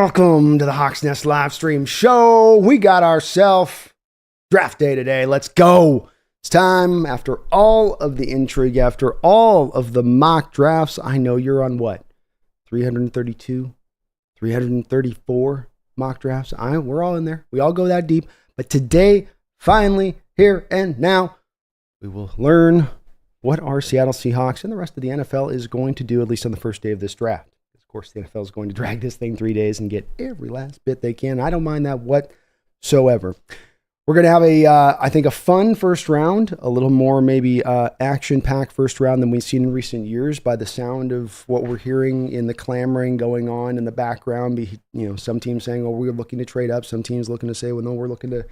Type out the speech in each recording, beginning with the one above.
Welcome to the Hawks Nest live stream show. We got ourselves draft day today. Let's go. It's time after all of the intrigue, after all of the mock drafts. I know you're on what? 332, 334 mock drafts. We're all in there. We all go that deep. But today, finally, here and now, we will learn what our Seattle Seahawks and the rest of the NFL is going to do, at least on the first day of this draft. Of course, the NFL is going to drag this thing 3 days and get every last bit they can. I don't mind that whatsoever. We're going to have I think, a fun first round, a little more maybe action-packed first round than we've seen in recent years by the sound of what we're hearing in the clamoring going on in the background. Some teams saying, oh, we're looking to trade up. Some teams looking to say, well, no, we're looking to...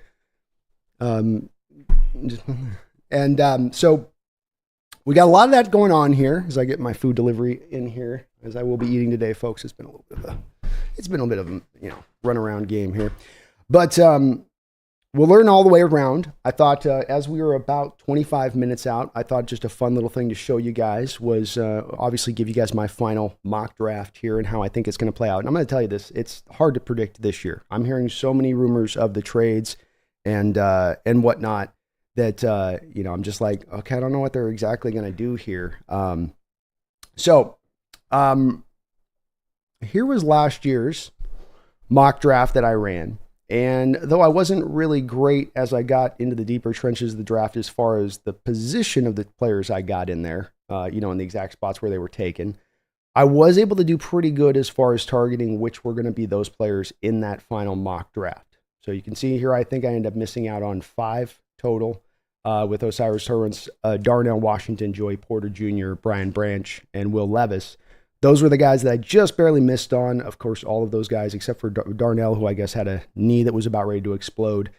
So we got a lot of that going on here as I get my food delivery in here, as I will be eating today, folks. It's been a little bit of a run around game here, but we'll learn all the way around. I thought as we were about 25 minutes out, I thought just a fun little thing to show you guys was obviously give you guys my final mock draft here and how I think it's going to play out. And I'm going to tell you this: it's hard to predict this year. I'm hearing so many rumors of the trades and whatnot that I'm just like, okay, I don't know what they're exactly going to do here. Here was last year's mock draft that I ran. And though I wasn't really great as I got into the deeper trenches of the draft as far as the position of the players I got in there, in the exact spots where they were taken, I was able to do pretty good as far as targeting which were going to be those players in that final mock draft. So you can see here, I think I ended up missing out on 5 total with Osiris Torrance, Darnell Washington, Joey Porter Jr., Brian Branch, and Will Levis. Those were the guys that I just barely missed on. Of course, all of those guys, except for Darnell, who I guess had a knee that was about ready to explode.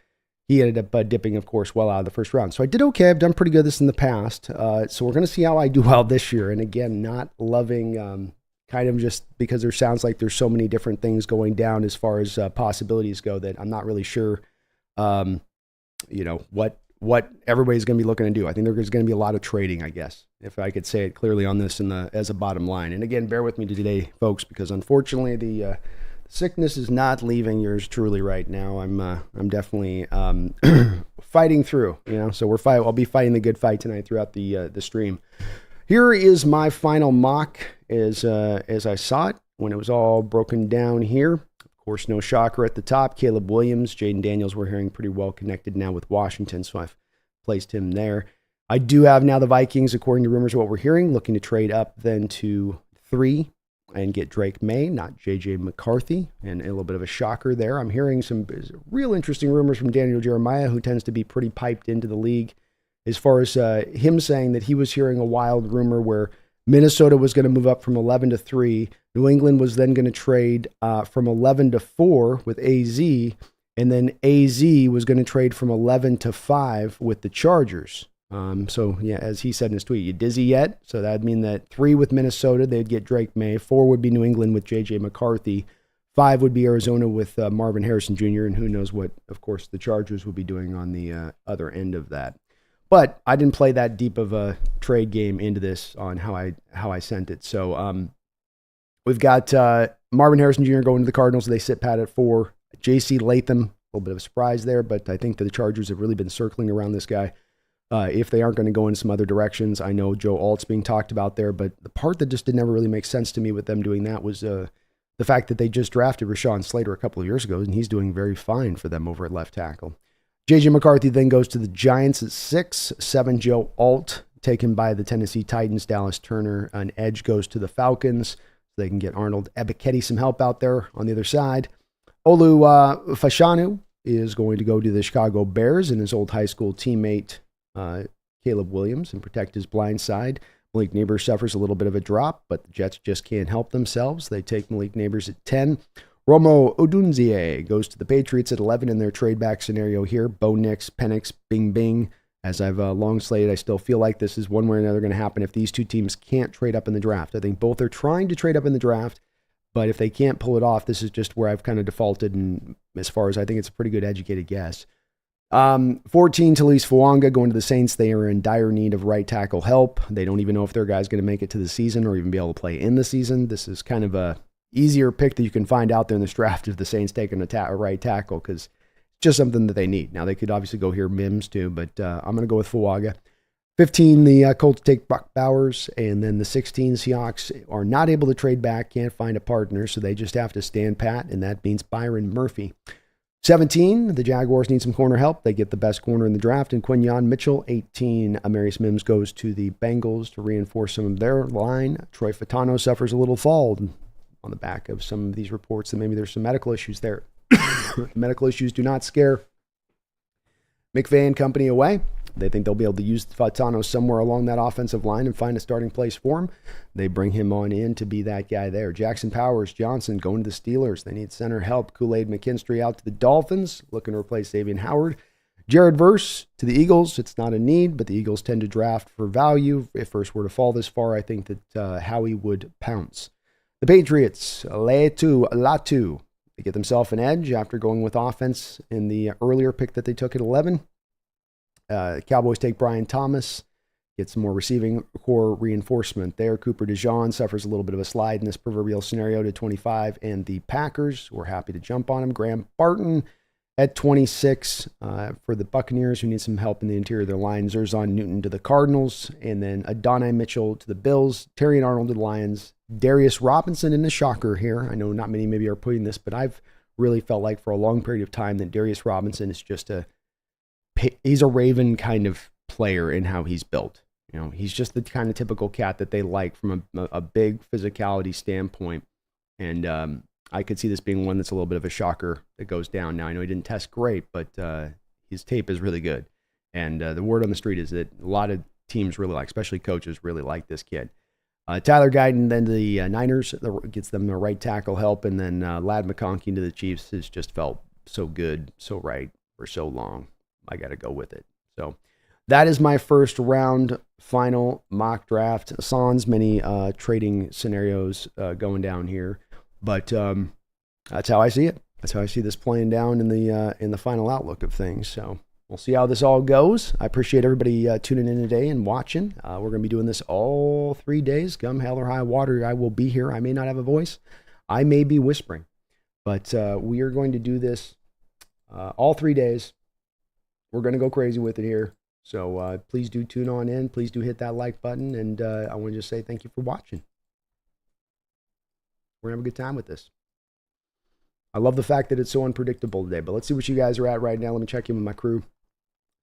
He ended up dipping, of course, well out of the first round. So I did okay. I've done pretty good this in the past. So we're going to see how I do well this year. And again, not loving kind of just because there sounds like there's so many different things going down as far as possibilities go that I'm not really sure, what everybody's going to be looking to do. I think there's going to be a lot of trading, I guess, if I could say it clearly on this as a bottom line. And again, bear with me today, folks, because unfortunately the sickness is not leaving yours truly right now. I'm definitely fighting through, so I'll be fighting the good fight tonight throughout the stream. Here is my final mock as I saw it when it was all broken down here. Of course, no shocker at the top. Caleb Williams, Jaden Daniels, we're hearing pretty well connected now with Washington, so I've placed him there. I do have now the Vikings, according to rumors, what we're hearing, looking to trade up then to 3 and get Drake May, not J.J. McCarthy, and a little bit of a shocker there. I'm hearing some real interesting rumors from Daniel Jeremiah, who tends to be pretty piped into the league, as far as him saying that he was hearing a wild rumor where Minnesota was going to move up from 11 to 3. New England was then going to trade from 11 to 4 with AZ, and then AZ was going to trade from 11 to 5 with the Chargers. So, yeah, as he said in his tweet, you dizzy yet? So that would mean that 3 with Minnesota, they'd get Drake May. 4 would be New England with J.J. McCarthy. 5 would be Arizona with Marvin Harrison Jr., and who knows what, of course, the Chargers would be doing on the other end of that. But I didn't play that deep of a trade game into this on how I sent it. So we've got Marvin Harrison Jr. going to the Cardinals. They sit pat at 4. J.C. Latham, a little bit of a surprise there, but I think that the Chargers have really been circling around this guy. If they aren't going to go in some other directions, I know Joe Alt's being talked about there, but the part that just never really make sense to me with them doing that was the fact that they just drafted Rashawn Slater a couple of years ago, and he's doing very fine for them over at left tackle. J.J. McCarthy then goes to the Giants at 6. 7, Joe Alt, taken by the Tennessee Titans. Dallas Turner, an edge, goes to the Falcons. So they can get Arnold Ebiketie some help out there on the other side. Olu Fashanu is going to go to the Chicago Bears and his old high school teammate, Caleb Williams, and protect his blind side. Malik Neighbors suffers a little bit of a drop, but the Jets just can't help themselves. They take Malik Neighbors at 10. Romo Odunzie goes to the Patriots at 11 in their trade back scenario here. Bo Nix, Penix, Bing Bing. As I've long slated, I still feel like this is one way or another going to happen if these two teams can't trade up in the draft. I think both are trying to trade up in the draft, but if they can't pull it off, this is just where I've kind of defaulted, and as far as I think it's a pretty good educated guess. 14, Talise Fuanga going to the Saints. They are in dire need of right tackle help. They don't even know if their guy's going to make it to the season or even be able to play in the season. This is kind of a easier pick that you can find out there in this draft if the Saints taking a right tackle, because it's just something that they need. Now, they could obviously go here Mims too, but I'm going to go with Fuaga. 15, the Colts take Buck Bowers, and then the 16 Seahawks are not able to trade back, can't find a partner, so they just have to stand pat, and that means Byron Murphy. 17, the Jaguars need some corner help. They get the best corner in the draft in Quinyon Mitchell. 18, Amarius Mims goes to the Bengals to reinforce some of their line. Troy Fatano suffers a little fall on the back of some of these reports that maybe there's some medical issues there. Medical issues do not scare McVay and company away. They think they'll be able to use Fatano somewhere along that offensive line and find a starting place for him. They bring him on in to be that guy there. Jackson Powers Johnson going to the Steelers. They need center help. Kool-Aid McKinstry out to the Dolphins, looking to replace Xavier Howard. Jared Verse to the Eagles. It's not a need, but the Eagles tend to draft for value. If Verse were to fall this far, I think that Howie would pounce. The Patriots, Latu. They get themselves an edge after going with offense in the earlier pick that they took at 11. Cowboys take Brian Thomas, get some more receiving core reinforcement there. Cooper DeJean suffers a little bit of a slide in this proverbial scenario to 25, and the Packers were happy to jump on him. Graham Barton at 26 for the Buccaneers, who need some help in the interior of their line. Zerzon Newton to the Cardinals, and then Adonai Mitchell to the Bills. Terry and Arnold to the Lions. Darius Robinson in the shocker here. I know not many maybe are putting this, but I've really felt like for a long period of time that Darius Robinson is just he's a Raven kind of player in how he's built. You know, he's just the kind of typical cat that they like from a big physicality standpoint. And I could see this being one that's a little bit of a shocker that goes down. Now, I know he didn't test great, but his tape is really good. And the word on the street is that a lot of teams really like, especially coaches, really like this kid. Tyler Guyton, then to the Niners, gets them the right tackle help. And then Ladd McConkey to the Chiefs has just felt so good, so right for so long. I got to go with it. So that is my first round final mock draft. Sans many trading scenarios going down here, but that's how I see it. That's how I see this playing down in the final outlook of things. So we'll see how this all goes. I appreciate everybody tuning in today and watching. We're going to be doing this all 3 days. Come hell or high water, I will be here. I may not have a voice. I may be whispering, but we are going to do this all 3 days. We're going to go crazy with it here. So please do tune on in. Please do hit that like button. And I want to just say thank you for watching. We're going to have a good time with this. I love the fact that it's so unpredictable today. But let's see what you guys are at right now. Let me check in with my crew.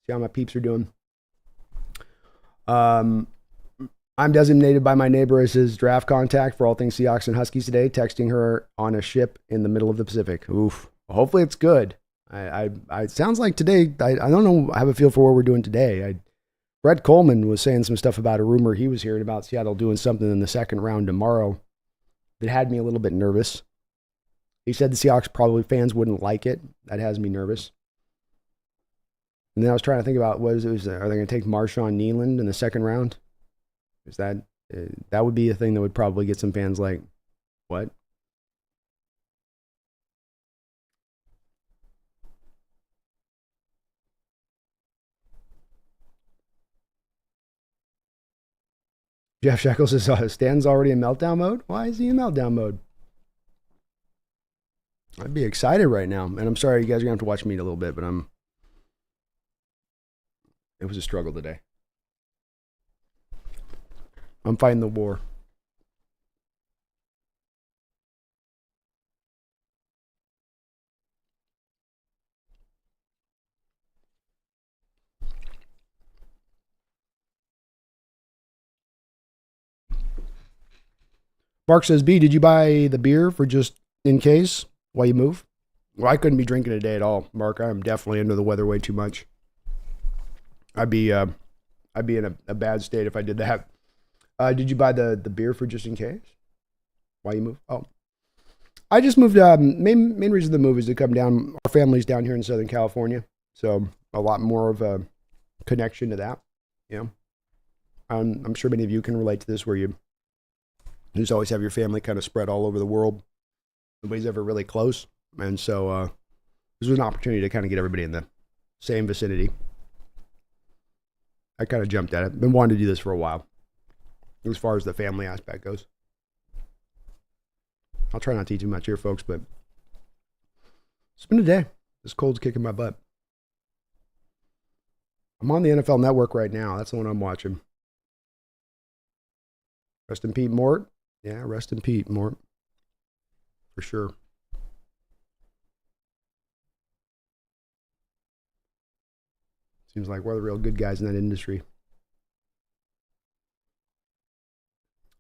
See how my peeps are doing. I'm designated by my neighbor as his draft contact for all things Seahawks and Huskies today, texting her on a ship in the middle of the Pacific. Oof. Hopefully it's good. It sounds like today, I don't know, I have a feel for what we're doing today. Brett Coleman was saying some stuff about a rumor he was hearing about Seattle doing something in the second round tomorrow that had me a little bit nervous. He said the Seahawks fans wouldn't like it. That has me nervous. And then I was trying to think about are they going to take Marshawn Kneeland in the second round? Is that would be a thing that would probably get some fans like, what? Jeff Sheckles says, Stan's already in meltdown mode? Why is he in meltdown mode? I'd be excited right now. And I'm sorry, you guys are going to have to watch me a little bit, but it was a struggle today. I'm fighting the war. Mark says, B, did you buy the beer for just in case while you move? Well, I couldn't be drinking today at all, Mark. I'm definitely under the weather way too much. I'd be in a bad state if I did that. Did you buy the beer for just in case while you move? Oh, I just moved. Main reason the move is to come down. Our family's down here in Southern California, so a lot more of a connection to that. You know, I'm sure many of you can relate to this, where you just always have your family kind of spread all over the world. Nobody's ever really close. And so this was an opportunity to kind of get everybody in the same vicinity. I kind of jumped at it. Been wanting to do this for a while, as far as the family aspect goes. I'll try not to eat too much here, folks, but it's been a day. This cold's kicking my butt. I'm on the NFL Network right now. That's the one I'm watching. Rest in Pete Mort. Yeah, rest in Pete Mort. For sure. Seems like we're the real good guys in that industry.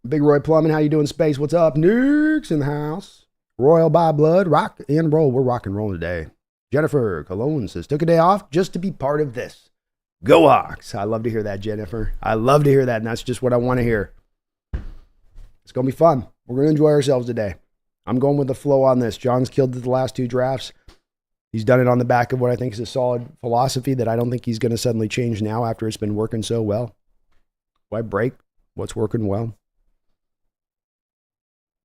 Big Roy Plumman, how you doing, Space? What's up? Nukes in the house. Royal by Blood, rock and roll. We're rock and roll today. Jennifer Cologne says, took a day off just to be part of this. Go Hawks. I love to hear that, Jennifer. I love to hear that, and that's just what I want to hear. It's going to be fun. We're going to enjoy ourselves today. I'm going with the flow on this. John's killed the last 2 drafts. He's done it on the back of what I think is a solid philosophy that I don't think he's going to suddenly change now after it's been working so well. Why break what's working well?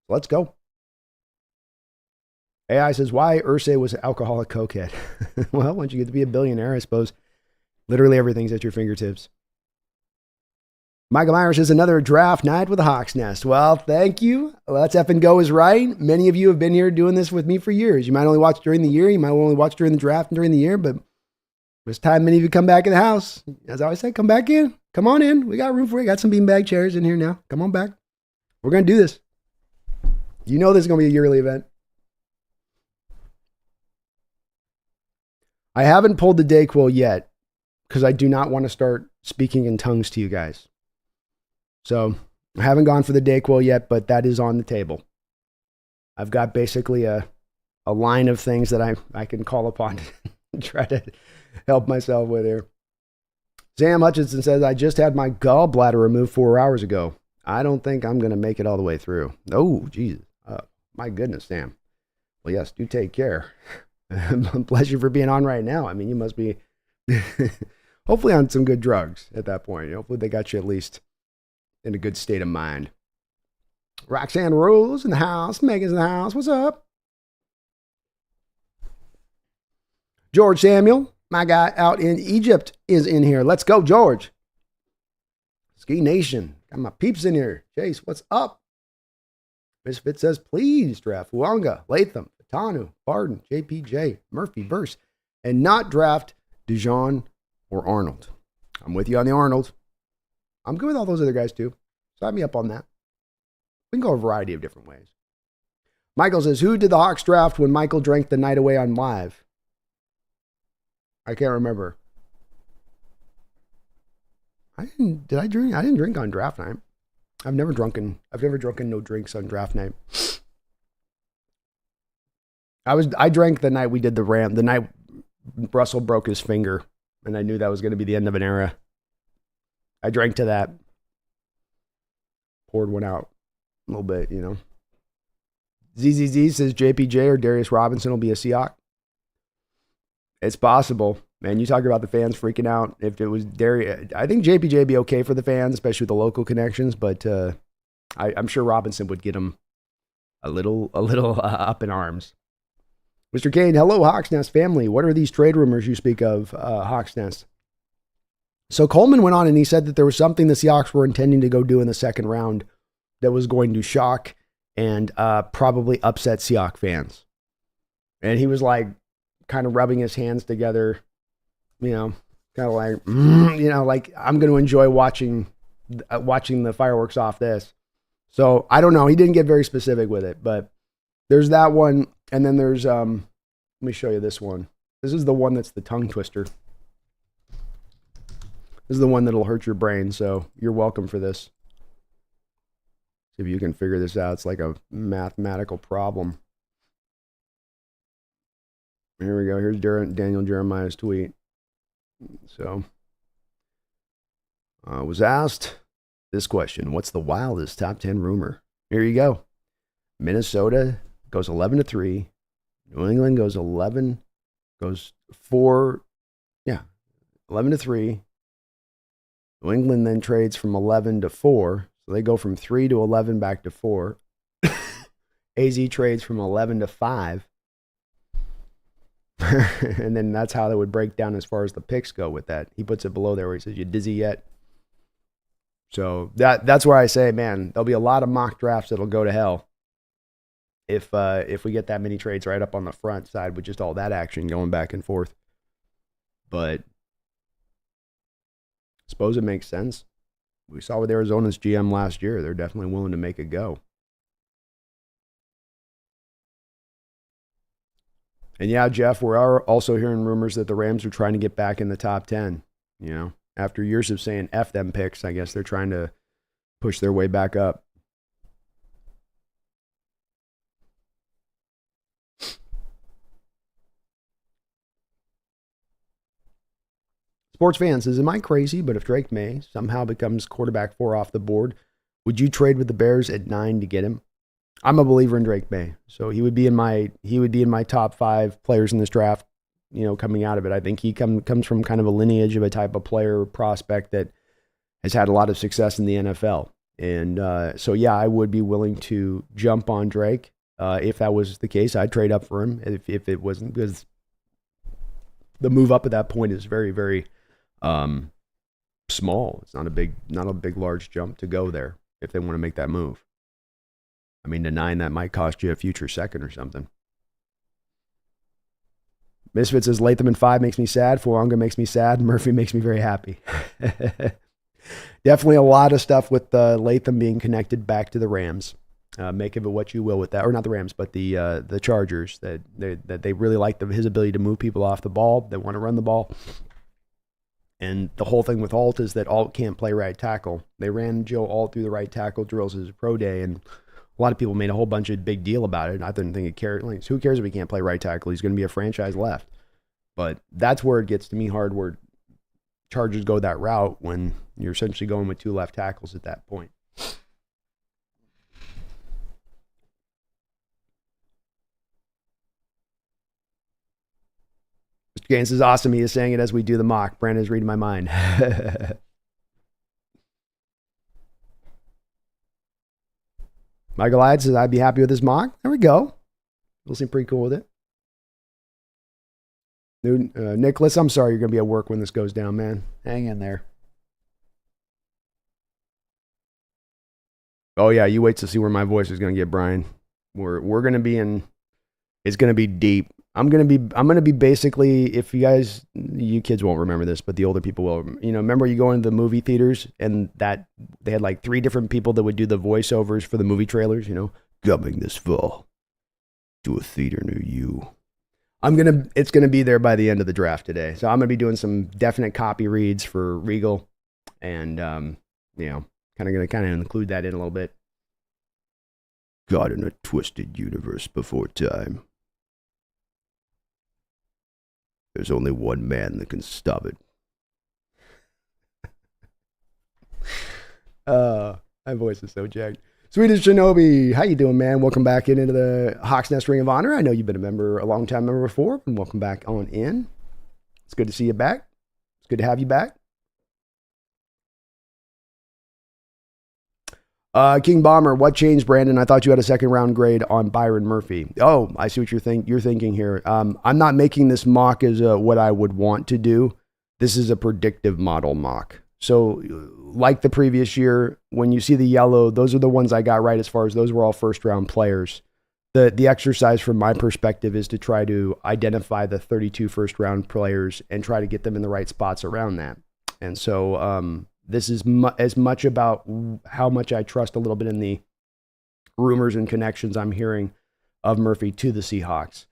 Let's go. AI says, why Ursay was an alcoholic cokehead? Well, once you get to be a billionaire, I suppose literally everything's at your fingertips. Michael Myers says, another draft night with the Hawks Nest. Well, thank you. Let's F and go is right. Many of you have been here doing this with me for years. You might only watch during the year. You might only watch during the draft and during the year, but it's time many of you come back in the house. As I always say, come back in. Come on in. We got room for you. Got some beanbag chairs in here now. Come on back. We're going to do this. You know this is going to be a yearly event. I haven't pulled the Dayquil yet because I do not want to start speaking in tongues to you guys. So I haven't gone for the Dayquil yet, but that is on the table. I've got basically a line of things that I can call upon to try to help myself with here. Sam Hutchinson says, I just had my gallbladder removed 4 hours ago. I don't think I'm going to make it all the way through. Oh, Jesus. My goodness, Sam. Well, yes, do take care. Bless you for being on right now. I mean, you must be hopefully on some good drugs at that point. Hopefully they got you at least in a good state of mind. Roxanne Rose in the house. Megan's in the house. What's up? George Samuel, my guy out in Egypt, is in here. Let's go, George. Ski Nation. Got my peeps in here. Chase, what's up? Misfit says, please draft Wonga, Latham, Tanu, Barden, JPJ, Murphy, Verse, and not draft Dijon or Arnold. I'm with you on the Arnold. I'm good with all those other guys too. Sign me up on that. We can go a variety of different ways. Michael says, who did the Hawks draft when Michael drank the night away on live? I can't remember. Did I drink? I didn't drink on draft night. I've never drunken no drinks on draft night. I drank the night we did the night Russell broke his finger, and I knew that was going to be the end of an era. I drank to that. Poured one out a little bit, you know. ZZZ says JPJ or Darius Robinson will be a Seahawk. It's possible. Man, you talk about the fans freaking out. If it was Darius, I think JPJ would be okay for the fans, especially with the local connections, but I'm sure Robinson would get him a little up in arms. Mr. Kane, hello, Hawks Nest family. What are these trade rumors you speak of, Hawks Nest? So Coleman went on and he said that there was something the Seahawks were intending to go do in the second round that was going to shock and probably upset Seahawks fans. And he was like kind of rubbing his hands together, you know, kind of like, you know, like I'm going to enjoy watching the fireworks off this. So I don't know. He didn't get very specific with it, but there's that one. And then there's, let me show you this one. This is the one that's the tongue twister. This is the one that'll hurt your brain. So you're welcome for this. See if you can figure this out. It's like a mathematical problem. Here we go. Here's Daniel Jeremiah's tweet. So, was asked this question: what's the wildest top 10 rumor? Here you go. Minnesota goes 11-3. New England goes 11, goes 4. Yeah, 11-3. New England then trades from 11 to 4. So they go from 3 to 11 back to 4. AZ trades from 11 to 5. And then that's how they would break down as far as the picks go with that. He puts it below there where he says, you dizzy yet? So that's where I say, man, there'll be a lot of mock drafts that'll go to hell. if we get that many trades right up on the front side with just all that action going back and forth. But I suppose it makes sense. We saw with Arizona's GM last year. They're definitely willing to make it go. And yeah, Jeff, we're also hearing rumors that the Rams are trying to get back in the top 10. You know, after years of saying F them picks, I guess they're trying to push their way back up. Sports fan says, am I crazy? But if Drake May somehow becomes quarterback 4 off the board, would you trade with the Bears at 9 to get him? I'm a believer in Drake May, so he would be in my top 5 players in this draft. You know, coming out of it, I think he comes from kind of a lineage of a type of player prospect that has had a lot of success in the NFL, and so yeah, I would be willing to jump on Drake if that was the case. I'd trade up for him if it wasn't, because the move up at that point is very, very small. It's not a big large jump to go there if they want to make that move. I mean, to 9, that might cost you a future second or something. Misfit says, Latham in 5 makes me sad. Fuanga makes me sad. Murphy makes me very happy. Definitely a lot of stuff with Latham being connected back to the Rams. Make of it what you will with that. Or not the Rams, but the Chargers. That they really like his ability to move people off the ball. They want to run the ball. And the whole thing with Alt is that Alt can't play right tackle. They ran Joe Alt through the right tackle drills as a pro day, and a lot of people made a whole bunch of big deal about it. I didn't think it cared. Like, who cares if he can't play right tackle? He's going to be a franchise left. But that's where it gets to me hard, where Chargers go that route when you're essentially going with 2 left tackles at that point. Mr. Gaines is awesome. He is saying it as we do the mock. Brandon is reading my mind. Michael Hyde says, I'd be happy with this mock. There we go. We'll seem pretty cool with it. Nicholas, I'm sorry you're going to be at work when this goes down, man. Hang in there. Oh, yeah, you wait to see where my voice is going to get, Brian. We're going to be in, it's going to be deep. I'm going to be basically, if you kids won't remember this, but the older people will. You know, remember you go into the movie theaters and that they had like 3 different people that would do the voiceovers for the movie trailers, you know, coming this fall to a theater near you. It's going to be there by the end of the draft today. So I'm going to be doing some definite copy reads for Regal and, you know, going to include that in a little bit. God in a twisted universe before time. There's only one man that can stop it. My voice is so jacked. Swedish Shinobi, how you doing, man? Welcome back into the Hawks Nest Ring of Honor. I know you've been a long-time member before, and welcome back on in. It's good to see you back. It's good to have you back. King Bomber, what changed, Brandon? I thought you had a second-round grade on Byron Murphy. Oh, I see what you're thinking here. I'm not making this mock as what I would want to do. This is a predictive model mock. So, like the previous year, when you see the yellow, those are the ones I got right as far as those were all first-round players. The exercise from my perspective is to try to identify the 32 first-round players and try to get them in the right spots around that. And so, this is as much about how much I trust a little bit in the rumors and connections I'm hearing of Murphy to the Seahawks,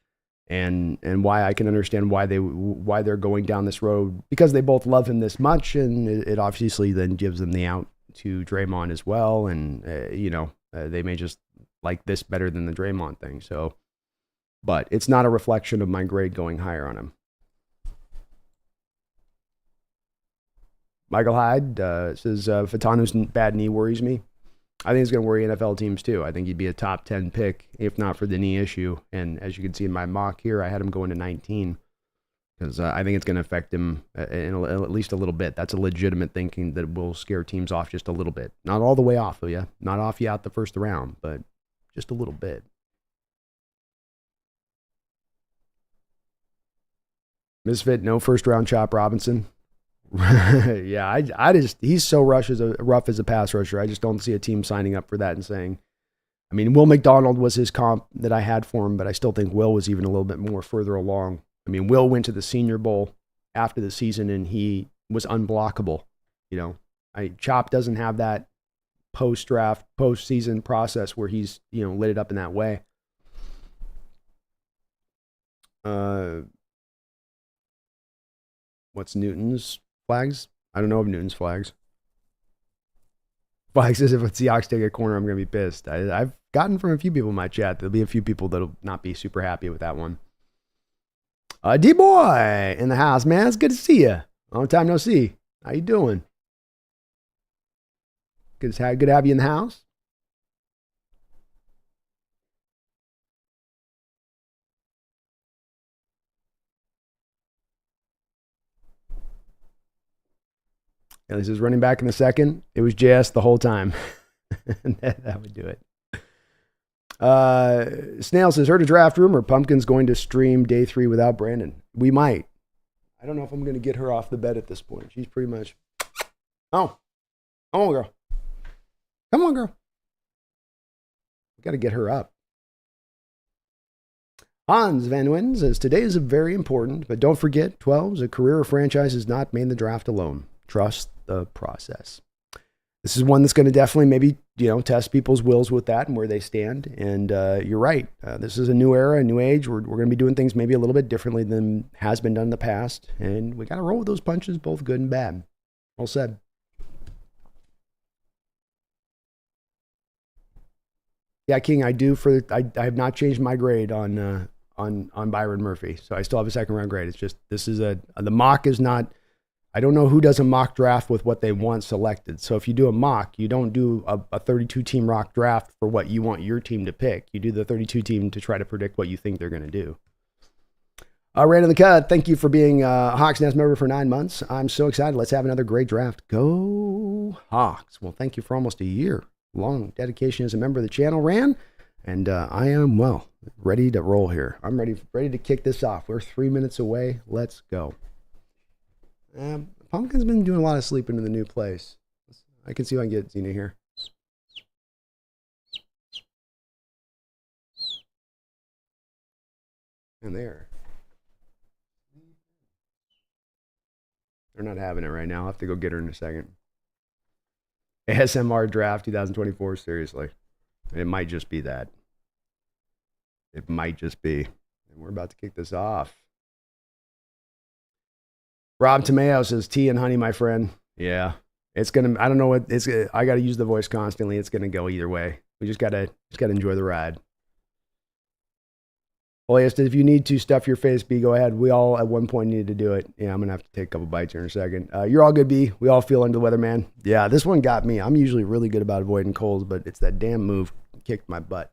and why I can understand why they're going down this road, because they both love him this much, and it obviously then gives them the out to Draymond as well, and they may just like this better than the Draymond thing. So, but it's not a reflection of my grade going higher on him. Michael Hyde says, Fatanu's bad knee worries me. I think it's going to worry NFL teams too. I think he'd be a top 10 pick, if not for the knee issue. And as you can see in my mock here, I had him going to 19 because I think it's going to affect him at least a little bit. That's a legitimate thinking that will scare teams off just a little bit. Not all the way off, yeah. Not off you out the first round, but just a little bit. Misfit, no first round Chop Robinson. Yeah, I just, he's so rough as a pass rusher. I just don't see a team signing up for that and saying, I mean, Will McDonald was his comp that I had for him, but I still think Will was even a little bit more further along. I mean, Will went to the Senior Bowl after the season, and he was unblockable. Chop doesn't have that post-draft, post-season process where he's, lit it up in that way. What's Newton's flags? I don't know of Newton's flags. Flag says if a Seahawks take a corner, I'm going to be pissed. I've gotten from a few people in my chat. There'll be a few people that'll not be super happy with that one. D-Boy in the house, man. It's good to see you. Long time no see. How you doing? Good to have you in the house. And this is running back in the second. It was JS the whole time. that would do it. Snail says, heard a draft rumor. Pumpkin's going to stream day 3 without Brandon. We might. I don't know if I'm going to get her off the bed at this point. She's pretty much. Oh. Come on, girl. Come on, girl. We got to get her up. Hans Van Wyn says, today is very important, but don't forget, 12s, a career or franchise is not made the draft alone. Trust the process. This is one that's going to definitely maybe, test people's wills with that and where they stand. And you're right. This is a new era, a new age. We're going to be doing things maybe a little bit differently than has been done in the past. And we got to roll with those punches, both good and bad. Well said. Yeah, King, I do. I have not changed my grade on Byron Murphy. So I still have a second round grade. It's just, the mock is not. I don't know who does a mock draft with what they want selected. So if you do a mock, you don't do a 32-team mock draft for what you want your team to pick. You do the 32 team to try to predict what you think they're going to do. Rand in the Cut, thank you for being a Hawks Nest member for 9 months. I'm so excited. Let's have another great draft. Go Hawks. Well, thank you for almost a year long dedication as a member of the channel, Rand. And I am, ready to roll here. I'm ready to kick this off. We're 3 minutes away. Let's go. Pumpkin's been doing a lot of sleeping in the new place. I can see if I can get Xena here. And there. They're not having it right now. I'll have to go get her in a second. ASMR draft 2024, seriously. It might just be that. It might just be. And we're about to kick this off. Rob Tomeo says, tea and honey, my friend. Yeah. It's going to, I don't know what, I got to use the voice constantly. It's going to go either way. We just got to enjoy the ride. Well, yes, if you need to stuff your face, B, go ahead. We all at one point needed to do it. Yeah, I'm going to have to take a couple bites here in a second. You're all good, B. We all feel under the weather, man. Yeah, this one got me. I'm usually really good about avoiding colds, but it's that damn move kicked my butt.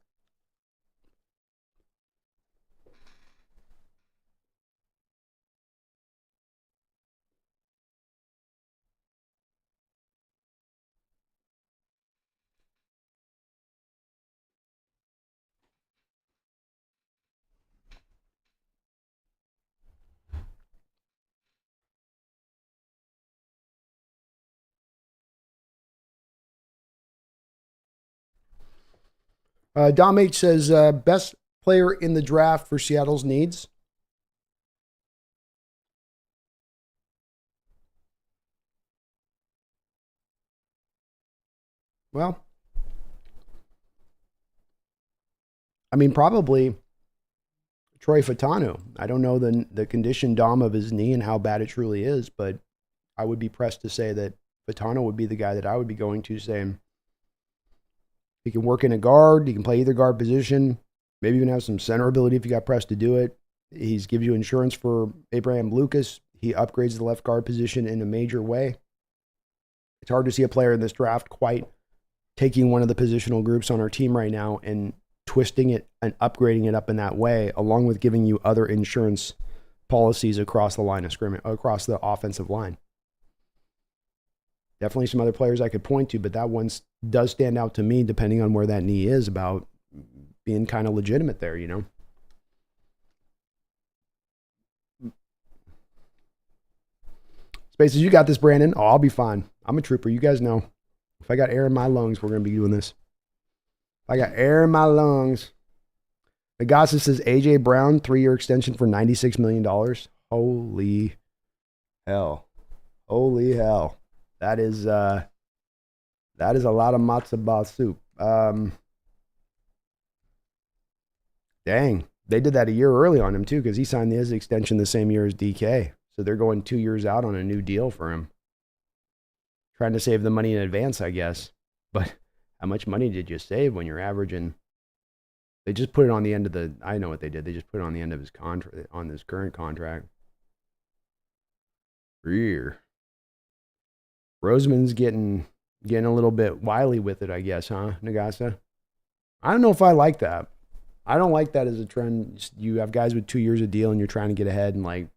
Dom H says, best player in the draft for Seattle's needs. Well, I mean, probably Troy Fatanu. I don't know the condition, Dom, of his knee and how bad it truly is, but I would be pressed to say that Fatanu would be the guy that I would be going to, saying he can work in a guard, he can play either guard position, maybe even have some center ability if you got pressed to do it. He's gives you insurance for Abraham Lucas. He upgrades the left guard position in a major way. It's hard to see a player in this draft quite taking one of the positional groups on our team right now and twisting it and upgrading it up in that way, along with giving you other insurance policies across the line of scrimmage, across the offensive line. Definitely some other players I could point to, but that one does stand out to me, depending on where that knee is, about being kind of legitimate there, you know? Spaces, you got this, Brandon. Oh, I'll be fine. I'm a trooper. You guys know. If I got air in my lungs, we're going to be doing this. I got air in my lungs. Nagasa says AJ Brown 3-year extension for $96 million. Holy hell. Holy hell. That is a lot of matzo ball soup. Dang. They did that a year early on him too, because he signed his extension the same year as DK. So they're going 2 years out on a new deal for him. Trying to save the money in advance, I guess. But how much money did you save when you're averaging? They just put it on the end of the. I know what they did. They just put it on the end of his contract, on his current contract. Rear. Roseman's getting a little bit wily with it, I guess, huh, Nagasa? I don't know if I like that. I don't like that as a trend. You have guys with 2 years of deal and you're trying to get ahead, and like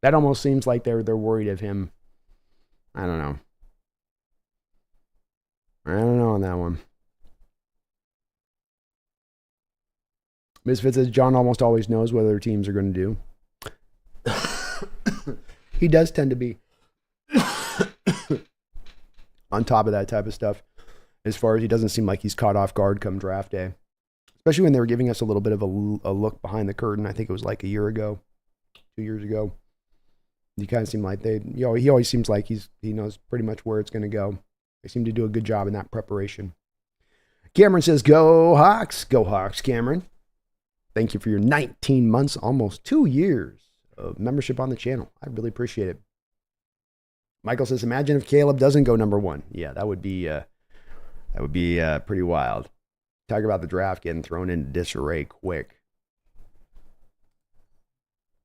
that almost seems like they're worried of him. I don't know. I don't know on that one. Misfit says John almost always knows what other teams are going to do. He does tend to be on top of that type of stuff, as far as he doesn't seem like he's caught off guard come draft day. Especially when they were giving us a little bit of a look behind the curtain. I think it was like a year ago, 2 years ago. He kind of seemed like he always seems like he knows pretty much where it's going to go. They seem to do a good job in that preparation. Cameron says, go Hawks. Go Hawks, Cameron. Thank you for your 19 months, almost 2 years of membership on the channel. I really appreciate it. Michael says, imagine if Caleb doesn't go number one. Yeah, that would be pretty wild. Talk about the draft getting thrown into disarray quick.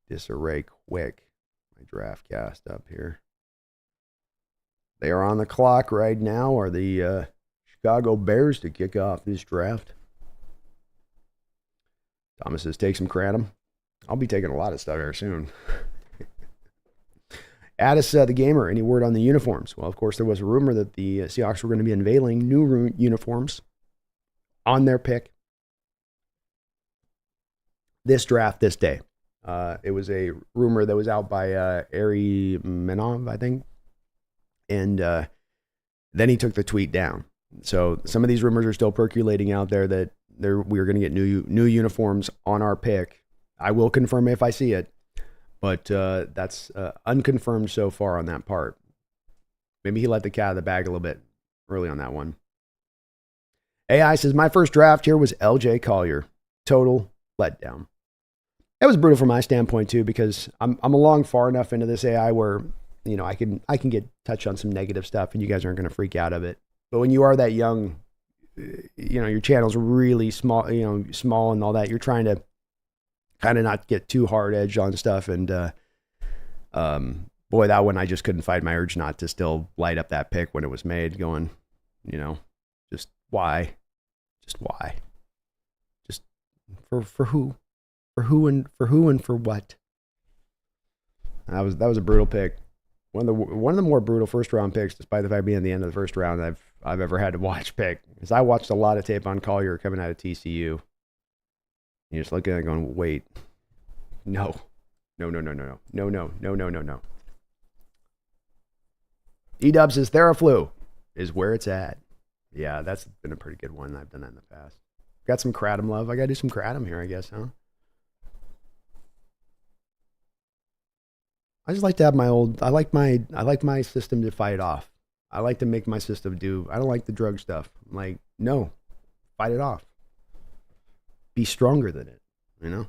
Disarray quick. My draft cast up here. They are on the clock right now. Are the Chicago Bears to kick off this draft? Thomas says, take some kratom. I'll be taking a lot of stuff here soon. Addis, the gamer, any word on the uniforms? Well, of course, there was a rumor that the Seahawks were going to be unveiling new uniforms on their pick this draft, this day. It was a rumor that was out by Ari Menov, I think. And then he took the tweet down. So some of these rumors are still percolating out there that we are going to get new uniforms on our pick. I will confirm if I see it, but that's unconfirmed so far on that part. Maybe he let the cat out of the bag a little bit early on that one. AI says, my first draft here was LJ Collier. Total letdown. That was brutal from my standpoint too, because I'm along far enough into this AI where, you know, I can get touched on some negative stuff and you guys aren't going to freak out of it. But when you are that young, you know, your channel's really small, small and all that, you're trying to kind of not get too hard edged on stuff. And boy, that one, I just couldn't fight my urge not to still light up that pick when it was made, going, you know, just why? Just why? Just for who? For who and for what? That was a brutal pick. One of the more brutal first round picks, despite the fact being at the end of the first round I've ever had to watch pick. Because I watched a lot of tape on Collier coming out of TCU. You just look at it going, wait, no. E-Dub says Theraflu is where it's at. Yeah, that's been a pretty good one. I've done that in the past. Got some kratom love. I got to do some kratom here, I guess, huh? I just like to have I like my system to fight off. I like to make my system I don't like the drug stuff. I'm like, no, fight it off. Be stronger than it, you know?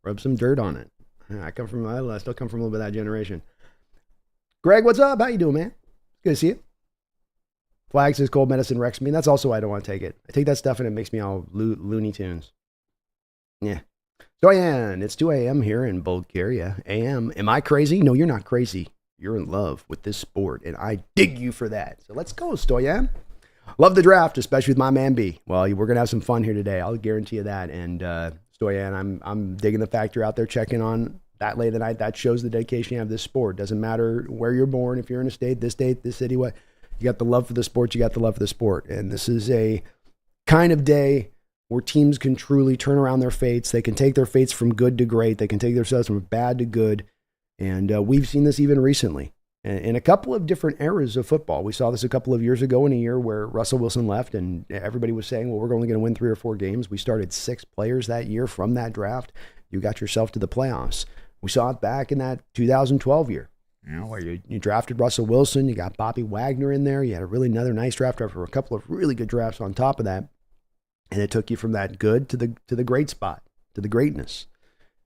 Rub some dirt on it. I still come from a little bit of that generation. Greg, what's up? How you doing, man? Good to see you. Flag says cold medicine wrecks me. That's also why I don't want to take it. I take that stuff and it makes me all Looney Tunes. Yeah. Doyen, it's 2 a.m. here in Bulgaria. AM. Am I crazy? No, you're not crazy. You're in love with this sport, and I dig you for that. So let's go, Stoyan. Love the draft, especially with my man B. Well, we're going to have some fun here today. I'll guarantee you that. And Stoyan, I'm digging the fact you're out there checking on that late at night. That shows the dedication you have to this sport. Doesn't matter where you're born, if you're in a state, this city, what. You got the love for the sport, you got the love for the sport. And this is a kind of day where teams can truly turn around their fates. They can take their fates from good to great. They can take themselves from bad to good. And we've seen this even recently. in a couple of different eras of football. We saw this a couple of years ago in a year where Russell Wilson left and everybody was saying, well, we're only going to win 3 or 4 games. We started 6 players that year from that draft. You got yourself to the playoffs. We saw it back in that 2012 year, where you drafted Russell Wilson. You got Bobby Wagner in there. You had another nice draft after a couple of really good drafts on top of that. And it took you from that good to the great spot, to the greatness.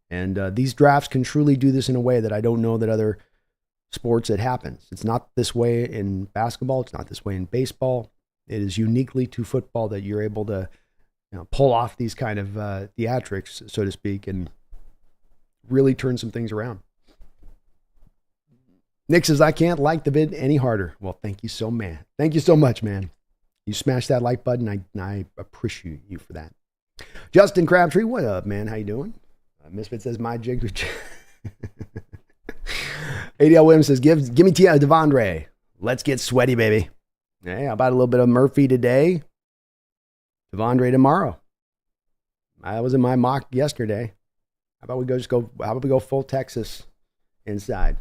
And these drafts can truly do this in a way that I don't know that other sports it happens. It's not this way in basketball. It's not this way in baseball. It is uniquely to football that you're able to pull off these kind of theatrics, so to speak, and really turn some things around. Nick says, I can't like the vid any harder. Well, thank you so much, man. You smashed that like button. I appreciate you for that. Justin Crabtree, what up, man? How you doing? Misfit says, my jig. ADL Williams says, give me Devondre. Let's get sweaty, baby. Hey, how about a little bit of Murphy today? Devondre tomorrow. I was in my mock yesterday. How about we go full Texas inside?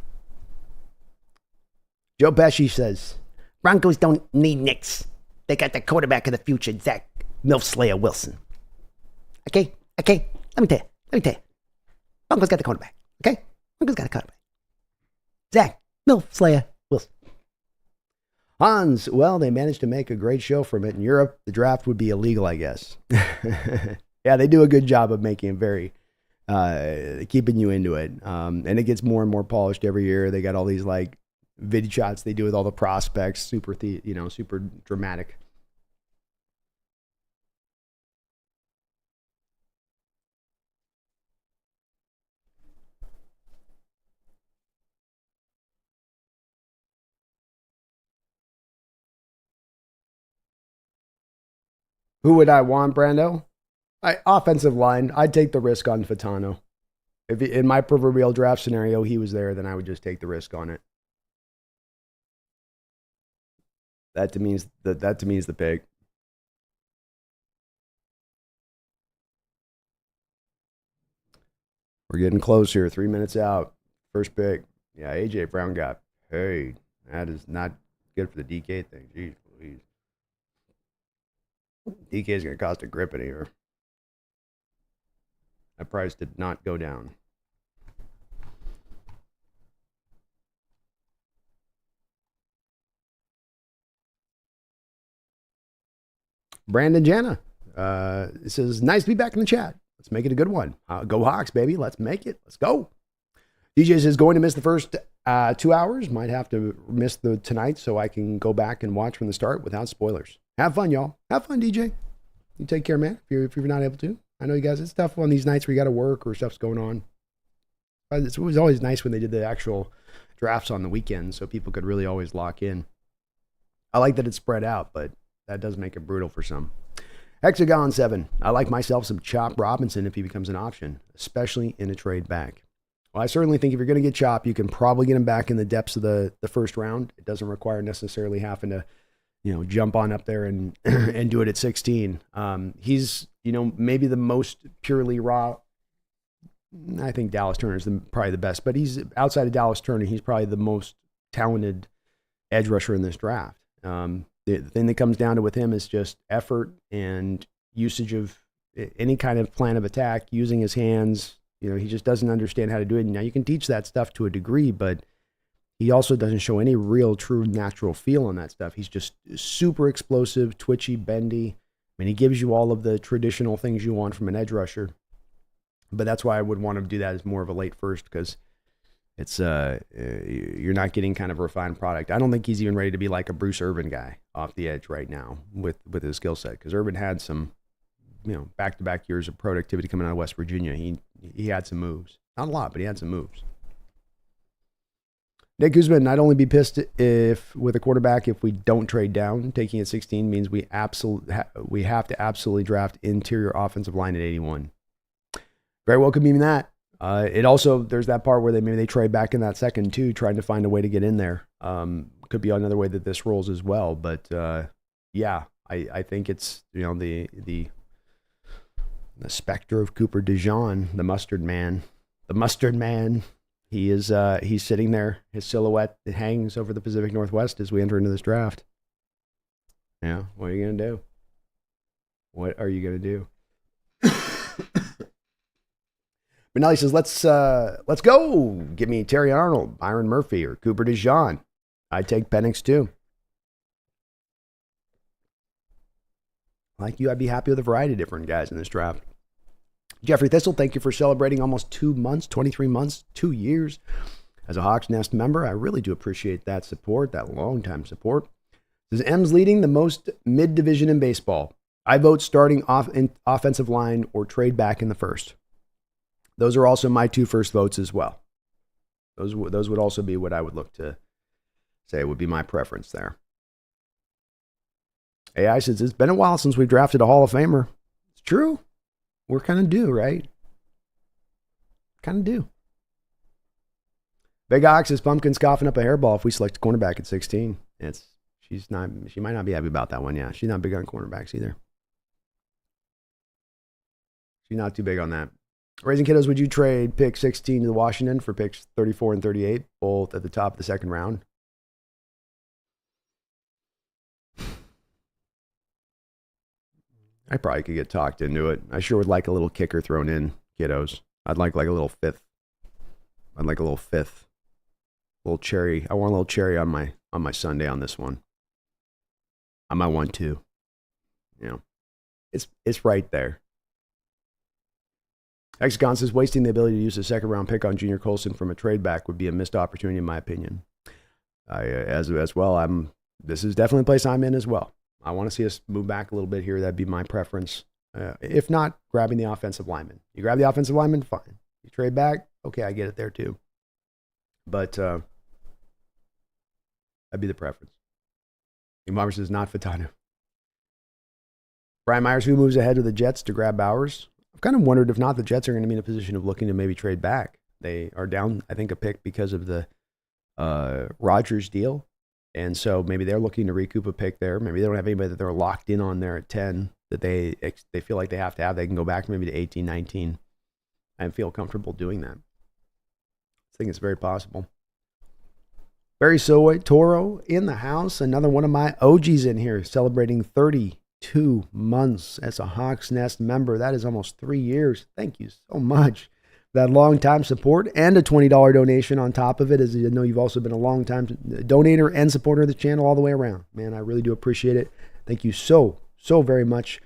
Joe Pesci says, Broncos don't need Knicks. They got the quarterback of the future, Zach Milf Slayer Wilson. Okay. Let me tell you. Broncos got the quarterback. Okay? Broncos got the quarterback. Zach Milf Slayer Wilson. Hans, well, they managed to make a great show from it. In Europe, the draft would be illegal, I guess. Yeah, they do a good job of making it very, keeping you into it. And it gets more and more polished every year. They got all these like video shots they do with all the prospects, super dramatic. Who would I want, Brando? Offensive line. I'd take the risk on Fatano. If in my proverbial draft scenario he was there, then I would just take the risk on it. That to me is the pick. We're getting close here. 3 minutes out. First pick. Yeah, AJ Brown got paid. That is not good for the DK thing. Jeez Louise. DK is going to cost a grip in here. That price did not go down. Brandon Jana says, nice to be back in the chat. Let's make it a good one. Go Hawks, baby. Let's make it. Let's go. DJ says, going to miss the first 2 hours. Might have to miss the tonight so I can go back and watch from the start without spoilers. Have fun, y'all. Have fun, DJ. You take care, man, if you're not able to. I know you guys, it's tough on these nights where you got to work or stuff's going on. But it was always nice when they did the actual drafts on the weekend so people could really always lock in. I like that it's spread out, but that does make it brutal for some. Hexagon 7. I like myself some Chop Robinson if he becomes an option, especially in a trade back. Well, I certainly think if you're going to get Chop, you can probably get him back in the depths of the first round. It doesn't require necessarily having to, jump on up there and and do it at 16. He's, maybe the most purely raw. I think Dallas Turner is probably the best, but he's outside of Dallas Turner. He's probably the most talented edge rusher in this draft. The thing that comes down to with him is just effort and usage of any kind of plan of attack, using his hands. He just doesn't understand how to do it. Now, you can teach that stuff to a degree, but he also doesn't show any real, true, natural feel on that stuff. He's just super explosive, twitchy, bendy. He gives you all of the traditional things you want from an edge rusher. But that's why I would want to do that as more of a late first, because it's you're not getting kind of a refined product. I don't think he's even ready to be like a Bruce Irvin guy off the edge right now with his skill set, because Irvin had some back-to-back years of productivity coming out of West Virginia. He had some moves, not a lot, but he had some moves. Nick Guzman, I'd only be pissed with a quarterback if we don't trade down. Taking at 16 means we have to absolutely draft interior offensive line at 81. Very well could mean that. It also, there's that part where maybe they trade back in that second too, trying to find a way to get in there. Could be another way that this rolls as well. But yeah, I think it's the specter of Cooper DeJean, the mustard man. He's sitting there. His silhouette hangs over the Pacific Northwest as we enter into this draft. Yeah, what are you gonna do? What are you gonna do? Benelli says, let's go. Give me Terry Arnold, Byron Murphy, or Cooper DeJean. I'd take Penix too. Like you, I'd be happy with a variety of different guys in this draft. Jeffrey Thistle, thank you for celebrating almost 2 months, 23 months, 2 years as a Hawks Nest member. I really do appreciate that support, that long-time support. Says M's leading the most mid-division in baseball. I vote starting off in offensive line or trade back in the first. Those are also my 2 first votes as well. Those would also be what I would look to say would be my preference there. AI says, it's been a while since we've drafted a Hall of Famer. It's true. We're kind of due, right? Kind of due. Big Ox is pumpkin's coughing up a hairball if we select a cornerback at 16. She might not be happy about that one. Yeah, she's not big on cornerbacks either. She's not too big on that. Raising Kiddos, would you trade pick 16 to Washington for picks 34 and 38, both at the top of the second round? I probably could get talked into it. I sure would like a little kicker thrown in, Kiddos. I'd like a little fifth. I'd like a little fifth. A little cherry. I want a little cherry on my Sunday on this one. I might want two. You know, it's right there. Hexagon says wasting the ability to use a second round pick on Junior Colson from a trade back would be a missed opportunity in my opinion. As well, this is definitely a place I'm in as well. I want to see us move back a little bit here. That'd be my preference. If not, grabbing the offensive lineman. You grab the offensive lineman, fine. You trade back, okay, I get it there too. But that'd be the preference. Imar says not Fatanu. Brian Myers, who moves ahead of the Jets to grab Bowers? I've kind of wondered if not the Jets are going to be in a position of looking to maybe trade back. They are down, I think, a pick because of the Rodgers deal. And so maybe they're looking to recoup a pick there. Maybe they don't have anybody that they're locked in on there at 10 that they feel like they have to have. They can go back maybe to 18, 19 and feel comfortable doing that. I think it's very possible. Barry Soy, Toro in the house. Another one of my OGs in here celebrating 32 months as a Hawks Nest member. That is almost 3 years. Thank you so much. That long-time support and a $20 donation on top of it, as I know you've also been a long-time donator and supporter of the channel all the way around. Man, I really do appreciate it. Thank you so very much.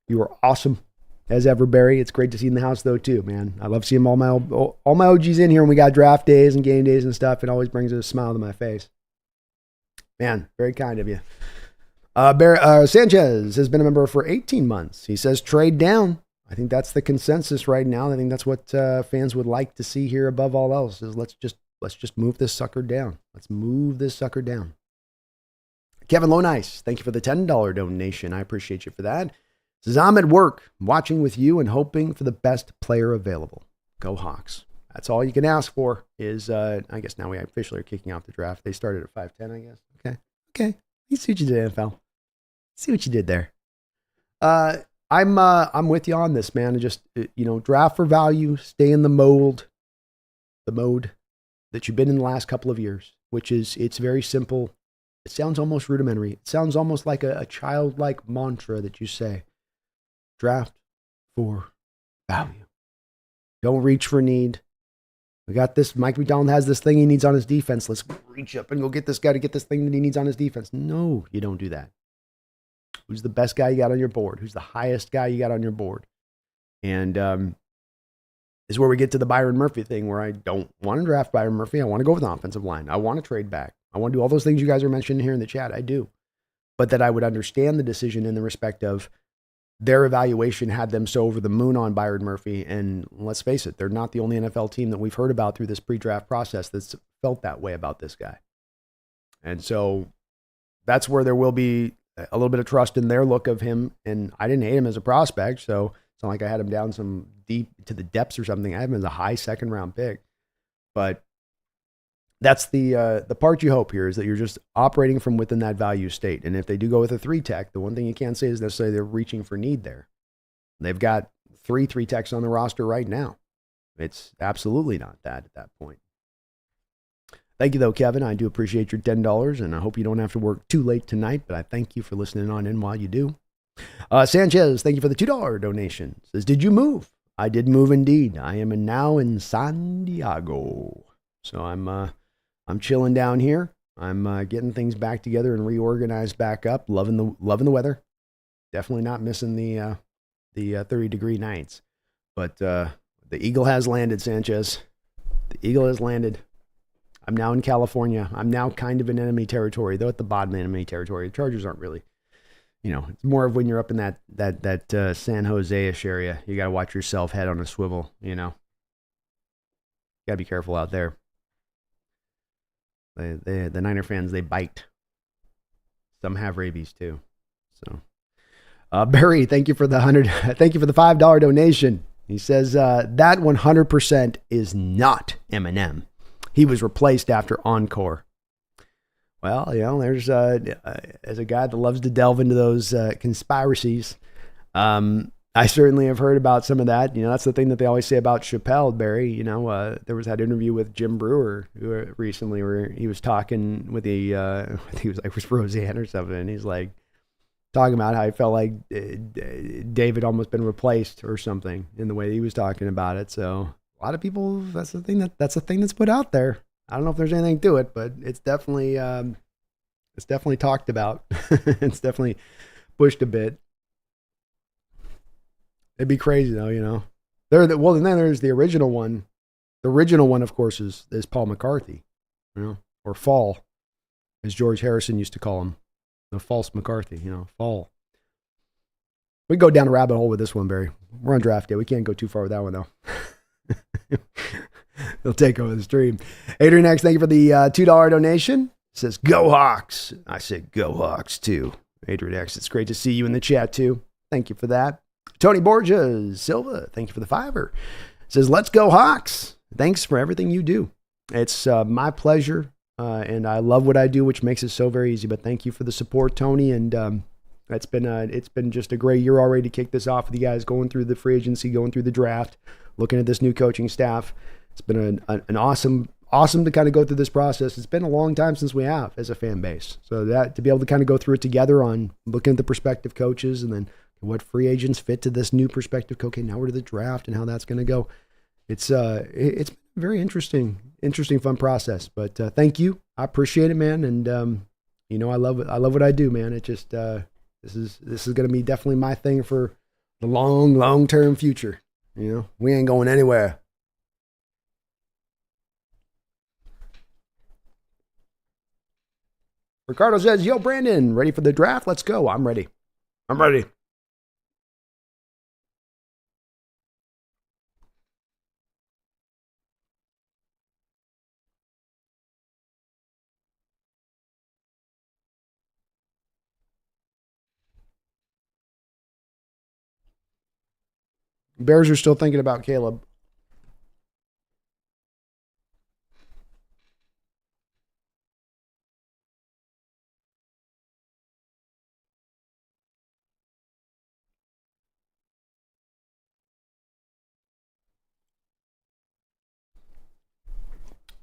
You are awesome as ever, Barry. It's great to see you in the house, though, too, man. I love seeing all my OGs in here when we got draft days and game days and stuff. It always brings a smile to my face. Man, very kind of you. Sanchez has been a member for 18 months. He says trade down. I think that's the consensus right now. I think that's what fans would like to see here above all else is let's just move this sucker down. Let's move this sucker down. Kevin Lonice, thank you for the $10 donation. I appreciate you for that. Says, I'm at work watching with you and hoping for the best player available. Go Hawks. That's all you can ask for is, I guess now we officially are kicking off the draft. They started at 5'10", I guess. Okay. You see what you did, NFL. See what you did there. I'm with you on this, man. Just, draft for value, stay in the mode that you've been in the last couple of years, which is, it's very simple. It sounds almost rudimentary. It sounds almost like a childlike mantra that you say. Draft for value. Don't reach for need. We got this. Mike McDonald has this thing he needs on his defense. Let's reach up and go get this guy to get this thing that he needs on his defense. No, you don't do that. Who's the best guy you got on your board? Who's the highest guy you got on your board? And this is where we get to the Byron Murphy thing, where I don't want to draft Byron Murphy. I want to go with an offensive line. I want to trade back. I want to do all those things you guys are mentioning here in the chat. I do. But that I would understand the decision in the respect of their evaluation had them so over the moon on Byron Murphy. And let's face it, they're not the only NFL team that we've heard about through this pre-draft process that's felt that way about this guy. And so that's where there will be a little bit of trust in their look of him. And I didn't hate him as a prospect, so it's not like I had him down some deep to the depths or something. I had him as a high second round pick. But that's the part you hope here is that you're just operating from within that value state. And if they do go with a 3-tech, the one thing you can't say is necessarily they're reaching for need there. They've got 3 3-techs on the roster right now. It's absolutely not that at that point. Thank you, though, Kevin. I do appreciate your $10, and I hope you don't have to work too late tonight, but I thank you for listening on in while you do. Sanchez, thank you for the $2 donation. Says, did you move? I did move indeed. I am now in San Diego. So I'm chilling down here. I'm getting things back together and reorganized back up. Loving the weather. Definitely not missing the 30-degree nights. But the Eagle has landed, Sanchez. The Eagle has landed. I'm now in California. I'm now kind of in enemy territory, though at the bottom of enemy territory. The Chargers aren't really, it's more of when you're up in that San Jose-ish area. You got to watch yourself, head on a swivel, Got to be careful out there. The Niner fans, they bite. Some have rabies too. So, Barry, thank you for the thank you for the $5 donation. He says that 100% is not Eminem. He was replaced after Encore. Well, there's as a guy that loves to delve into those conspiracies, I certainly have heard about some of that. That's the thing that they always say about Chappelle, Barry. There was that interview with Jim Brewer recently where he was talking with he was like with Roseanne or something, and he's like talking about how he felt like David almost been replaced or something in the way he was talking about it. So a lot of people, that's the thing that's put out there. I don't know if there's anything to it, but it's definitely talked about. It's definitely pushed a bit. It'd be crazy though, and then there's the original one. The original one, of course, is Paul McCarthy, or Fall, as George Harrison used to call him, the false McCarthy, Fall. We go down a rabbit hole with this one, Barry. We're on draft day. We can't go too far with that one though. They'll take over the stream. Adrian X, thank you for the $2 donation. It says, go Hawks. I said, go Hawks too. Adrian X, it's great to see you in the chat too. Thank you for that. Tony Borges Silva, thank you for the $5. It says, let's go Hawks. Thanks for everything you do. It's my pleasure, and I love what I do, which makes it so very easy. But thank you for the support, Tony, and it's been just a great year already to kick this off with you guys, going through the free agency, going through the draft, looking at this new coaching staff. It's been an awesome to kind of go through this process. It's been a long time since we have as a fan base. So that to be able to kind of go through it together on looking at the prospective coaches and then what free agents fit to this new prospective coach. Okay, now we're to the draft and how that's going to go. It's been a very interesting, fun process. But thank you. I appreciate it, man. And I love it. I love what I do, man. It just this is going to be definitely my thing for the long-term future. We ain't going anywhere. Ricardo says, yo, Brandon, ready for the draft? Let's go. I'm ready. Bears are still thinking about Caleb.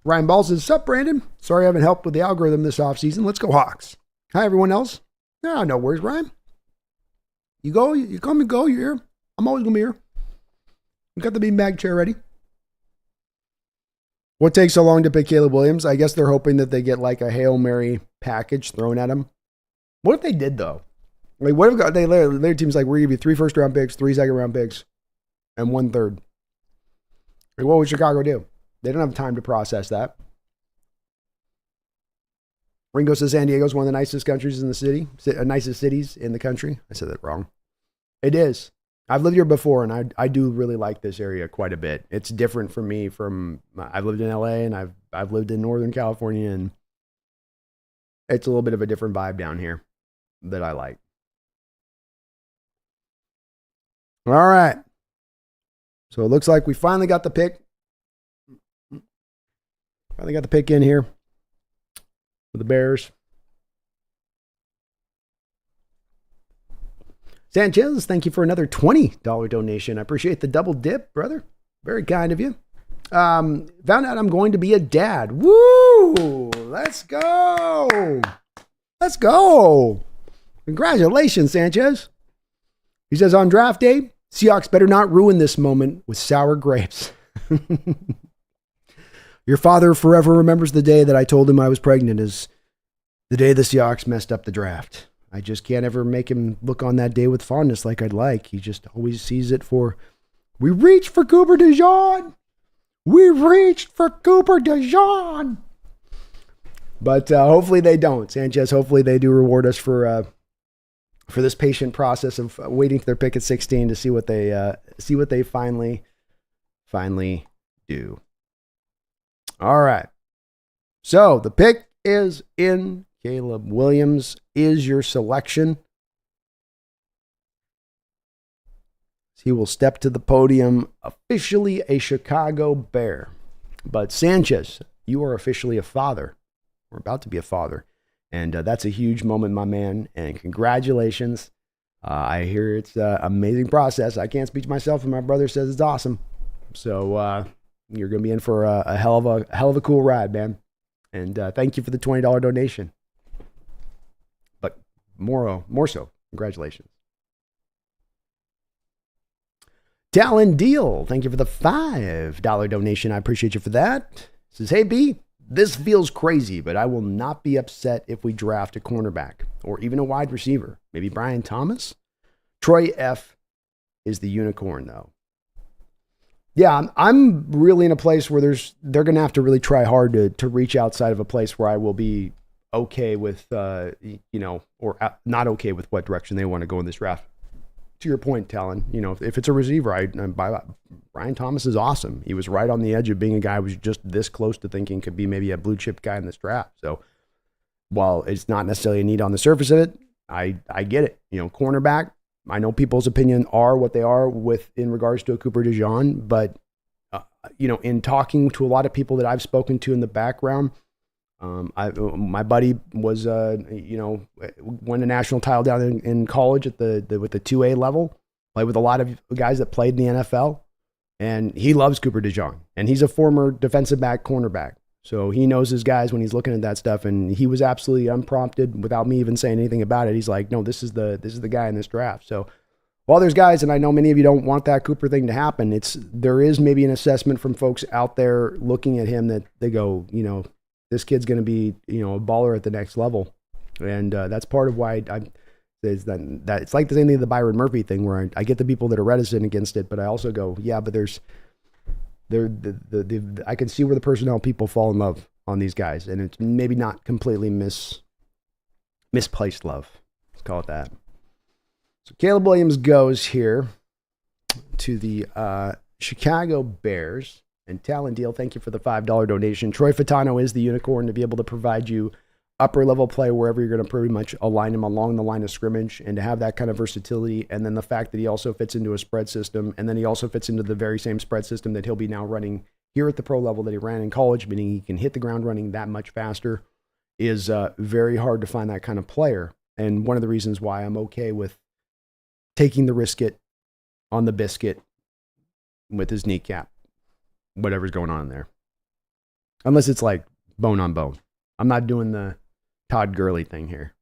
Ryan Ball says, sup, Brandon? Sorry I haven't helped with the algorithm this offseason. Let's go Hawks. Hi, everyone else. No worries, Ryan. You go, you come and go, you're here. I'm always going to be here. We got the beanbag chair ready. What takes so long to pick Caleb Williams? I guess they're hoping that they get like a Hail Mary package thrown at them. What if they did, though? Like, what if their team's like, we're going to give you 3 first-round picks, 3 second-round picks, and 1 third? Like, what would Chicago do? They don't have time to process that. Ringo says San Diego is one of the nicest countries in the city, nicest cities in the country. I said that wrong. It is. I've lived here before, and I do really like this area quite a bit. It's different for me I've lived in LA, and I've lived in Northern California, and it's a little bit of a different vibe down here that I like. All right. So it looks like we finally got the pick. Finally got the pick in here for the Bears. Sanchez, thank you for another $20 donation. I appreciate the double dip, brother. Very kind of you. Found out I'm going to be a dad. Woo! Let's go. Let's go. Congratulations, Sanchez. He says on draft day, Seahawks better not ruin this moment with sour grapes. Your father forever remembers the day that I told him I was pregnant as the day the Seahawks messed up the draft. I just can't ever make him look on that day with fondness like I'd like. He just always sees it for, we reached for Cooper DeJean. We reached for Cooper DeJean. But hopefully they don't, Sanchez. Hopefully they do reward us for this patient process of waiting for their pick at 16 to see what they finally do. All right. So the pick is in. Caleb Williams is your selection. He will step to the podium, officially a Chicago Bear. But Sanchez, you are officially a father. We're about to be a father. And that's a huge moment, my man. And congratulations. I hear it's an amazing process. I can't speak to myself, and my brother says it's awesome. So you're going to be in for a hell of a cool ride, man. And thank you for the $20 donation. But more so, congratulations. Talon Deal, thank you for the $5 donation. I appreciate you for that. Says, hey, B, this feels crazy, but I will not be upset if we draft a cornerback or even a wide receiver. Maybe Brian Thomas? Troy F. is the unicorn, though. Yeah, I'm really in a place where they're going to have to really try hard to reach outside of a place where I will be okay with, or not okay with what direction they want to go in this draft. To your point, Talon, if it's a receiver, Brian Thomas is awesome. He was right on the edge of being a guy who was just this close to thinking could be maybe a blue chip guy in this draft. So while it's not necessarily a need on the surface of it, I get it. Cornerback, I know people's opinion are what they are in regards to a Cooper DeJean, but in talking to a lot of people that I've spoken to in the background, my buddy was, won a national title down in college with the 2A level, played with a lot of guys that played in the NFL, and he loves Cooper DeJean, and he's a former defensive back cornerback. So he knows his guys when he's looking at that stuff, and he was absolutely unprompted without me even saying anything about it. He's like, no, this is the guy in this draft. So while there's guys, and I know many of you don't want that Cooper thing to happen, there is maybe an assessment from folks out there looking at him that they go, this kid's going to be, a baller at the next level. And that's part of why it's like the same thing, the Byron Murphy thing, where I get the people that are reticent against it, but I also go, yeah, but I can see where the personnel people fall in love on these guys, and it's maybe not completely misplaced love. Let's call it that. So Caleb Williams goes here to the Chicago Bears. And Talon Deal, thank you for the $5 donation. Troy Fatano is the unicorn to be able to provide you upper level play wherever you're going to pretty much align him along the line of scrimmage, and to have that kind of versatility. And then the fact that he also fits into a spread system, and then he also fits into the very same spread system that he'll be now running here at the pro level that he ran in college, meaning he can hit the ground running that much faster, is very hard to find that kind of player. And one of the reasons why I'm okay with taking the risk it on the biscuit with his kneecap, whatever's going on in there. Unless it's like bone on bone. I'm not doing the Todd Gurley thing here.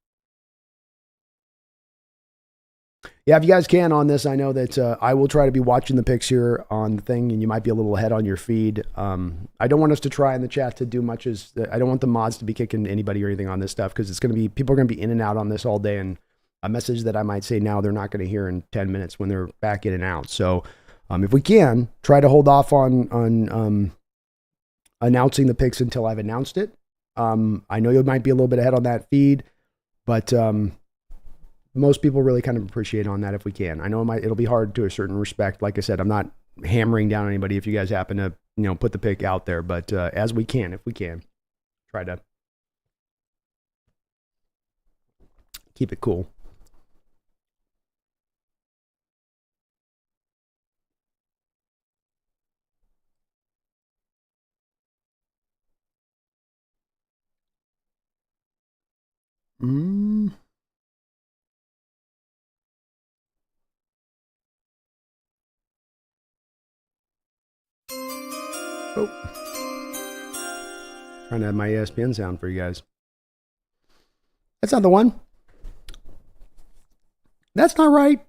Yeah, if you guys can on this, I know that I will try to be watching the picks here on the thing, and you might be a little ahead on your feed. I don't want us to try in the chat to do much I don't want the mods to be kicking anybody or anything on this stuff, because people are going to be in and out on this all day, and a message that I might say now they're not going to hear in 10 minutes when they're back in and out. So if we can, try to hold off on announcing the picks until I've announced it. I know you might be a little bit ahead on that feed, but most people really kind of appreciate on that if we can. I know it'll be hard to a certain respect. Like I said, I'm not hammering down anybody if you guys happen to put the pick out there, but as we can, if we can, try to keep it cool. Oh. Trying to have my ESPN sound for you guys. That's not the one. That's not right.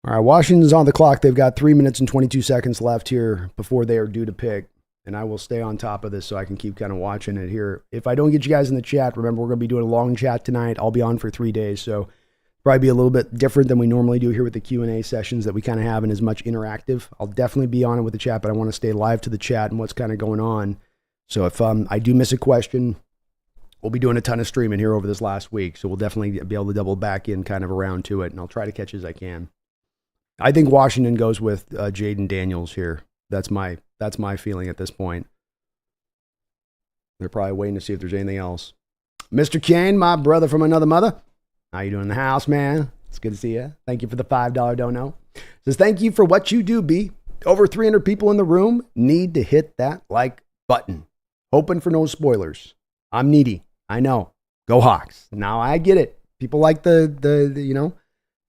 All right, Washington's on the clock. They've got 3 minutes and 22 seconds left here before they are due to pick. And I will stay on top of this so I can keep kind of watching it here. If I don't get you guys in the chat, remember we're going to be doing a long chat tonight. I'll be on for 3 days, so probably be a little bit different than we normally do here with the Q&A sessions that we kind of have and as much interactive. I'll definitely be on it with the chat, but I want to stay live to the chat and what's kind of going on. So if I do miss a question, we'll be doing a ton of streaming here over this last week, so we'll definitely be able to double back in kind of around to it, and I'll try to catch as I can. I think Washington goes with Jaden Daniels here. That's my feeling at this point. They're probably waiting to see if there's anything else. Mr. Kane, my brother from another mother. How you doing in the house, man? It's good to see you. Thank you for the $5 dono. Says, thank you for what you do, B. Over 300 people in the room need to hit that like button. Hoping for no spoilers. I'm needy. I know. Go Hawks. Now I get it. People like the you know,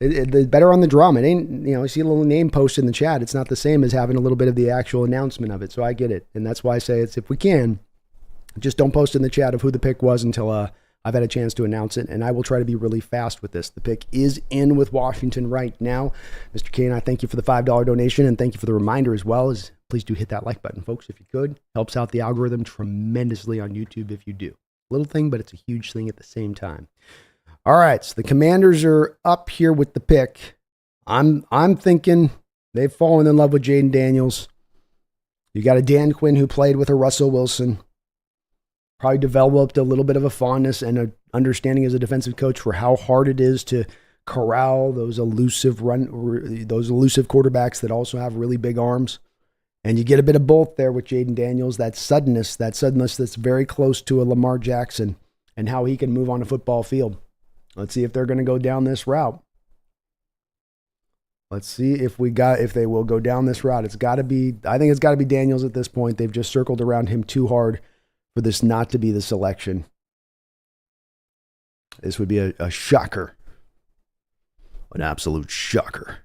the better on the drum. It ain't, you know, you see a little name posted in the chat. It's not the same as having a little bit of the actual announcement of it. So I get it. And that's why I say it's, if we can, just don't post in the chat of who the pick was until I've had a chance to announce it. And I will try to be really fast with this. The pick is in with Washington right now. Mr. Kane, I thank you for the $5 donation, and thank you for the reminder as well. As please do hit that like button, folks, if you could. Helps out the algorithm tremendously on YouTube if you do. Little thing, but it's a huge thing at the same time. All right, so the Commanders are up here with the pick. I'm thinking they've fallen in love with Jaden Daniels. You got a Dan Quinn who played with a Russell Wilson. Probably developed a little bit of a fondness and an understanding as a defensive coach for how hard it is to corral those elusive quarterbacks that also have really big arms. And you get a bit of both there with Jaden Daniels, that suddenness that's very close to a Lamar Jackson and how he can move on a football field. Let's see if they're going to go down this route. Let's see if they will go down this route. I think it's got to be Daniels at this point. They've just circled around him too hard for this not to be the selection. This would be a shocker. An absolute shocker.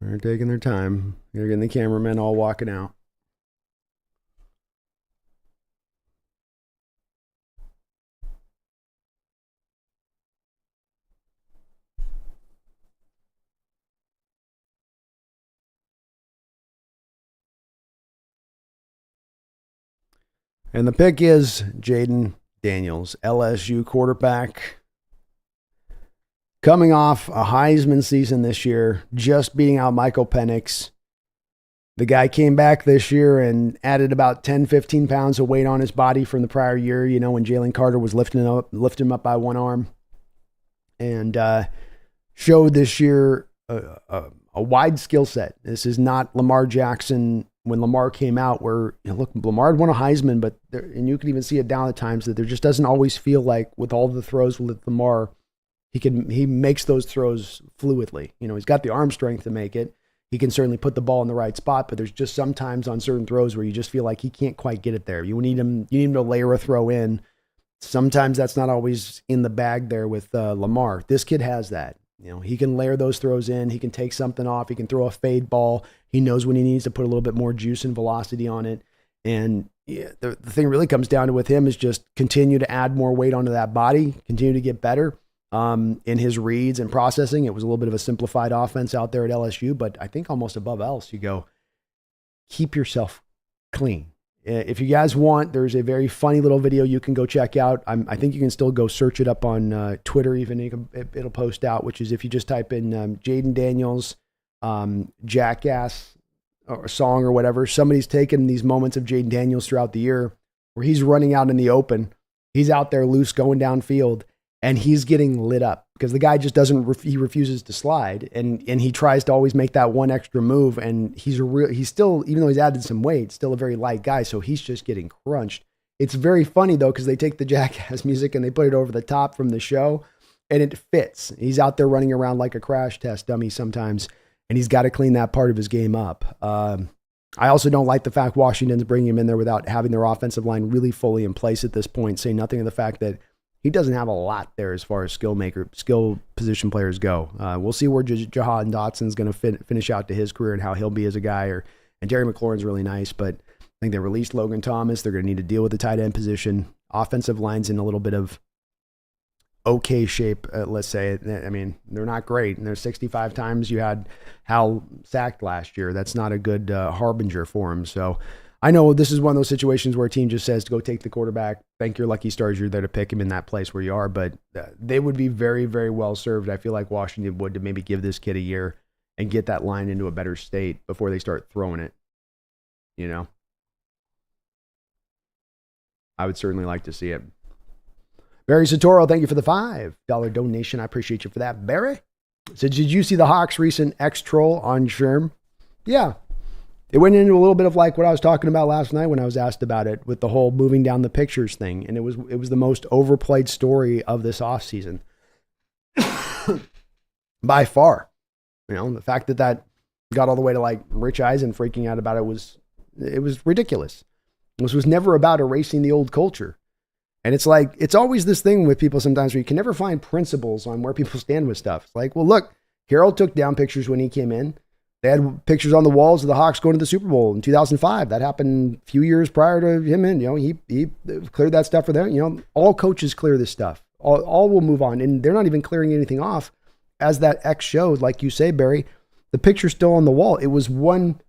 They're taking their time. They're getting the cameramen all walking out. And the pick is Jaden Daniels, LSU quarterback. Coming off a Heisman season this year, just beating out Michael Penix. The guy came back this year and added about 10, 15 pounds of weight on his body from the prior year, you know, when Jalen Carter was lifting him up by one arm. And showed this year a wide skill set. This is not Lamar Jackson when Lamar came out where, you know, look, Lamar had won a Heisman, but and you can even see it down at times that there just doesn't always feel like with all the throws with Lamar, he makes those throws fluidly. You know, he's got the arm strength to make it. He can certainly put the ball in the right spot, but there's just sometimes on certain throws where you just feel like he can't quite get it there. You need him to layer a throw in. Sometimes that's not always in the bag there with Lamar. This kid has that. You know, he can layer those throws in. He can take something off. He can throw a fade ball. He knows when he needs to put a little bit more juice and velocity on it. And yeah, the thing really comes down to with him is just continue to add more weight onto that body, continue to get better. In his reads and processing. It was a little bit of a simplified offense out there at LSU, but I think almost above else, you go, keep yourself clean. If you guys want, there's a very funny little video you can go check out. I think you can still go search it up on Twitter even. It'll post out, which is if you just type in Jaden Daniels, Jackass or song or whatever, somebody's taken these moments of Jaden Daniels throughout the year where he's running out in the open. He's out there loose going downfield. And he's getting lit up because the guy just he refuses to slide. And he tries to always make that one extra move. And he's still, even though he's added some weight, still a very light guy. So he's just getting crunched. It's very funny though, because they take the Jackass music and they put it over the top from the show and it fits. He's out there running around like a crash test dummy sometimes. and he's got to clean that part of his game up. I also don't like the fact Washington's bringing him in there without having their offensive line really fully in place at this point, say nothing of the fact that he doesn't have a lot there as far as skill position players go. We'll see where Jahan Dotson's going to finish out to his career and how he'll be as a guy. And Terry McLaurin's really nice, but I think they released Logan Thomas. They're going to need to deal with the tight end position. Offensive line's in a little bit of okay shape, let's say. I mean, they're not great. And there's 65 times you had Hal sacked last year. That's not a good harbinger for him. So I know this is one of those situations where a team just says to go take the quarterback, thank your lucky stars you're there to pick him in that place where you are, but they would be very, very well served. I feel like Washington would to maybe give this kid a year and get that line into a better state before they start throwing it. You know, I would certainly like to see it. Barry Satoro, thank you for the $5 donation. I appreciate you for that, Barry. So did you see the Hawks' recent X-Troll on Sherm? Yeah. It went into a little bit of like what I was talking about last night when I was asked about it with the whole moving down the pictures thing. And it was the most overplayed story of this offseason. By far. You know, the fact that got all the way to like Rich Eisen freaking out about it was ridiculous. This was never about erasing the old culture. And it's like, it's always this thing with people sometimes where you can never find principles on where people stand with stuff. It's like, well, look, Carroll took down pictures when he came in. They had pictures on the walls of the Hawks going to the Super Bowl in 2005. That happened a few years prior to him in. You know, he cleared that stuff for them. You know, all coaches clear this stuff. All will move on. And they're not even clearing anything off. As that X showed, like you say, Barry, the picture's still on the wall. It was one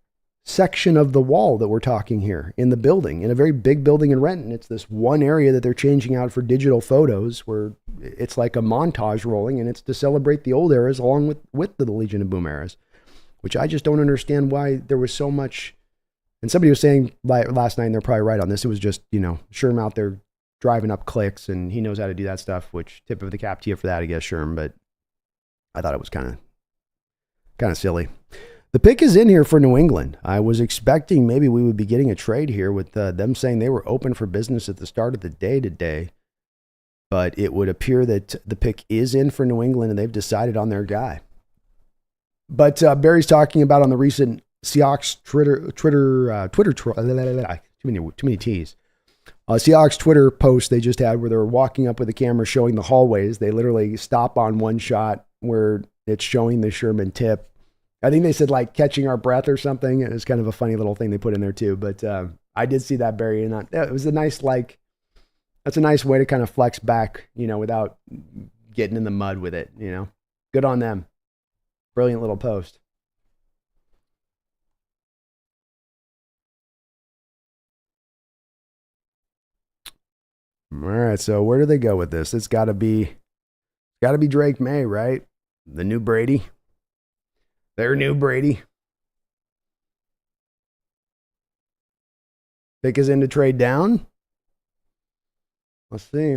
section of the wall that we're talking here in the building, in a very big building in Renton. It's this one area that they're changing out for digital photos where it's like a montage rolling, and it's to celebrate the old eras along with the Legion of Boom eras, which I just don't understand why there was so much. And somebody was saying last night, and they're probably right on this, it was just, you know, Sherm out there driving up clicks, and he knows how to do that stuff, which tip of the cap to you for that, I guess, Sherm, but I thought it was kind of silly. The pick is in here for New England. I was expecting maybe we would be getting a trade here with them saying they were open for business at the start of the day today. But it would appear that the pick is in for New England and they've decided on their guy. But Barry's talking about on the recent Seahawks Twitter too many T's. Seahawks Twitter post they just had where they were walking up with the camera showing the hallways. They literally stop on one shot where it's showing the Sherman tip. I think they said like catching our breath or something. It was kind of a funny little thing they put in there too. But I did see that, Barry, and it was a nice, that's a nice way to kind of flex back, you know, without getting in the mud with it, you know. Good on them. Brilliant little post. All right, so where do they go with this? It's got to be Drake May, right? The new Brady. Their new Brady. Pick is in to trade down. Let's see.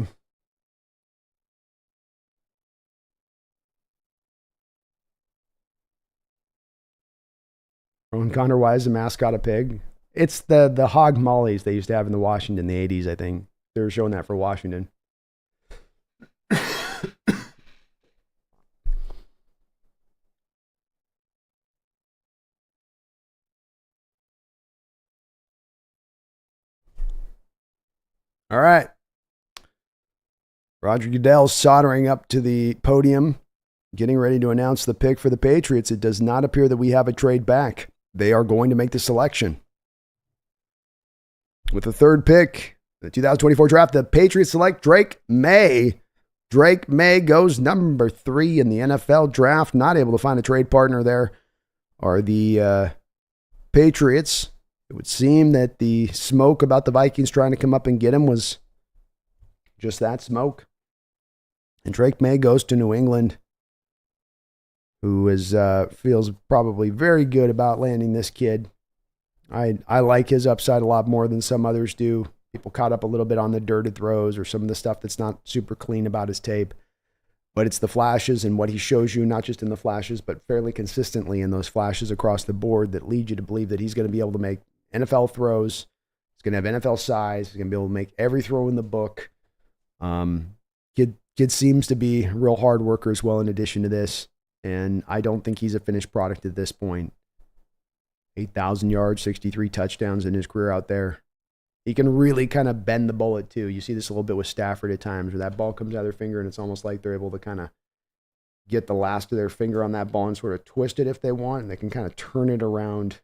Rowan Connor Wise, the mascot of pig. It's the hog mollies they used to have in the Washington in the 80s, I think. They were showing that for Washington. All right. Roger Goodell's soldering up to the podium, getting ready to announce the pick for the Patriots. It does not appear that we have a trade back. They are going to make the selection. With the third pick, the 2024 draft, the Patriots select Drake May. Drake May goes number 3 in the NFL draft. Not able to find a trade partner there are the Patriots. It would seem that the smoke about the Vikings trying to come up and get him was just that smoke. And Drake May goes to New England, who feels probably very good about landing this kid. I like his upside a lot more than some others do. People caught up a little bit on the dirted throws or some of the stuff that's not super clean about his tape. But it's the flashes and what he shows you, not just in the flashes, but fairly consistently in those flashes across the board that lead you to believe that he's going to be able to make NFL throws. He's going to have NFL size. He's going to be able to make every throw in the book. Kid seems to be a real hard worker as well in addition to this. and I don't think he's a finished product at this point. 8,000 yards, 63 touchdowns in his career out there. He can really kind of bend the bullet too. You see this a little bit with Stafford at times where that ball comes out of their finger and it's almost like they're able to kind of get the last of their finger on that ball and sort of twist it if they want, and they can kind of turn it around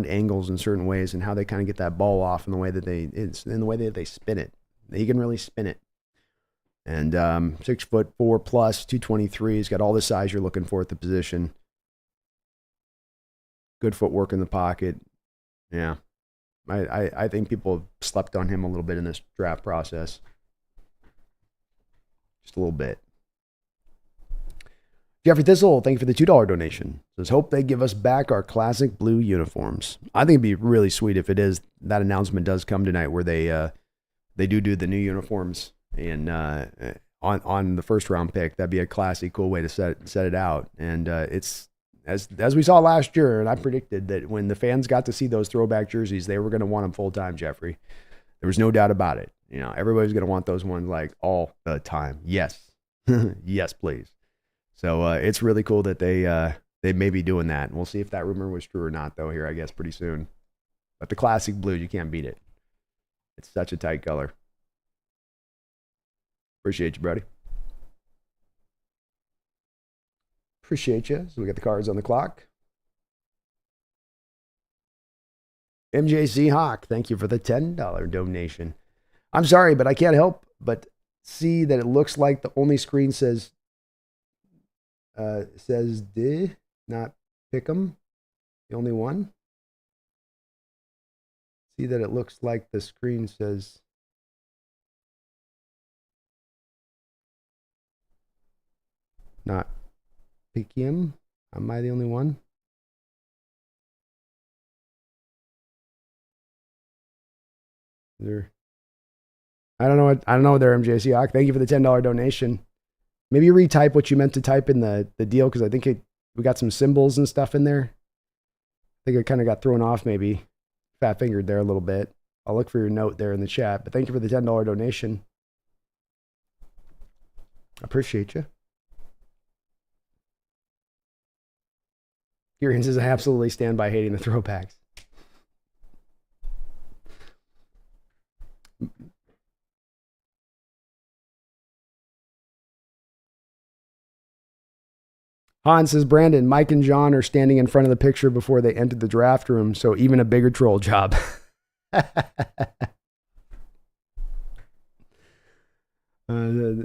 angles in certain ways, and how they kind of get that ball off in the way that they spin it. He can really spin it. And 6'4" plus, 223. He's got all the size you're looking for at the position. Good footwork in the pocket. Yeah. I think people slept on him a little bit in this draft process. Just a little bit. Jeffrey Thistle, thank you for the $2 donation. Says, hope they give us back our classic blue uniforms. I think it'd be really sweet if it is. That announcement does come tonight where they do the new uniforms and on the first round pick. That'd be a classy, cool way to set it out. And it's as we saw last year, and I predicted that when the fans got to see those throwback jerseys, they were going to want them full time, Jeffrey. There was no doubt about it. You know, everybody's going to want those ones like all the time. Yes. Yes, please. So it's really cool that they may be doing that. And we'll see if that rumor was true or not, though, here, I guess, pretty soon. But the classic blue, you can't beat it. It's such a tight color. Appreciate you, Brody. Appreciate you. So we got the cards on the clock. MJ Seahawk, thank you for the $10 donation. I'm sorry, but I can't help but see that it looks like the only screen says D, not Pick'em. The only one. See that it looks like the screen says not Pick'em. Am I the only one? There. I don't know there, MJ Seahawk. Thank you for the $10 donation. Maybe retype what you meant to type in the deal, because I think we got some symbols and stuff in there. I think it kind of got thrown off, maybe. Fat fingered there a little bit. I'll look for your note there in the chat. But thank you for the $10 donation. I appreciate you. Kieran says, I absolutely stand by hating the throwbacks. Han says, Brandon, Mike and John are standing in front of the picture before they entered the draft room, so even a bigger troll job.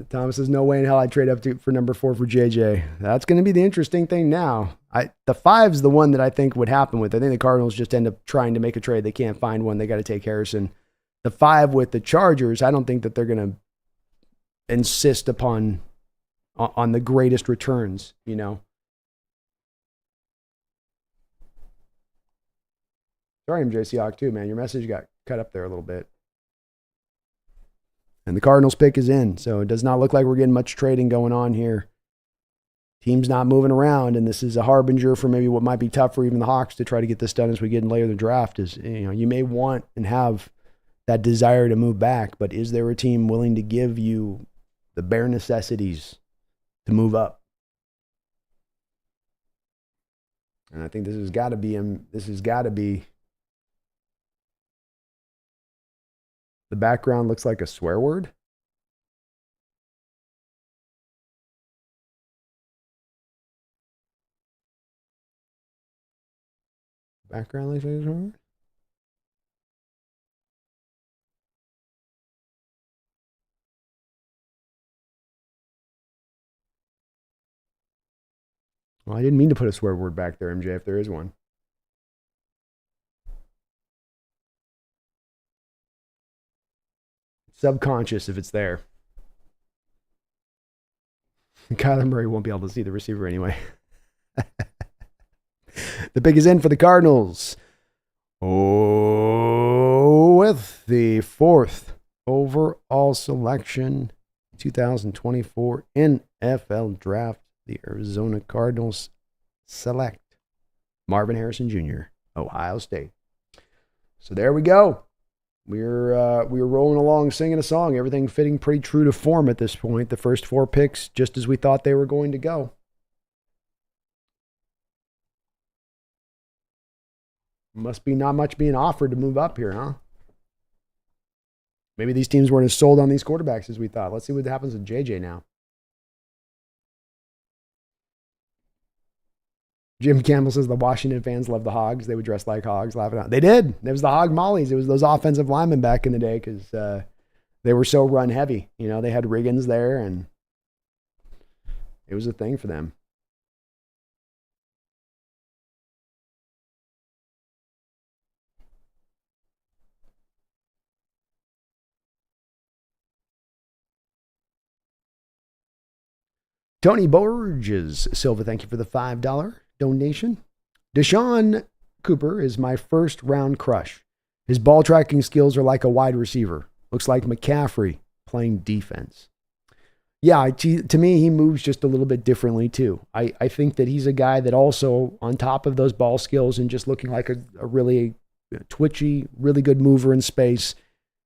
Thomas says, no way in hell I'd trade up for number 4 for JJ. That's going to be the interesting thing now. The 5's the one that I think would happen with. I think the Cardinals just end up trying to make a trade. They can't find one. They got to take Harrison. The 5 with the Chargers, I don't think that they're going to insist on the greatest returns, you know. Sorry, MJ Seahawk, too, man. Your message got cut up there a little bit. And the Cardinals pick is in, so it does not look like we're getting much trading going on here. Team's not moving around, and this is a harbinger for maybe what might be tough for even the Hawks to try to get this done as we get in later in the draft. Is, you know, you may want and have that desire to move back, but is there a team willing to give you the bare necessities to move up? And I think this has got to be. The background looks like a swear word. Background looks like a swear word. Well, I didn't mean to put a swear word back there, MJ, if there is one. Subconscious if it's there. Kyler Murray won't be able to see the receiver anyway. The pick is in for the Cardinals. Oh, with the 4th overall selection, 2024 NFL Draft, the Arizona Cardinals select Marvin Harrison Jr., Ohio State. So there we go. We're rolling along singing a song, everything fitting pretty true to form at this point. The first 4 picks, just as we thought they were going to go. Must be not much being offered to move up here, huh? Maybe these teams weren't as sold on these quarterbacks as we thought. Let's see what happens with JJ now. Jim Campbell says the Washington fans love the Hogs. They would dress like Hogs, laughing out. They did. It was the Hog Mollies. It was those offensive linemen back in the day because they were so run heavy. You know, they had Riggins there, and it was a thing for them. Tony Borges Silva, thank you for the $5 donation. Deshaun Cooper is my first round crush. His ball tracking skills are like a wide receiver. Looks like McCaffrey playing defense. Yeah, to me, he moves just a little bit differently too. I think that he's a guy that also, on top of those ball skills and just looking like a really twitchy, really good mover in space,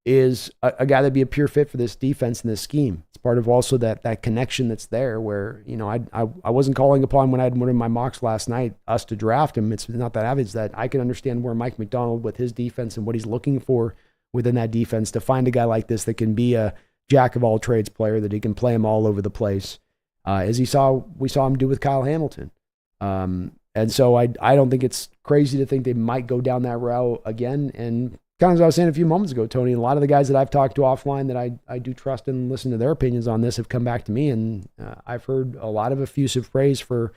is a guy that'd be a pure fit for this defense and this scheme. It's part of also that connection that's there where, you know, I wasn't calling upon when I had one of my mocks last night, us to draft him. It's not that obvious that I can understand where Mike McDonald with his defense and what he's looking for within that defense to find a guy like this that can be a jack of all trades player, that he can play him all over the place. As we saw him do with Kyle Hamilton. And so I don't think it's crazy to think they might go down that route again. And kind of as I was saying a few moments ago, Tony, a lot of the guys that I've talked to offline that I do trust and listen to their opinions on this have come back to me, and I've heard a lot of effusive praise for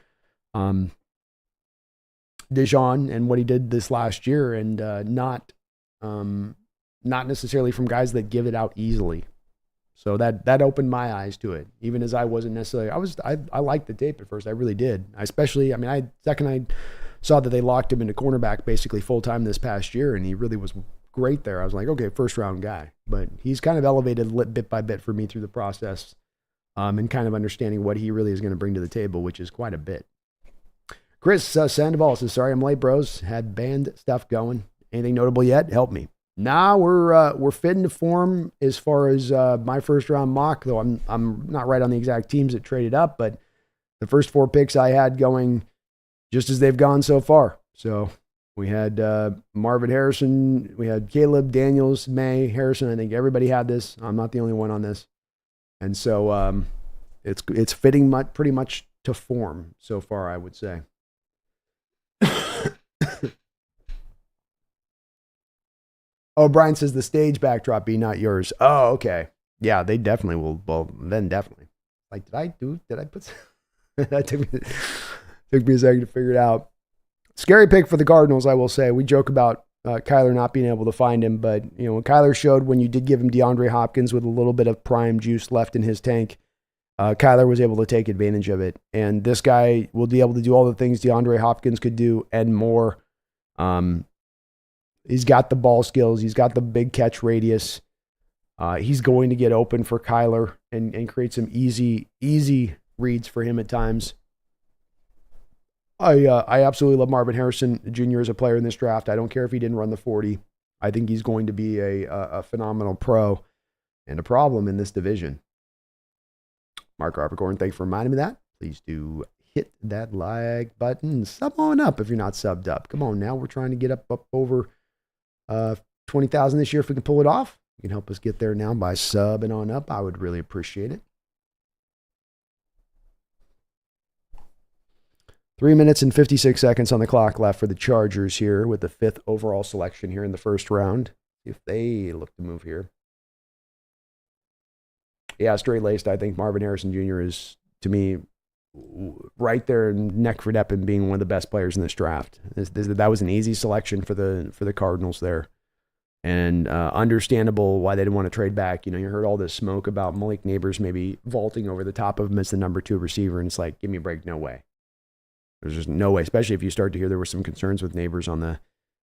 Deshaun and what he did this last year, and not necessarily from guys that give it out easily. So that opened my eyes to it, even as I wasn't necessarily. I liked the tape at first, I really did. I saw that they locked him into cornerback basically full time this past year, and he really was great there. I was like, okay, first round guy, but he's kind of elevated bit by bit for me through the process, and kind of understanding what he really is going to bring to the table, which is quite a bit. Chris Sandoval says, sorry, I'm late, bros. Had band stuff going. Anything notable yet? Help me. Nah, we're fitting to form as far as my first round mock, though I'm not right on the exact teams that traded up, but the first 4 picks I had going just as they've gone so far. So we had Marvin Harrison, we had Caleb, Daniels, May, Harrison. I think everybody had this. I'm not the only one on this. And so it's fitting pretty much to form so far, I would say. Oh, Brian says the stage backdrop be not yours. Oh, okay. Yeah, they definitely will. Well, then definitely. Like, did I put... that took me a second to figure it out. Scary pick for the Cardinals, I will say. We joke about Kyler not being able to find him, but you know, when Kyler showed when you did give him DeAndre Hopkins with a little bit of prime juice left in his tank, Kyler was able to take advantage of it. And this guy will be able to do all the things DeAndre Hopkins could do and more. He's got the ball skills. He's got the big catch radius. He's going to get open for Kyler and create some easy reads for him at times. I absolutely love Marvin Harrison Jr. as a player in this draft. I don't care if he didn't run the 40. I think he's going to be a phenomenal pro and a problem in this division. Mark Harpercorn, thanks for reminding me of that. Please do hit that like button. Sub on up if you're not subbed up. Come on now. We're trying to get up over 20,000 this year. If we can pull it off, you can help us get there now by subbing on up. I would really appreciate it. 3 minutes and 56 seconds on the clock left for the Chargers here with the 5th overall selection here in the first round. If they look to move here. Yeah, straight-laced. I think Marvin Harrison Jr. is, to me, right there neck for neck in being one of the best players in this draft. That was an easy selection for the Cardinals there. And understandable why they didn't want to trade back. You know, you heard all this smoke about Malik Neighbors maybe vaulting over the top of him as the number 2 receiver, and it's like, give me a break, no way. There's just no way, especially if you start to hear there were some concerns with Neighbors on the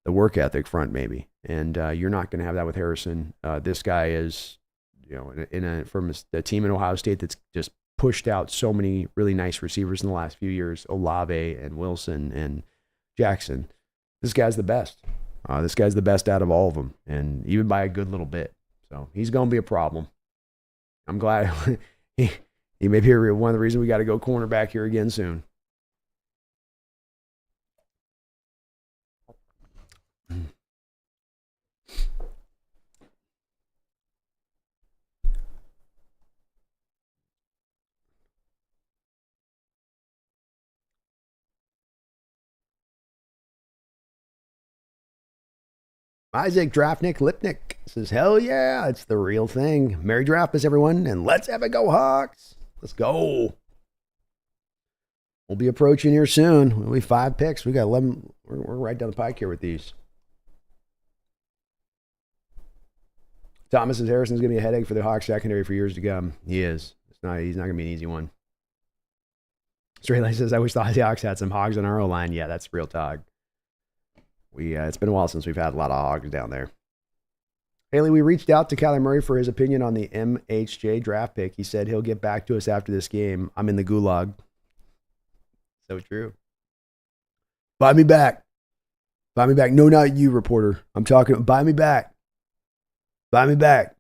work ethic front maybe. And you're not going to have that with Harrison. This guy is, you know, from a team in Ohio State that's just pushed out so many really nice receivers in the last few years, Olave and Wilson and Jackson. This guy's the best. This guy's the best out of all of them, and even by a good little bit. So he's going to be a problem. I'm glad he may be one of the reasons we got to go cornerback here again soon. Isaac Draftnik Lipnick says, hell yeah, it's the real thing. Merry Draftmas, everyone, and let's have it go, Hawks. Let's go. We'll be approaching here soon. We'll be 5 picks. We got 11. We're right down the pike here with these. Thomas says Harrison's going to be a headache for the Hawks secondary for years to come. He is. He's not going to be an easy one. Straight says, I wish the Seahawks had some hogs on our O-line. Yeah, that's real talk. It's been a while since we've had a lot of hogs down there. Haley, we reached out to Kyler Murray for his opinion on the MHJ draft pick. He said he'll get back to us after this game. I'm in the gulag. So true. Buy me back. Buy me back. No, not you, reporter. I'm talking. Buy me back. Buy me back.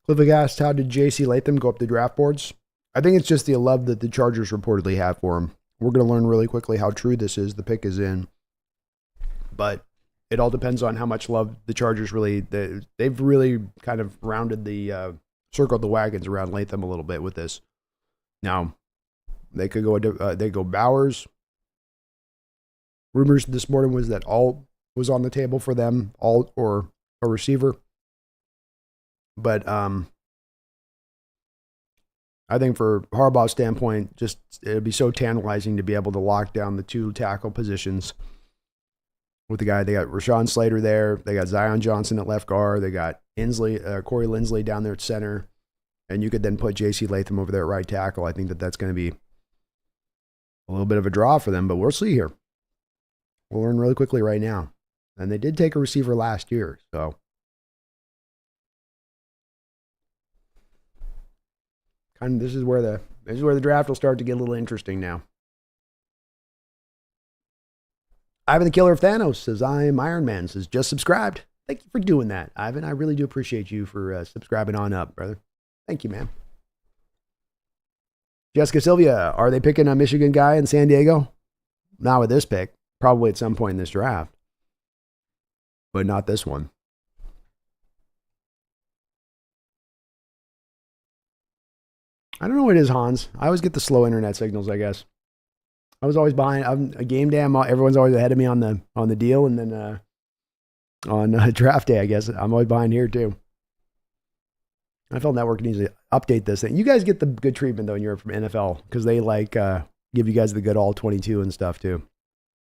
Clifford asked, how did J.C. Latham go up the draft boards? I think it's just the love that the Chargers reportedly have for him. We're going to learn really quickly how true this is. The pick is in. But it all depends on how much love the Chargers they've really kind of rounded circled the wagons around Latham a little bit with this. Now, they could go Bowers. Rumors this morning was that Alt was on the table for them, Alt or a receiver. But I think for Harbaugh's standpoint, just it'd be so tantalizing to be able to lock down the 2 tackle positions with the guy. They got Rashawn Slater there. They got Zion Johnson at left guard. They got Corey Lindsley down there at center. And you could then put J.C. Latham over there at right tackle. I think that's going to be a little bit of a draw for them, but we'll see here. We'll learn really quickly right now. And they did take a receiver last year, so. This is where the draft will start to get a little interesting now. Ivan the Killer of Thanos says, I'm Iron Man, says, just subscribed. Thank you for doing that, Ivan. I really do appreciate you for subscribing on up, brother. Thank you, man. Jessica Sylvia, are they picking a Michigan guy in San Diego? Not with this pick. Probably at some point in this draft. But not this one. I don't know what it is, Hans. I always get the slow internet signals, I guess. I was always behind. I'm a game day. Everyone's always ahead of me on the deal, and then on draft day, I guess I'm always behind here too. NFL Network needs to update this thing. You guys get the good treatment though when you're from NFL because they give you guys the good all 22 and stuff too.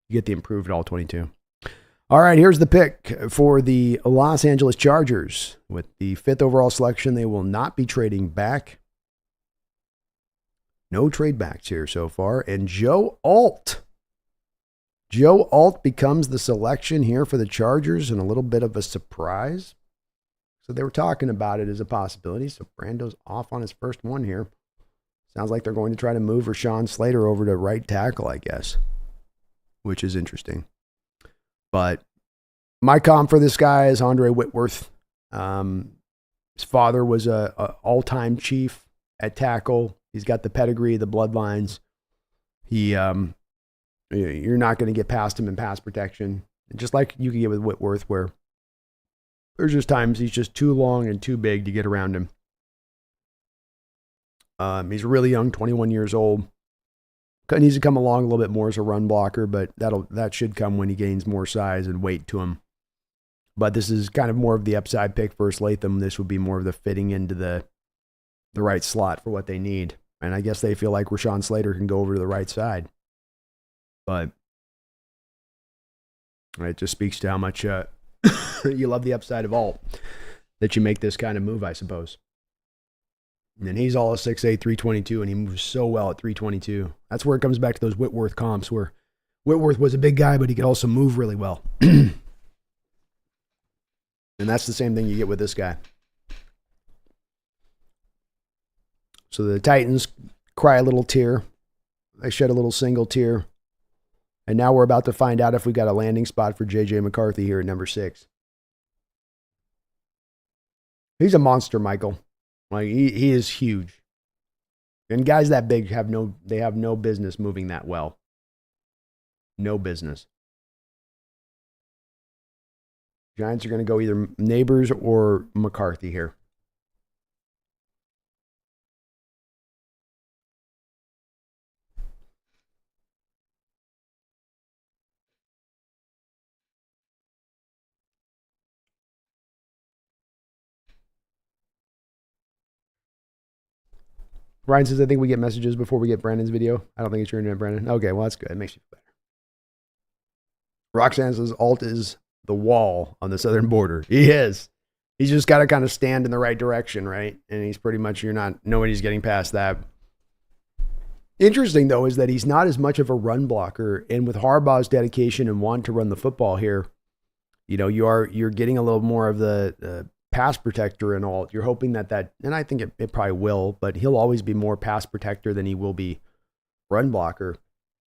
You get the improved all 22. All right, here's the pick for the Los Angeles Chargers with the 5th overall selection. They will not be trading back. No trade backs here so far. And Joe Alt becomes the selection here for the Chargers and a little bit of a surprise. So they were talking about it as a possibility. So Brando's off on his first one here. Sounds like they're going to try to move Rashawn Slater over to right tackle, I guess, which is interesting. But my comp for this guy is Andre Whitworth. His father was a all-time chief at tackle. He's got the pedigree, the bloodlines. You're not going to get past him in pass protection. Just like you can get with Whitworth, where there's just times he's just too long and too big to get around him. He's really young, 21 years old. Needs to come along a little bit more as a run blocker, but that should come when he gains more size and weight to him. But this is kind of more of the upside pick versus Latham. This would be more of the fitting into the right slot for what they need. And I guess they feel like Rashawn Slater can go over to the right side. But it just speaks to how much you love the upside of Alt, that you make this kind of move, I suppose. And he's all a 6'8", 322, and he moves so well at 322. That's where it comes back to those Whitworth comps, where Whitworth was a big guy, but he could also move really well. And that's the same thing you get with this guy. So the Titans cry a little tear. They shed a little single tear. And now we're about to find out if we got a landing spot for J.J. McCarthy here at number 6. He's a monster, Michael. Like he is huge. And guys that big have no business moving that well. No business. Giants are going to go either Neighbors or McCarthy here. Ryan says, I think we get messages before we get Brandon's video. I don't think it's your internet, Brandon. Okay, well, that's good. It makes you feel better. Roxanne says, Alt is the wall on the southern border. He is. He's just got to kind of stand in the right direction, right? And he's pretty much, nobody's getting past that. Interesting, though, is that he's not as much of a run blocker. And with Harbaugh's dedication and want to run the football here, you're getting a little more of the pass protector and all. You're hoping that, and I think it probably will, but he'll always be more pass protector than he will be run blocker.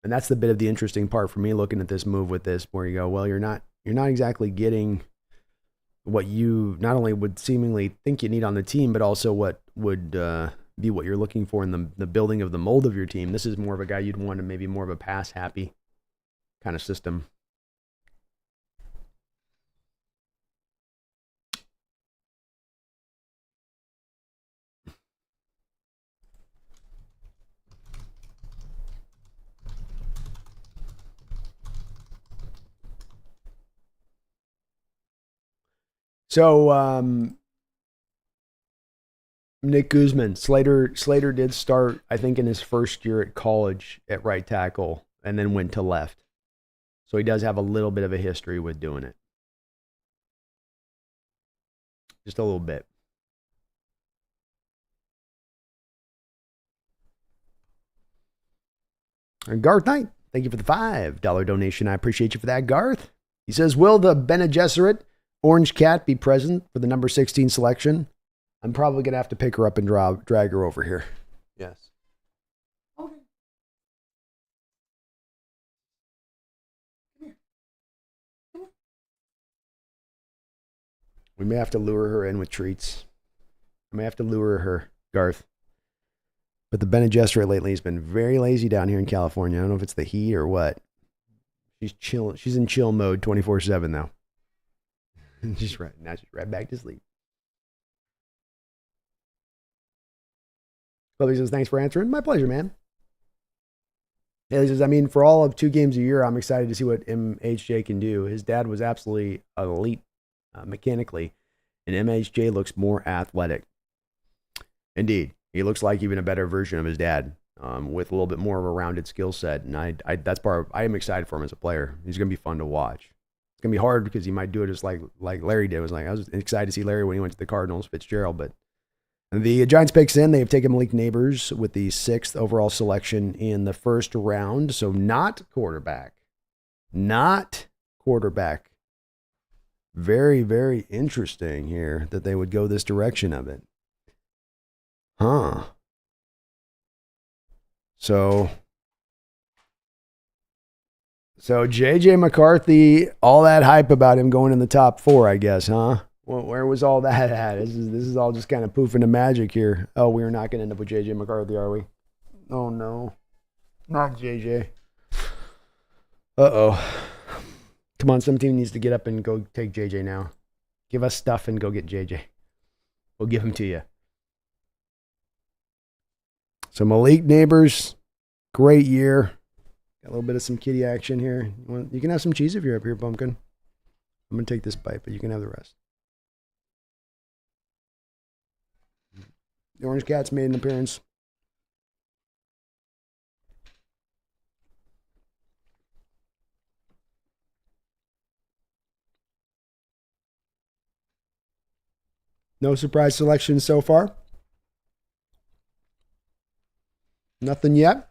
And that's the bit of the interesting part for me looking at this move with this, where you go, well, you're not exactly getting what you not only would seemingly think you need on the team, but also what would be what you're looking for in the building of the mold of your team. This is more of a guy you'd want to maybe more of a pass happy kind of system. So, Nick Guzman, Slater did start, I think, in his first year at college at right tackle and then went to left. So he does have a little bit of a history with doing it. Just a little bit. And Garth Knight, thank you for the $5 donation. I appreciate you for that, Garth. He says, will the Bene Gesserit Orange Cat be present for the number 16 selection? I'm probably going to have to pick her up and drag her over here. Yes. Okay. We may have to lure her in with treats. I may have to lure her, Garth. But the Bene Gesserit lately has been very lazy down here in California. I don't know if it's the heat or what. She's chill. She's in chill mode 24/7 now. She's right back to sleep. Bubby says, thanks for answering. My pleasure, man. Haley says, for all of 2 games a year, I'm excited to see what MHJ can do. His dad was absolutely elite mechanically, and MHJ looks more athletic. Indeed. He looks like even a better version of his dad, with a little bit more of a rounded skill set. And I am excited for him as a player. He's going to be fun to watch. It's going to be hard because he might do it just like Larry did. I was excited to see Larry when he went to the Cardinals, Fitzgerald. But the Giants picks in. They have taken Malik Neighbors with the 6th overall selection in the first round. So not quarterback. Not quarterback. Very, very interesting here that they would go this direction of it. Huh. So J.J. McCarthy, all that hype about him going in the top 4, I guess, huh? Well, where was all that at? This is all just kind of poofing to magic here. Oh, we're not going to end up with J.J. McCarthy, are we? Oh, no. Not J.J. Uh-oh. Come on, some team needs to get up and go take J.J. now. Give us stuff and go get J.J. We'll give him to you. So Malik Neighbors, great year. Got a little bit of some kitty action here. You can have some cheese if you're up here, Pumpkin. I'm going to take this bite, but you can have the rest. The Orange Cat's made an appearance. No surprise selection so far. Nothing yet.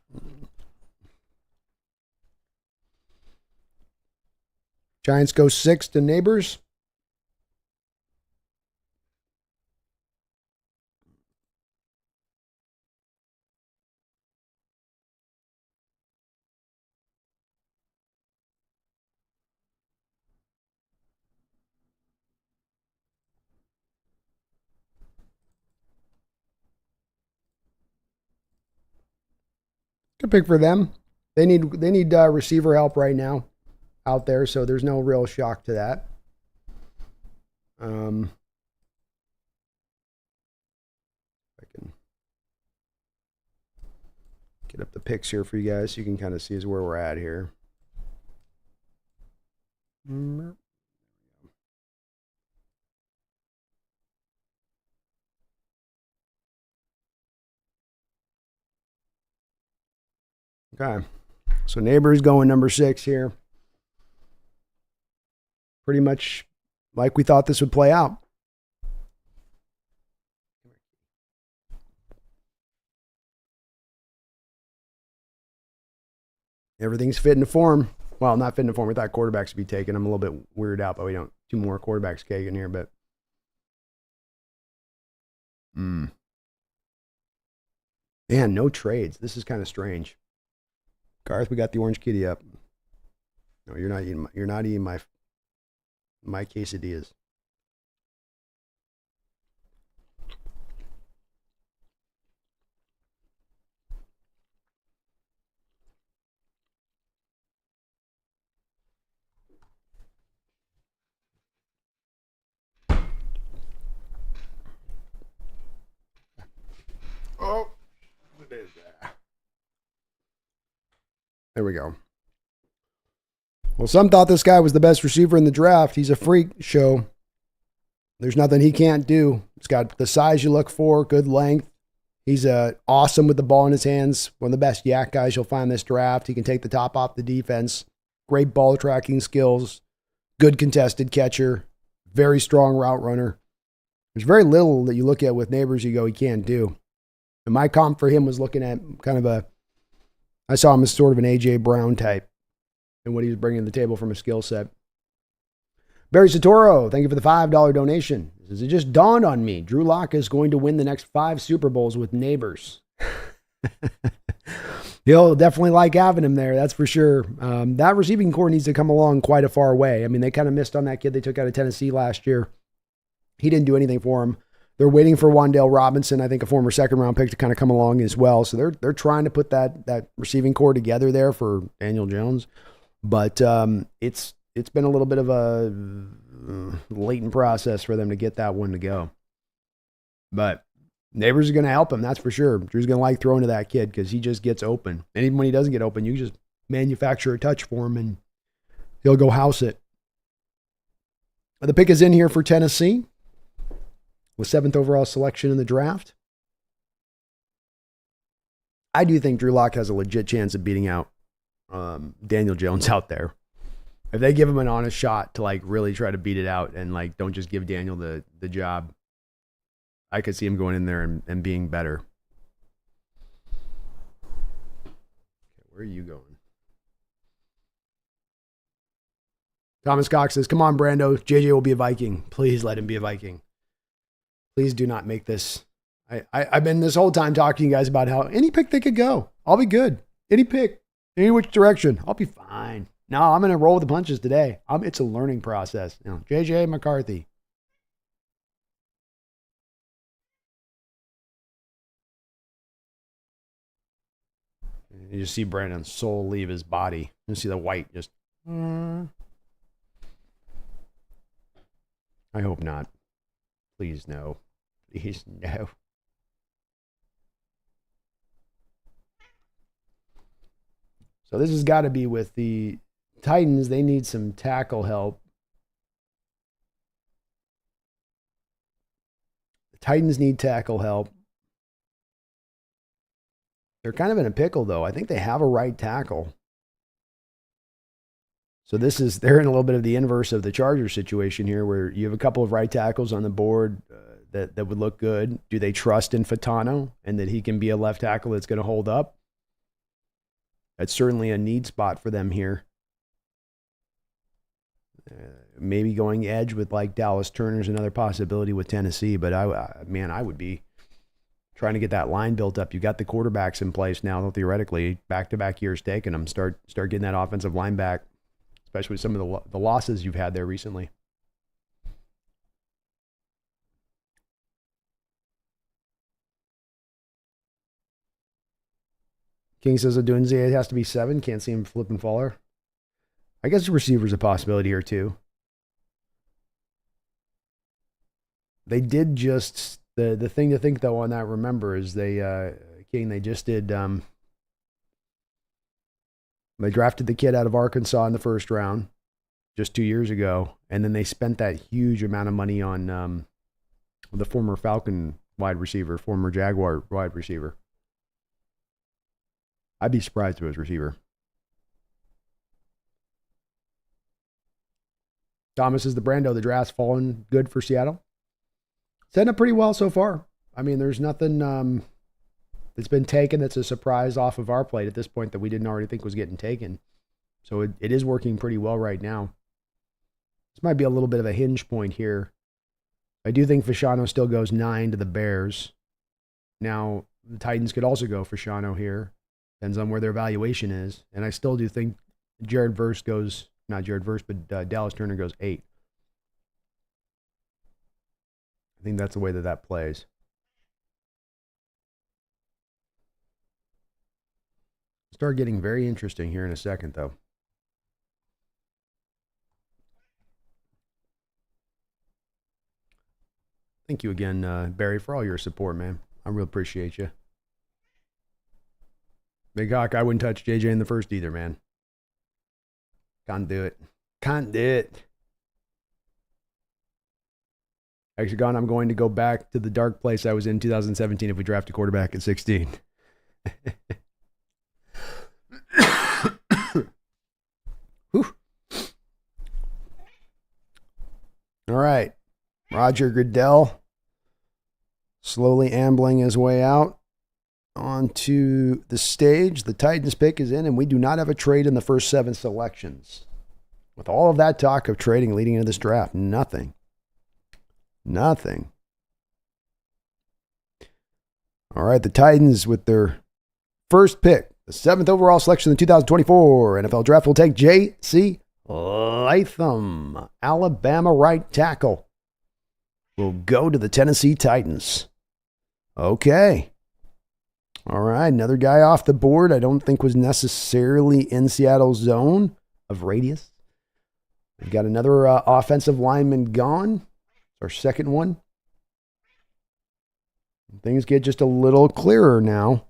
Giants go 6 to Neighbors. Good pick for them. They need receiver help right now out there, so there's no real shock to that. I can get up the picks here for you guys so you can kind of see where we're at here. Okay. So Neighbors going number 6 here. Pretty much like we thought this would play out. Everything's fitting to form. Well, not fitting to form. We thought quarterbacks would be taken. I'm a little bit weirded out, but we don't. 2 more quarterbacks taken here, but. Man, no trades. This is kind of strange. Garth, we got the orange kitty up. No, you're not eating my quesadillas. Oh, what is that? There we go. Well, some thought this guy was the best receiver in the draft. He's a freak show. There's nothing he can't do. He's got the size you look for, good length. He's awesome with the ball in his hands. One of the best yak guys you'll find in this draft. He can take the top off the defense. Great ball tracking skills. Good contested catcher. Very strong route runner. There's very little that you look at with Neighbors you go, he can't do. And my comp for him was looking at kind of I saw him as sort of an A.J. Brown type and what he was bringing to the table from a skill set. Barry Satoro, thank you for the $5 donation. It just dawned on me. Drew Lock is going to win the next 5 Super Bowls with Neighbors. He'll definitely like having him there, that's for sure. That receiving core needs to come along quite a far way. I mean, they kind of missed on that kid they took out of Tennessee last year. He didn't do anything for him. They're waiting for Wan'Dale Robinson, I think a former second-round pick, to kind of come along as well. So they're trying to put that receiving core together there for Daniel Jones. But it's been a little bit of a latent process for them to get that one to go. But Neighbors are going to help him, that's for sure. Drew's going to like throwing to that kid because he just gets open. And even when he doesn't get open, you just manufacture a touch for him and he'll go house it. The pick is in here for Tennessee with 7th overall selection in the draft. I do think Drew Lock has a legit chance of beating out Daniel Jones out there. If they give him an honest shot to like really try to beat it out and like don't just give Daniel the job, I could see him going in there and being better. Okay, where are you going? Thomas Cox says, come on, Brando. JJ will be a Viking. Please let him be a Viking. Please do not make this. I've been this whole time talking to you guys about how any pick they could go. I'll be good. Any pick, any which direction, I'll be fine. No, I'm going to roll with the punches today. It's a learning process. You know, JJ McCarthy. You just see Brandon's soul leave his body. You see the white just. I hope not. Please no. Please no. So this has got to be with the Titans. They need some tackle help. The Titans need tackle help. They're kind of in a pickle, though. I think they have a right tackle. So they're in a little bit of the inverse of the Chargers situation here, where you have a couple of right tackles on the board that would look good. Do they trust in Fatano and that he can be a left tackle that's going to hold up? That's certainly a need spot for them here. Maybe going edge with like Dallas Turner is another possibility with Tennessee, but I would be trying to get that line built up. You got the quarterbacks in place now, theoretically, back-to-back years taking them. Start getting that offensive line back, especially with some of the losses you've had there recently. King says Odunze, it has to be 7. Can't see him flipping faller. I guess the receiver's a possibility here too. They did just the thing to think though on that. Remember is they just did. They drafted the kid out of Arkansas in the first round just 2 years ago, and then they spent that huge amount of money on the former Falcon wide receiver, former Jaguar wide receiver. I'd be surprised if it was receiver. Thomas is the Brando. The draft's fallen good for Seattle. Setting up pretty well so far. I mean, there's nothing that's been taken that's a surprise off of our plate at this point that we didn't already think was getting taken. So it is working pretty well right now. This might be a little bit of a hinge point here. I do think Fashano still goes 9 to the Bears. Now, the Titans could also go Fashano here. Depends on where their valuation is. And I still do think Dallas Turner goes 8. I think that's the way that plays. Start getting very interesting here in a second, though. Thank you again, Barry, for all your support, man. I really appreciate you. Big Hawk, I wouldn't touch JJ in the first either, man. Can't do it. Can't do it. Actually, gone. I'm going to go back to the dark place I was in 2017 if we draft a quarterback at 16. All right. Roger Goodell slowly ambling his way out onto the stage. The Titans pick is in, and we do not have a trade in the first 7 selections. With all of that talk of trading leading into this draft, nothing. Nothing. All right, the Titans with their first pick, the 7th overall selection in the 2024 NFL Draft, will take J.C. Latham, Alabama right tackle. Will go to the Tennessee Titans. Okay. All right, another guy off the board I don't think was necessarily in Seattle's zone of radius. We've got another offensive lineman gone. Our second one. Things get just a little clearer now.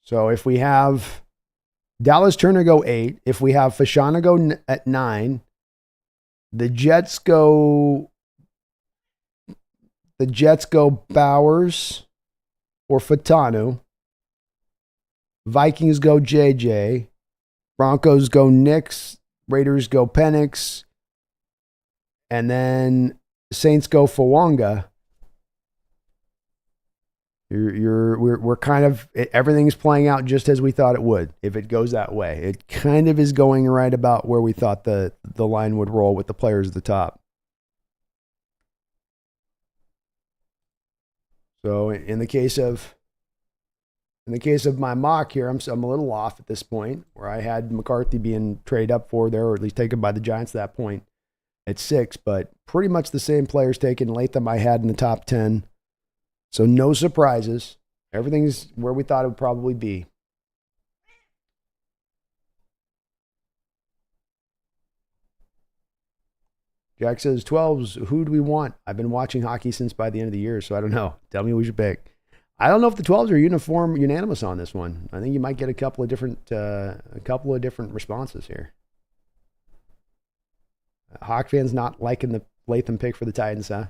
So if we have Dallas Turner go 8, if we have Fashana go at 9, the Jets go Bowers or Fatanu. Vikings go JJ. Broncos go Nix. Raiders go Penix. And then Saints go Fawanga. We're kind of, everything's playing out just as we thought it would if it goes that way. It kind of is going right about where we thought the line would roll with the players at the top. So in the case of my mock here, I'm a little off at this point, where I had McCarthy being traded up for there, or at least taken by the Giants at that point at 6, but pretty much the same players taken. Latham I had in the top 10. So no surprises. Everything's where we thought it would probably be. Jack says, 12s, who do we want? I've been watching hockey since by the end of the year, so I don't know. Tell me who we should pick. I don't know if the 12s are unanimous on this one. I think you might get a couple of different responses here. Hawk fans not liking the Latham pick for the Titans, huh?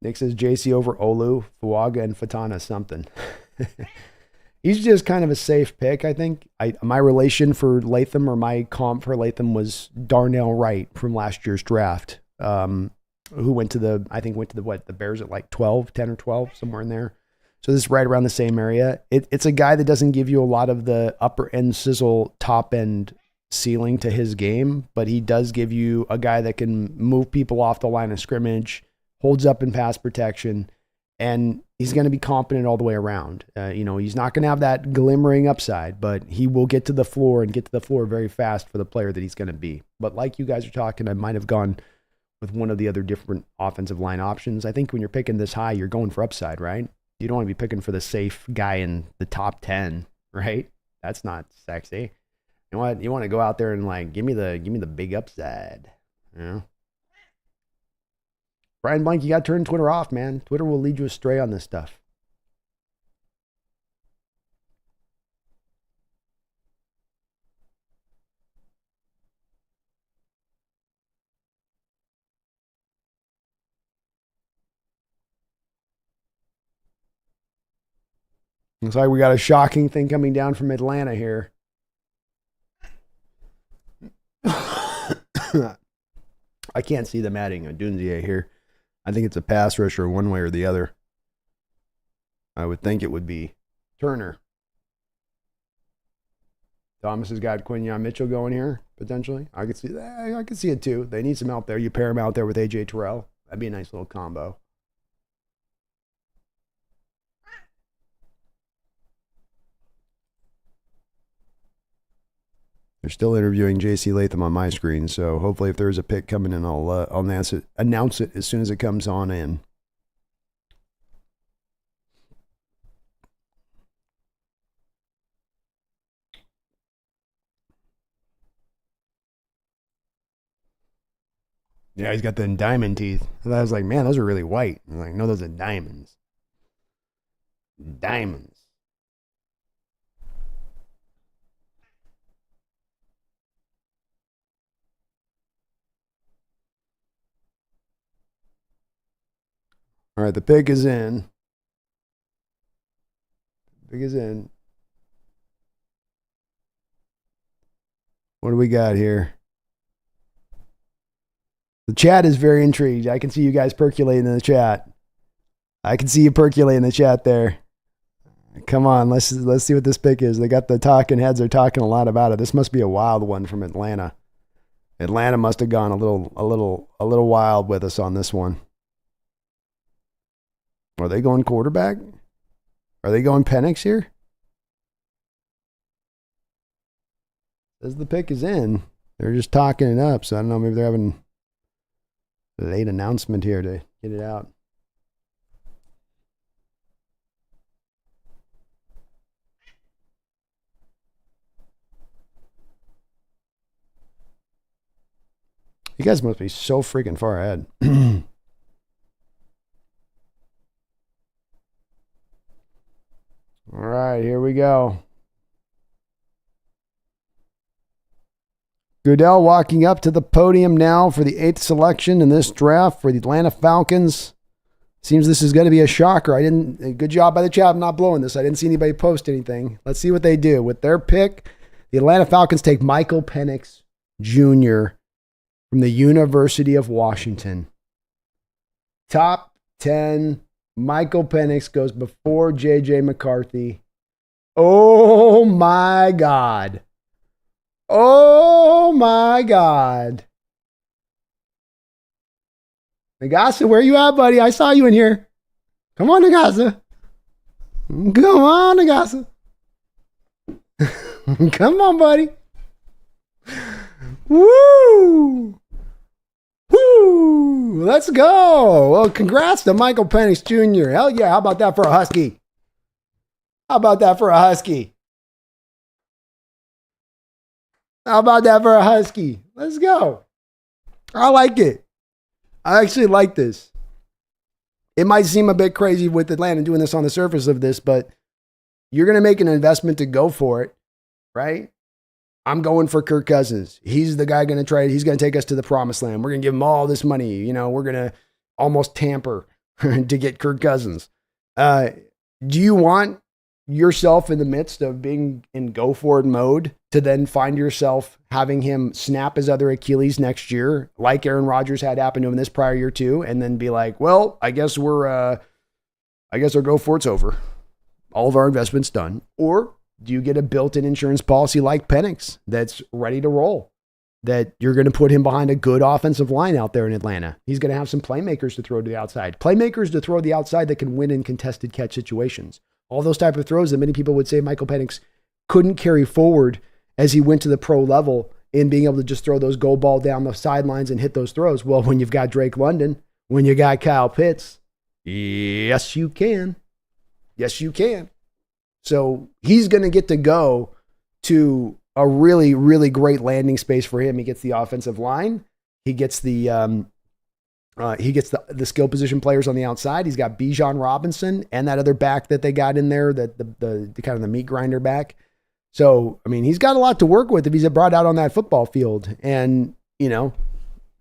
Nick says JC over Olu, Fuaga, and Fatana something. He's just kind of a safe pick, I think. My relation for Latham, or my comp for Latham, was Darnell Wright from last year's draft, who went to the Bears at like 12, 10 or 12, somewhere in there. So this is right around the same area. It's a guy that doesn't give you a lot of the upper end sizzle, top end ceiling to his game, but he does give you a guy that can move people off the line of scrimmage, holds up in pass protection, and he's going to be competent all the way around. He's not going to have that glimmering upside, but he will get to the floor very fast for the player that he's going to be. But like you guys are talking, I might have gone with one of the other different offensive line options. I think when you're picking this high, you're going for upside, right? You don't want to be picking for the safe guy in the top 10, right? That's not sexy. You want to go out there and like give me the big upside. You know? Brian Blank, you got to turn Twitter off, man. Twitter will lead you astray on this stuff. Looks like we got a shocking thing coming down from Atlanta here. I can't see them adding a Dunzier here. I think it's a pass rusher one way or the other. I would think it would be Turner. Thomas has got Quinyon Mitchell going here, potentially. I could see that. I could see it too. They need some help there. You pair him out there with A.J. Terrell. That'd be a nice little combo. They're still interviewing J.C. Latham on my screen, so hopefully if there's a pick coming in, I'll announce it as soon as it comes on in. Yeah, he's got the diamond teeth. And I was like, man, those are really white. I'm like, no, those are diamonds. Diamonds. All right, the pick is in. Pick is in. What do we got here? The chat is very intrigued. I can see you guys percolating in the chat. I can see you percolating in the chat there. Come on, let's see what this pick is. They got the talking heads are talking a lot about it. This must be a wild one from Atlanta. Atlanta must have gone a little wild with us on this one. Are they going quarterback? Are they going Penix here? Says the pick is in. They're just talking it up, so I don't know. Maybe they're having a late announcement here to get it out. You guys must be so freaking far ahead. All right, here we go. Goodell walking up to the podium now for the 8th selection in this draft for the Atlanta Falcons. Seems this is going to be a shocker. Good job by the chat. I'm not blowing this. I didn't see anybody post anything. Let's see what they do. With their pick, the Atlanta Falcons take Michael Penix Jr. from the University of Washington. Top 10. Michael Penix goes before J.J. McCarthy. Oh, my God. Oh, my God. Nagasa, where you at, buddy? I saw you in here. Come on, Nagasa. Come on, Nagasa. Come on, buddy. Woo! Woo! Let's go. Well, congrats to Michael Penix Jr. Hell yeah. How about that for a Husky? How about that for a Husky? How about that for a Husky? Let's go. I like it. I actually like this. It might seem a bit crazy with Atlanta doing this on the surface of this, but you're going to make an investment to go for it, right? I'm going for Kirk Cousins. He's the guy going to try it. He's going to take us to the promised land. We're going to give him all this money. You know, we're going to almost tamper to get Kirk Cousins. Do you want yourself in the midst of being in go for it mode to then find yourself having him snap his other Achilles next year, like Aaron Rodgers had happen to him this prior year too, and then be like, well, I guess our go for it's over. All of our investments done. Or do you get a built-in insurance policy like Penix that's ready to roll? That you're going to put him behind a good offensive line out there in Atlanta. He's going to have some playmakers to throw to the outside. Playmakers to throw to the outside that can win in contested catch situations. All those type of throws that many people would say Michael Penix couldn't carry forward as he went to the pro level in being able to just throw those goal ball down the sidelines and hit those throws. Well, when you've got Drake London, when you got Kyle Pitts, yes, you can. Yes, you can. So he's going to get to go to a really, really great landing space for him. He gets the offensive line. He gets the skill position players on the outside. He's got Bijan Robinson and that other back that they got in there, that the kind of the meat grinder back. So, I mean, he's got a lot to work with if he's brought out on that football field. And, you know,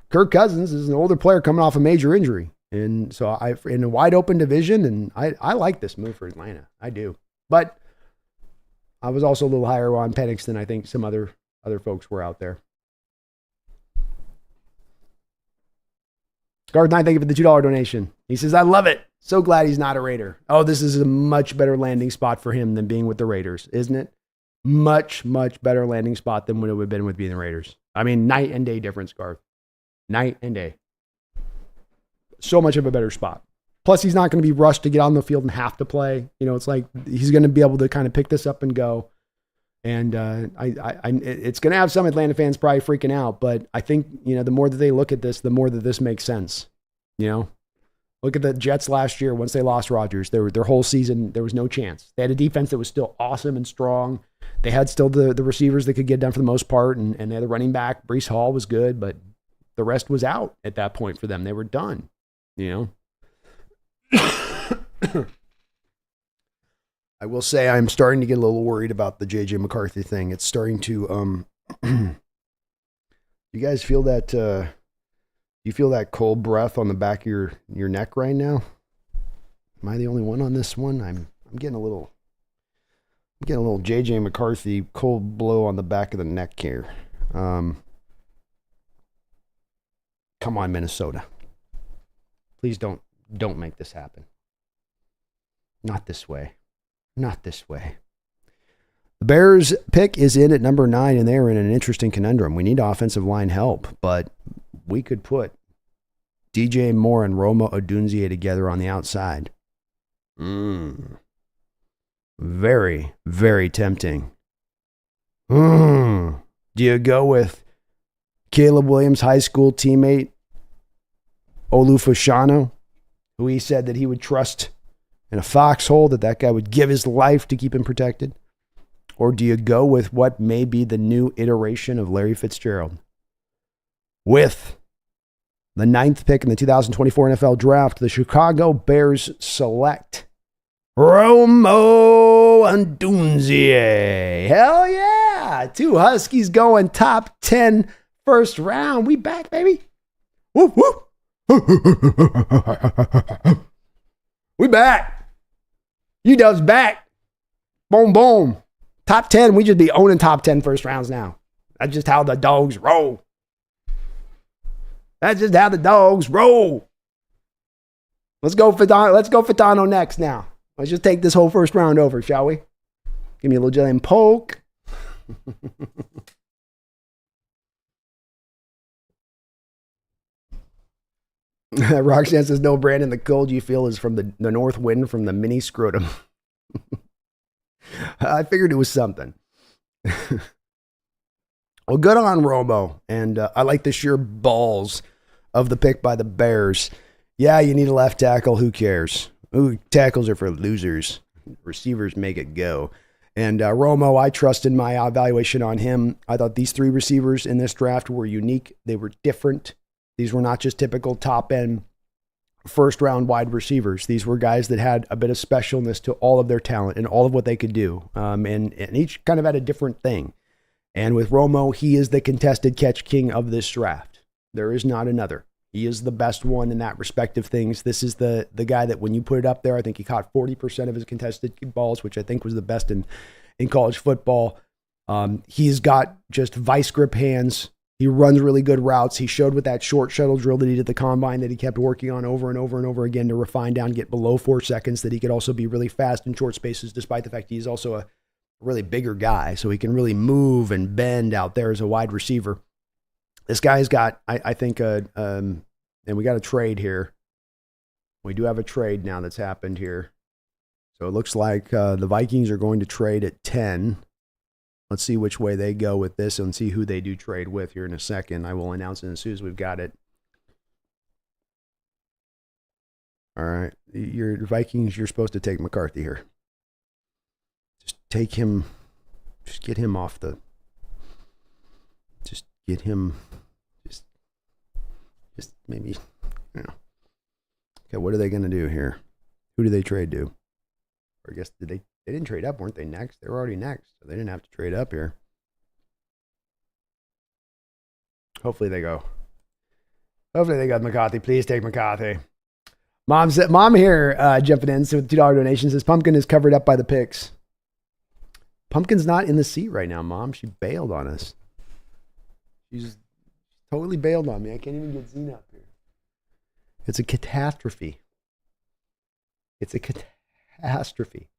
Kirk Cousins is an older player coming off a major injury. And so in a wide open division, and I like this move for Atlanta. I do. But I was also a little higher on Penix than I think some other folks were out there. Guard9, thank you for the $2 donation. He says, I love it. So glad he's not a Raider. Oh, this is a much better landing spot for him than being with the Raiders, isn't it? Much, much better landing spot than what it would have been with being the Raiders. I mean, night and day difference, Garth. Night and day. So much of a better spot. Plus, he's not going to be rushed to get on the field and have to play. You know, it's like he's going to be able to kind of pick this up and go. And it's going to have some Atlanta fans probably freaking out. But I think, you know, the more that they look at this, the more that this makes sense. You know, look at the Jets last year. Once they lost Rodgers, their whole season, there was no chance. They had a defense that was still awesome and strong. They had still the receivers that could get done for the most part. And they had the running back. Breece Hall was good, but the rest was out at that point for them. They were done, you know. I will say I'm starting to get a little worried about the J.J. McCarthy thing. It's starting to, you guys feel that, you feel that cold breath on the back of your neck right now? Am I the only one on this one? I'm getting a little J.J. McCarthy cold blow on the back of the neck here. Come on, Minnesota. Please don't make this happen. Not this way. Not this way. The Bears pick is in at number 9, and they're in an interesting conundrum. We need offensive line help, but we could put DJ Moore and Roma Odunze together on the outside. Very, very tempting. Do you go with Caleb Williams' high school teammate, Olufashano, who he said that he would trust in a foxhole, that guy would give his life to keep him protected? Or do you go with what may be the new iteration of Larry Fitzgerald? With the 9th pick in the 2024 NFL Draft, the Chicago Bears select Roma Odunze. Hell yeah! 2 Huskies going top 10 first round. We back, baby. Whoop, whoop. We back. UW's back. Boom, boom. Top 10. We just be owning top 10 first rounds now. That's just how the dogs roll. That's just how the dogs roll. Let's go Fitano next now. Let's just take this whole first round over, shall we? Give me a little jelly and poke. Roxanne says, no, Brandon, the cold you feel is from the north wind from the mini scrotum. I figured it was something. Well, good on Romo. And I like the sheer balls of the pick by the Bears. Yeah, you need a left tackle. Who cares? Ooh, tackles are for losers. Receivers make it go. And Romo, I trusted my evaluation on him. I thought these 3 receivers in this draft were unique. They were different. These were not just typical top-end first-round wide receivers. These were guys that had a bit of specialness to all of their talent and all of what they could do. And each kind of had a different thing. And with Romo, he is the contested catch king of this draft. There is not another. He is the best one in that respect of things. This is the guy that when you put it up there, I think he caught 40% of his contested balls, which I think was the best in college football. He's got just vice grip hands. He runs really good routes. He showed with that short shuttle drill that he did at the combine that he kept working on over and over and over again to refine down, get below 4 seconds, that he could also be really fast in short spaces, despite the fact he's also a really bigger guy. So he can really move and bend out there as a wide receiver. This guy's got, I think, and we got a trade here. We do have a trade now that's happened here. So it looks like the Vikings are going to trade at 10. Let's see which way they go with this and see who they do trade with here in a second. I will announce it as soon as we've got it. All right. Your Vikings, you're supposed to take McCarthy here. Just take him. Just get him off the. Just get him. Just maybe. Okay, what are they going to do here? Who do they trade to? Or I guess they didn't trade up, weren't they next? They were already next, so they didn't have to trade up here. Hopefully they go. Hopefully they got McCarthy. Please take McCarthy. Mom here jumping in with $2 donation says Pumpkin is covered up by the picks. Pumpkin's not in the seat right now, Mom. She bailed on us. She's totally bailed on me. I can't even get Zena up here. It's a catastrophe. It's a catastrophe.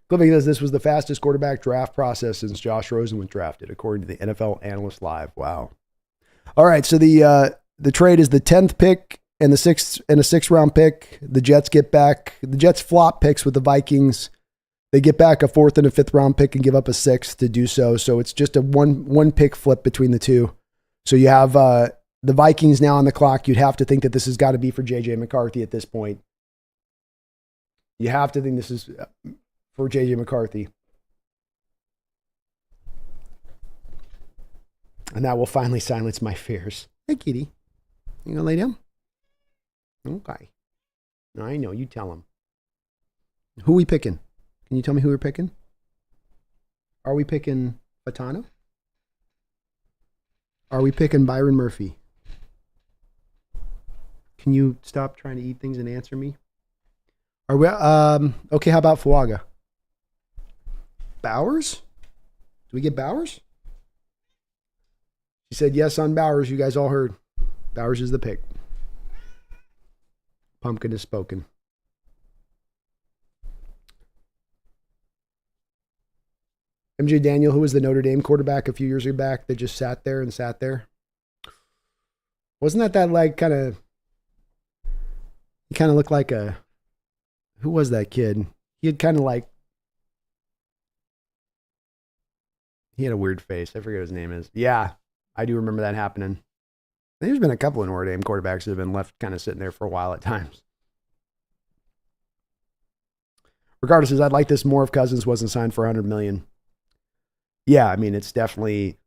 Clipping says this was the fastest quarterback draft process since Josh Rosen was drafted, according to the NFL Analyst Live. Wow. All right, so the trade is the 10th pick and the sixth round pick. The Jets get back. The Jets flop picks with the Vikings. They get back a 4th and a 5th round pick and give up a 6th to do so. So it's just a one pick flip between the two. So you have the Vikings now on the clock. You'd have to think that this has got to be for J.J. McCarthy at this point. You have to think this is for J.J. McCarthy. And that will finally silence my fears. Hey, kitty. You gonna lay down? Okay. I know. You tell him. Who are we picking? Can you tell me who we're picking? Are we picking Fatano? Are we picking Byron Murphy? Can you stop trying to eat things and answer me? Are we okay, how about Fuaga? Bowers? Do we get Bowers? She said yes on Bowers. You guys all heard. Bowers is the pick. Pumpkin has spoken. MJ Daniel, who was the Notre Dame quarterback a few years back that just sat there and sat there. Wasn't that like kind of, he kind of looked like a, who was that kid? He had kind of like, he had a weird face. I forget what his name is. Yeah, I do remember that happening. I think there's been a couple of Notre Dame quarterbacks that have been left kind of sitting there for a while at times. Regardless, as I'd like this more if Cousins wasn't signed for $100 million. Yeah, I mean, it's definitely,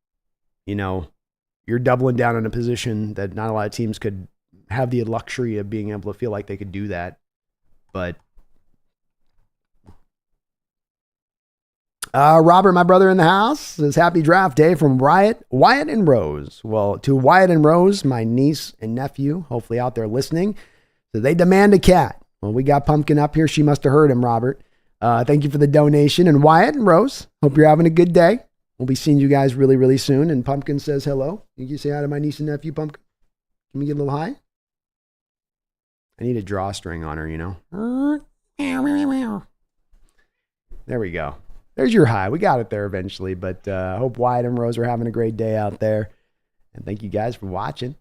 you're doubling down on a position that not a lot of teams could have the luxury of being able to feel like they could do that. But Robert, my brother in the house, says happy draft day from Wyatt, and Rose. Well, to Wyatt and Rose, my niece and nephew, hopefully out there listening, so they demand a cat. Well, we got Pumpkin up here. She must have heard him, Robert. Thank you for the donation. And Wyatt and Rose, hope you're having a good day. We'll be seeing you guys really, really soon. And Pumpkin says hello. You can say hi to my niece and nephew, Pumpkin. Can we get a little high? I need a drawstring on her, There we go. There's your high. We got it there eventually, but I hope Wyatt and Rose are having a great day out there. And thank you guys for watching.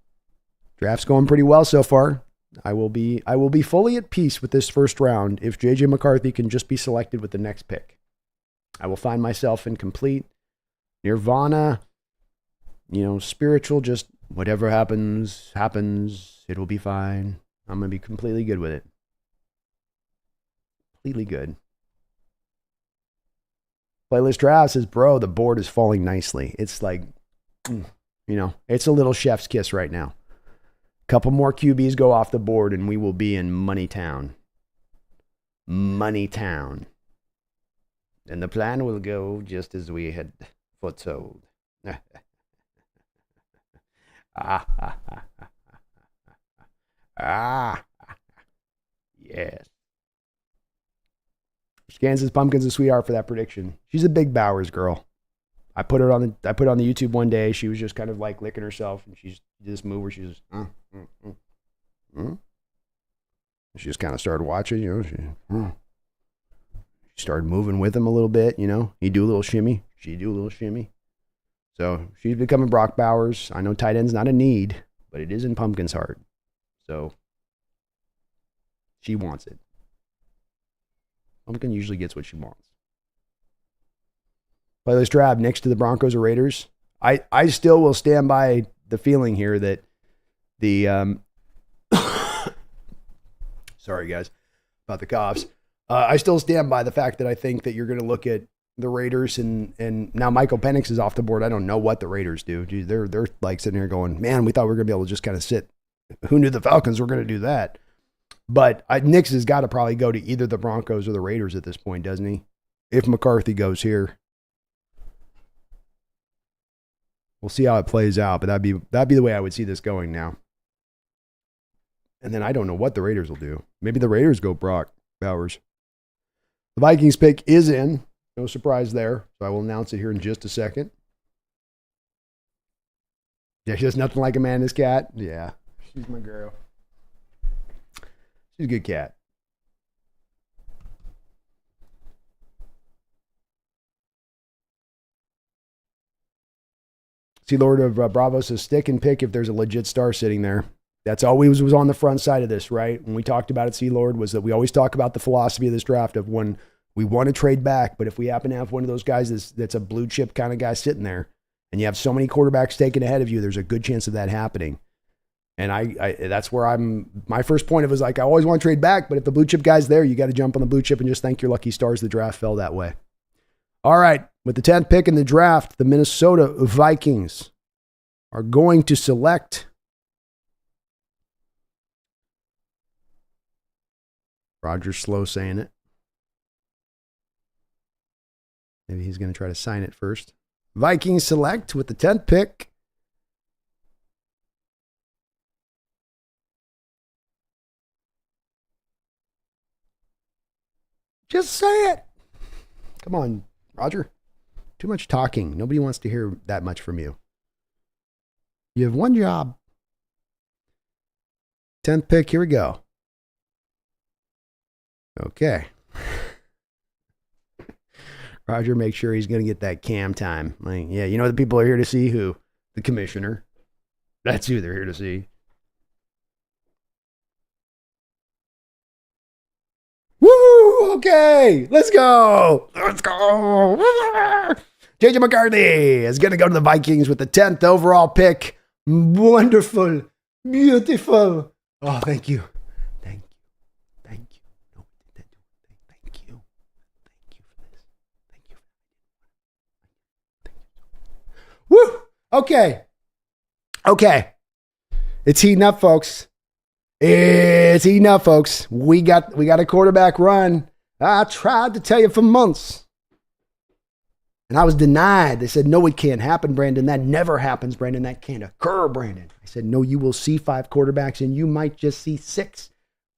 Draft's going pretty well so far. I will be fully at peace with this first round if J.J. McCarthy can just be selected with the next pick. I will find myself in complete nirvana, spiritual, just whatever happens, it'll be fine. I'm going to be completely good with it. Completely good. Playlist Draft says, bro, the board is falling nicely. It's like, it's a little chef's kiss right now. Couple more QBs go off the board and we will be in Money Town. Money Town. And the plan will go just as we had foretold. Yes. Kansas Pumpkin's a sweetheart for that prediction. She's a big Bowers girl. I put her on the YouTube one day. She was just kind of like licking herself, and she did this move where she just, She just kind of started watching, She She started moving with him a little bit, you know. He'd do a little shimmy. She'd do a little shimmy. So she's becoming Brock Bowers. I know tight end's not a need, but it is in Pumpkin's heart. So she wants it. Pumpkin usually gets what she wants. Play this draft next to the Broncos or Raiders. I still will stand by the feeling here that the sorry guys about the coughs. I still stand by the fact that I think that you're going to look at the Raiders and now Michael Penix is off the board. I don't know what the Raiders do. Dude, they're like sitting here going, man, we thought we were going to be able to just kind of sit. Who knew the Falcons were going to do that? But Nix has got to probably go to either the Broncos or the Raiders at this point, doesn't he? If McCarthy goes here. We'll see how it plays out, but that'd be the way I would see this going now. And then I don't know what the Raiders will do. Maybe the Raiders go Brock Bowers. The Vikings pick is in. No surprise there. So I will announce it here in just a second. Yeah, she's nothing like Amanda's cat. Yeah, she's my girl. She's a good cat. See, Lord of Bravo says stick and pick if there's a legit star sitting there. That's always was on the front side of this, right? When we talked about it, C-Lord, was that we always talk about the philosophy of this draft of when we want to trade back, but if we happen to have one of those guys that's a blue chip kind of guy sitting there, and you have so many quarterbacks taken ahead of you, there's a good chance of that happening. And I that's where my first point of was like, I always want to trade back, but if the blue chip guy's there, you got to jump on the blue chip and just thank your lucky stars the draft fell that way. All right, with the 10th pick in the draft, the Minnesota Vikings are going to select Roger's slow saying it. Maybe he's going to try to sign it first. Vikings select with the 10th pick. Just say it. Come on, Roger. Too much talking. Nobody wants to hear that much from you. You have one job. 10th pick. Here we go. Okay. Roger makes sure he's going to get that cam time. Like, yeah, you know the people are here to see who? The commissioner. That's who they're here to see. Woo! Okay, let's go. Let's go. JJ McCarthy is going to go to the Vikings with the 10th overall pick. Wonderful. Beautiful. Oh, thank you. Thank you. Thank you. No, thank you. Thank you for this. Thank you. Thank you. Woo! Okay. Okay. It's heating up, folks. It's heating up, folks. We got a quarterback run. I tried to tell you for months. And I was denied. They said, no, it can't happen, Brandon. That never happens, Brandon. That can't occur, Brandon. I said, no, you will see 5 quarterbacks, and you might just see 6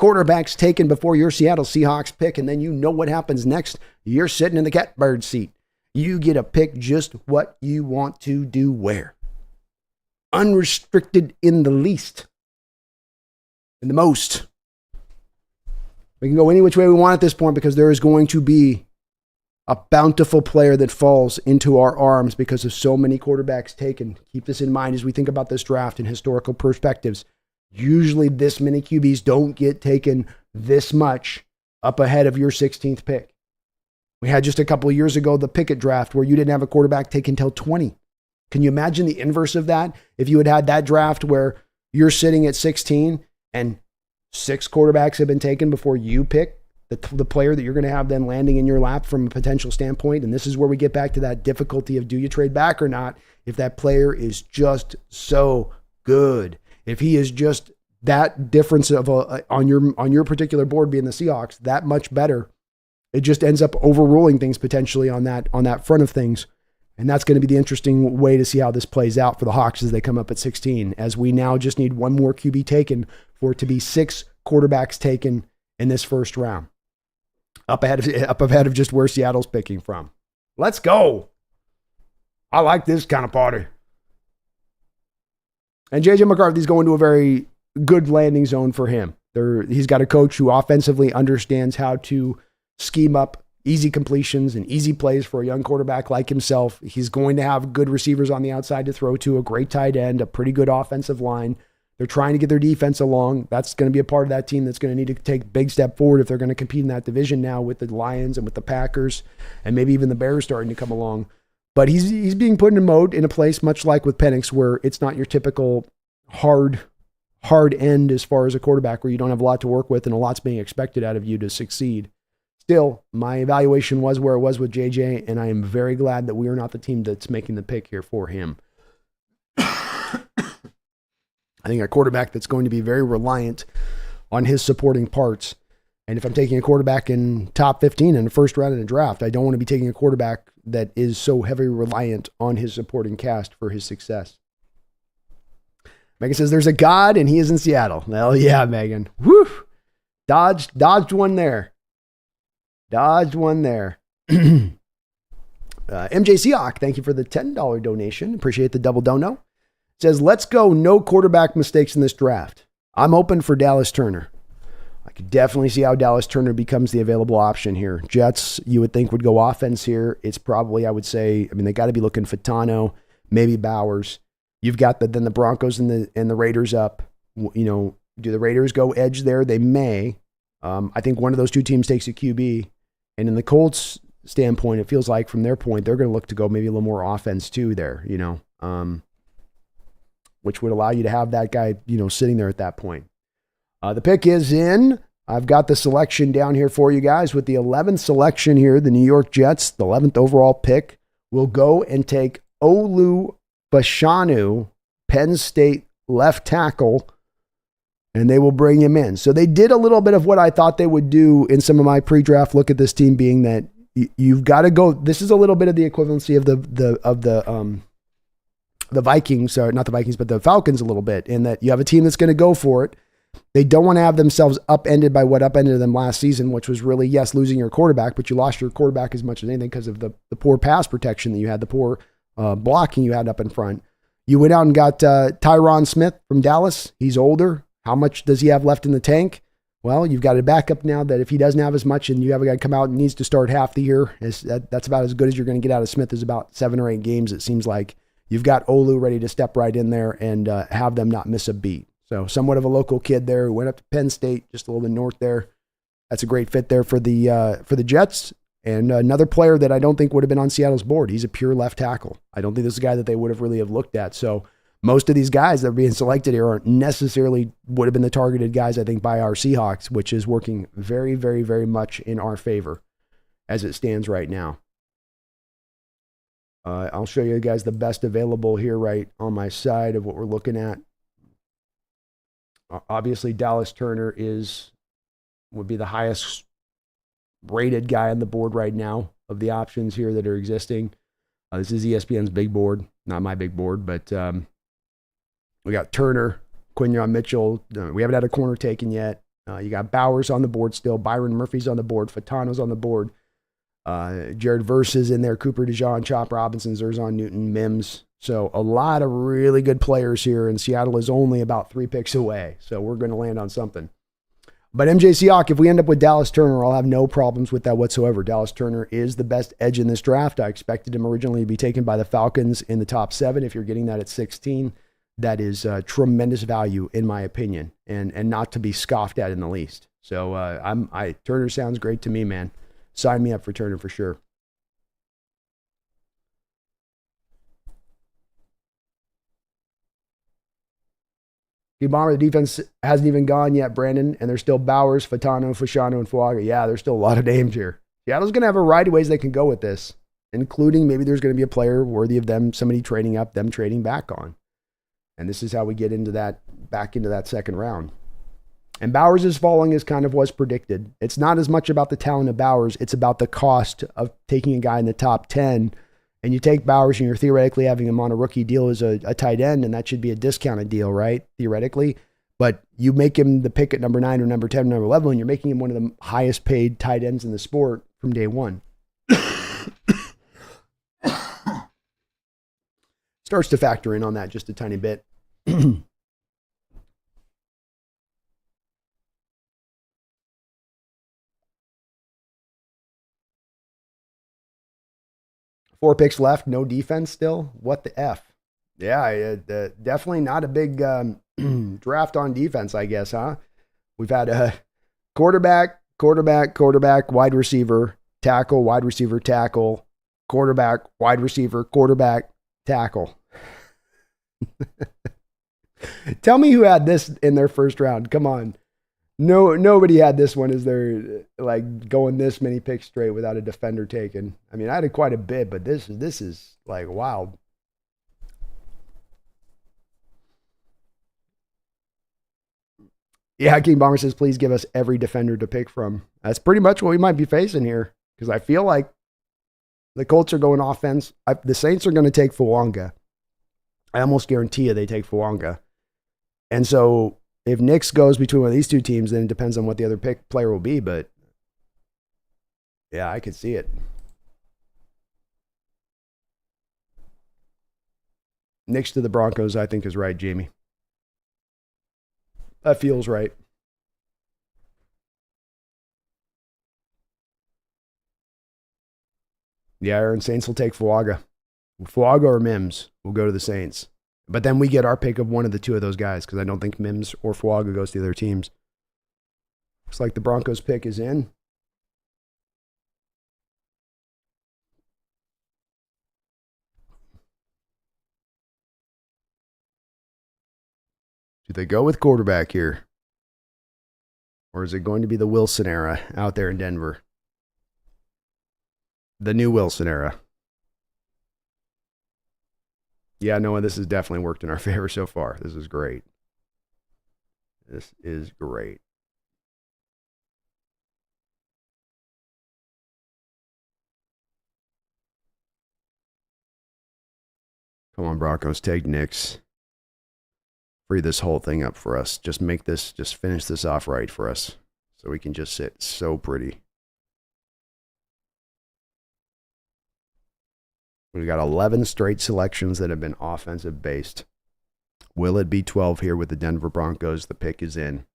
quarterbacks taken before your Seattle Seahawks pick, and then you know what happens next. You're sitting in the catbird seat. You get to pick just what you want to do where. Unrestricted in the least. In the most. We can go any which way we want at this point because there is going to be a bountiful player that falls into our arms because of so many quarterbacks taken. Keep this in mind as we think about this draft in historical perspectives. Usually this many QBs don't get taken this much up ahead of your 16th pick. We had just a couple of years ago the Pickett draft where you didn't have a quarterback taken until 20. Can you imagine the inverse of that? If you had that draft where you're sitting at 16 and 6 quarterbacks have been taken before you pick the player that you're going to have then landing in your lap from a potential standpoint. And this is where we get back to that difficulty of do you trade back or not if that player is just so good. If he is just that difference of on your particular board being the Seahawks, that much better, it just ends up overruling things potentially on that front of things. And that's going to be the interesting way to see how this plays out for the Hawks as they come up at 16, as we now just need one more QB taken for it to be 6 quarterbacks taken in this first round. Up ahead of just where Seattle's picking from. Let's go. I like this kind of party. And JJ McCarthy's going to a very good landing zone for him. He's got a coach who offensively understands how to scheme up easy completions and easy plays for a young quarterback like himself. He's going to have good receivers on the outside to throw to, a great tight end, a pretty good offensive line. They're trying to get their defense along. That's going to be a part of that team that's going to need to take a big step forward if they're going to compete in that division now with the Lions and with the Packers and maybe even the Bears starting to come along. But he's being put in a mode, in a place much like with Penix, where it's not your typical hard end as far as a quarterback where you don't have a lot to work with and a lot's being expected out of you to succeed. Still, my evaluation was where it was with JJ, and I am very glad that we are not the team that's making the pick here for him. I think a quarterback that's going to be very reliant on his supporting parts. And if I'm taking a quarterback in top 15 in the first round in the draft, I don't want to be taking a quarterback that is so heavily reliant on his supporting cast for his success. Megan says there's a God and he is in Seattle. Hell yeah, Megan. Woo! Dodged one there. MJ Seahawk, thank you for the $10 donation. Appreciate the double dono. Says, let's go. No quarterback mistakes in this draft. I'm open for Dallas Turner. I could definitely see how Dallas Turner becomes the available option here. Jets, you would think, would go offense here. It's probably, I would say, they got to be looking Fatano, maybe Bowers. You've got then the Broncos and the Raiders up. Do the Raiders go edge there? They may. I think one of those two teams takes a QB. And in the Colts standpoint, it feels like from their point, they're going to look to go maybe a little more offense too there, which would allow you to have that guy, sitting there at that point. The pick is in. I've got the selection down here for you guys with the 11th selection here. The New York Jets, the 11th overall pick, will go and take Olu Fashanu, Penn State left tackle, and they will bring him in. So they did a little bit of what I thought they would do in some of my pre-draft look at this team, being that you've got to go. This is a little bit of the equivalency of the Vikings, or not the Vikings, but the Falcons a little bit, in that you have a team that's going to go for it. They don't want to have themselves upended by what upended them last season, which was really, yes, losing your quarterback, but you lost your quarterback as much as anything because of the poor pass protection that you had, the poor blocking you had up in front. You went out and got Tyron Smith from Dallas. He's older. How much does he have left in the tank? Well, you've got a backup now that if he doesn't have as much and you have a guy come out and needs to start half the year, that's about as good as you're going to get out of Smith, is about 7 or 8 games, it seems like. You've got Olu ready to step right in there and have them not miss a beat. So somewhat of a local kid there who went up to Penn State, just a little bit north there. That's a great fit there for the Jets. And another player that I don't think would have been on Seattle's board. He's a pure left tackle. I don't think this is a guy that they would have really have looked at. So most of these guys that are being selected here aren't necessarily would have been the targeted guys, I think, by our Seahawks, which is working very, very, very much in our favor as it stands right now. I'll show you guys the best available here right on my side of what we're looking at. Obviously, Dallas Turner would be the highest rated guy on the board right now of the options here that are existing. This is ESPN's big board, not my big board, but we got Turner, Quinyon Mitchell. We haven't had a corner taken yet. You got Bowers on the board still. Byron Murphy's on the board. Fatano's on the board. Jared Verse is in there. Cooper DeJean, Chop Robinson, Zerzon Newton, Mims. So a lot of really good players here, and Seattle is only about 3 picks away. So we're going to land on something. But MJ Seahawk, if we end up with Dallas Turner, I'll have no problems with that whatsoever. Dallas Turner is the best edge in this draft. I expected him originally to be taken by the Falcons in the top 7. If you're getting that at 16, that is tremendous value in my opinion, and not to be scoffed at in the least. So Turner sounds great to me, man. Sign me up for Turner for sure. Bomber, the defense hasn't even gone yet, Brandon, and there's still Bowers, Fatano, Fashano, and Fuaga. Yeah, there's still a lot of names here. Seattle's going to have a variety of ways they can go with this, including maybe there's going to be a player worthy of them, somebody trading up, them trading back on. And this is how we get into that, back into that second round. And Bowers is falling as kind of was predicted. It's not as much about the talent of Bowers. It's about the cost of taking a guy in the top 10. And you take Bowers and you're theoretically having him on a rookie deal as a tight end, and that should be a discounted deal, right? Theoretically. But you make him the pick at number 9 or number 10 or number 11, and you're making him one of the highest paid tight ends in the sport from day one. Starts to factor in on that just a tiny bit. 4 picks left, no defense still. What the F? Yeah, definitely not a big draft on defense, I guess, huh? We've had a quarterback, wide receiver, tackle, wide receiver, tackle, quarterback, wide receiver, quarterback, tackle. Tell me who had this in their first round. Come on. No, nobody had this one as they're like going this many picks straight without a defender taken. I mean, I had quite a bit, but this is like wild. Yeah, King Bomber says, please give us every defender to pick from. That's pretty much what we might be facing here, because I feel like the Colts are going offense. The Saints are going to take Fuanga. I almost guarantee you they take Fuanga. And so if Nix goes between one of these two teams, then it depends on what the other player will be. But yeah, I could see it. Nix to the Broncos, I think, is right, Jamie. That feels right. Yeah, Aaron, Saints will take Fuaga. Fuaga or Mims will go to the Saints. But then we get our pick of one of the two of those guys, because I don't think Mims or Fuaga goes to the other teams. Looks like the Broncos pick is in. Do they go with quarterback here? Or is it going to be the Wilson era out there in Denver? The new Wilson era. Yeah, Noah, this has definitely worked in our favor so far. This is great. This is great. Come on, Broncos, take Nix. Free this whole thing up for us. Just finish this off right for us, so we can just sit so pretty. We've got 11 straight selections that have been offensive based. Will it be 12 here with the Denver Broncos? The pick is in.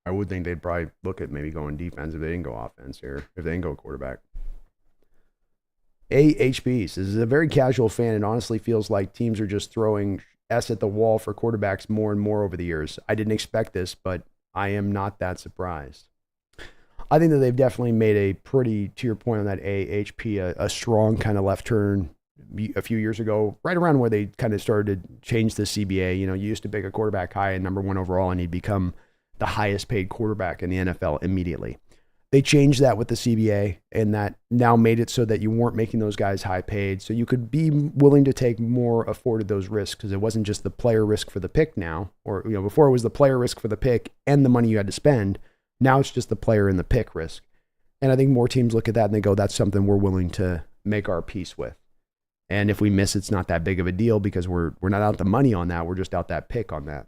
I would think they'd probably look at maybe going defense if they didn't go offense here, if they didn't go quarterback. AHPs. This is a very casual fan. It honestly feels like teams are just throwing S at the wall for quarterbacks more and more over the years. I didn't expect this, but I am not that surprised. I think that they've definitely made a pretty, to your point on that AHP, a strong kind of left turn a few years ago, right around where they kind of started to change the CBA. You know, you used to pick a quarterback high and number 1 overall, and he'd become the highest paid quarterback in the NFL immediately. They changed that with the CBA, and that now made it so that you weren't making those guys high paid. So you could be willing to take more afforded those risks, because it wasn't just the player risk for the pick now, or, you know, before it was the player risk for the pick and the money you had to spend. Now it's just the player and the pick risk. And I think more teams look at that and they go, that's something we're willing to make our peace with. And if we miss, it's not that big of a deal, because we're not out the money on that. We're just out that pick on that.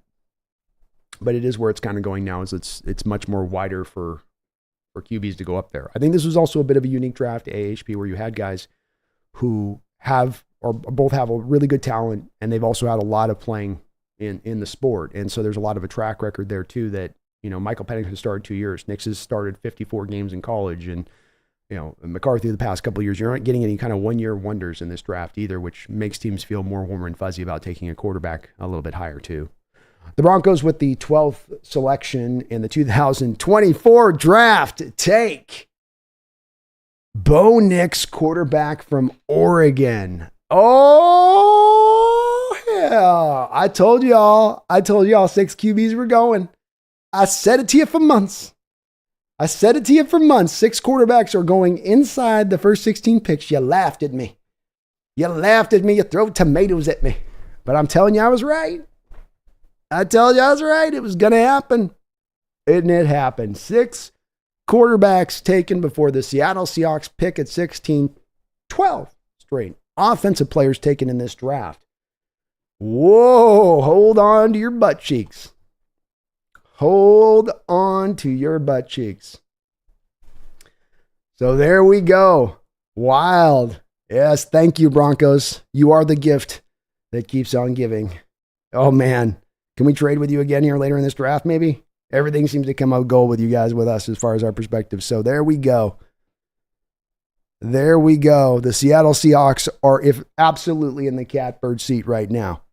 But it is where it's kind of going now, is it's much more wider for QBs to go up there. I think this was also a bit of a unique draft, AHP, where you had guys who have, or both have, a really good talent, and they've also had a lot of playing in the sport. And so there's a lot of a track record there too, that, you know, Michael Penix has started 2 years. Nix has started 54 games in college. And, you know, McCarthy the past couple of years, you're not getting any kind of one-year wonders in this draft either, which makes teams feel more warm and fuzzy about taking a quarterback a little bit higher too. The Broncos with the 12th selection in the 2024 draft take Bo Nix, quarterback from Oregon. Oh, yeah. I told y'all 6 QBs were going. I said it to you for months. 6 quarterbacks are going inside the first 16 picks. You laughed at me. You throw tomatoes at me. But I'm telling you, I was right. It was going to happen. And it happened. 6 quarterbacks taken before the Seattle Seahawks pick at 16. 12 straight offensive players taken in this draft. Whoa, hold on to your butt cheeks. So there we go. Wild. Yes, thank you, Broncos. You are the gift that keeps on giving. Oh, man. Can we trade with you again here later in this draft, maybe? Everything seems to come out gold with you guys, with us, as far as our perspective. So there we go. There we go. The Seattle Seahawks are absolutely in the catbird seat right now.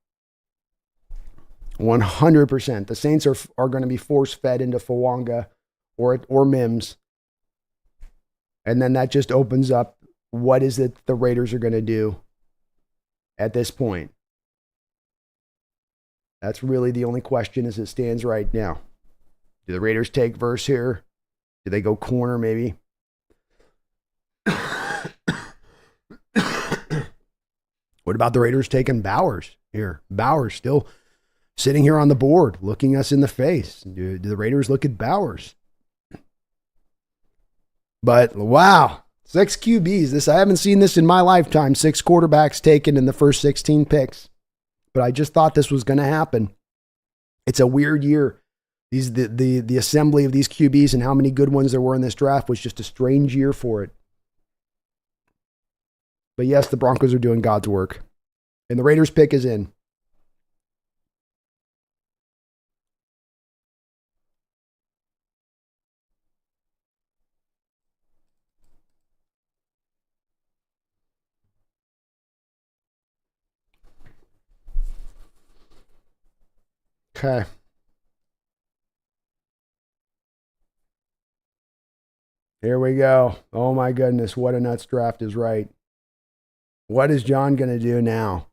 100%. The Saints are going to be force-fed into Fawanga or Mims. And then that just opens up what is it the Raiders are going to do at this point. That's really the only question as it stands right now. Do the Raiders take verse here? Do they go corner maybe? What about the Raiders taking Bowers here? Bowers still sitting here on the board, looking us in the face. Do the Raiders look at Bowers? But wow, 6 QBs. I haven't seen this in my lifetime. 6 quarterbacks taken in the first 16 picks. But I just thought this was going to happen. It's a weird year. The assembly of these QBs and how many good ones there were in this draft was just a strange year for it. But yes, the Broncos are doing God's work. And the Raiders pick is in. Okay. Here we go. Oh my goodness, what a nuts draft is right. What is John going to do now?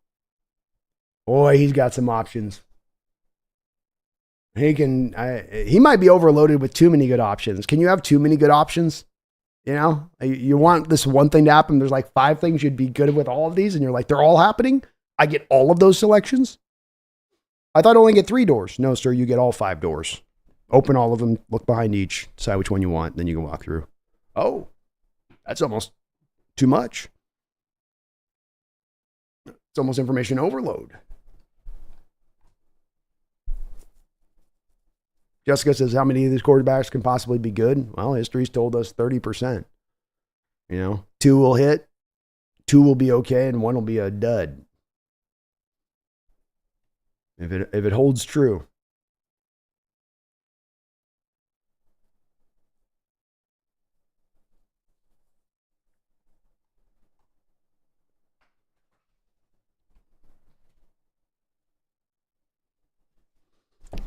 Boy, he's got some options. He might be overloaded with too many good options. Can you have too many good options? You know, you want this one thing to happen. There's like 5 things you'd be good with all of these, and you're like, they're all happening. I get all of those selections. I thought I only get 3 doors. No, sir, you get all 5 doors. Open all of them, look behind each, decide which one you want, then you can walk through. Oh, that's almost too much. It's almost information overload. Jessica says, how many of these quarterbacks can possibly be good? Well, history's told us 30%. You know, 2 will hit, 2 will be okay, and 1 will be a dud. If it holds true.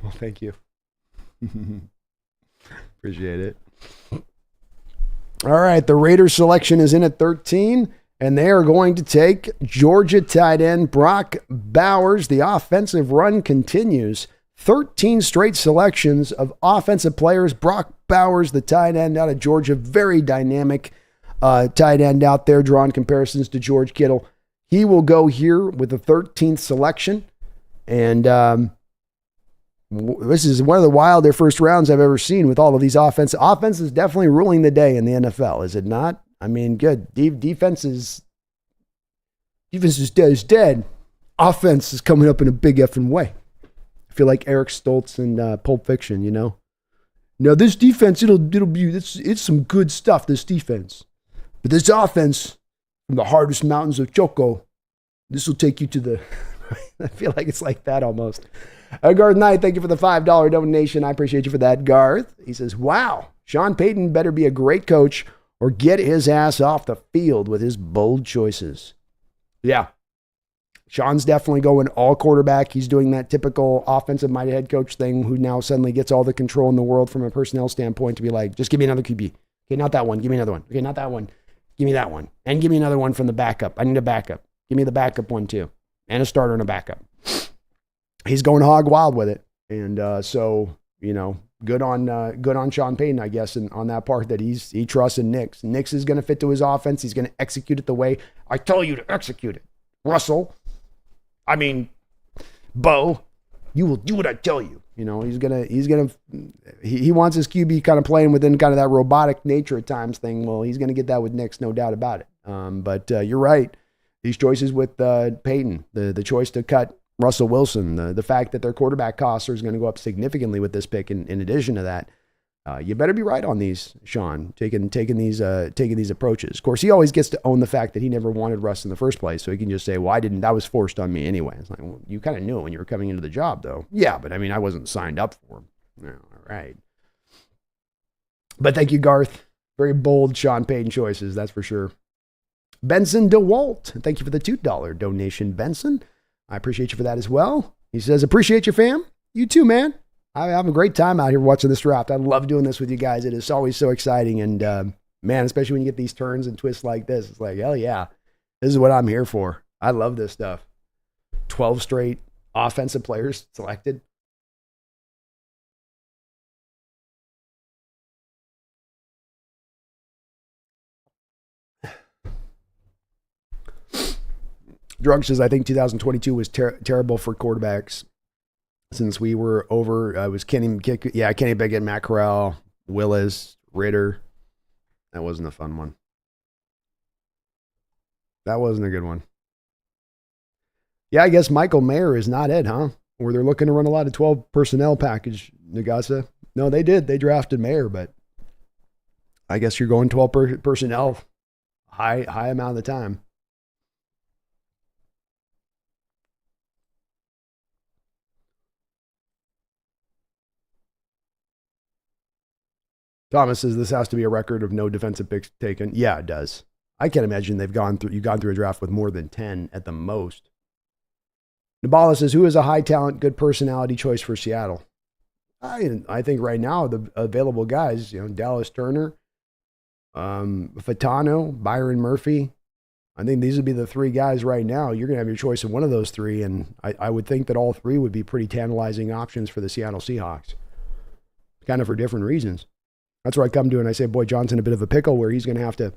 Well, thank you. Appreciate it. All right, the Raiders selection is in at 13, and they are going to take Georgia tight end Brock Bowers. The offensive run continues. 13 straight selections of offensive players. Brock Bowers, the tight end out of Georgia, very dynamic tight end out there, drawing comparisons to George Kittle. He will go here with the 13th selection, and this is one of the wilder first rounds I've ever seen with all of these offenses. Offense is definitely ruling the day in the NFL, is it not? I mean, good. Defense is dead. Offense is coming up in a big effing way. I feel like Eric Stoltz in Pulp Fiction, you know? Now, this defense, it's some good stuff, this defense. But this offense, from the hardest mountains of Choco, this will take you to the... I feel like it's like that almost. Garth Knight, thank you for the $5 donation. I appreciate you for that, Garth. He says, wow, Sean Payton better be a great coach or get his ass off the field with his bold choices. Yeah. Sean's definitely going all quarterback. He's doing that typical offensive-minded head coach thing who now suddenly gets all the control in the world from a personnel standpoint to be like, just give me another QB. Okay, not that one. Give me another one. Okay, not that one. Give me that one. And give me another one from the backup. I need a backup. Give me the backup one too. And a starter and a backup. He's going hog wild with it. And so, you know, good on Sean Payton, I guess, and on that part that he trusts in Nix. Nix is going to fit to his offense. He's going to execute it the way I tell you to execute it. Russell, I mean, Bo, you will do what I tell you. You know, he wants his QB kind of playing within kind of that robotic nature at times thing. Well, he's going to get that with Nix, no doubt about it. But you're right. These choices with Payton, the choice to cut Russell Wilson, the fact that their quarterback costs are going to go up significantly with this pick in addition to that. You better be right on these, Sean, taking these approaches. Of course, he always gets to own the fact that he never wanted Russ in the first place, so he can just say, well, that was forced on me anyway. It's like, well, you kind of knew when you were coming into the job, though. Yeah, but I mean, I wasn't signed up for him. Yeah, all right. But thank you, Garth. Very bold Sean Payton choices, that's for sure. Benson DeWalt, thank you for the $2 donation, Benson. I appreciate you for that as well. He says, appreciate you, fam. You too, man. I have a great time out here watching this draft. I love doing this with you guys. It is always so exciting. And man, especially when you get these turns and twists like this, it's like, hell yeah, this is what I'm here for. I love this stuff. 12 straight offensive players selected. Drunk says, I think 2022 was terrible for quarterbacks. Since we were over, it was Kenny Pickett, Matt Corral, Willis, Ritter. That wasn't a fun one. That wasn't a good one. Yeah, I guess Michael Mayer is not it, huh? Or they're looking to run a lot of 12 personnel package, Nagasa. No, they did. They drafted Mayer, but I guess you're going 12 personnel high amount of the time. Thomas says this has to be a record of no defensive picks taken. Yeah, it does. I can't imagine you've gone through a draft with more than 10 at the most. Nabala says, who is a high talent, good personality choice for Seattle? I think right now the available guys, Dallas Turner, Fatano, Byron Murphy. I think these would be the three guys right now. You're going to have your choice of one of those three, and I would think that all three would be pretty tantalizing options for the Seattle Seahawks, kind of for different reasons. That's where I come to and I say, boy, John's in a bit of a pickle where he's going to have to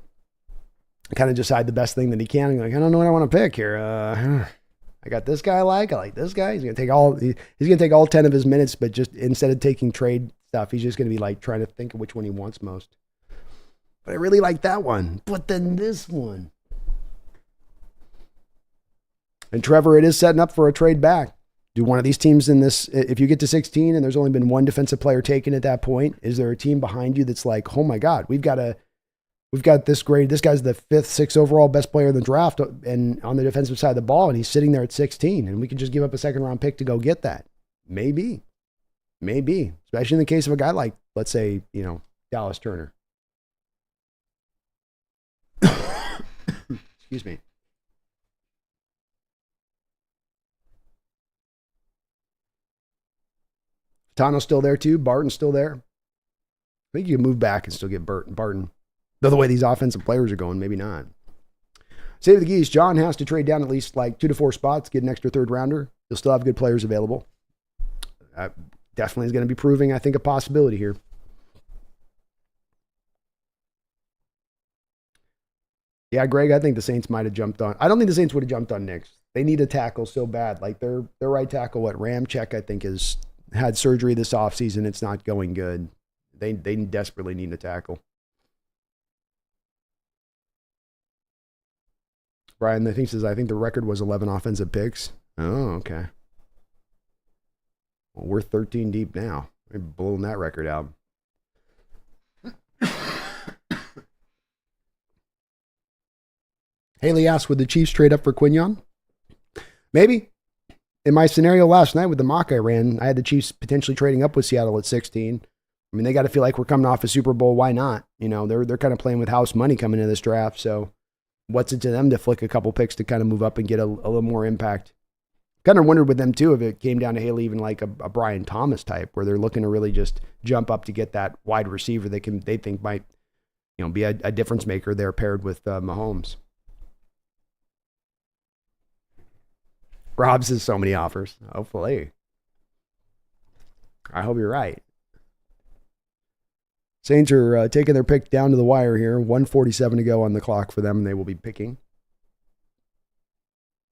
kind of decide the best thing that he can. And like, I don't know what I want to pick here. I got this guy I like this guy. He's going to take all 10 of his minutes, but just instead of taking trade stuff, he's just going to be like trying to think of which one he wants most. But I really like that one. But then this one. And Trevor, it is setting up for a trade back. Do one of these teams in this, if you get to 16 and there's only been one defensive player taken at that point, is there a team behind you that's like, oh my God, we've got this grade. This guy's the 5th, 6th overall best player in the draft and on the defensive side of the ball, and he's sitting there at 16, and we can just give up a second round pick to go get that. Maybe. Especially in the case of a guy like, let's say, Dallas Turner. Excuse me. Tano's still there too. Barton's still there. I think you can move back and still get Barton. Though the way these offensive players are going, maybe not. Save the Geese. John has to trade down at least like 2 to 4 spots, get an extra third rounder. You'll still have good players available. Definitely is going to be proving, I think, a possibility here. Yeah, Greg, I think the Saints might have jumped on. I don't think the Saints would have jumped on Nix. They need a tackle so bad. Like their right tackle, Ramczyk, I think, has had surgery this offseason. It's not going good. They desperately need a tackle. Brian, I think, says, I think the record was 11 offensive picks. Oh, okay. Well, we're 13 deep now. We're blowing that record out. Haley asks, would the Chiefs trade up for Quignon? Maybe. In my scenario last night with the mock I ran, I had the Chiefs potentially trading up with Seattle at 16. I mean, they got to feel like we're coming off a Super Bowl. Why not? They're kind of playing with house money coming into this draft. So what's it to them to flick a couple picks to kind of move up and get a little more impact? Kind of wondered with them too if it came down to Haley even like a Brian Thomas type where they're looking to really just jump up to get that wide receiver they think might be a difference maker there paired with Mahomes. Rob says so many offers. Hopefully. I hope you're right. Saints are taking their pick down to the wire here. 1:47 to go on the clock for them, and they will be picking.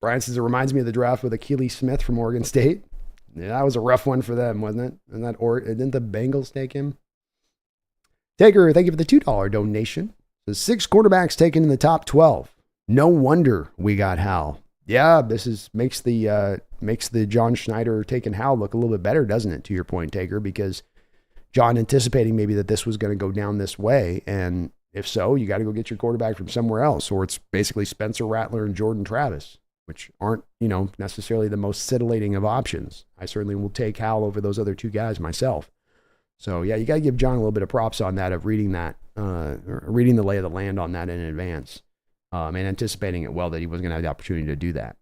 Brian says it reminds me of the draft with Akili Smith from Oregon State. Yeah, that was a rough one for them, wasn't it? And didn't the Bengals take him? Taker, thank you for the $2 donation. The 6 quarterbacks taken in the top 12. No wonder we got Hal. Yeah, this makes the John Schneider taking Hal look a little bit better, doesn't it? To your point, Taker, because John anticipating maybe that this was going to go down this way. And if so, you got to go get your quarterback from somewhere else, or it's basically Spencer Rattler and Jordan Travis, which aren't, necessarily the most scintillating of options. I certainly will take Hal over those other two guys myself. So yeah, you got to give John a little bit of props on that, of reading that, reading the lay of the land on that in advance, and anticipating it well that he was going to have the opportunity to do that.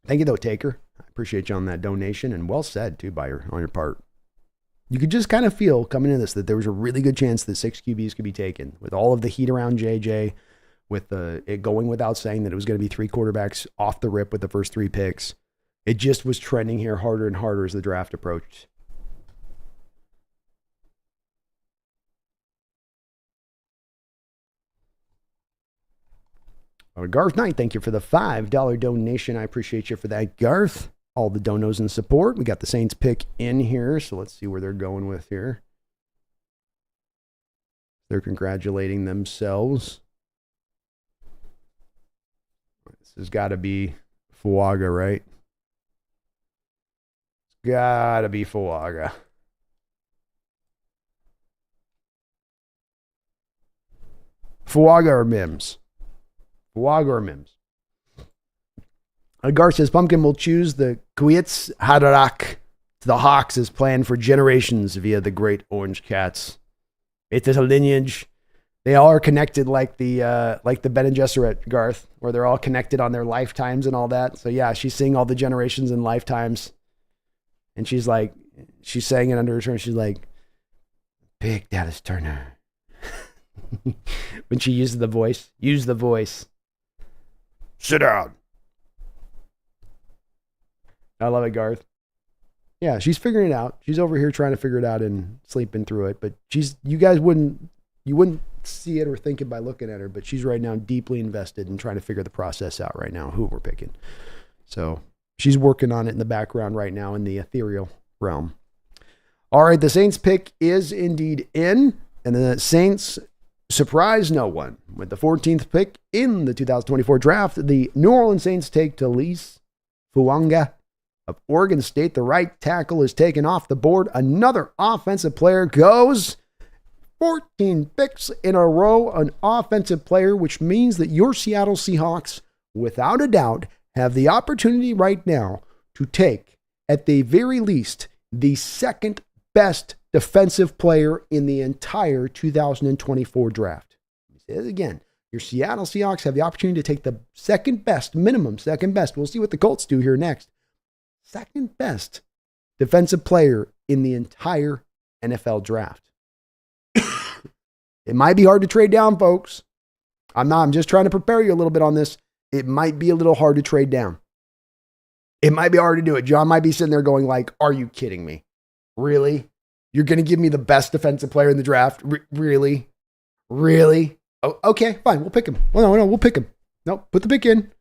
Thank you though, Taker. I appreciate you on that donation, and well said too on your part. You could just kind of feel coming into this that there was a really good chance that 6 QBs could be taken with all of the heat around JJ, with it going without saying that it was going to be 3 quarterbacks off the rip with the first 3 picks. It just was trending here harder and harder as the draft approached. Garth Knight, thank you for the $5 donation. I appreciate you for that, Garth. All the donos and support. We got the Saints pick in here, so let's see where they're going with here. They're congratulating themselves. This has got to be Fuaga, right? It's got to be Fuaga. Fuaga or Mims? Fuaga or Mims? Gar says Pumpkin will choose the Kwiats Haderach to the Hawks as planned for generations via the Great Orange Cats. It is a lineage. They all are connected like the Ben and Gesserit, Garth, where they're all connected on their lifetimes and all that. So yeah, she's seeing all the generations and lifetimes. And she's saying it under her turn. She's like, Big Dallas Turner. When she uses the voice, use the voice. Sit down. I love it, Garth. Yeah, she's figuring it out. She's over here trying to figure it out and sleeping through it. But you guys wouldn't see it or think it by looking at her, but she's right now deeply invested in trying to figure the process out right now, who we're picking. So she's working on it in the background right now in the ethereal realm. All right, the Saints pick is indeed in, and the Saints surprise no one. With the 14th pick in the 2024 draft, the New Orleans Saints take Talise Fuanga of Oregon State. The right tackle is taken off the board. Another offensive player goes. 14 picks in a row, an offensive player, which means that your Seattle Seahawks, without a doubt, have the opportunity right now to take, at the very least, the second best defensive player in the entire 2024 draft. Let me say it again. Your Seattle Seahawks have the opportunity to take the second best, minimum second best. We'll see what the Colts do here next. Second best defensive player in the entire NFL draft. It might be hard to trade down, folks. I'm just trying to prepare you a little bit on this. It might be a little hard to trade down. It might be hard to do it. John might be sitting there going like, are you kidding me? Really? You're going to give me the best defensive player in the draft? Really? Really? Oh, okay, fine. We'll pick him. Well, no, we'll pick him. No, put the pick in.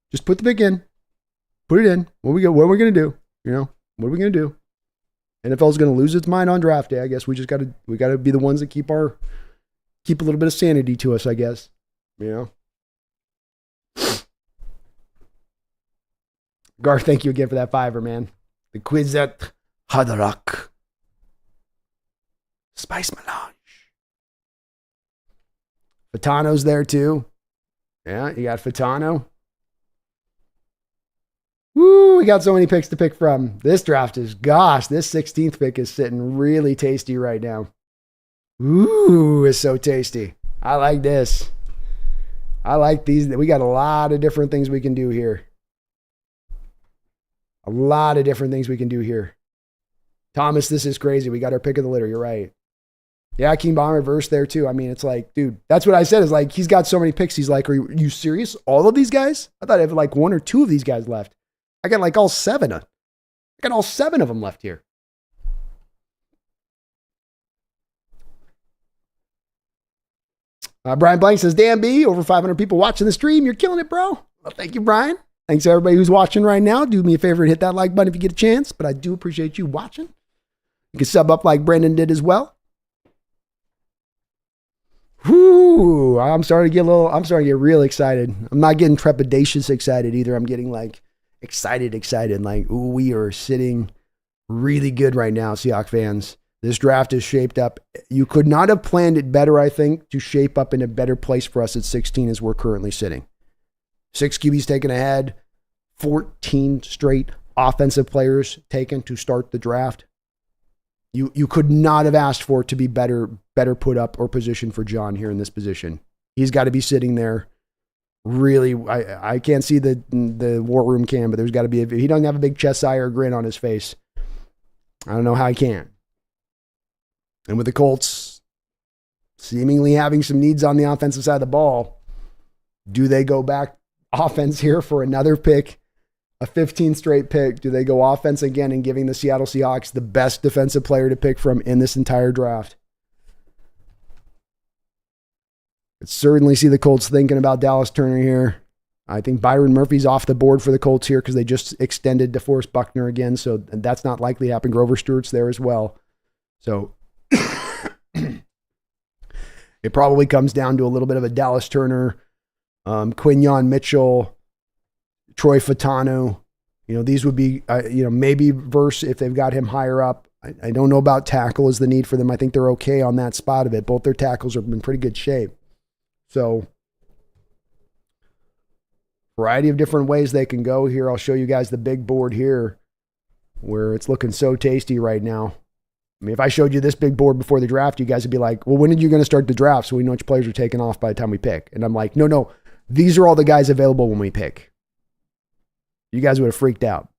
Just put the pick in. Put it in. What are we going to do? What are we going to do? NFL's going to lose its mind on draft day. I guess we got to be the ones that keep a little bit of sanity to us, I guess. Gar, thank you again for that $5, man. The Kwiat Haderach Spice Melange. Fatano's there too. Yeah, you got Fatano. Woo, we got so many picks to pick from. This draft is, this 16th pick is sitting really tasty right now. Ooh, it's so tasty. I like this. I like these. We got a lot of different things we can do here. Thomas, this is crazy. We got our pick of the litter. You're right. Yeah, King Bomb reverse there too. I mean, it's like, dude, that's what I said is like, he's got so many picks. He's like, are you serious? All of these guys? I thought I had like 1 or 2 of these guys left. I got like all 7. I got all 7 of them left here. Brian Blank says, damn B, over 500 people watching the stream. You're killing it, bro. Well, thank you, Brian. Thanks to everybody who's watching right now. Do me a favor and hit that like button if you get a chance, but I do appreciate you watching. You can sub up like Brandon did as well. Whoo, I'm starting to get real excited. I'm not getting trepidatious excited either. I'm getting like excited. Like, ooh, we are sitting really good right now, Seahawks fans. This draft is shaped up. You could not have planned it better, I think, to shape up in a better place for us at 16 as we're currently sitting. 6 QBs taken ahead, 14 straight offensive players taken to start the draft. You could not have asked for it to be better put up or positioned for John here in this position. He's got to be sitting there. Really, I can't see the war room cam, but there's got to be, if he doesn't have a big chest eye or grin on his face, I don't know how he can. And with the Colts seemingly having some needs on the offensive side of the ball, do they go back offense here for another pick, a 15th straight pick? Do they go offense again and giving the Seattle Seahawks the best defensive player to pick from in this entire draft? Could certainly see the Colts thinking about Dallas Turner here. I think Byron Murphy's off the board for the Colts here because they just extended DeForest Buckner again, so that's not likely to happen. Grover Stewart's there as well. So it probably comes down to a little bit of a Dallas Turner, Quinyon Mitchell, Troy Fatanu. These would be, maybe Verse if they've got him higher up. I don't know about tackle is the need for them. I think they're okay on that spot of it. Both their tackles are in pretty good shape. So, variety of different ways they can go here. I'll show you guys the big board here where it's looking so tasty right now. I mean, if I showed you this big board before the draft, you guys would be like, well, when are you going to start the draft so we know which players are taking off by the time we pick? And I'm like, no, these are all the guys available when we pick. You guys would have freaked out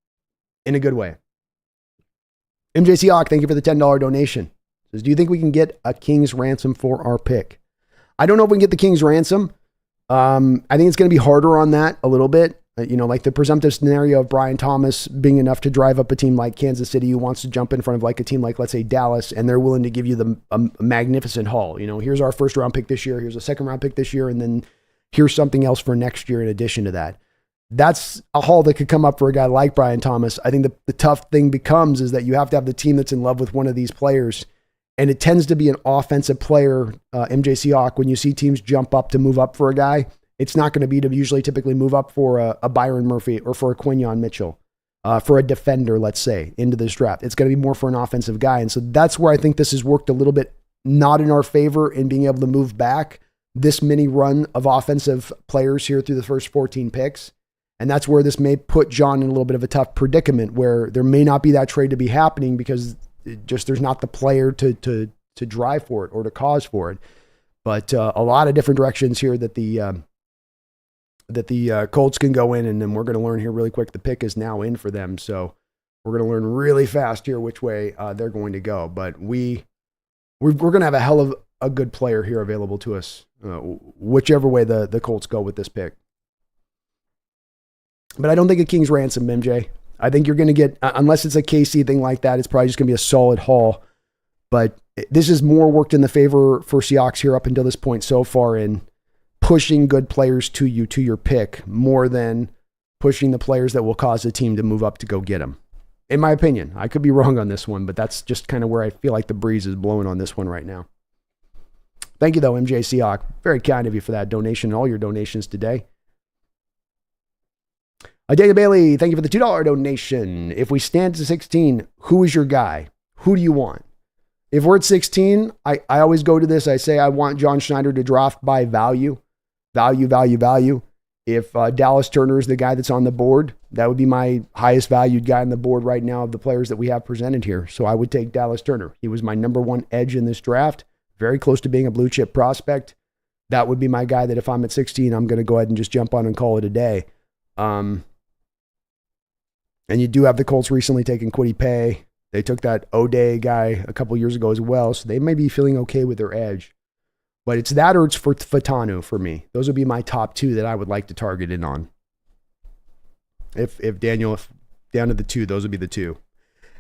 in a good way. MJ Seahawk, thank you for the $10 donation. Says, do you think we can get a king's ransom for our pick? I don't know if we can get the king's ransom. I think it's going to be harder on that a little bit. Like the presumptive scenario of Brian Thomas being enough to drive up a team like Kansas City who wants to jump in front of like a team like, let's say, Dallas, and they're willing to give you a magnificent haul. Here's our first round pick this year, here's a second round pick this year, and then here's something else for next year in addition to that. That's a haul that could come up for a guy like Brian Thomas. I think the tough thing becomes is that you have to have the team that's in love with one of these players. And it tends to be an offensive player, MJ Seahawk, when you see teams jump up to move up for a guy. It's not going to be to usually typically move up for a Byron Murphy or for a Quinyon Mitchell, for a defender, let's say, into this draft. It's going to be more for an offensive guy. And so that's where I think this has worked a little bit not in our favor in being able to move back this mini run of offensive players here through the first 14 picks. And that's where this may put John in a little bit of a tough predicament where there may not be that trade to be happening because there's not the player to drive for it or to cause for it. But a lot of different directions here that the Colts can go in, and then we're going to learn here really quick. The pick is now in for them, so we're going to learn really fast here which way they're going to go. But we're going to have a hell of a good player here available to us, whichever way the Colts go with this pick. But I don't think a king's ransom, MJ. I think you're going to get, unless it's a KC thing like that, it's probably just going to be a solid haul. But this is more worked in the favor for Seahawks here up until this point so far in pushing good players to your pick more than pushing the players that will cause the team to move up to go get them. In my opinion, I could be wrong on this one, but that's just kind of where I feel like the breeze is blowing on this one right now. Thank you, though, MJ Seahawk. Very kind of you for that donation and all your donations today. Dana Bailey, thank you for the $2 donation. If we stand to 16, who is your guy? Who do you want? If we're at 16, I always go to this. I say I want John Schneider to draft by value. Value. If Dallas Turner is the guy that's on the board, that would be my highest valued guy on the board right now of the players that we have presented here. So I would take Dallas Turner. He was my number one edge in this draft. Very close to being a blue chip prospect. That would be my guy that if I'm at 16, I'm going to go ahead and just jump on and call it a day. And you do have the Colts recently taking Kwity Paye. They took that O'Day guy a couple years ago as well, so they may be feeling okay with their edge. But it's that or it's for Fatanu for me. Those would be my top two that I would like to target in on. If down to the two, those would be the two.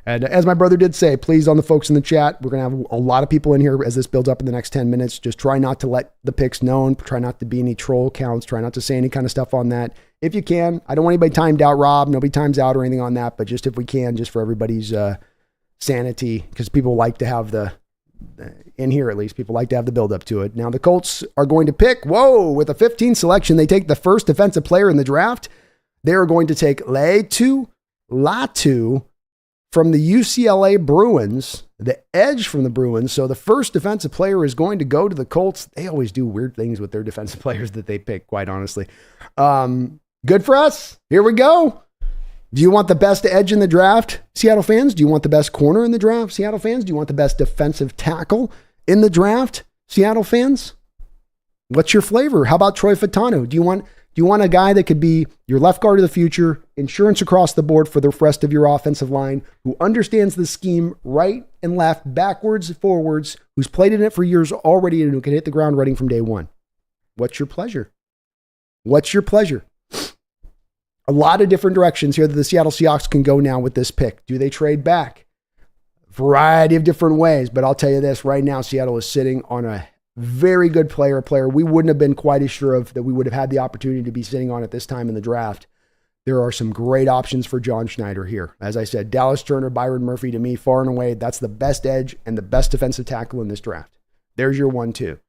And as my brother did say, please, on the folks in the chat, we're going to have a lot of people in here as this builds up in the next 10 minutes. Just try not to let the picks known. Try not to be any troll counts. Try not to say any kind of stuff on that. If you can, I don't want anybody timed out, Rob. Nobody times out or anything on that. But just if we can, just for everybody's sanity, because people like to have in here at least, people like to have the build up to it. Now the Colts are going to pick, with a 15 selection, they take the first defensive player in the draft. They are going to take Latu from the UCLA Bruins, the edge from the Bruins. So the first defensive player is going to go to the Colts. They always do weird things with their defensive players that they pick, quite honestly. Good for us. Here we go. Do you want the best edge in the draft, Seattle fans? Do you want the best corner in the draft, Seattle fans? Do you want the best defensive tackle in the draft, Seattle fans? What's your flavor? How about Troy Fautanu? Do you want a guy that could be your left guard of the future, insurance across the board for the rest of your offensive line, who understands the scheme right and left, backwards, forwards, who's played in it for years already and who can hit the ground running from day one? What's your pleasure? What's your pleasure? A lot of different directions here that the Seattle Seahawks can go now with this pick. Do they trade back? Variety of different ways, but I'll tell you this right now, Seattle is sitting on a very good player, a player we wouldn't have been quite as sure of that we would have had the opportunity to be sitting on at this time in the draft. There are some great options for John Schneider here. As I said, Dallas Turner, Byron Murphy, to me, far and away, that's the best edge and the best defensive tackle in this draft. There's your 1-2.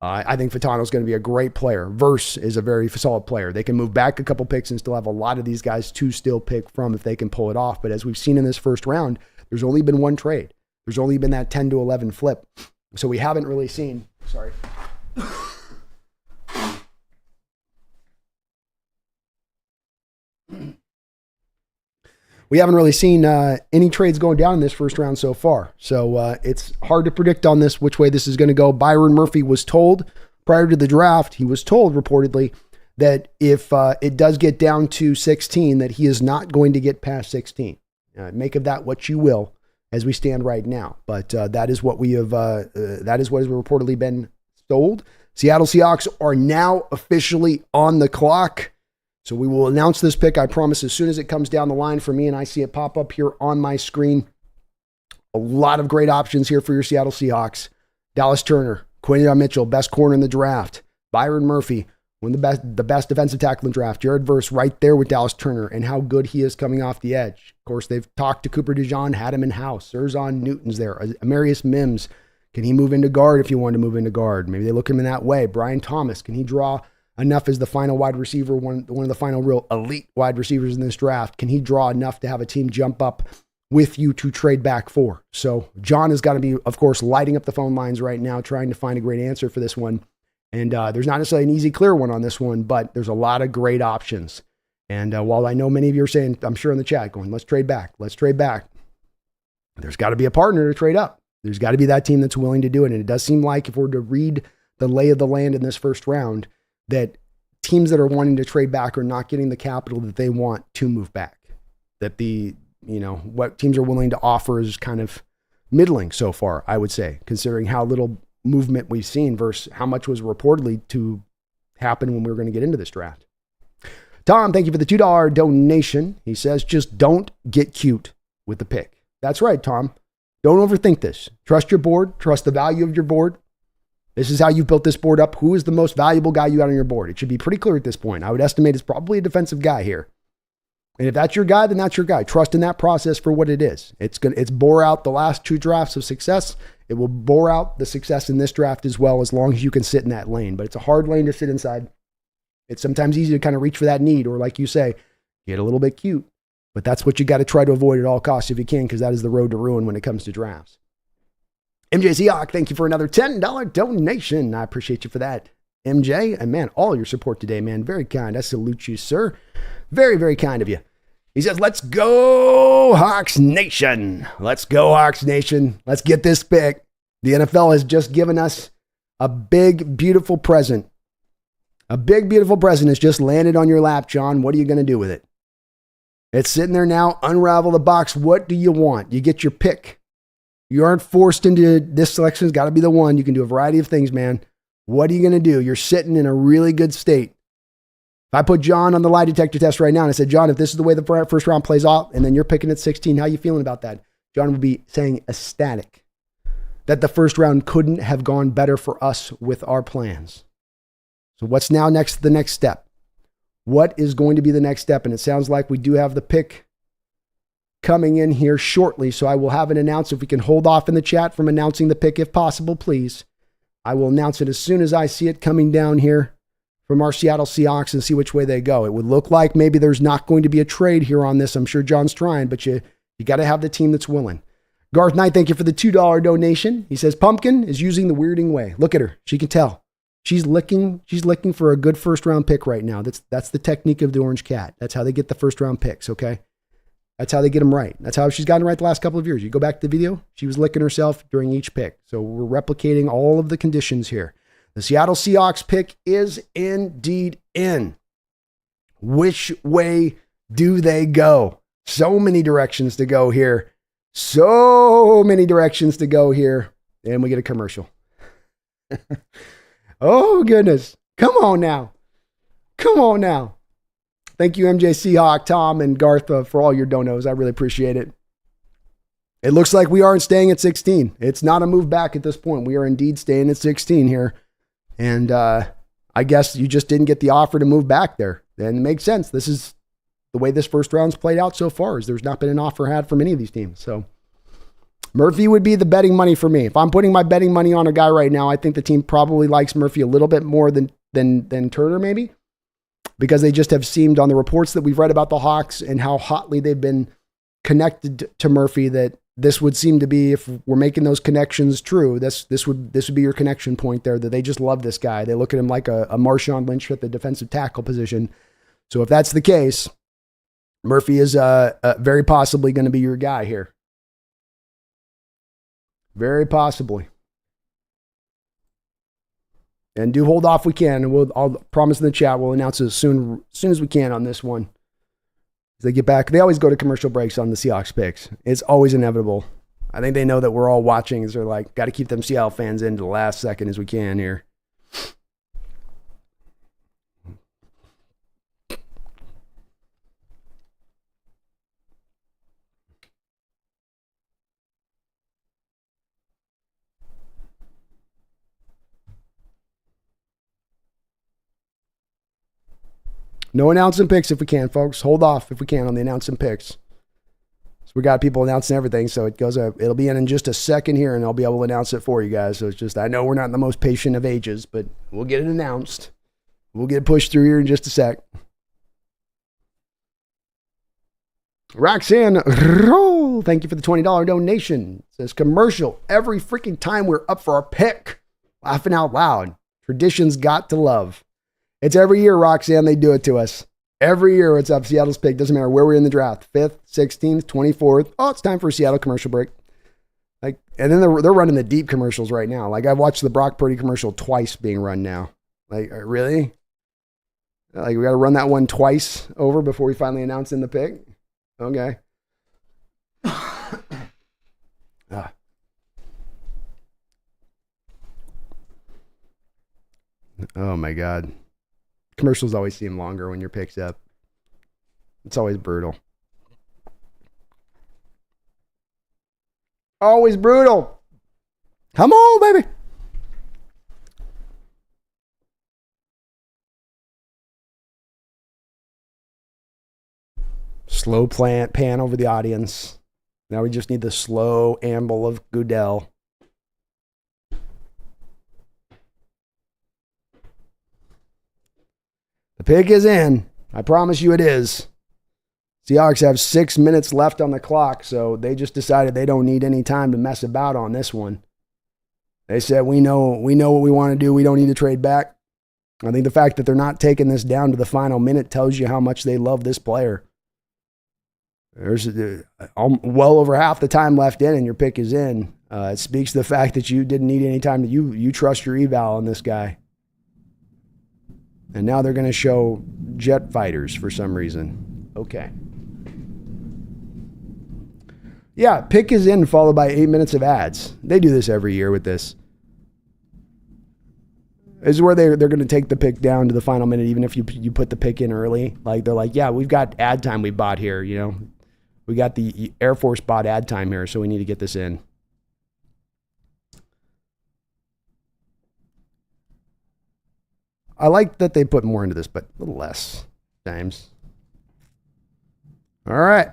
I think Fautanu is going to be a great player. Verse is a very solid player. They can move back a couple picks and still have a lot of these guys to still pick from if they can pull it off. But as we've seen in this first round, there's only been one trade. There's only been that 10-11 flip. So we haven't really seen, we haven't really seen any trades going down in this first round so far. So it's hard to predict on this, which way this is going to go. Byron Murphy was told prior to the draft, he was told reportedly that if it does get down to 16, that he is not going to get past 16. Make of that what you will as we stand right now. But that is what we have, that is what has reportedly been told. Seattle Seahawks are now officially on the clock. So we will announce this pick, I promise, as soon as it comes down the line for me and I see it pop up here on my screen. A lot of great options here for your Seattle Seahawks. Dallas Turner, Quinton Mitchell, best corner in the draft. Byron Murphy, one of the best defensive tackle in the draft. Jared Verse right there with Dallas Turner and how good he is coming off the edge. Of course, they've talked to Cooper DeJean, had him in-house. Zerzon Newton's there. Amarius Mims, can he move into guard if you want to move into guard? Maybe they look him in that way. Brian Thomas, can he draw enough as the final wide receiver, one of the final real elite wide receivers in this draft? Can he draw enough to have a team jump up with you to trade back for? So John has got to be, of course, lighting up the phone lines right now, trying to find a great answer for this one. And there's not necessarily an easy, clear one on this one, but there's a lot of great options. And while I know many of you are saying, I'm sure in the chat going, let's trade back. There's got to be a partner to trade up. There's got to be that team that's willing to do it. And it does seem like if we're to read the lay of the land in this first round, that teams that are wanting to trade back are not getting the capital that they want to move back. That what teams are willing to offer is kind of middling so far, I would say, considering how little movement we've seen versus how much was reportedly to happen when we were going to get into this draft. Tom, thank you for the $2 donation. He says, just don't get cute with the pick. That's right, Tom. Don't overthink this. Trust your board. Trust the value of your board. This is how you've built this board up. Who is the most valuable guy you got on your board? It should be pretty clear at this point. I would estimate it's probably a defensive guy here. And if that's your guy, then that's your guy. Trust in that process for what it is. It's bore out the last two drafts of success. It will bore out the success in this draft as well, as long as you can sit in that lane. But it's a hard lane to sit inside. It's sometimes easy to kind of reach for that need, or like you say, get a little bit cute. But that's what you got to try to avoid at all costs if you can, because that is the road to ruin when it comes to drafts. MJ Seahawk, thank you for another $10 donation. I appreciate you for that, MJ. And man, all your support today, man. Very kind. I salute you, sir. Very, very kind of you. He says, let's go, Hawks Nation. Let's go, Hawks Nation. Let's get this pick. The NFL has just given us a big, beautiful present. A big, beautiful present has just landed on your lap, John. What are you going to do with it? It's sitting there now. Unravel the box. What do you want? You get your pick. You aren't forced into this selection. It's got to be the one. You can do a variety of things, man. What are you going to do? You're sitting in a really good state. If I put John on the lie detector test right now and I said, John, if this is the way the first round plays out and then you're picking at 16, how you feeling about that? John would be saying ecstatic that the first round couldn't have gone better for us with our plans. So what's now the next step? What is going to be the next step? And it sounds like we do have the pick coming in here shortly. So I will have it announced. If we can hold off in the chat from announcing the pick, if possible, please. I will announce it as soon as I see it coming down here from our Seattle Seahawks and see which way they go. It would look like maybe there's not going to be a trade here on this. I'm sure John's trying, but you You got to have the team that's willing. Garth Knight, thank you for the $2 donation. He says, Pumpkin is using the weirding way. Look at her. She can tell. She's licking for a good first round pick right now. That's the technique of the Orange Cat. That's how they get the first round picks, okay? That's how they get them right. That's how she's gotten right the last couple of years. You go back to the video, she was licking herself during each pick. So we're replicating all of the conditions here. The Seattle Seahawks pick is indeed in. Which way do they go? So many directions to go here. So many directions to go here. And we get a commercial. Oh, goodness. Come on now. Come on now. Thank you, MJ Seahawk, Tom, and Garth for all your donos. I really appreciate it. It looks like we aren't staying at 16. It's not a move back at this point. We are indeed staying at 16 here. And I guess you just didn't get the offer to move back there. And it makes sense. This is the way this first round's played out so far, is there's not been an offer had from any of these teams. So Murphy would be the betting money for me. If I'm putting my betting money on a guy right now, I think the team probably likes Murphy a little bit more than Turner maybe, because they just have seemed on the reports that we've read about the Hawks and how hotly they've been connected to Murphy, that this would seem to be, if we're making those connections true, this would be your connection point there, that they just love this guy. They look at him like a Marshawn Lynch at the defensive tackle position. So if that's the case, Murphy is very possibly going to be your guy here. Very possibly. And do hold off we can. And I'll promise in the chat we'll announce it as soon as we can on this one. As they get back, they always go to commercial breaks on the Seahawks picks. It's always inevitable. I think they know that we're all watching, as they're like, got to keep them Seattle fans in to the last second as we can here. No announcing picks if we can, folks. Hold off if we can on the announcing picks. So we got people announcing everything, so it'll be in just a second here, and I'll be able to announce it for you guys. So it's just, I know we're not the most patient of ages, but we'll get it announced. We'll get it pushed through here in just a sec. Roxanne, thank you for the $20 donation. It says, commercial every freaking time we're up for our pick. Laughing out loud. Traditions got to love. It's every year, Roxanne, they do it to us. Every year it's up. Seattle's pick. Doesn't matter where we're in the draft. 5th, 16th, 24th. Oh, it's time for a Seattle commercial break. And then they're running the deep commercials right now. I've watched the Brock Purdy commercial twice being run now. Really? We got to run that one twice over before we finally announce in the pick? Okay. Oh, my God. Commercials always seem longer when your pick's up. It's always brutal. Always brutal. Come on, baby. Slow pan over the audience. Now we just need the slow amble of Goodell. The pick is in. I promise you it is. Seahawks have 6 minutes left on the clock, so they just decided they don't need any time to mess about on this one. They said, we know what we want to do. We don't need to trade back. I think the fact that they're not taking this down to the final minute tells you how much they love this player. There's well over half the time left in, and your pick is in. It speaks to the fact that you didn't need any time. You trust your eval on this guy. And now they're going to show jet fighters for some reason. Okay. Yeah, pick is in, followed by 8 minutes of ads. They do this every year with this. This is where they're going to take the pick down to the final minute, even if you put the pick in early. They're like, yeah, we've got ad time we bought here, We got the Air Force bought ad time here, so we need to get this in. I like that they put more into this, but a little less times. All right.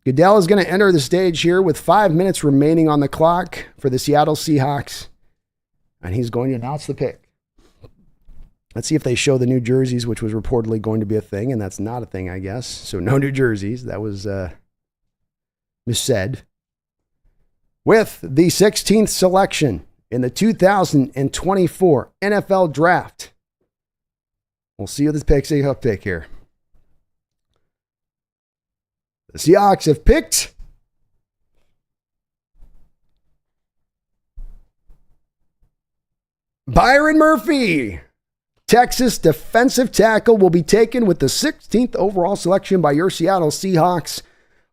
Goodell is going to enter the stage here with 5 minutes remaining on the clock for the Seattle Seahawks. And he's going to announce the pick. Let's see if they show the new jerseys, which was reportedly going to be a thing, and that's not a thing, I guess. So no new jerseys. That was is said, with the 16th selection in the 2024 NFL Draft. We'll see who the Seahawks pick here. The Seahawks have picked Byron Murphy. Texas defensive tackle will be taken with the 16th overall selection by your Seattle Seahawks.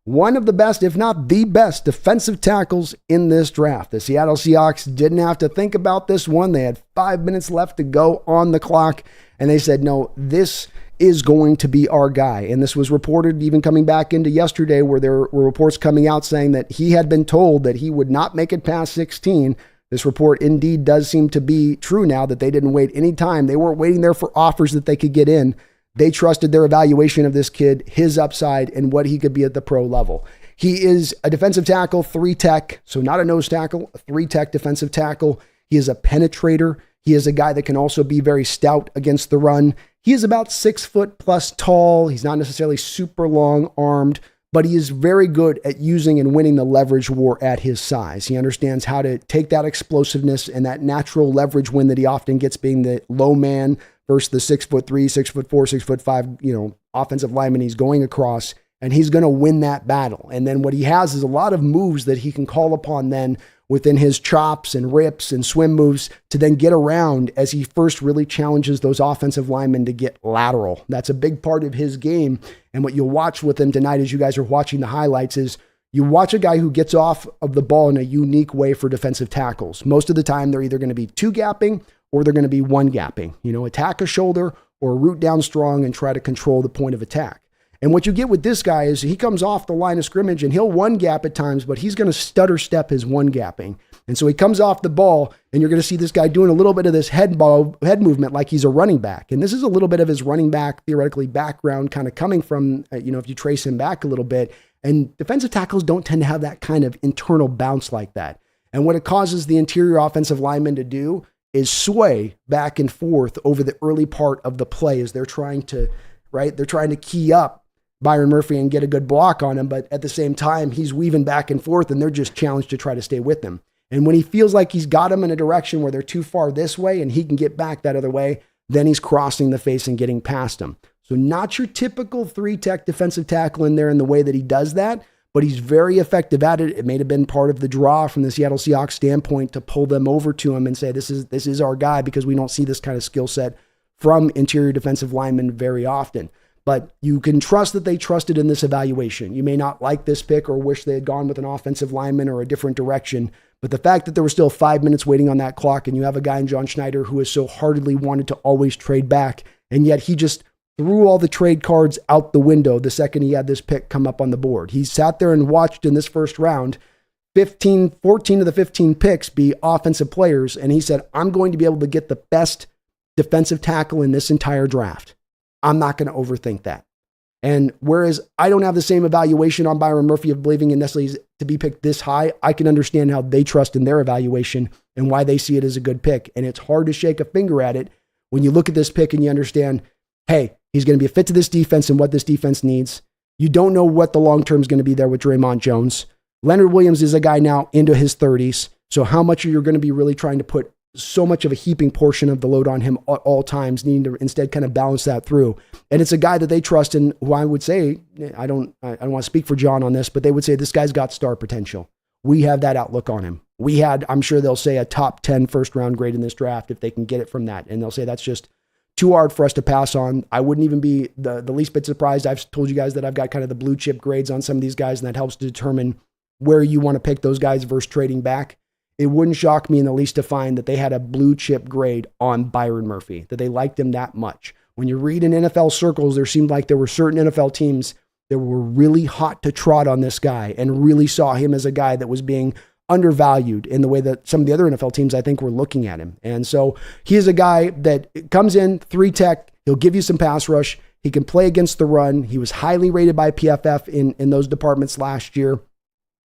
One of the best, if not the best, defensive tackles in this draft. The Seattle Seahawks didn't have to think about this one. They had 5 minutes left to go on the clock, and they said, no, this is going to be our guy. And this was reported even coming back into yesterday, where there were reports coming out saying that he had been told that he would not make it past 16. This report indeed does seem to be true now, that they didn't wait any time. They weren't waiting there for offers that they could get in. They trusted their evaluation of this kid, his upside, and what he could be at the pro level. He is a defensive tackle, 3-tech, so not a nose tackle, a 3-tech defensive tackle. He is a penetrator. He is a guy that can also be very stout against the run. He is about 6 foot plus tall. He's not necessarily super long armed, but he is very good at using and winning the leverage war at his size. He understands how to take that explosiveness and that natural leverage win that he often gets, being the low man versus the 6'3", 6'4", 6'5", offensive lineman he's going across, and he's going to win that battle. And then what he has is a lot of moves that he can call upon then within his chops and rips and swim moves to then get around as he first really challenges those offensive linemen to get lateral. That's a big part of his game. And what you'll watch with him tonight as you guys are watching the highlights is you watch a guy who gets off of the ball in a unique way for defensive tackles. Most of the time, they're either going to be 2-gapping or they're going to be 1-gapping. Attack a shoulder or root down strong and try to control the point of attack. And what you get with this guy is he comes off the line of scrimmage and he'll 1-gap at times, but he's going to stutter step his 1-gapping. And so he comes off the ball and you're going to see this guy doing a little bit of this head movement like he's a running back. And this is a little bit of his running back, theoretically, background kind of coming from, if you trace him back a little bit. And defensive tackles don't tend to have that kind of internal bounce like that. And what it causes the interior offensive lineman to do is sway back and forth over the early part of the play as they're trying to key up Byron Murphy and get a good block on him. But at the same time, he's weaving back and forth and they're just challenged to try to stay with him. And when he feels like he's got him in a direction where they're too far this way and he can get back that other way, then he's crossing the face and getting past him. So not your typical 3-tech defensive tackle in there in the way that he does that, but he's very effective at it. It may have been part of the draw from the Seattle Seahawks standpoint to pull them over to him and say, this is our guy, because we don't see this kind of skill set from interior defensive linemen very often. But you can trust that they trusted in this evaluation. You may not like this pick or wish they had gone with an offensive lineman or a different direction, but the fact that there were still 5 minutes waiting on that clock and you have a guy in John Schneider who has so heartedly wanted to always trade back, and yet he just threw all the trade cards out the window the second he had this pick come up on the board. He sat there and watched in this first round 14 of the 15 picks be offensive players, and he said, I'm going to be able to get the best defensive tackle in this entire draft. I'm not going to overthink that. And whereas I don't have the same evaluation on Byron Murphy of believing in necessarily to be picked this high, I can understand how they trust in their evaluation and why they see it as a good pick. And it's hard to shake a finger at it when you look at this pick and you understand, hey, he's going to be a fit to this defense and what this defense needs. You don't know what the long-term is going to be there with Draymond Jones. Leonard Williams is a guy now into his 30s. So how much are you going to be really trying to put so much of a heaping portion of the load on him at all times, needing to instead kind of balance that through? And it's a guy that they trust in, who I would say, I don't want to speak for John on this, but they would say this guy's got star potential. We have that outlook on him. I'm sure they'll say a top 10 first round grade in this draft if they can get it from that. And they'll say that's just too hard for us to pass on. I wouldn't even be the least bit surprised. I've told you guys that I've got kind of the blue chip grades on some of these guys, and that helps to determine where you want to pick those guys versus trading back. It wouldn't shock me in the least to find that they had a blue chip grade on Byron Murphy, that they liked him that much. When you read in NFL circles, there seemed like there were certain NFL teams that were really hot to trot on this guy and really saw him as a guy that was being undervalued in the way that some of the other NFL teams, I think, were looking at him. And so he is a guy that comes in 3-tech. He'll give you some pass rush. He can play against the run. He was highly rated by PFF in those departments last year.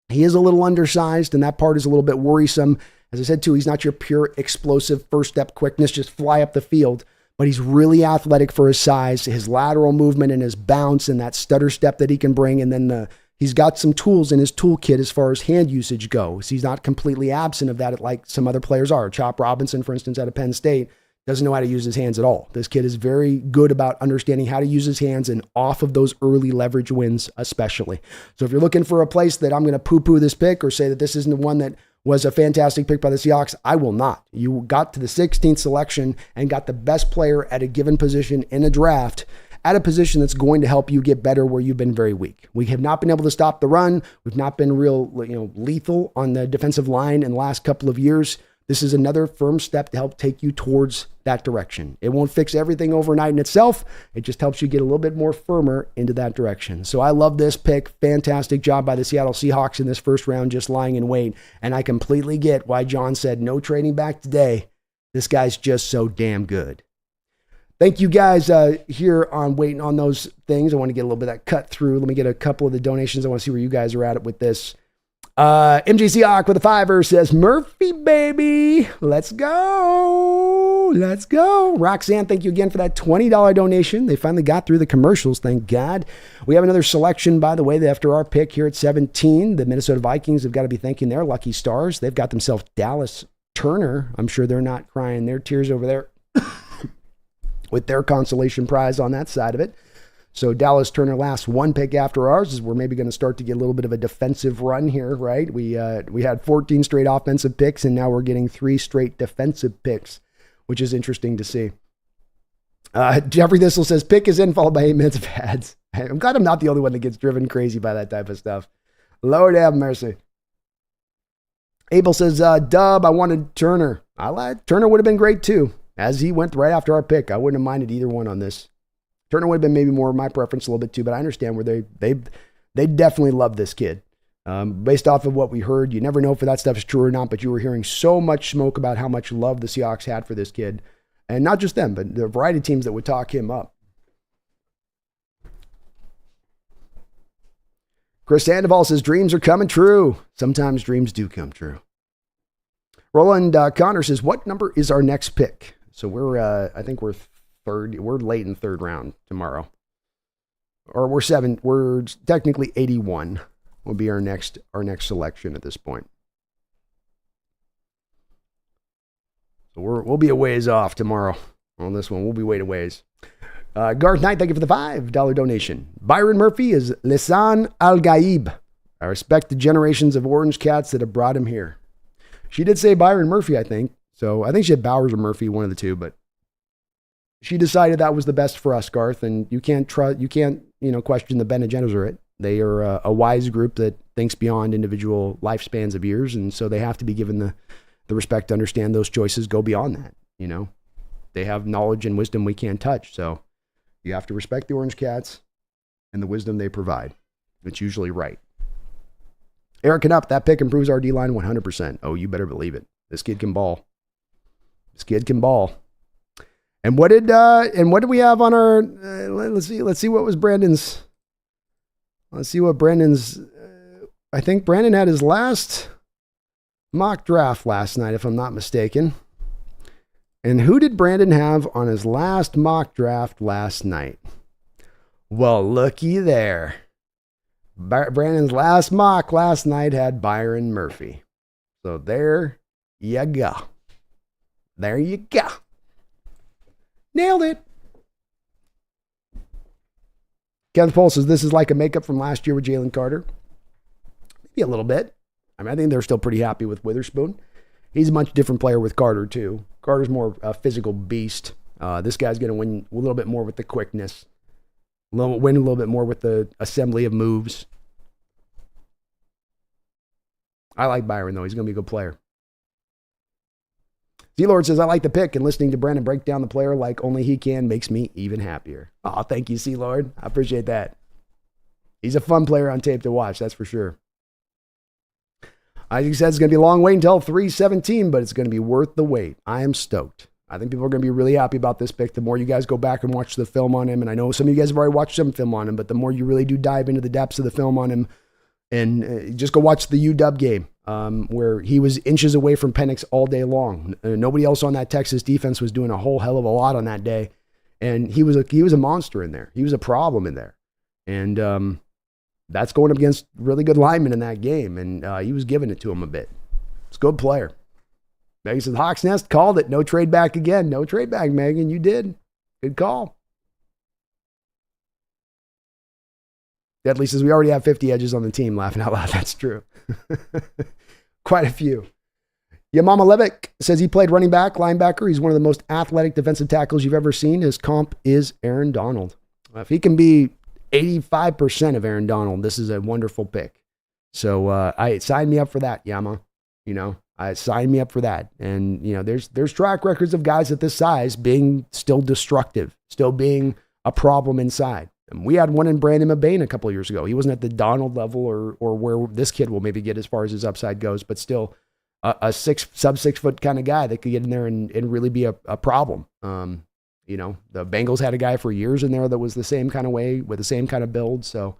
He is a little undersized, and that part is a little bit worrisome. As I said, too, he's not your pure explosive first step quickness, just fly up the field, but he's really athletic for his size, his lateral movement and his bounce and that stutter step that he can bring, and then the he's got some tools in his toolkit as far as hand usage goes. He's not completely absent of that like some other players are. Chop Robinson, for instance, out of Penn State, doesn't know how to use his hands at all. This kid is very good about understanding how to use his hands and off of those early leverage wins especially. So if you're looking for a place that I'm going to poo-poo this pick or say that this isn't the one that was a fantastic pick by the Seahawks, I will not. You got to the 16th selection and got the best player at a given position in a draft at a position that's going to help you get better where you've been very weak. We have not been able to stop the run. We've not been real, lethal on the defensive line in the last couple of years. This is another firm step to help take you towards that direction. It won't fix everything overnight in itself. It just helps you get a little bit more firmer into that direction. So I love this pick. Fantastic job by the Seattle Seahawks in this first round, just lying in wait. And I completely get why John said no trading back today. This guy's just so damn good. Thank you guys here on waiting on those things. I want to get a little bit of that cut through. Let me get a couple of the donations. I want to see where you guys are at with this. MGC Hawk with a $5 says, Murphy, baby. Let's go. Let's go. Roxanne, thank you again for that $20 donation. They finally got through the commercials. Thank God. We have another selection, by the way, after our pick here at 17. The Minnesota Vikings have got to be thanking their lucky stars. They've got themselves Dallas Turner. I'm sure they're not crying their tears over there with their consolation prize on that side of it. So Dallas Turner last one pick after ours is we're maybe going to start to get a little bit of a defensive run here, right? We had 14 straight offensive picks, and now we're getting 3 straight defensive picks, which is interesting to see. Jeffrey Thistle says, pick is in, followed by 8 minutes of ads. I'm glad I'm not the only one that gets driven crazy by that type of stuff. Lord have mercy. Abel says, Dub, I wanted Turner. Turner would have been great too, as he went right after our pick. I wouldn't have minded either one on this. Turner would have been maybe more my preference a little bit too, but I understand where they definitely love this kid. Based off of what we heard, you never know if that stuff is true or not, but you were hearing so much smoke about how much love the Seahawks had for this kid. And not just them, but the variety of teams that would talk him up. Chris Sandoval says, dreams are coming true. Sometimes dreams do come true. Roland Connor says, what number is our next pick? So I think we're late in third round tomorrow. Or we're technically 81 will be our next selection at this point. So we'll be a ways off tomorrow on this one. We'll be way to ways. Garth Knight, thank you for the $5 donation. Byron Murphy is Lisan Al-Gaib. I respect the generations of Orange Cats that have brought him here. She did say Byron Murphy, I think. So I think she had Bowers or Murphy, one of the two, but she decided that was the best for us, Garth, and you can't question the Bene Gesserit. They are a wise group that thinks beyond individual lifespans of years, and so they have to be given the respect to understand those choices go beyond that. They have knowledge and wisdom we can't touch, so you have to respect the Orange Cats and the wisdom they provide. It's usually right. Eric Knupp, that pick improves our D-line 100%. Oh, you better believe it. This kid can ball. And what did we have on our? Let's see what was Brandon's. Let's see what Brandon's. I think Brandon had his last mock draft last night, if I'm not mistaken. And who did Brandon have on his last mock draft last night? Well, looky there. Brandon's last mock last night had Byron Murphy. So there you go. There you go. Nailed it. Kenneth Paul says this is like a makeup from last year with Jalen Carter. Maybe a little bit. I think they're still pretty happy with Witherspoon. He's a much different player with Carter, too. Carter's more a physical beast. This guy's going to win a little bit more with the quickness. Win a little bit more with the assembly of moves. I like Byron, though. He's going to be a good player. Z-Lord says, I like the pick, and listening to Brandon break down the player like only he can makes me even happier. Oh, thank you, Z-Lord. I appreciate that. He's a fun player on tape to watch, that's for sure. Isaac says it's going to be a long wait until 3:17, but it's going to be worth the wait. I am stoked. I think people are going to be really happy about this pick. The more you guys go back and watch the film on him, and I know some of you guys have already watched some film on him, but the more you really do dive into the depths of the film on him, and just go watch the UW game, where he was inches away from Penix all day long. Nobody else on that Texas defense was doing a whole hell of a lot on that day, and he was a monster in there. He was a problem in there, and that's going up against really good linemen in that game, and he was giving it to him a bit. It's a good player. Megan says, Hawks Nest called it. No trade back again. No trade back, Megan. You did. Good call. Deadly says, we already have 50 edges on the team. Laughing out loud. That's true. Quite a few. Yamama Levick says he played running back, linebacker. He's one of the most athletic defensive tackles you've ever seen. His comp is Aaron Donald. If he can be 85% of Aaron Donald, this is a wonderful pick. So I signed me up for that, Yama. I signed me up for that. And, there's track records of guys at this size being still destructive, still being a problem inside. And we had one in Brandon Mabane a couple of years ago. He wasn't at the Donald level or where this kid will maybe get as far as his upside goes, but still a sub 6 foot kind of guy that could get in there and really be a problem. The Bengals had a guy for years in there that was the same kind of way with the same kind of build. So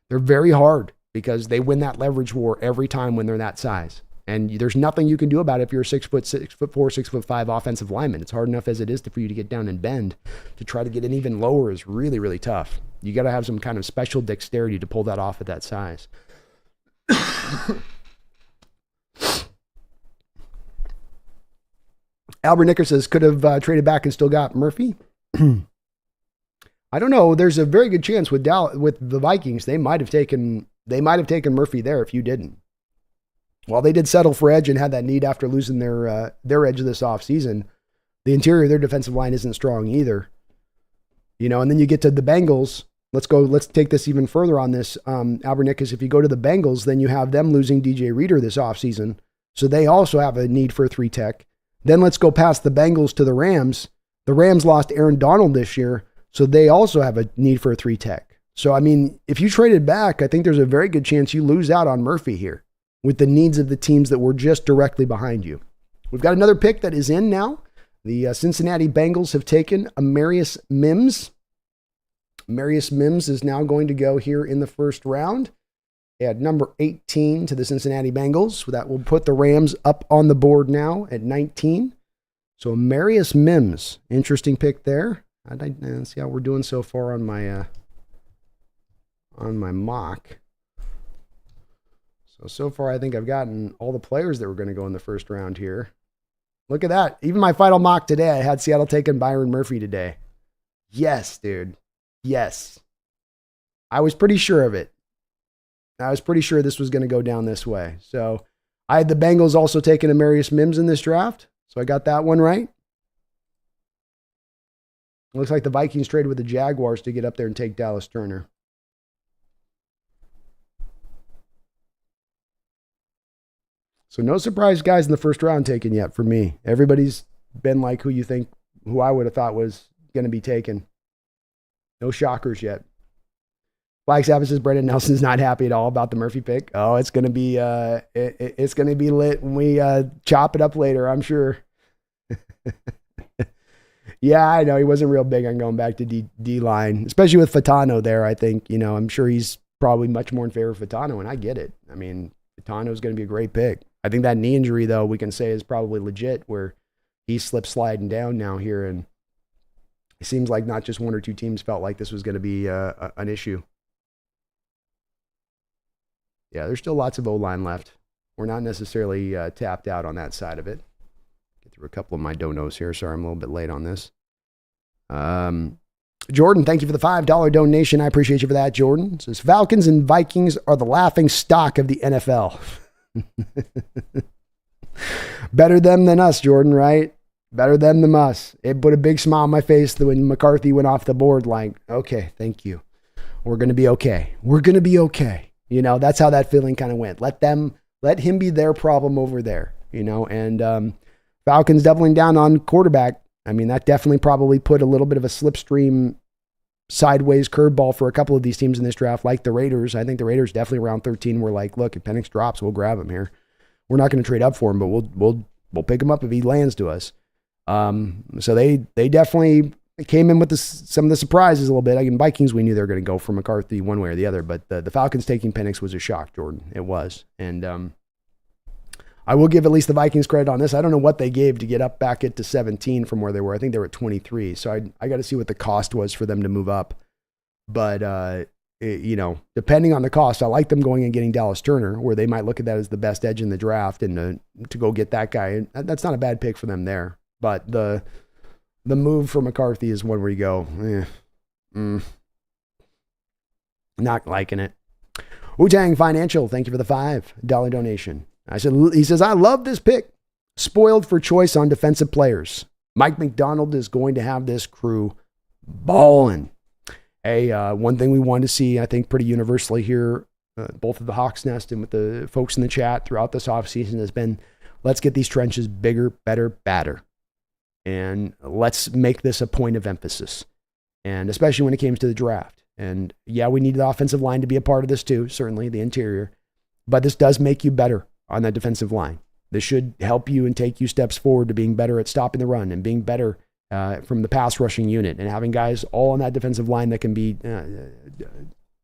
they're very hard because they win that leverage war every time when they're that size. And there's nothing you can do about it if you're a 6'4", 6'5" offensive lineman. It's hard enough as it is for you to get down and bend. To try to get in even lower is really, really tough. You got to have some kind of special dexterity to pull that off at that size. Albert Nicker says, could have traded back and still got Murphy. I don't know. There's a very good chance with the Vikings, they might have taken Murphy there if you didn't. While they did settle for edge and had that need after losing their edge this offseason, the interior of their defensive line isn't strong either. And then you get to the Bengals. Let's take this even further on this. Albert Nicholas, if you go to the Bengals, then you have them losing DJ Reader this offseason. So they also have a need for a 3 tech. Then let's go past the Bengals to the Rams. The Rams lost Aaron Donald this year, so they also have a need for a 3 tech. So, if you traded back, I think there's a very good chance you lose out on Murphy here with the needs of the teams that were just directly behind you. We've got another pick that is in now. The Cincinnati Bengals have taken Amarius Mims. Amarius Mims is now going to go here in the first round at number 18 to the Cincinnati Bengals. That will put the Rams up on the board now at 19. So Amarius Mims, interesting pick there. Let's see how we're doing so far on my mock. So far, I think I've gotten all the players that were going to go in the first round here. Look at that. Even my final mock today, I had Seattle taking Byron Murphy today. Yes, dude. Yes. I was pretty sure of it. I was pretty sure this was going to go down this way. So I had the Bengals also taking Amarius Mims in this draft. So I got that one right. Looks like the Vikings traded with the Jaguars to get up there and take Dallas Turner. So no surprise guys in the first round taken yet for me. Everybody's been like who I would have thought was going to be taken. No shockers yet. Flag Savage says Brendan Nelson's not happy at all about the Murphy pick. Oh, it's going to be it's going to be lit when we chop it up later, I'm sure. Yeah, I know he wasn't real big on going back to D line, especially with Fatano there. I think, I'm sure he's probably much more in favor of Fatano, and I get it. Fatano is going to be a great pick. I think that knee injury, though, we can say is probably legit, where he slipped sliding down now here, and it seems like not just one or two teams felt like this was going to be an issue. Yeah, there's still lots of O-line left. We're not necessarily tapped out on that side of it. Get through a couple of my donos here. Sorry, I'm a little bit late on this. Jordan, thank you for the $5 donation. I appreciate you for that, Jordan. It says, Falcons and Vikings are the laughing stock of the NFL. Better them than us, Jordan, right? Better them than us. It put a big smile on my face when McCarthy went off the board like, okay, thank you. We're going to be okay. We're going to be okay. That's how that feeling kind of went. Let him be their problem over there, and Falcons doubling down on quarterback. That definitely probably put a little bit of a slipstream sideways curveball for a couple of these teams in this draft, like the Raiders. I think the Raiders definitely around 13 were like, look, if Penix drops, we'll grab him here. We're not going to trade up for him, but we'll pick him up if he lands to us. So they definitely came in with some of the surprises a little bit. Vikings, we knew they were going to go for McCarthy one way or the other, but the Falcons taking Penix was a shock, Jordan. It was. And I will give at least the Vikings credit on this. I don't know what they gave to get up back into 17 from where they were. I think they were at 23. So I got to see what the cost was for them to move up. But depending on the cost, I like them going and getting Dallas Turner, where they might look at that as the best edge in the draft, and to go get that guy. That's not a bad pick for them there. But the move for McCarthy is one where you go, not liking it. Wu-Tang Financial, thank you for the $5 donation. He says, I love this pick. Spoiled for choice on defensive players. Mike McDonald is going to have this crew balling. Hey, one thing we wanted to see, I think pretty universally here, both of the Hawks Nest and with the folks in the chat throughout this offseason has been, let's get these trenches bigger, better, badder. And let's make this a point of emphasis. And especially when it came to the draft. And yeah, we need the offensive line to be a part of this too, certainly the interior. But this does make you better on that defensive line. This should help you and take you steps forward to being better at stopping the run and being better from the pass rushing unit and having guys all on that defensive line that can be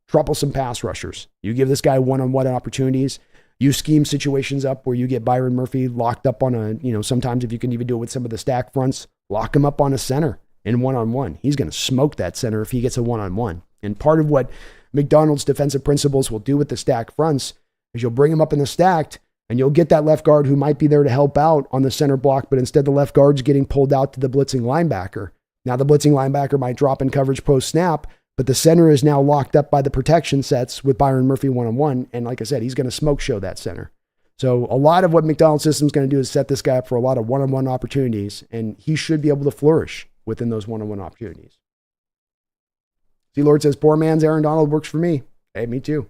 troublesome pass rushers. You give this guy one-on-one opportunities. You scheme situations up where you get Byron Murphy locked up on sometimes if you can even do it with some of the stack fronts, lock him up on a center in one-on-one. He's going to smoke that center if he gets a one-on-one. And part of what McDonald's defensive principles will do with the stack fronts is you'll bring him up in the stacked and you'll get that left guard who might be there to help out on the center block, but instead the left guard's getting pulled out to the blitzing linebacker. Now the blitzing linebacker might drop in coverage post-snap, but the center is now locked up by the protection sets with Byron Murphy one-on-one. And like I said, he's going to smoke show that center. So a lot of what McDonald's system is going to do is set this guy up for a lot of one-on-one opportunities, and he should be able to flourish within those one-on-one opportunities. C-Lord says, poor man's Aaron Donald works for me. Hey, me too.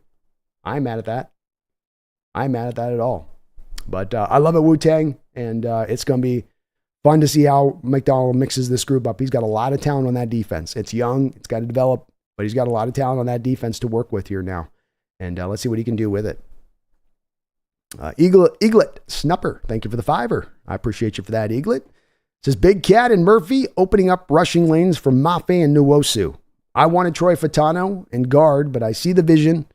I'm mad at that. I'm mad at that at all. But I love it, Wu-Tang, and it's going to be fun to see how McDonald mixes this group up. He's got a lot of talent on that defense. It's young. It's got to develop, but he's got a lot of talent on that defense to work with here now. And let's see what he can do with it. Eaglet Snupper, thank you for the $5. I appreciate you for that, Eaglet. It says, Big Cat and Murphy opening up rushing lanes for Mafe and Nwosu. I wanted Troy Fatano and guard, but I see the vision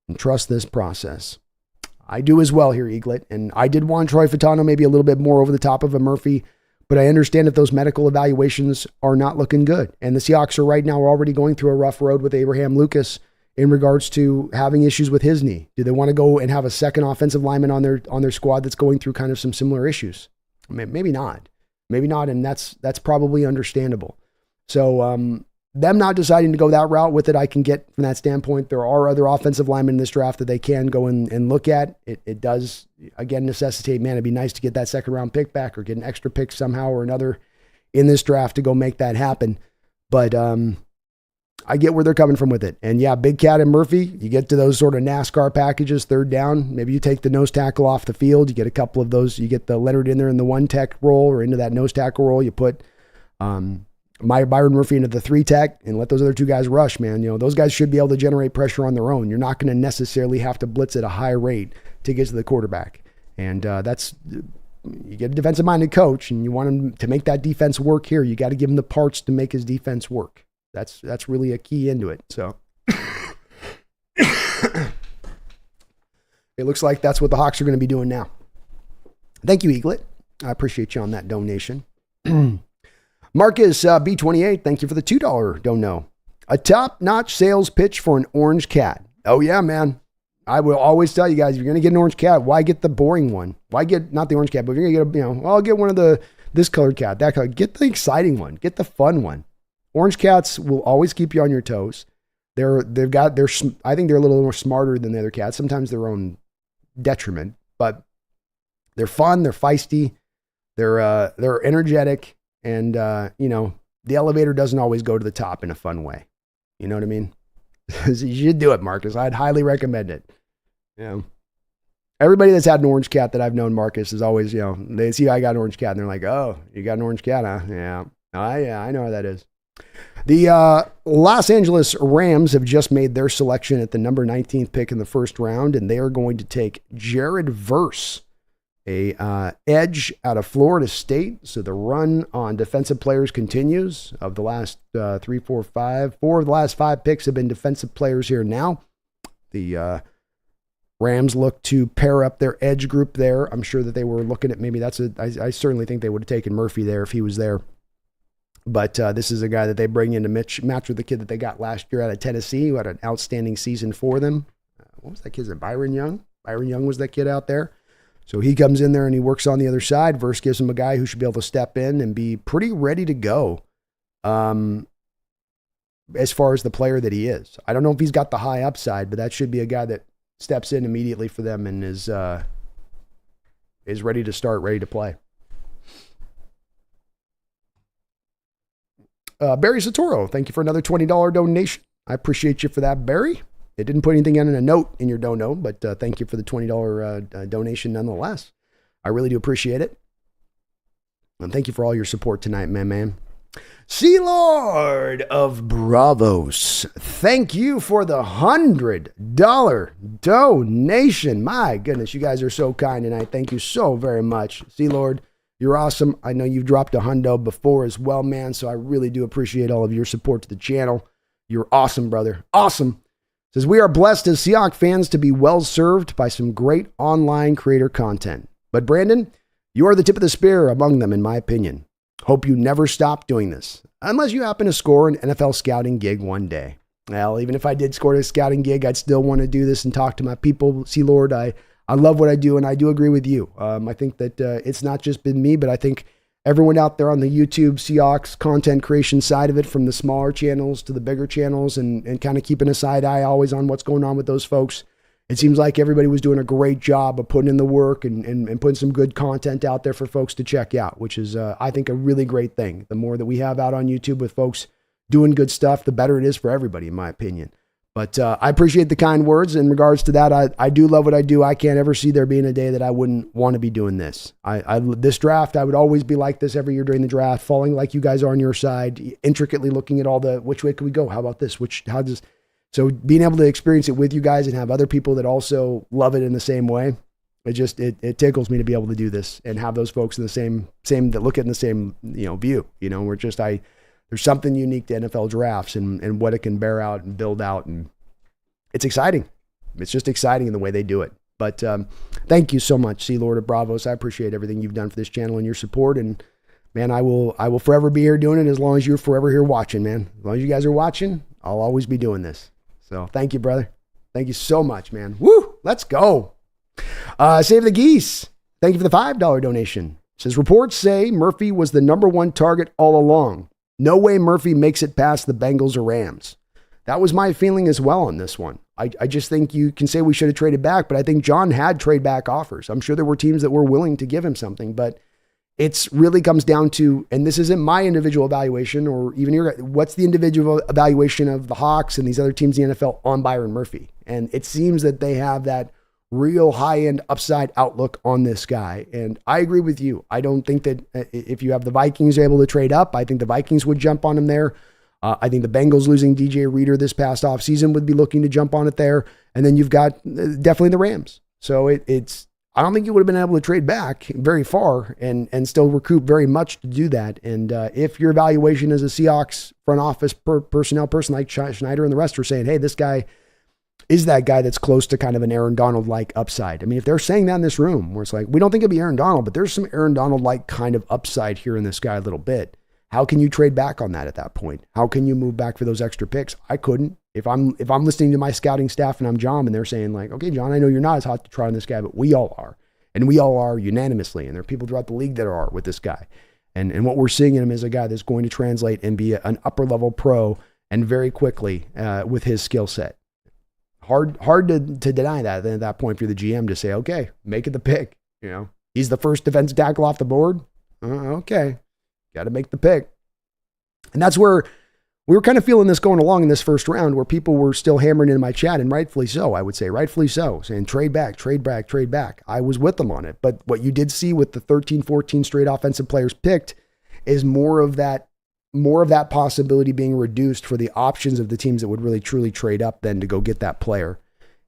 and trust this process. I do as well here, Eaglet. And I did want Troy Fatano maybe a little bit more over the top of a Murphy, but I understand if those medical evaluations are not looking good. And the Seahawks are right now already going through a rough road with Abraham Lucas in regards to having issues with his knee. Do they want to go and have a second offensive lineman on their squad that's going through kind of some similar issues? Maybe not. Maybe not, and that's probably understandable. So them not deciding to go that route with it, I can get from that standpoint. There are other offensive linemen in this draft that they can go and look at. It does, again, necessitate, man, it'd be nice to get that second round pick back or get an extra pick somehow or another in this draft to go make that happen. But I get where they're coming from with it. And yeah, Big Cat and Murphy, you get to those sort of NASCAR packages, third down. Maybe you take the nose tackle off the field. You get a couple of those. You get the Leonard in there in the one tech role or into that nose tackle role. You put Byron Murphy into the three tech and let those other two guys rush, man. Those guys should be able to generate pressure on their own. You're not going to necessarily have to blitz at a high rate to get to the quarterback. And you get a defensive-minded coach and you want him to make that defense work here. You got to give him the parts to make his defense work. That's really a key into it. So it looks like that's what the Hawks are going to be doing now. Thank you, Eaglet. I appreciate you on that donation. Marcus B28, thank you for the $2 dono. A top-notch sales pitch for an orange cat. Oh, yeah, man. I will always tell you guys, if you're going to get an orange cat, why get the boring one? Why get, not the orange cat, but if you're going to get I'll get one of this colored cat, that color. Get the exciting one. Get the fun one. Orange cats will always keep you on your toes. I think they're a little more smarter than the other cats, sometimes their own detriment, but they're fun. They're feisty. They're energetic. And, the elevator doesn't always go to the top in a fun way. You know what I mean? You should do it, Marcus. I'd highly recommend it. Everybody that's had an orange cat that I've known, Marcus, is always, they see I got an orange cat and they're like, oh, you got an orange cat, huh? Yeah. Yeah, I know how that is. The Los Angeles Rams have just made their selection at the number 19th pick in the first round, and they are going to take Jared Verse, a edge out of Florida State. So the run on defensive players continues. Of the last 4 of the last 5 picks have been defensive players here now. The Rams look to pair up their edge group there. I'm sure that they were looking at maybe I certainly think they would have taken Murphy there if he was there. But this is a guy that they bring in to match with the kid that they got last year out of Tennessee, who had an outstanding season for them. What was that kid's name? Byron Young? Byron Young was that kid out there. So he comes in there and he works on the other side. Verse gives him a guy who should be able to step in and be pretty ready to go as far as the player that he is. I don't know if he's got the high upside, but that should be a guy that steps in immediately for them and is ready to start, ready to play. Barry Satoro, thank you for another $20 donation. I appreciate you for that, Barry. It didn't put anything in a note in your dono, but thank you for the $20 donation nonetheless. I really do appreciate it. And thank you for all your support tonight, man. Sea Lord of Bravos, thank you for the $100 donation. My goodness, you guys are so kind tonight. Thank you so very much. Sea Lord, you're awesome. I know you've dropped a hundo before as well, man, so I really do appreciate all of your support to the channel. You're awesome, brother. Awesome. Says, we are blessed as Seahawks fans to be well served by some great online creator content. But Brandon, you are the tip of the spear among them, in my opinion. Hope you never stop doing this, unless you happen to score an NFL scouting gig one day. Well, even if I did score a scouting gig, I'd still want to do this and talk to my people. See, Lord, I love what I do, and I do agree with you. I think that it's not just been me, but I think everyone out there on the YouTube Seahawks content creation side of it, from the smaller channels to the bigger channels, and kind of keeping a side eye always on what's going on with those folks. It seems like everybody was doing a great job of putting in the work and putting some good content out there for folks to check out, which is, I think, a really great thing. The more that we have out on YouTube with folks doing good stuff, the better it is for everybody, in my opinion. But I appreciate the kind words. In regards to that, I do love what I do. I can't ever see there being a day that I wouldn't want to be doing this. This draft, I would always be like this every year during the draft, falling like you guys are on your side, intricately looking at all the, which way can we go? How about this? So being able to experience it with you guys and have other people that also love it in the same way, it tickles me to be able to do this and have those folks in the same that look at it in the same, view, we're just, there's something unique to NFL drafts and what it can bear out and build out. And it's exciting. It's just exciting in the way they do it. But thank you so much, Sea Lord of Bravos. I appreciate everything you've done for this channel and your support. And man, I will forever be here doing it as long as you're forever here watching, man. As long as you guys are watching, I'll always be doing this. So thank you, brother. Thank you so much, man. Woo! Let's go. Save the Geese. Thank you for the $5 donation. It says, reports say Murphy was the #1 target all along. No way Murphy makes it past the Bengals or Rams. That was my feeling as well on this one. I just think you can say we should have traded back, but I think John had trade back offers. I'm sure there were teams that were willing to give him something, but it's really comes down to, and this isn't my individual evaluation or even what's the individual evaluation of the Hawks and these other teams in the NFL on Byron Murphy. And it seems that they have that real high-end upside outlook on this guy. And I agree with you. I don't think that if you have the Vikings able to trade up, I think the Vikings would jump on him there. I think the Bengals losing DJ Reader this past offseason would be looking to jump on it there. And then you've got definitely the Rams. So I don't think you would have been able to trade back very far and still recoup very much to do that. And if your evaluation as a Seahawks front office personnel person like Schneider and the rest are saying, hey, this guy is that guy that's close to kind of an Aaron Donald-like upside. I mean, if they're saying that in this room where it's like, we don't think it'll be Aaron Donald, but there's some Aaron Donald-like kind of upside here in this guy a little bit. How can you trade back on that at that point? How can you move back for those extra picks? I couldn't. If I'm listening to my scouting staff and I'm John and they're saying like, okay, John, I know you're not as hot to try on this guy, but we all are. And we all are unanimously. And there are people throughout the league that are with this guy. And what we're seeing in him is a guy that's going to translate and be an upper level pro and very quickly with his skill set. Hard to deny that. Then at that point, for the GM to say, okay, make it the pick. He's the first defensive tackle off the board. Okay, got to make the pick. And that's where we were kind of feeling this going along in this first round, where people were still hammering into my chat, and rightfully so, I would say, rightfully so, saying trade back, trade back, trade back. I was with them on it. But what you did see with the 13, 14 straight offensive players picked is more of that possibility being reduced for the options of the teams that would really truly trade up then to go get that player.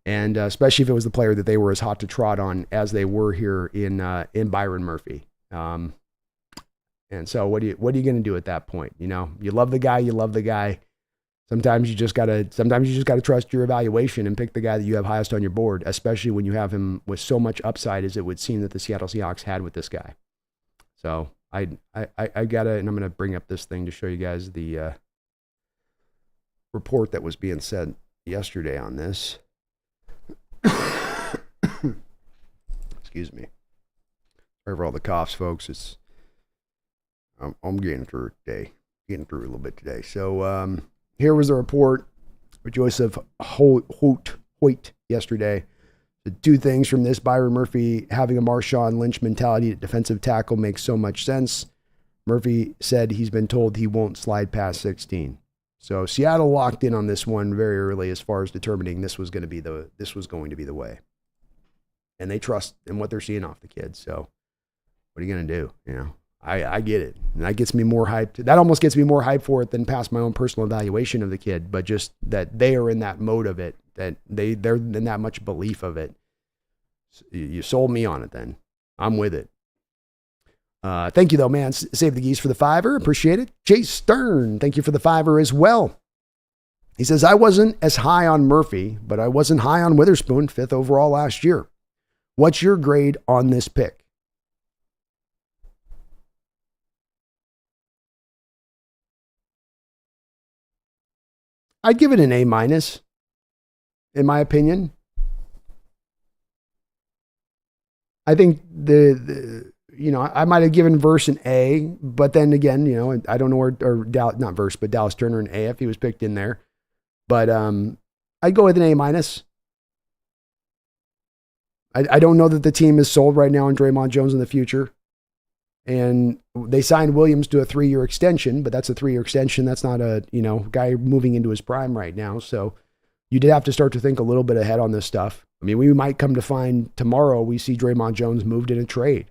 And especially if it was the player that they were as hot to trot on as they were here in Byron Murphy. And so what are you going to do at that point? You love the guy. Sometimes you just gotta trust your evaluation and pick the guy that you have highest on your board, especially when you have him with so much upside as it would seem that the Seattle Seahawks had with this guy. So I gotta, and I'm gonna bring up this thing to show you guys the report that was being said yesterday on this. Excuse me. Sorry for all the coughs, folks. I'm getting through today. Getting through a little bit today. So here was the report with Joseph Hoyt yesterday. The two things from this: Byron Murphy having a Marshawn Lynch mentality at defensive tackle makes so much sense. Murphy said he's been told he won't slide past 16. So Seattle locked in on this one very early as far as determining this was going to be the way. And they trust in what they're seeing off the kid. So what are you going to do? You know, I get it. And that gets me more hyped. That almost gets me more hyped for it than past my own personal evaluation of the kid. But just that they are in that mode of it, that they're in that much belief of it. You sold me on it then. I'm with it. Thank you though, man. Save the geese for the $5. Appreciate it. Chase Stern, thank you for the $5 as well. He says, I wasn't as high on Murphy, but I wasn't high on Witherspoon, 5th overall last year. What's your grade on this pick? I'd give it an A-, in my opinion. I think I might have given Verse an A, but then again, I don't know where, not Verse, but Dallas Turner an A if he was picked in there. But I'd go with an A-. I don't know that the team is sold right now on Draymond Jones in the future. And they signed Williams to a 3-year extension, but that's a 3-year extension. That's not a, guy moving into his prime right now. So you did have to start to think a little bit ahead on this stuff. I mean, we might come to find tomorrow we see Draymond Jones moved in a trade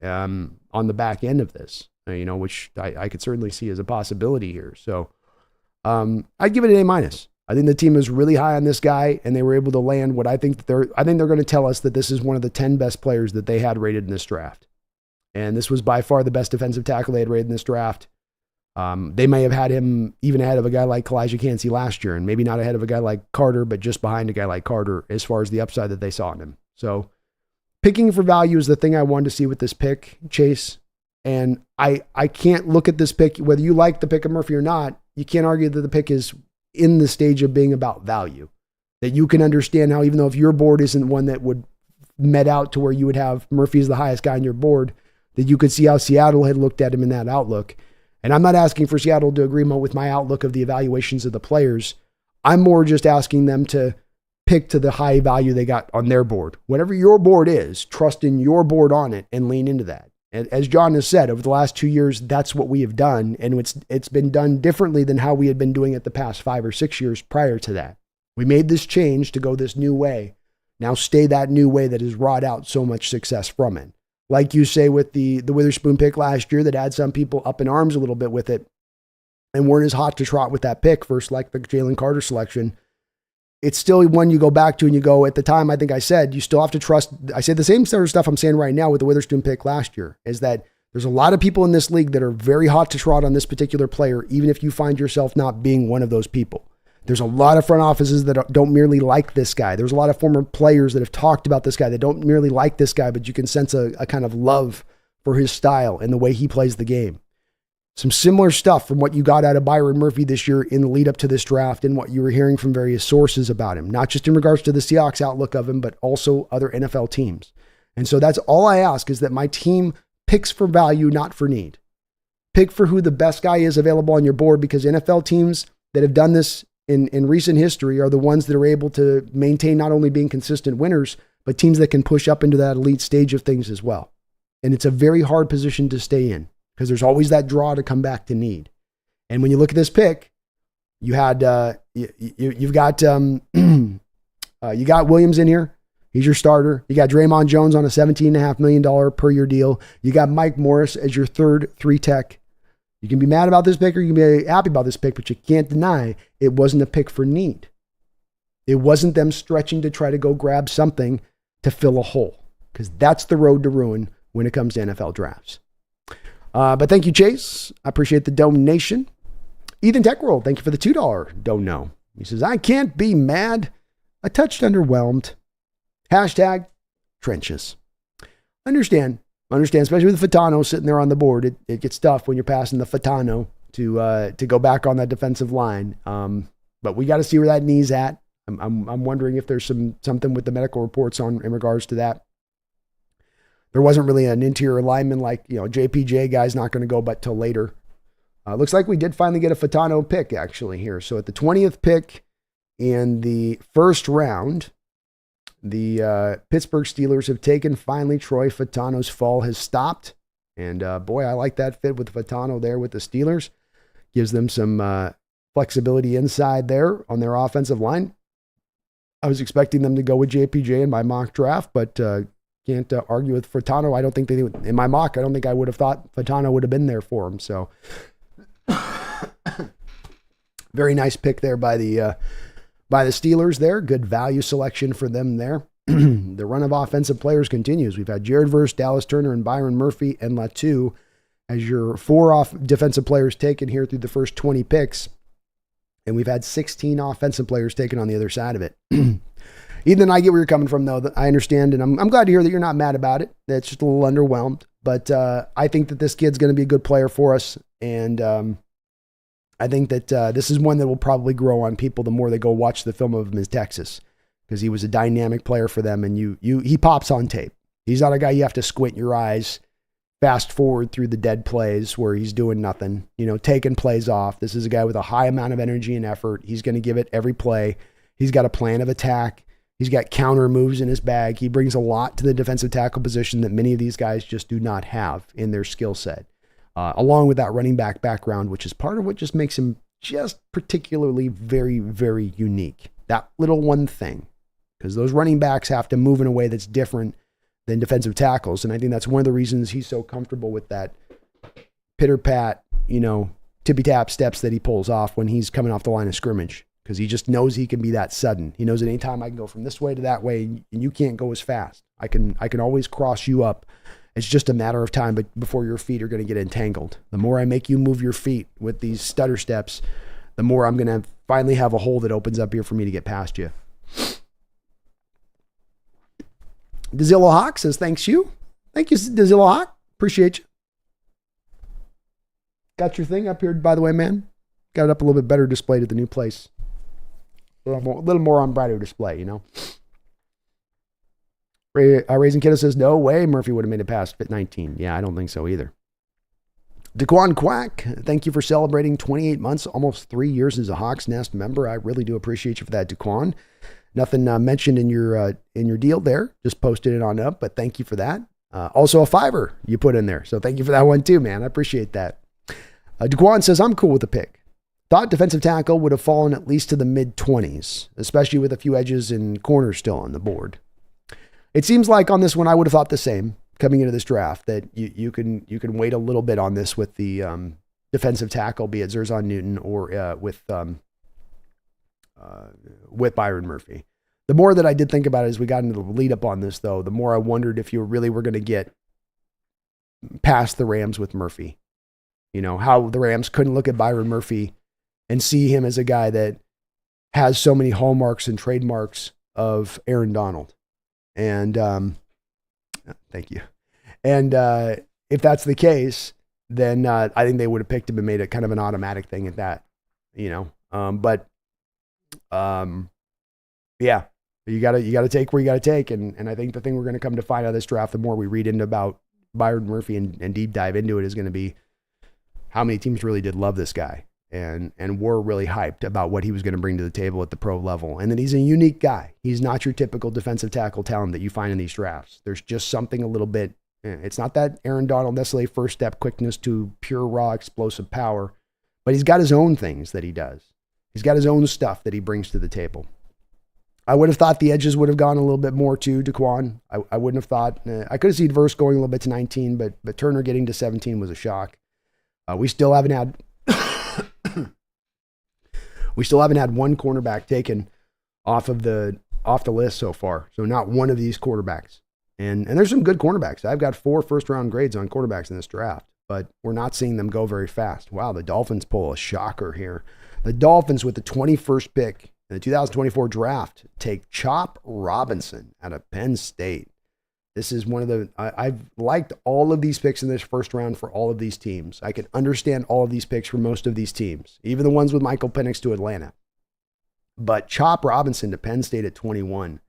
on the back end of this, which I could certainly see as a possibility here. So I'd give it an A-. I think the team is really high on this guy, and they were able to land what I think they're going to tell us that this is one of the 10 best players that they had rated in this draft. And this was by far the best defensive tackle they had rated in this draft. They may have had him even ahead of a guy like Kalijah Kancey last year, and maybe not ahead of a guy like Carter, but just behind a guy like Carter as far as the upside that they saw in him. So picking for value is the thing I wanted to see with this pick, Chase. And I can't look at this pick, whether you like the pick of Murphy or not, you can't argue that the pick is in the stage of being about value. That you can understand how, even though if your board isn't one that would met out to where you would have Murphy as the highest guy on your board, that you could see how Seattle had looked at him in that outlook. And I'm not asking for Seattle to agree with my outlook of the evaluations of the players. I'm more just asking them to pick to the high value they got on their board. Whatever your board is, trust in your board on it and lean into that. And as John has said, over the last 2 years, that's what we have done. And it's been done differently than how we had been doing it the past 5 or 6 years prior to that. We made this change to go this new way. Now stay that new way that has wrought out so much success from it. Like you say with the Witherspoon pick last year that had some people up in arms a little bit with it and weren't as hot to trot with that pick versus like the Jalen Carter selection. It's still one you go back to and you go, at the time, I think I said, you still have to trust. I said the same sort of stuff I'm saying right now with the Witherspoon pick last year, is that there's a lot of people in this league that are very hot to trot on this particular player, even if you find yourself not being one of those people. There's a lot of front offices that don't merely like this guy. There's a lot of former players that have talked about this guy that don't merely like this guy, but you can sense a kind of love for his style and the way he plays the game. Some similar stuff from what you got out of Byron Murphy this year in the lead up to this draft and what you were hearing from various sources about him, not just in regards to the Seahawks outlook of him, but also other NFL teams. And so that's all I ask, is that my team picks for value, not for need. Pick for who the best guy is available on your board, because NFL teams that have done this in recent history are the ones that are able to maintain not only being consistent winners, but teams that can push up into that elite stage of things as well. And it's a very hard position to stay in, because there's always that draw to come back to need. And when you look at this pick, you had you've got you got Williams in here. He's your starter. You got Draymond Jones on a $17.5 million per year deal. You got Mike Morris as your third 3-tech. You can be mad about this pick or you can be happy about this pick, but you can't deny it wasn't a pick for need. It wasn't them stretching to try to go grab something to fill a hole, because that's the road to ruin when it comes to NFL drafts. But thank you, Chase. I appreciate the donation. Ethan Techworld, thank you for the $2 dono. He says, I can't be mad. A touched underwhelmed. Hashtag trenches. Understand, Understand, especially with Fatano sitting there on the board, it gets tough when you're passing the Fatano to go back on that defensive line. But we got to see where that knee's at. I'm wondering if there's something with the medical reports in regards to that. There wasn't really an interior lineman like, JPJ guy's not going to go but till later. Looks like we did finally get a Fatano pick actually here. So at the 20th pick in the first round, the Pittsburgh Steelers have taken finally. Troy Fatano's fall has stopped. And boy, I like that fit with Fatano there with the Steelers. Gives them some flexibility inside there on their offensive line. I was expecting them to go with JPJ in my mock draft, but can't argue with Fatano. I don't think in my mock, I don't think I would have thought Fatano would have been there for him. So very nice pick there by the Steelers there. Good value selection for them there. The run of offensive players continues. We've had Jared Verse, Dallas Turner, and Byron Murphy and Latu as your 4 defensive players taken here through the first 20 picks. And we've had 16 offensive players taken on the other side of it. Ethan, I get where you're coming from, though. I understand, and I'm glad to hear that you're not mad about it. That's just a little underwhelmed. But I think that this kid's going to be a good player for us. And I think that this is one that will probably grow on people the more they go watch the film of him in Texas, because he was a dynamic player for them, and he pops on tape. He's not a guy you have to squint your eyes, fast forward through the dead plays where he's doing nothing, taking plays off. This is a guy with a high amount of energy and effort. He's going to give it every play. He's got a plan of attack. He's got counter moves in his bag. He brings a lot to the defensive tackle position that many of these guys just do not have in their skill set. Along with that running back background, which is part of what just makes him just particularly very, very unique. That little one thing, because those running backs have to move in a way that's different than defensive tackles. And I think that's one of the reasons he's so comfortable with that pitter-pat, tippy-tap steps that he pulls off when he's coming off the line of scrimmage, because he just knows he can be that sudden. He knows at any time I can go from this way to that way, and you can't go as fast. I can always cross you up. It's just a matter of time but before your feet are going to get entangled. The more I make you move your feet with these stutter steps, the more I'm going to finally have a hole that opens up here for me to get past you. Dezilla Hawk says, thanks you. Thank you, Dezilla Hawk. Appreciate you. Got your thing up here, by the way, man. Got it up a little bit better displayed at the new place. A little more on brighter display, Raising Kiddo says, no way Murphy would have made it past Fit 19. Yeah, I don't think so either. Daquan Quack, thank you for celebrating 28 months, almost 3 years as a Hawks Nest member. I really do appreciate you for that, Daquan. Nothing mentioned in your deal there. Just posted it on up, but thank you for that. Also a $5 you put in there. So thank you for that one too, man. I appreciate that. Daquan says, I'm cool with the pick. Thought defensive tackle would have fallen at least to the mid-20s, especially with a few edges and corners still on the board. It seems like on this one, I would have thought the same coming into this draft, that you can wait a little bit on this with the defensive tackle, be it Zerzan Newton or with Byron Murphy. The more that I did think about it as we got into the lead up on this, though, the more I wondered if you really were going to get past the Rams with Murphy. How the Rams couldn't look at Byron Murphy and see him as a guy that has so many hallmarks and trademarks of Aaron Donald. And thank you. And if that's the case, then I think they would have picked him and made it kind of an automatic thing at that, yeah, you gotta take where you gotta take. And I think the thing we're going to come to find out of this draft, the more we read into about Byron Murphy and deep dive into it, is going to be how many teams really did love this guy and were really hyped about what he was going to bring to the table at the pro level. And that he's a unique guy. He's not your typical defensive tackle talent that you find in these drafts. There's just something a little bit, it's not that Aaron Donald necessarily first step quickness to pure raw explosive power, but he's got his own things that he does. He's got his own stuff that he brings to the table. I would have thought the edges would have gone a little bit more to Daquan. I wouldn't have thought, I could have seen Verse going a little bit to 19, but Turner getting to 17 was a shock. We still haven't had one cornerback taken off the list so far. So not one of these quarterbacks. And there's some good cornerbacks. I've got 4 first-round grades on quarterbacks in this draft, but we're not seeing them go very fast. Wow, the Dolphins pull a shocker here. The Dolphins, with the 21st pick in the 2024 draft, take Chop Robinson out of Penn State. This is one of the, I've liked all of these picks in this first round for all of these teams. I can understand all of these picks for most of these teams, even the ones with Michael Penix to Atlanta. But Chop Robinson to Penn State at 21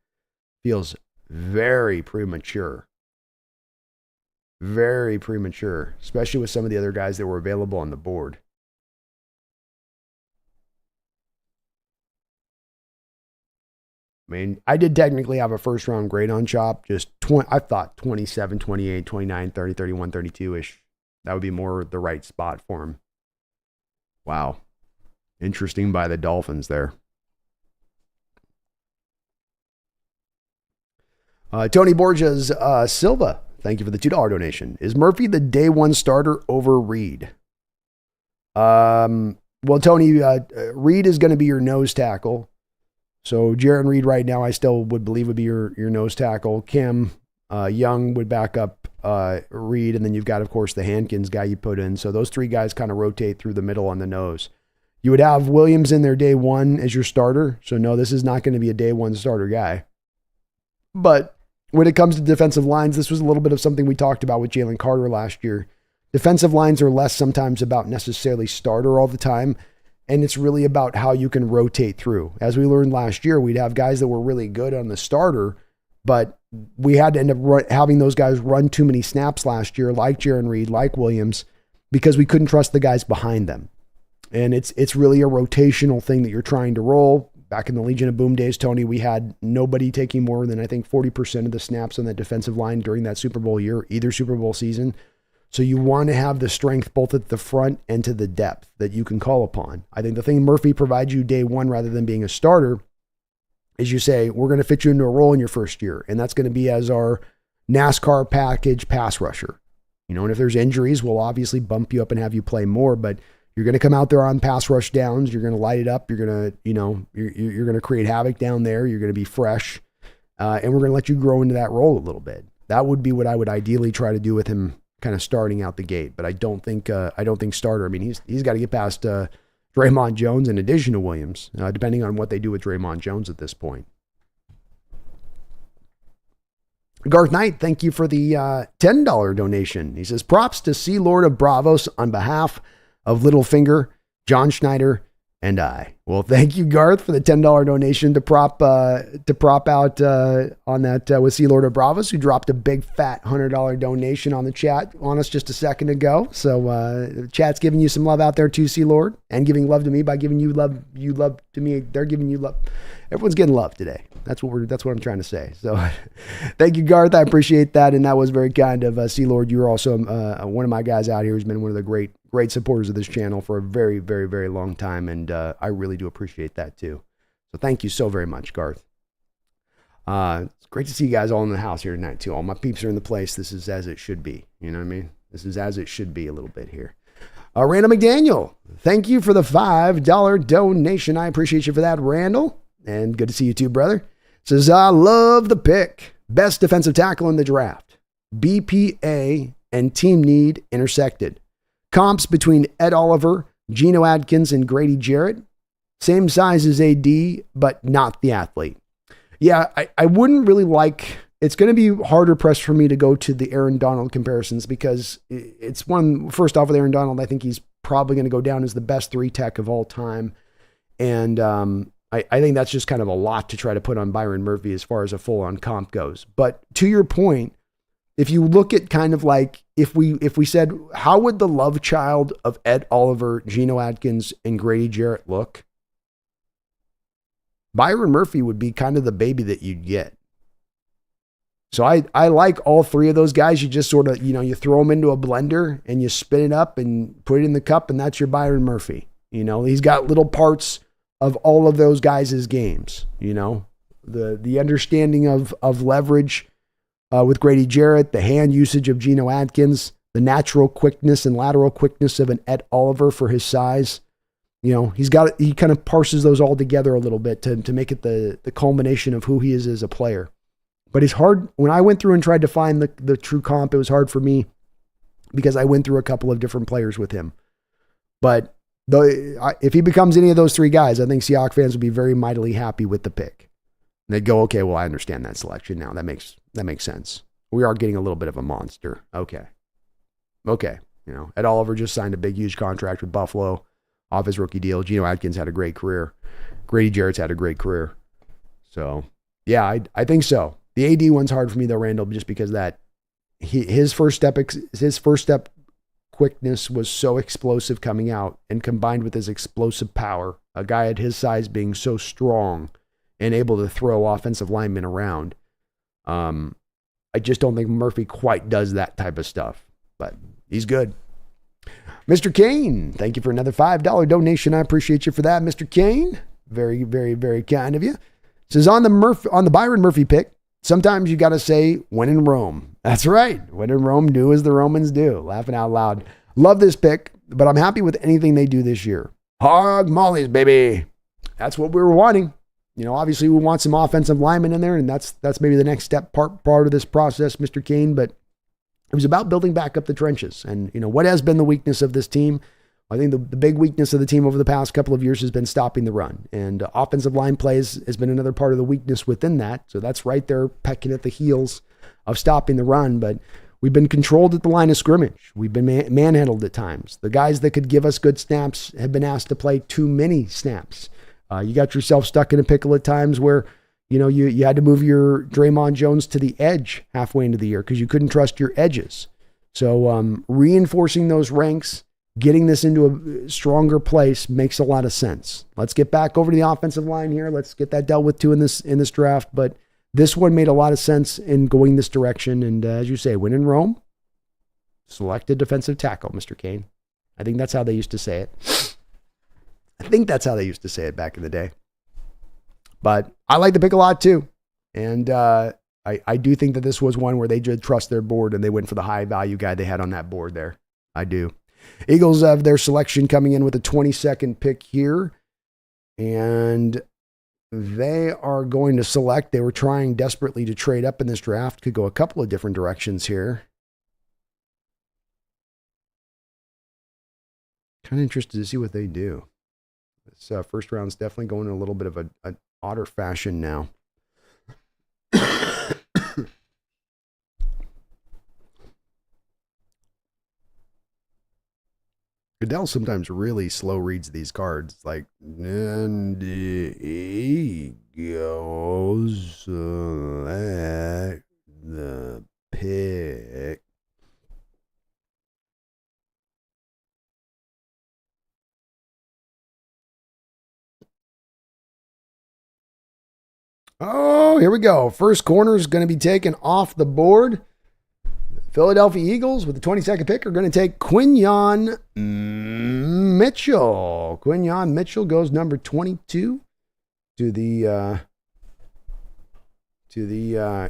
feels very premature. Very premature, especially with some of the other guys that were available on the board. I mean, I did technically have a first round grade on Chop. I thought 27, 28, 29, 30, 31, 32-ish. That would be more the right spot for him. Wow. Interesting by the Dolphins there. Tony Borges Silva, thank you for the $2 donation. Is Murphy the day one starter over Reed? Well, Tony, Reed is going to be your nose tackle. So Jaron Reed right now, I still would believe would be your nose tackle. Kim Young would back up Reed, and then you've got, of course, the Hankins guy you put in. So those three guys kind of rotate through the middle on the nose. You would have Williams in there day one as your starter. So no, this is not going to be a day one starter guy. But when it comes to defensive lines, this was a little bit of something we talked about with Jalen Carter last year. Defensive lines are less sometimes about necessarily starter all the time. And it's really about how you can rotate through. As we learned last year, we'd have guys that were really good on the starter, but we had to end up having those guys run too many snaps last year, like Jaron Reed, like Williams, because we couldn't trust the guys behind them. And it's really a rotational thing that you're trying to roll. Back in the Legion of Boom days, Tony, we had nobody taking more than, I think, 40% of the snaps on that defensive line during that Super Bowl year, either Super Bowl season. So you want to have the strength both at the front and to the depth that you can call upon. I think the thing Murphy provides you day one rather than being a starter is you say, we're going to fit you into a role in your first year. And that's going to be as our NASCAR package pass rusher. And if there's injuries, we'll obviously bump you up and have you play more, but you're going to come out there on pass rush downs. You're going to light it up. You're going to, you're going to create havoc down there. You're going to be fresh. And we're going to let you grow into that role a little bit. That would be what I would ideally try to do with him kind of starting out the gate, but I don't think starter. I mean, he's got to get past Draymond Jones in addition to Williams, depending on what they do with Draymond Jones at this point. Garth Knight, thank you for the $10 donation. He says, props to Sea Lord of Bravos on behalf of Littlefinger, John Schneider, and I. Well, thank you, Garth, for the $10 donation to prop out on that with Sea Lord of Bravos, who dropped a big fat $100 donation on the chat on us just a second ago. So the chat's giving you some love out there too, Sea Lord, and giving love to me by giving you love to me. They're giving you love. Everyone's getting love today. That's what I'm trying to say. So thank you, Garth. I appreciate that. And that was very kind of Sea Lord. You're also one of my guys out here who's been one of the great supporters of this channel for a very, very, very long time. And I really do appreciate that too. So thank you so very much, Garth. It's great to see you guys all in the house here tonight too. All my peeps are in the place. This is as it should be. You know what I mean? This is as it should be a little bit here. Randall McDaniel, thank you for the $5 donation. I appreciate you for that, Randall. And good to see you too, brother. Says, I love the pick. Best defensive tackle in the draft. BPA and team need intersected. Comps between Ed Oliver, Geno Atkins, and Grady Jarrett. Same size as AD, but not the athlete. Yeah, I wouldn't really like... It's going to be harder pressed for me to go to the Aaron Donald comparisons because it's one... First off, with Aaron Donald, I think he's probably going to go down as the best 3-tech of all time. And I think that's just kind of a lot to try to put on Byron Murphy as far as a full-on comp goes. But to your point, if you look at kind of like, if we said, how would the love child of Ed Oliver, Geno Atkins, and Grady Jarrett look? Byron Murphy would be kind of the baby that you'd get. So I like all three of those guys. You just sort of, you throw them into a blender and you spin it up and put it in the cup, and that's your Byron Murphy. He's got little parts of all of those guys' games, the understanding of leverage with Grady Jarrett, the hand usage of Geno Atkins, the natural quickness and lateral quickness of an Ed Oliver for his size. He kind of parses those all together a little bit to make it the culmination of who he is as a player. But it's hard. When I went through and tried to find the true comp, it was hard for me because I went through a couple of different players with him. But if he becomes any of those three guys, I think Seahawks fans would be very mightily happy with the pick. And they'd go, okay, well, I understand that selection now. That makes sense. We are getting a little bit of a monster. Okay. Ed Oliver just signed a big, huge contract with Buffalo off his rookie deal. Geno Atkins had a great career. Grady Jarrett's had a great career. So, yeah, I think so. The AD one's hard for me, though, Randall, just because his first step quickness was so explosive coming out, and combined with his explosive power, a guy at his size being so strong and able to throw offensive linemen around. I just don't think Murphy quite does that type of stuff, but he's good. Mr. Kane, thank you for another $5 donation. I appreciate you for that, Mr. Kane. Very, very, very kind of you. Says on the Byron Murphy pick, sometimes you got to say, when in Rome. That's right. When in Rome, do as the Romans do. Laughing out loud. Love this pick, but I'm happy with anything they do this year. Hog mollies, baby. That's what we were wanting. Obviously we want some offensive linemen in there, and that's maybe the next step part of this process, Mr. Kane, but it was about building back up the trenches. And, what has been the weakness of this team? I think the big weakness of the team over the past couple of years has been stopping the run. And offensive line plays has been another part of the weakness within that. So that's right there pecking at the heels of stopping the run. But we've been controlled at the line of scrimmage. We've been manhandled at times. The guys that could give us good snaps have been asked to play too many snaps. You got yourself stuck in a pickle at times where, you had to move your Draymond Jones to the edge halfway into the year because you couldn't trust your edges. So reinforcing those ranks, getting this into a stronger place makes a lot of sense. Let's get back over to the offensive line here. Let's get that dealt with too in this draft. But this one made a lot of sense in going this direction. And as you say, when in Rome, select a defensive tackle, Mr. Kane. I think that's how they used to say it. I think that's how they used to say it back in the day. But I like the pick a lot too. And I do think that this was one where they did trust their board and they went for the high value guy they had on that board there. I do. Eagles have their selection coming in with a 22nd pick here. And they are going to select. They were trying desperately to trade up in this draft. Could go a couple of different directions here. Kind of interested to see what they do. This first round's definitely going in a little bit of an odder fashion now. Goodell sometimes really slow reads these cards. Like, and the Eagles select the pick. Oh, here we go. First corner is going to be taken off the board. Philadelphia Eagles with the 22nd pick are going to take Quinyon Mitchell. Quinyon Mitchell goes number 22 to the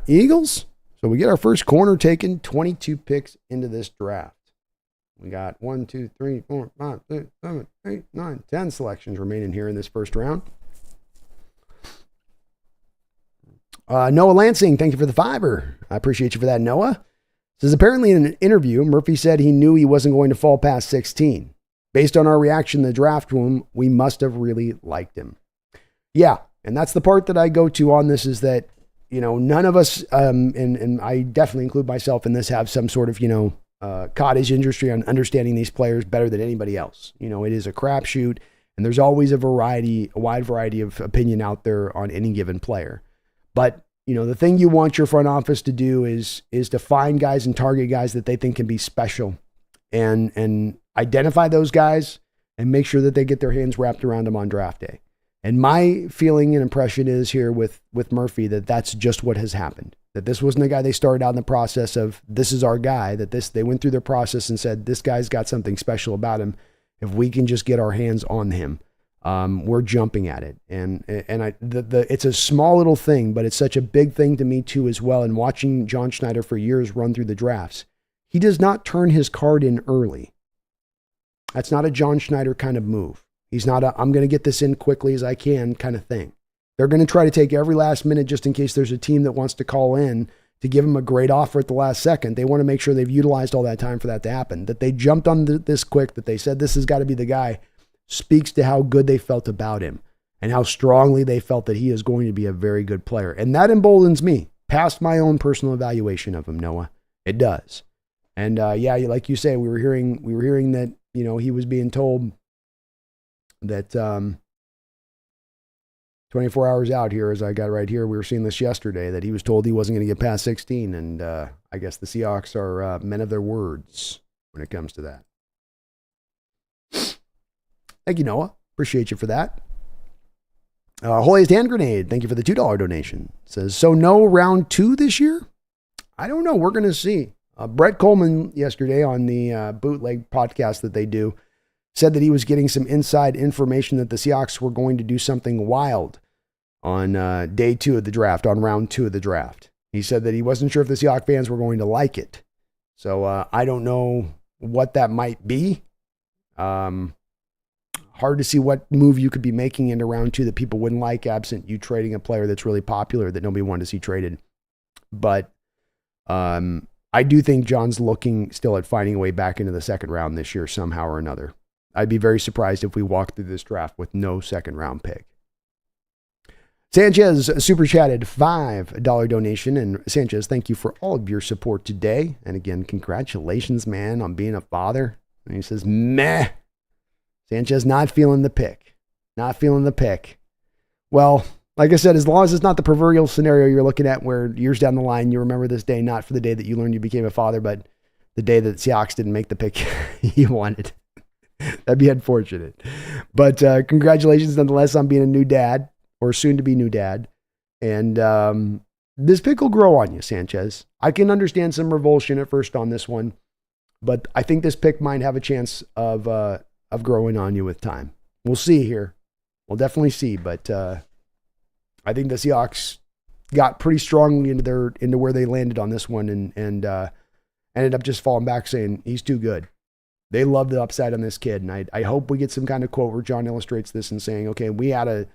Eagles. So we get our first corner taken, 22 picks into this draft. We got 1, 2, 3, 4, 5, 6, 7, 8, 9, 10 selections remaining here in this first round. Noah Lansing, thank you for the $5. I appreciate you for that, Noah. Says apparently in an interview, Murphy said he knew he wasn't going to fall past 16. Based on our reaction in the draft room, we must have really liked him. Yeah, and that's the part that I go to on this is that, none of us, and I definitely include myself in this, have some sort of, cottage industry on understanding these players better than anybody else. It is a crapshoot, and there's always a wide variety of opinion out there on any given player. But, the thing you want your front office to do is to find guys and target guys that they think can be special and identify those guys and make sure that they get their hands wrapped around them on draft day. And my feeling and impression is here with Murphy that that's just what has happened. That this wasn't a guy they started out in the process of, this is our guy, they went through their process and said, this guy's got something special about him. If we can just get our hands on him, we're jumping at it. And it's a small little thing, but it's such a big thing to me too as well. And watching John Schneider for years run through the drafts, he does not turn his card in early. That's not a John Schneider kind of move. He's not I'm going to get this in quickly as I can kind of thing. They're going to try to take every last minute just in case there's a team that wants to call in to give him a great offer at the last second. They want to make sure they've utilized all that time for that to happen. That they jumped on this quick, that they said this has got to be the guy, speaks to how good they felt about him and how strongly they felt that he is going to be a very good player. And that emboldens me. past my own personal evaluation of him, Noah. It does. And yeah, like you say, we were hearing that, you know, he was being told that 24 hours out here, as I got right here, we were seeing this yesterday, that he was told he wasn't going to get past 16. And I guess the Seahawks are men of their words when it comes to that. Thank you, Noah. Appreciate you for that. Holiest Hand Grenade, thank you for the $2 donation. Says, so no round 2 this year? I don't know. We're going to see. Brett Coleman yesterday on the bootleg podcast that they do said that he was getting some inside information that the Seahawks were going to do something wild on day 2 of the draft, on round 2 of the draft. He said that he wasn't sure if the Seahawks fans were going to like it. So I don't know what that might be. Hard to see what move you could be making into round 2 that people wouldn't like, absent you trading a player that's really popular that nobody wanted to see traded. But I do think John's looking still at finding a way back into the second round this year somehow or another. I'd be very surprised if we walk through this draft with no second round pick. Sanchez super chatted $5 donation. And Sanchez, thank you for all of your support today. And again, congratulations, man, on being a father. And he says, meh. Sanchez not feeling the pick. Not feeling the pick. Well, like I said, as long as it's not the proverbial scenario you're looking at where years down the line you remember this day, not for the day that you learned you became a father, but the day that Seahawks didn't make the pick you wanted. That'd be unfortunate. But congratulations nonetheless on being a new dad, or soon to be new dad. And this pick will grow on you, Sanchez. I can understand some revulsion at first on this one, but I think this pick might have a chance of growing on you with time. We'll see here. We'll definitely see, but I think the Seahawks got pretty strongly into where they landed on this one and ended up just falling back saying he's too good. They love the upside on this kid. And I hope we get some kind of quote where John illustrates this and saying, okay, we had a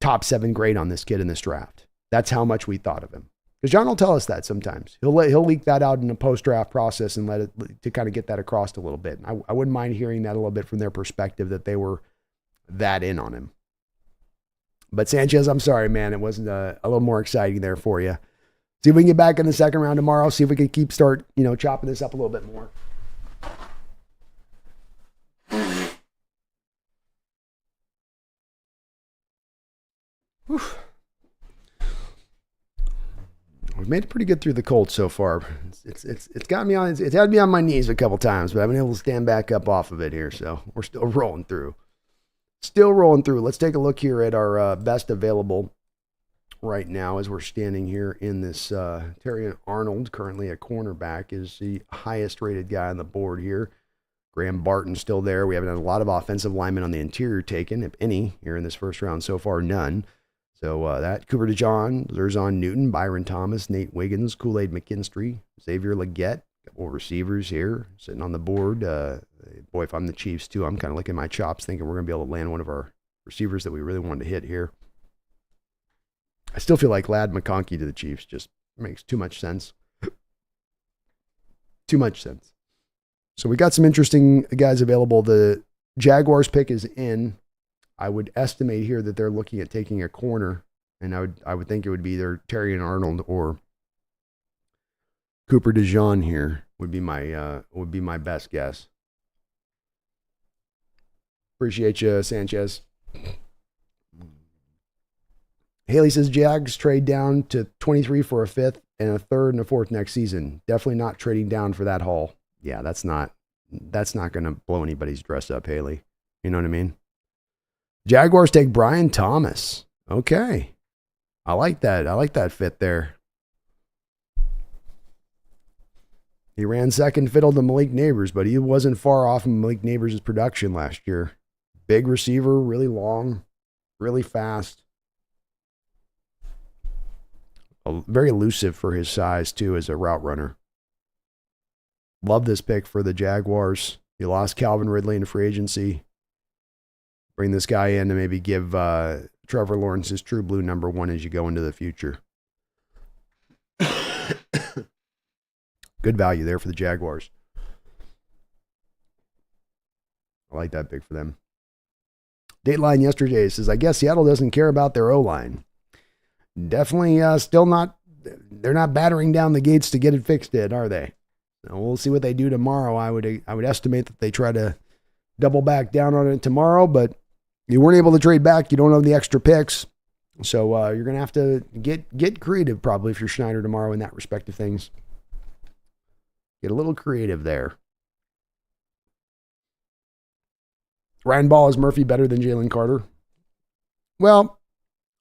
top 7 grade on this kid in this draft. That's how much we thought of him. Because John will tell us that sometimes. He'll leak that out in a post-draft process and let it to kind of get that across a little bit. I wouldn't mind hearing that a little bit from their perspective that they were that in on him. But Sanchez, I'm sorry, man. It wasn't a little more exciting there for you. See if we can get back in the second round tomorrow. See if we can start chopping this up a little bit more. Whew. We've made it pretty good through the cold so far. It's got me on. It's had me on my knees a couple times, but I've been able to stand back up off of it here. So we're still rolling through. Let's take a look here at our best available right now as we're standing here in this. Terry Arnold, currently a cornerback, is the highest rated guy on the board here. Graham Barton's still there. We haven't had a lot of offensive linemen on the interior taken, if any, here in this first round so far, none. So that Cooper DeJean, Zerzon Newton, Byron Thomas, Nate Wiggins, Kool-Aid McKinstry, Xavier Leggett, a couple of receivers here sitting on the board. Boy, if I'm the Chiefs too, I'm kind of licking my chops thinking we're going to be able to land one of our receivers that we really wanted to hit here. I still feel like Ladd McConkey to the Chiefs just makes too much sense. Too much sense. So we got some interesting guys available. The Jaguars pick is in. I would estimate here that they're looking at taking a corner, and I would think it would be either Terry and Arnold or Cooper DeJean here would be my best guess. Appreciate you, Sanchez. Haley says Jags trade down to 23 for a 5th and a 3rd and a 4th next season. Definitely not trading down for that haul. Yeah, that's not going to blow anybody's dress up, Haley. You know what I mean? Jaguars take Brian Thomas. Okay. I like that. I like that fit there. He ran second fiddle to Malik Neighbors, but he wasn't far off from Malik Neighbors' production last year. Big receiver, really long, really fast. Very elusive for his size, too, as a route runner. Love this pick for the Jaguars. You lost Calvin Ridley in free agency. Bring this guy in to maybe give Trevor Lawrence his true blue number 1 as you go into the future. Good value there for the Jaguars. I like that pick for them. Dateline yesterday says, I guess Seattle doesn't care about their O-line. Definitely still not they're not battering down the gates to get it fixed in, are they? So we'll see what they do tomorrow. I would estimate that they try to double back down on it tomorrow, but you weren't able to trade back. You don't have the extra picks. So you're going to have to get creative probably if you're Schneider tomorrow in that respect of things. Get a little creative there. Ryan Ball, is Murphy better than Jalen Carter? Well,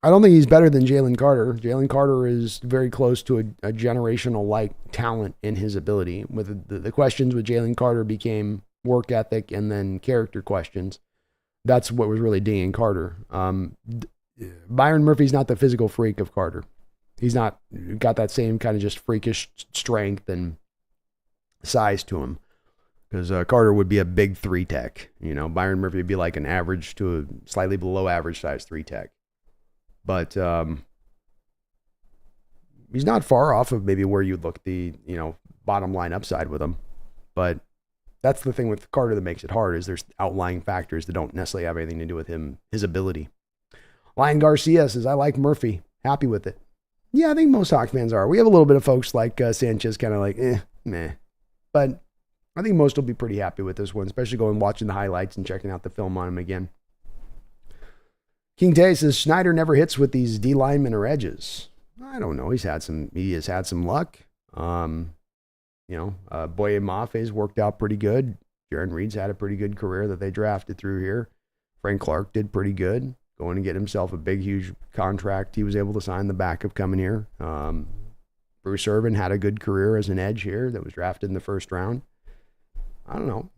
I don't think he's better than Jalen Carter. Jalen Carter is very close to a generational-like talent in his ability. With the questions with Jalen Carter became work ethic and then character questions. That's what was really dinging Carter. Byron Murphy's not the physical freak of Carter. He's not got that same kind of just freakish strength and size to him. Because Carter would be a big 3 tech. You know, Byron Murphy would be like an average to a slightly below average size 3 tech. But he's not far off of maybe where you'd look the, bottom line upside with him. But that's the thing with Carter that makes it hard, is there's outlying factors that don't necessarily have anything to do with his ability. Lion Garcia says, I like Murphy. Happy with it. Yeah, I think most Hawks fans are. We have a little bit of folks like Sanchez kind of like, meh. But I think most will be pretty happy with this one, especially going watching the highlights and checking out the film on him again. King Tay says, Schneider never hits with these D linemen or edges. I don't know. He has had some luck. Boye Maffe's worked out pretty good. Jaron Reed's had a pretty good career that they drafted through here. Frank Clark did pretty good, going to get himself a big, huge contract. He was able to sign the backup coming here. Bruce Irvin had a good career as an edge here that was drafted in the first round. I don't know.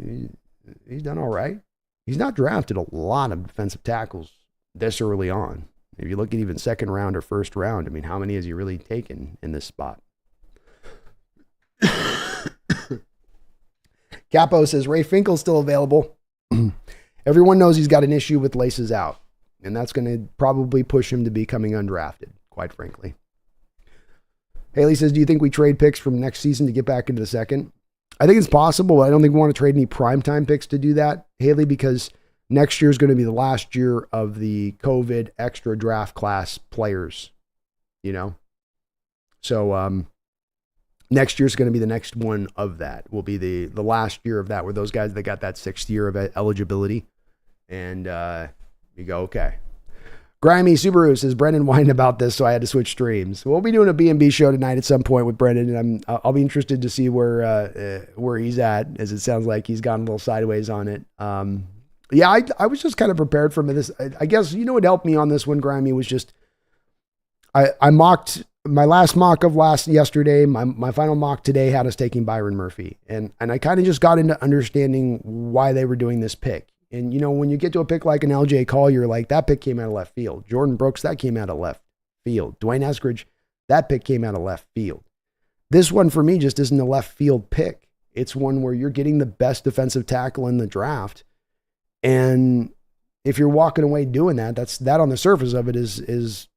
He's done all right. He's not drafted a lot of defensive tackles this early on. If you look at even second round or first round, I mean, how many has he really taken in this spot? Capo says, Ray Finkel's still available. Everyone knows he's got an issue with laces out, and that's going to probably push him to becoming undrafted, quite frankly. Haley says, do you think we trade picks from next season to get back into the second? I think it's possible. I don't think we want to trade any primetime picks to do that, Haley, because next year is going to be the last year of the COVID extra draft class players, So next year is going to be the next one of that. Will be the last year of that, where those guys that got that 6th year of eligibility. And you go, okay. Grimy Subaru says, Brendan whined about this, so I had to switch streams. We'll be doing a B&B show tonight at some point with Brendan, and I'll be interested to see where he's at, as it sounds like he's gone a little sideways on it. I was just kind of prepared for this. I guess, what helped me on this one, Grimy, was just I mocked my last mock of yesterday. My final mock today had us taking Byron Murphy, and I kind of just got into understanding why they were doing this pick. And, when you get to a pick like an LJ Collier, like that pick came out of left field. Jordan Brooks, that came out of left field. Dwayne Eskridge, that pick came out of left field. This one for me just isn't a left field pick. It's one where you're getting the best defensive tackle in the draft. And if you're walking away doing that, that on the surface of it is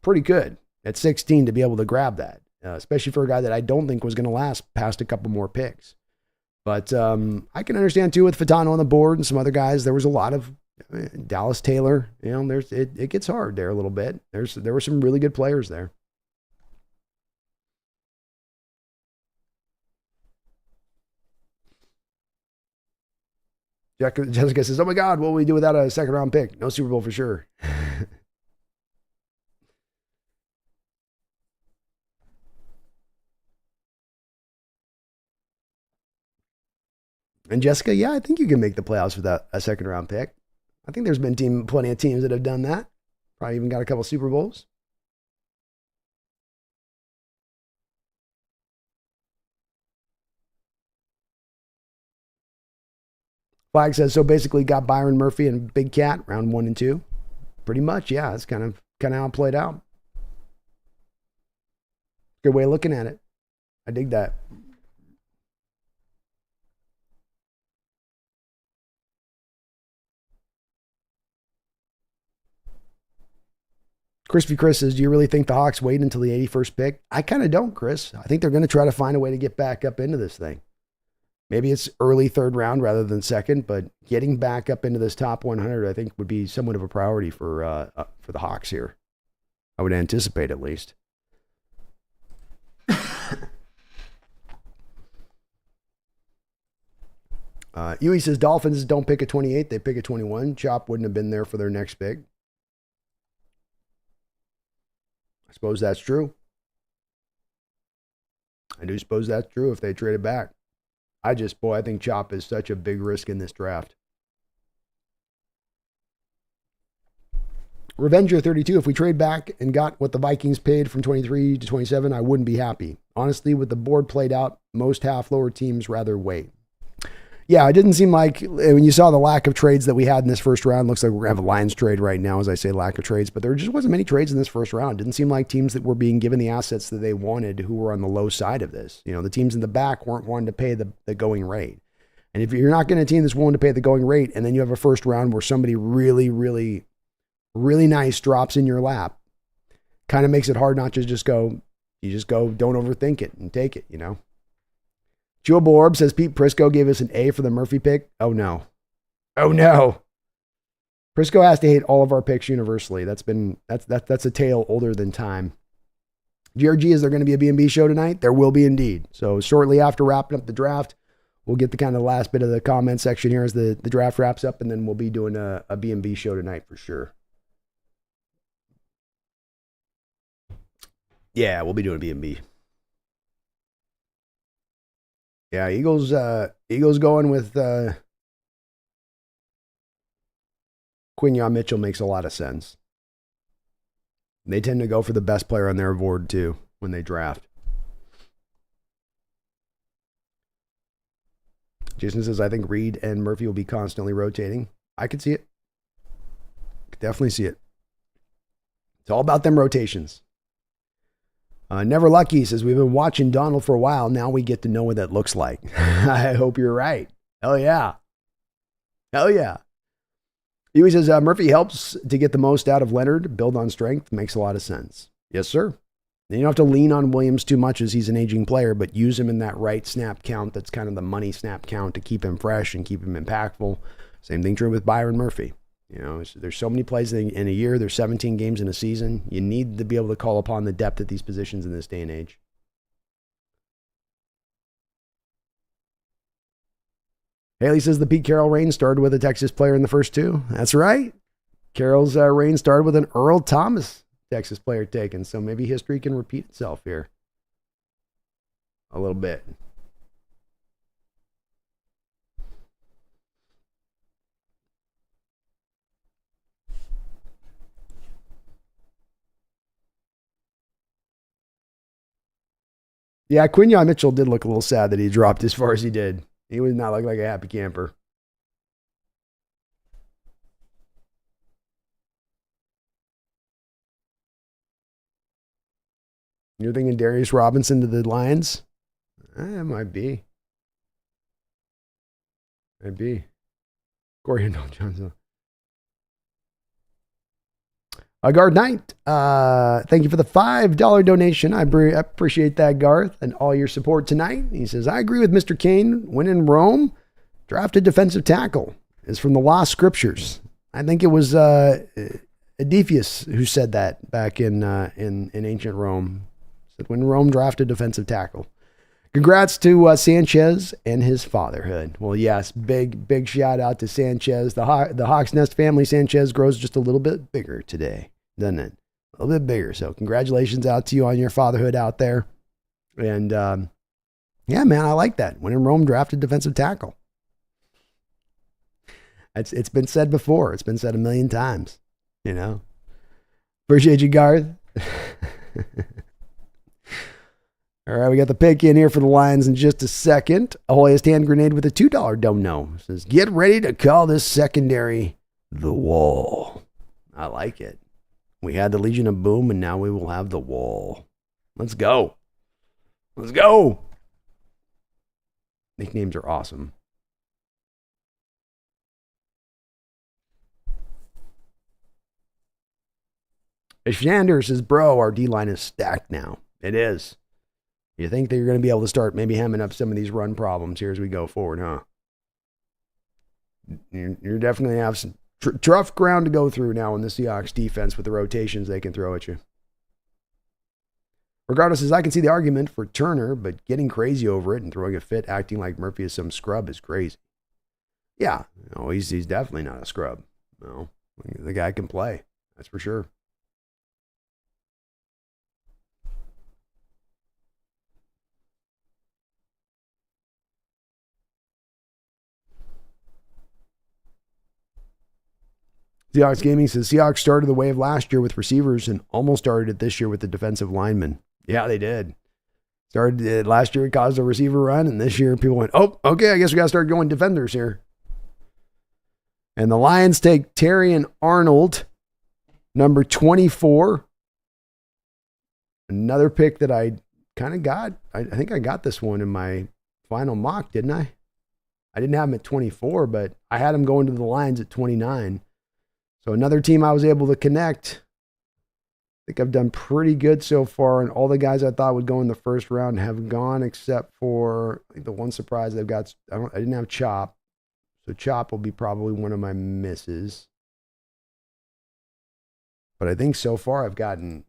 pretty good at 16 to be able to grab that, especially for a guy that I don't think was going to last past a couple more picks. But I can understand too with Fatano on the board and some other guys. There was a lot of Dallas Taylor. It gets hard there a little bit. There were some really good players there. Jessica says, "Oh my God, what will we do without a second round pick? No Super Bowl for sure." And Jessica, yeah, I think you can make the playoffs without a second round pick. I think there's been plenty of teams that have done that. Probably even got a couple Super Bowls. Flag says, so basically got Byron Murphy and Big Cat round 1 and 2. Pretty much, yeah. That's kind of how it played out. Good way of looking at it. I dig that. Crispy Chris says, do you really think the Hawks wait until the 81st pick? I kind of don't, Chris. I think they're going to try to find a way to get back up into this thing. Maybe it's early third round rather than second, but getting back up into this top 100, I think, would be somewhat of a priority for the Hawks here. I would anticipate, at least. Huey says Dolphins don't pick a 28, they pick a 21. Chop wouldn't have been there for their next pick. I suppose that's true. I do suppose that's true if they trade it back. I think Chop is such a big risk in this draft. Revenger32, if we trade back and got what the Vikings paid from 23 to 27, I wouldn't be happy. Honestly, with the board played out, most half-lower teams rather wait. Yeah, it didn't seem like, when you saw the lack of trades that we had in this first round, looks like we're going to have a Lions trade right now, as I say, lack of trades, but there just wasn't many trades in this first round. It didn't seem like teams that were being given the assets that they wanted who were on the low side of this. You know, the teams in the back weren't wanting to pay the going rate. And if you're not getting a team that's willing to pay the going rate, and then you have a first round where somebody really, really, really nice drops in your lap, kind of makes it hard not to just go, don't overthink it and take it, you know? Chewable Orb says Pete Prisco gave us an A for the Murphy pick. Oh no. Oh no. Prisco has to hate all of our picks universally. That's a tale older than time. GRG, is there going to be a B&B show tonight? There will be indeed. So shortly after wrapping up the draft, we'll get the kind of last bit of the comment section here as the draft wraps up, and then we'll be doing a B&B show tonight for sure. Yeah, we'll be doing a B&B. Yeah, Eagles going with Quinyon Mitchell makes a lot of sense. They tend to go for the best player on their board too when they draft. Jason says, I think Reed and Murphy will be constantly rotating. I could see it. Could definitely see it. It's all about them rotations. Never Lucky says, we've been watching Donald for a while. Now we get to know what that looks like. I hope you're right. Hell yeah. Hell yeah. He says, Murphy helps to get the most out of Leonard. Build on strength. Makes a lot of sense. Yes, sir. And you don't have to lean on Williams too much as he's an aging player, but use him in that right snap count. That's kind of the money snap count to keep him fresh and keep him impactful. Same thing true with Byron Murphy. You know, there's so many plays in a year. There's 17 games in a season. You need to be able to call upon the depth at these positions in this day and age. Haley says the Pete Carroll reign started with a Texas player in the first two. That's right. Carroll's reign started with an Earl Thomas Texas player taken. So maybe history can repeat itself here a little bit. Yeah, Quinyon Mitchell did look a little sad that he dropped as far as he did. He was not like a happy camper. You're thinking Darius Robinson to the Lions? It might be. Might be. Corey Johnson. Guard Knight, thank you for the $5 donation. I appreciate that, Garth, and all your support tonight. He says, I agree with Mr. Kane. When in Rome, draft a defensive tackle. Is from the Lost Scriptures. I think it was Ediphius who said that back in ancient Rome. Said, when Rome, draft a defensive tackle. Congrats to Sanchez and his fatherhood. Well, yes, big shout out to Sanchez. The Hawks Nest family, Sanchez, grows just a little bit bigger today, doesn't it? A little bit bigger. So congratulations out to you on your fatherhood out there. And yeah, man, I like that. When in Rome, draft a defensive tackle. It's been said before. It's been said a million times. You know. Appreciate you, Garth. All right, we got the pick in here for the Lions in just a second. Ahoyest hand grenade with a $2 don't know. Says, get ready to call this secondary the Wall. I like it. We had the Legion of Boom, and now we will have the Wall. Let's go. Let's go. Nicknames are awesome. Shander says, bro, our D-line is stacked now. It is. You think that you're going to be able to start maybe hamming up some of these run problems here as we go forward, huh? You're definitely have some tough ground to go through now in the Seahawks defense with the rotations they can throw at you. Regardless, as I can see the argument for Turner, but getting crazy over it and throwing a fit, acting like Murphy is some scrub is crazy. Yeah, no, he's definitely not a scrub. No, the guy can play. That's for sure. Seahawks Gaming says Seahawks started the wave last year with receivers and almost started it this year with the defensive linemen. Yeah, they did. Started last year, it caused a receiver run, and this year people went, oh, okay, I guess we got to start going defenders here. And the Lions take Terry and Arnold, number 24. Another pick that I kind of got. I think I got this one in my final mock, didn't I? I didn't have him at 24, but I had him going to the Lions at 29. So another team I was able to connect. I think I've done pretty good so far, and all the guys I thought would go in the first round have gone, except for the one surprise they've got. I didn't have Chop, so Chop will be probably one of my misses. But I think so far I've gotten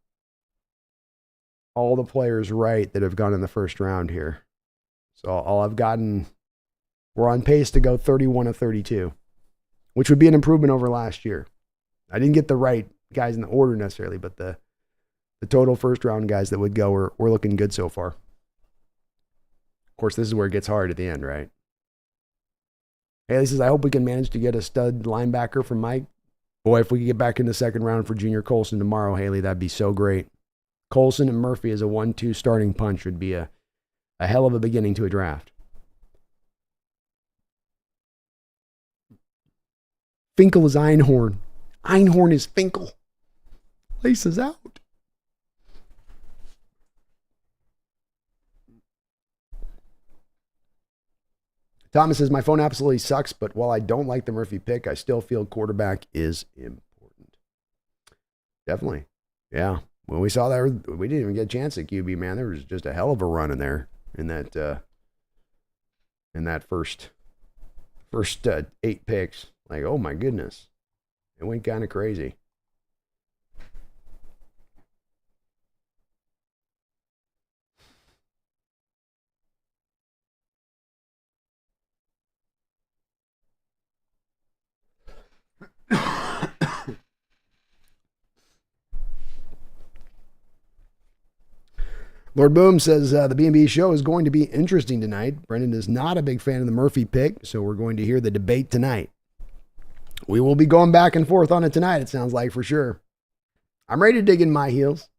all the players right that have gone in the first round here. So all I've gotten, we're on pace to go 31 of 32, which would be an improvement over last year. I didn't get the right guys in the order necessarily, but the total first round guys that would go we're looking good so far. Of course, this is where it gets hard at the end, right? Haley says, I hope we can manage to get a stud linebacker from Mike. Boy, if we could get back in the second round for Junior Colson tomorrow, Haley, that'd be so great. Colson and Murphy as a 1-2 starting punch would be a hell of a beginning to a draft. Finkel is Einhorn. Einhorn is Finkel. Laces out. Thomas says, my phone absolutely sucks, but while I don't like the Murphy pick, I still feel quarterback is important. Definitely. Yeah. When we saw that, we didn't even get a chance at QB, man. There was just a hell of a run in there in that first 8 picks. Like, oh my goodness. It went kind of crazy. Lord Boom says the B&B show is going to be interesting tonight. Brendan is not a big fan of the Murphy pick, so we're going to hear the debate tonight. We will be going back and forth on it tonight, it sounds like, for sure. I'm ready to dig in my heels.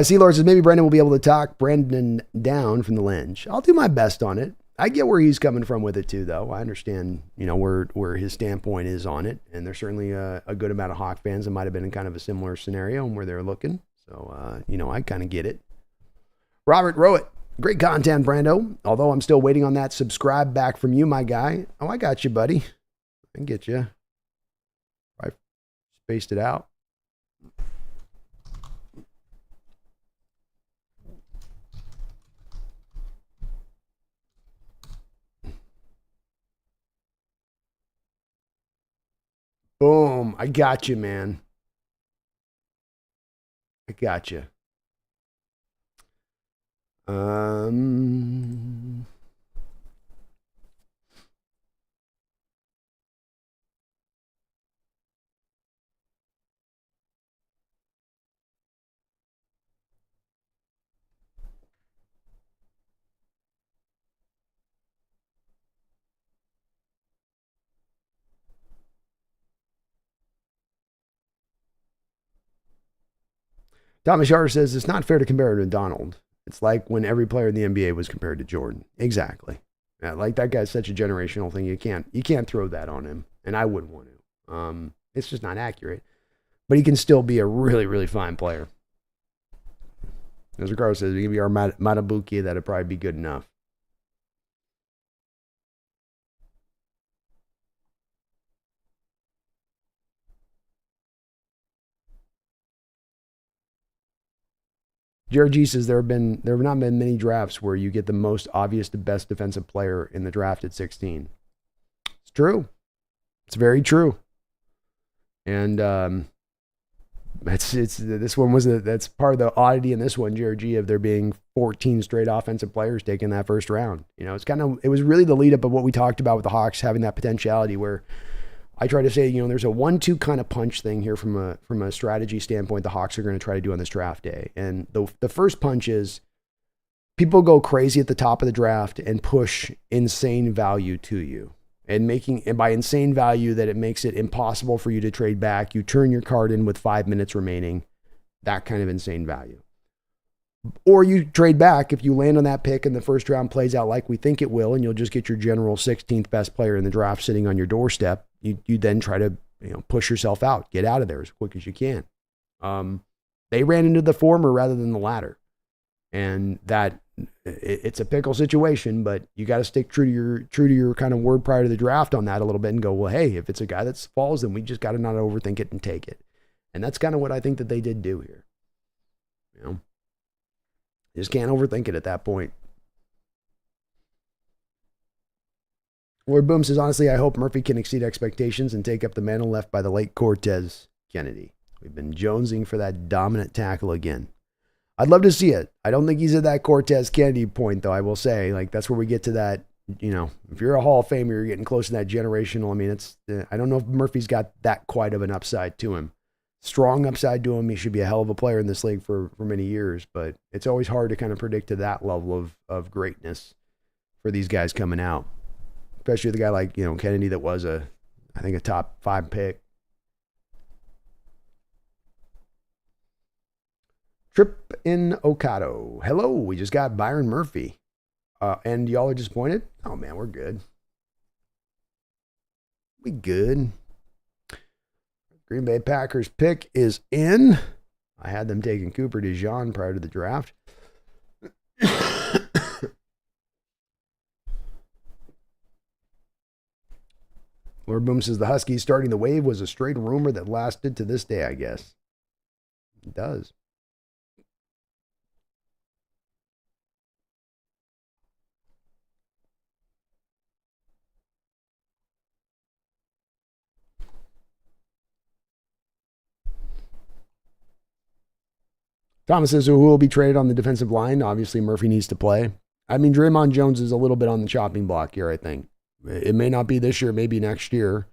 C-Lord says maybe Brendan will be able to talk Brendan down from the lynch. I'll do my best on it. I get where he's coming from with it too, though. I understand, where his standpoint is on it, and there's certainly a good amount of Hawk fans that might have been in kind of a similar scenario and where they're looking. So, I kind of get it. Robert Rowett, great content, Brando. Although I'm still waiting on that subscribe back from you, my guy. Oh, I got you, buddy. I can get you. I spaced it out. Boom. I got you, man. I got you. Thomas Yarder says it's not fair to compare him to Donald. It's like when every player in the NBA was compared to Jordan. Exactly. Yeah, like that guy's such a generational thing. You can't throw that on him, and I wouldn't want to. It's just not accurate. But he can still be a really, really fine player. As Ricardo says, maybe our Matabuki, that'd probably be good enough. Jared G says there have not been many drafts where you get the most obvious, the best defensive player in the draft at 16. It's true. It's very true. And This one that's part of the oddity in this one, JRG, of there being 14 straight offensive players taking that first round. It was really the lead up of what we talked about with the Hawks having that potentiality where I try to say, there's a 1-2 kind of punch thing here from a strategy standpoint the Hawks are going to try to do on this draft day. And the first punch is people go crazy at the top of the draft and push insane value to you. And by insane value that it makes it impossible for you to trade back. You turn your card in with 5 minutes remaining, that kind of insane value. Or you trade back if you land on that pick and the first round plays out like we think it will, and you'll just get your general 16th best player in the draft sitting on your doorstep. You then try to push yourself out, get out of there as quick as you can. They ran into the former rather than the latter, and that it's a pickle situation. But you got to stick true to your kind of word prior to the draft on that a little bit and go, well, hey, if it's a guy that falls, then we just got to not overthink it and take it. And that's kind of what I think that they did do here. You just can't overthink it at that point. Lord Boom says, honestly, I hope Murphy can exceed expectations and take up the mantle left by the late Cortez Kennedy. We've been jonesing for that dominant tackle again. I'd love to see it. I don't think he's at that Cortez Kennedy point, though, I will say. That's where we get to that, if you're a Hall of Famer, you're getting close to that generational. I don't know if Murphy's got that quite of an upside to him. Strong upside to him. He should be a hell of a player in this league for many years, but it's always hard to kind of predict to that level of greatness for these guys coming out. Especially the guy like, Kennedy that was I think a top 5 pick. Trip in Okado. Hello, we just got Byron Murphy. And y'all are disappointed? Oh, man, we're good. We good. Green Bay Packers pick is in. I had them taking Cooper DeJean prior to the draft. Lord Boom says the Huskies starting the wave was a straight rumor that lasted to this day, I guess. It does. Thomas says, who will be traded on the defensive line? Obviously, Murphy needs to play. Draymond Jones is a little bit on the chopping block here, I think. It may not be this year, maybe next year.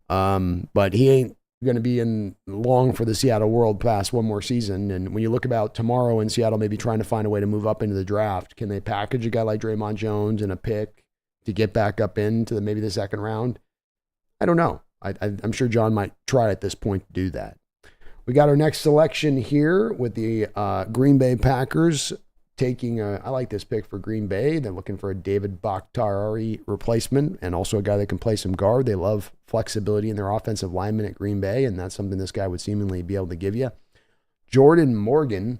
But he ain't going to be in long for the Seattle world past one more season. And when you look about tomorrow in Seattle, maybe trying to find a way to move up into the draft, can they package a guy like Draymond Jones and a pick to get back up into maybe the second round? I don't know. I'm sure John might try at this point to do that. We got our next selection here with the Green Bay Packers taking I like this pick for Green Bay. They're looking for a David Bakhtiari replacement and also a guy that can play some guard. They love flexibility in their offensive linemen at Green Bay, and that's something this guy would seemingly be able to give you. Jordan Morgan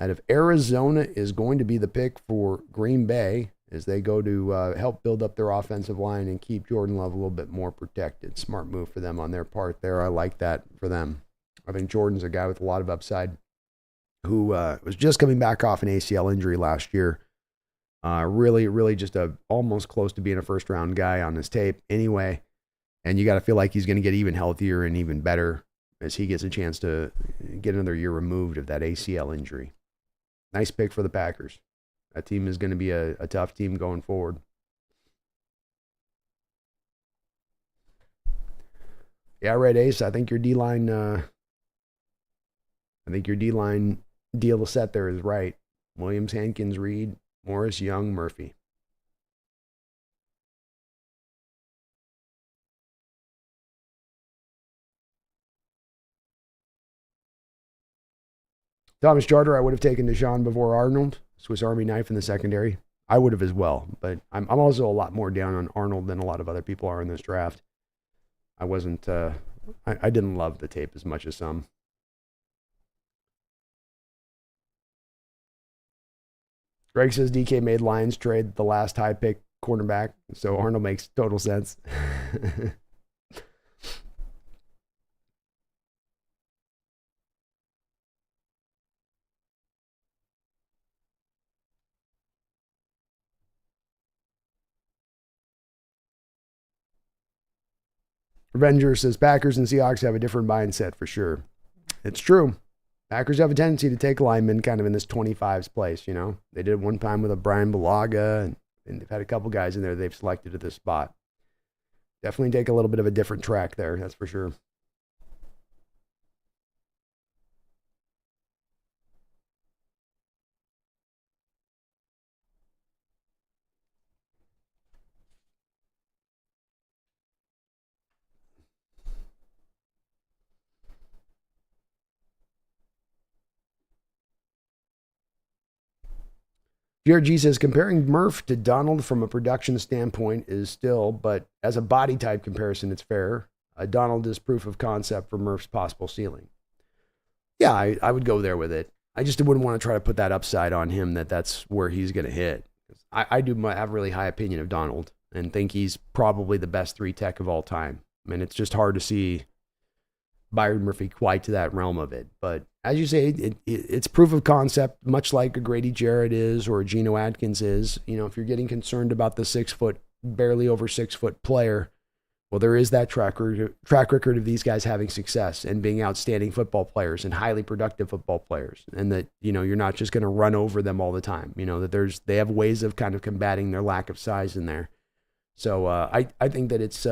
out of Arizona is going to be the pick for Green Bay as they go to help build up their offensive line and keep Jordan Love a little bit more protected. Smart move for them on their part there. I like that for them. I think Jordan's a guy with a lot of upside who was just coming back off an ACL injury last year. Really just almost close to being a first-round guy on his tape anyway. And you got to feel like he's going to get even healthier and even better as he gets a chance to get another year removed of that ACL injury. Nice pick for the Packers. That team is going to be a tough team going forward. Yeah, Red Ace, I think your D-line deal set there is right. Williams, Hankins, Reed, Morris, Young, Murphy. Thomas Charter, I would have taken DeJean before Arnold. Swiss Army knife in the secondary. I would have as well, but I'm also a lot more down on Arnold than a lot of other people are in this draft. I wasn't, I didn't love the tape as much as some. Greg says DK made Lions trade the last high pick cornerback, so Arnold makes total sense. Revenger says Packers and Seahawks have a different mindset for sure. It's true. Packers have a tendency to take linemen kind of in this 25s place, you know. They did it one time with a Brian Bulaga, and they've had a couple guys in there they've selected at this spot. Definitely take a little bit of a different track there, that's for sure. GRG says comparing Murph to Donald from a production standpoint is still, but as a body type comparison, it's fair. Donald is proof of concept for Murph's possible ceiling. Yeah, I would go there with it. I just wouldn't want to try to put that upside on him that's where he's going to hit. I do have a really high opinion of Donald and think he's probably the best 3-tech of all time. I mean, it's just hard to see Byron Murphy quite to that realm of it. But as you say, it's proof of concept, much like a Grady Jarrett is or a Geno Atkins is. You know, if you're getting concerned about the 6 foot, barely over 6 foot player, well, there is that track record of these guys having success and being outstanding football players and highly productive football players. And that, you know, you're not just going to run over them all the time. You know, that they have ways of kind of combating their lack of size in there. So I think that it's,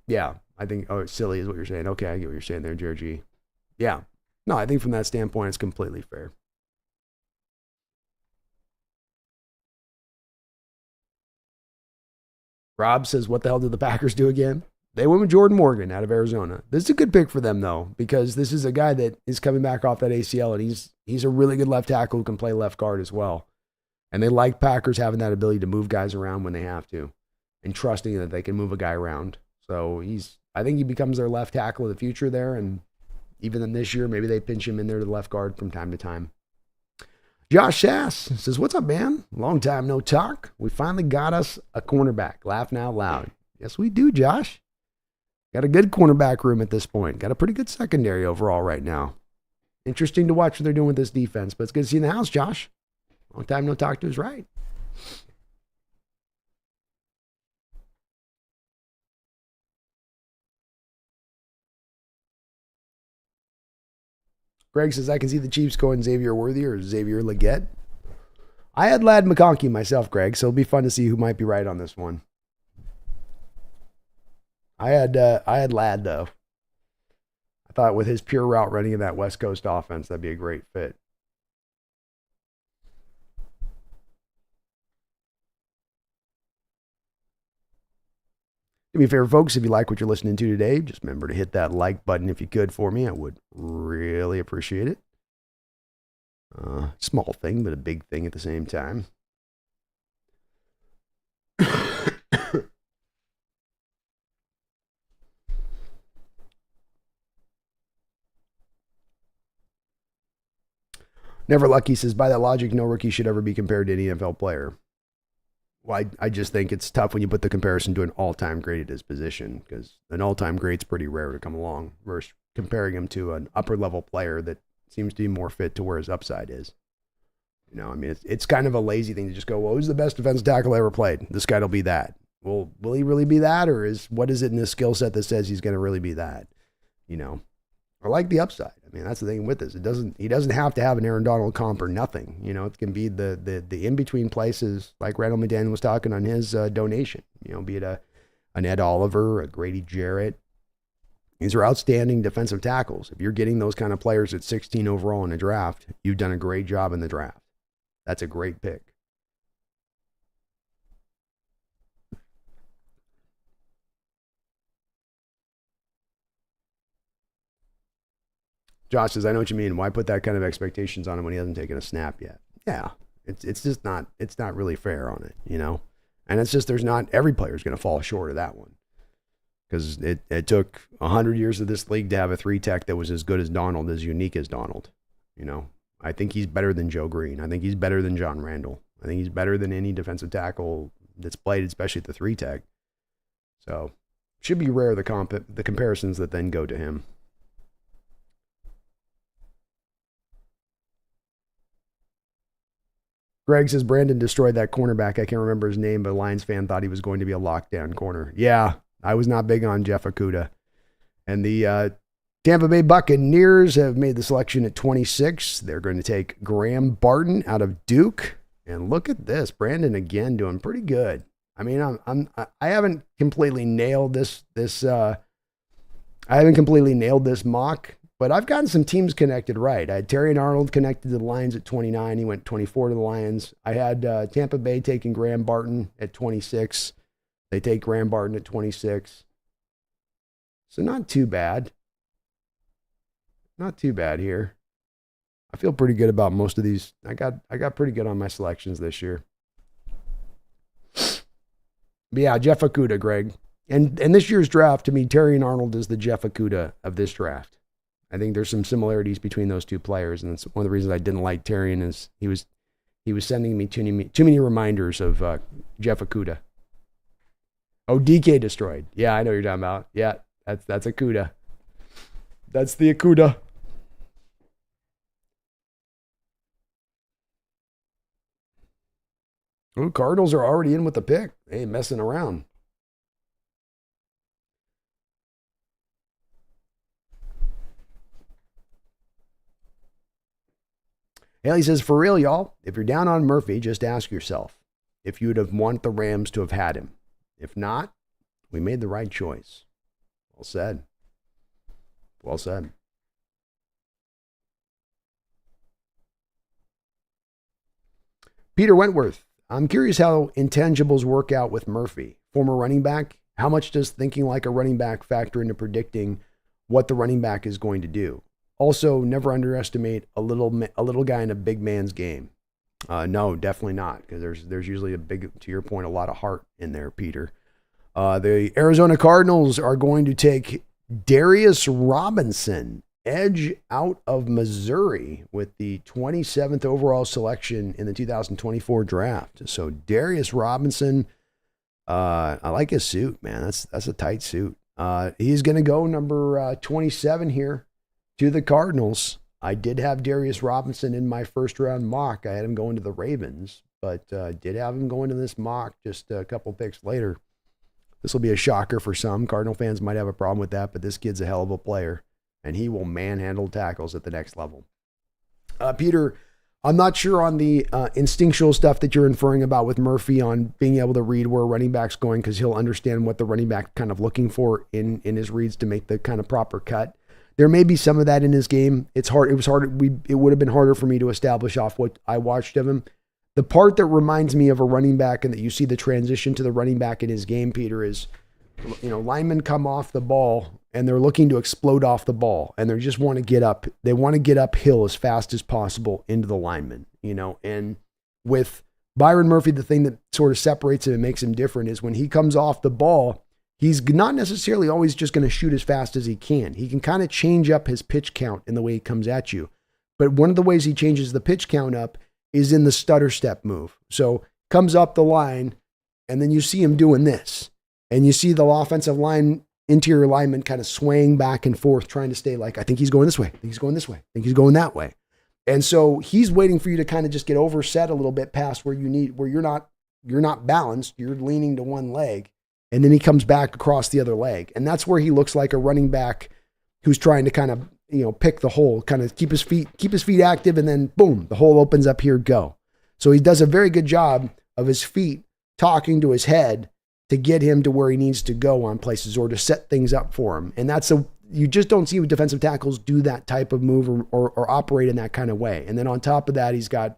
yeah, I think, it's silly is what you're saying. Okay, I get what you're saying there, Georgie. Yeah. No, I think from that standpoint, it's completely fair. Rob says, what the hell did the Packers do again? They went with Jordan Morgan out of Arizona. This is a good pick for them, though, because this is a guy that is coming back off that ACL, and he's a really good left tackle who can play left guard as well. And they like Packers having that ability to move guys around when they have to and trusting that they can move a guy around. So I think he becomes their left tackle of the future there, and even in this year, maybe they pinch him in there to the left guard from time to time. Josh Sass says, what's up, man? Long time no talk. We finally got us a cornerback. Laughing out loud. Yes, we do, Josh. Got a good cornerback room at this point. Got a pretty good secondary overall right now. Interesting to watch what they're doing with this defense, but it's good to see you in the house, Josh. Long time no talk to is right. Greg says, I can see the Chiefs going Xavier Worthy or Xavier Legette. I had Ladd McConkey myself, Greg, so it'll be fun to see who might be right on this one. I had Ladd, though. I thought with his pure route running in that West Coast offense, that'd be a great fit. Do me a favor, folks, if you like what you're listening to today, just remember to hit that like button if you could for me. I would really appreciate it. Small thing, but a big thing at the same time. Never Lucky says, by that logic, no rookie should ever be compared to any NFL player. Well, I just think it's tough when you put the comparison to an all-time great at his position, because an all-time great's pretty rare to come along versus comparing him to an upper-level player that seems to be more fit to where his upside is. You know, I mean, it's kind of a lazy thing to just go, well, who's the best defensive tackle I ever played? This guy'll be that. Well, will he really be that, or what is it in his skill set that says he's going to really be that? You know, I like the upside. I mean, that's the thing with this. He doesn't have to have an Aaron Donald comp or nothing. You know, it can be the in-between places, like Randall McDaniel was talking on his donation. You know, be it an Ed Oliver, a Grady Jarrett. These are outstanding defensive tackles. If you're getting those kind of players at 16 overall in a draft, you've done a great job in the draft. That's a great pick. Josh says, I know what you mean. Why put that kind of expectations on him when he hasn't taken a snap yet? Yeah, it's just not, it's not really fair on it, you know? And it's just, there's not, every player's going to fall short of that one. Because it took 100 years of this league to have a 3-tech that was as good as Donald, as unique as Donald. You know, I think he's better than Joe Green. I think he's better than John Randall. I think he's better than any defensive tackle that's played, especially at the 3-tech. So, should be rare the comparisons that then go to him. Greg says, Brandon destroyed that cornerback. I can't remember his name, but a Lions fan thought he was going to be a lockdown corner. Yeah, I was not big on Jeff Okudah. And the Tampa Bay Buccaneers have made the selection at 26. They're going to take Graham Barton out of Duke. And look at this. Brandon again doing pretty good. I mean, I haven't completely nailed this mock, but I've gotten some teams connected right. I had Terry Arnold connected to the Lions at 29. He went 24 to the Lions. I had Tampa Bay taking Graham Barton at 26. They take Graham Barton at 26. So not too bad. Not too bad here. I feel pretty good about most of these. I got pretty good on my selections this year. But yeah, Jeff Okudah, Greg. And this year's draft, to me, Terry Arnold is the Jeff Okudah of this draft. I think there's some similarities between those two players, and it's one of the reasons I didn't like Terry is he was sending me too many reminders of Jeff Okudah. Oh, DK destroyed. Yeah, I know what you're talking about. Yeah, that's Okudah. That's the Okudah. Ooh, Cardinals are already in with the pick. They ain't messing around. Haley says, for real, y'all, if you're down on Murphy, just ask yourself if you would have wanted the Rams to have had him. If not, we made the right choice. Well said. Well said. Peter Wentworth, I'm curious how intangibles work out with Murphy. Former running back, how much does thinking like a running back factor into predicting what the running back is going to do? Also, never underestimate a little guy in a big man's game. No, definitely not, because there's usually to your point, a lot of heart in there, Peter. The Arizona Cardinals are going to take Darius Robinson, edge out of Missouri, with the 27th overall selection in the 2024 draft. So Darius Robinson, I like his suit, man. That's a tight suit. He's going to go number 27 here to the Cardinals. I did have Darius Robinson in my first round mock. I had him going to the Ravens, but did have him going to this mock just a couple picks later. This will be a shocker for some. Cardinal fans might have a problem with that, but this kid's a hell of a player, and he will manhandle tackles at the next level. Peter, I'm not sure on the instinctual stuff that you're inferring about with Murphy on being able to read where a running back's going, because he'll understand what the running back kind of looking for in his reads to make the kind of proper cut. There may be some of that in his game. It's hard. It was hard. It would have been harder for me to establish off what I watched of him. The part that reminds me of a running back and that you see the transition to the running back in his game, Peter, is, linemen come off the ball and they're looking to explode off the ball and they just want to get up. They want to get uphill as fast as possible into the lineman, and with Byron Murphy, the thing that sort of separates him and makes him different is when he comes off the ball, he's not necessarily always just going to shoot as fast as he can. He can kind of change up his pitch count in the way he comes at you. But one of the ways he changes the pitch count up is in the stutter step move. So comes up the line, and then you see him doing this. And you see the offensive line, interior lineman kind of swaying back and forth, trying to stay like, I think he's going this way. I think he's going this way. I think he's going that way. And so he's waiting for you to kind of just get overset a little bit past where you're not balanced. You're leaning to one leg. And then he comes back across the other leg. And that's where he looks like a running back who's trying to kind of, pick the hole, kind of keep his feet active, and then boom, the hole opens up here, go. So he does a very good job of his feet talking to his head to get him to where he needs to go on places or to set things up for him. And you just don't see defensive tackles do that type of move or operate in that kind of way. And then on top of that, he's got,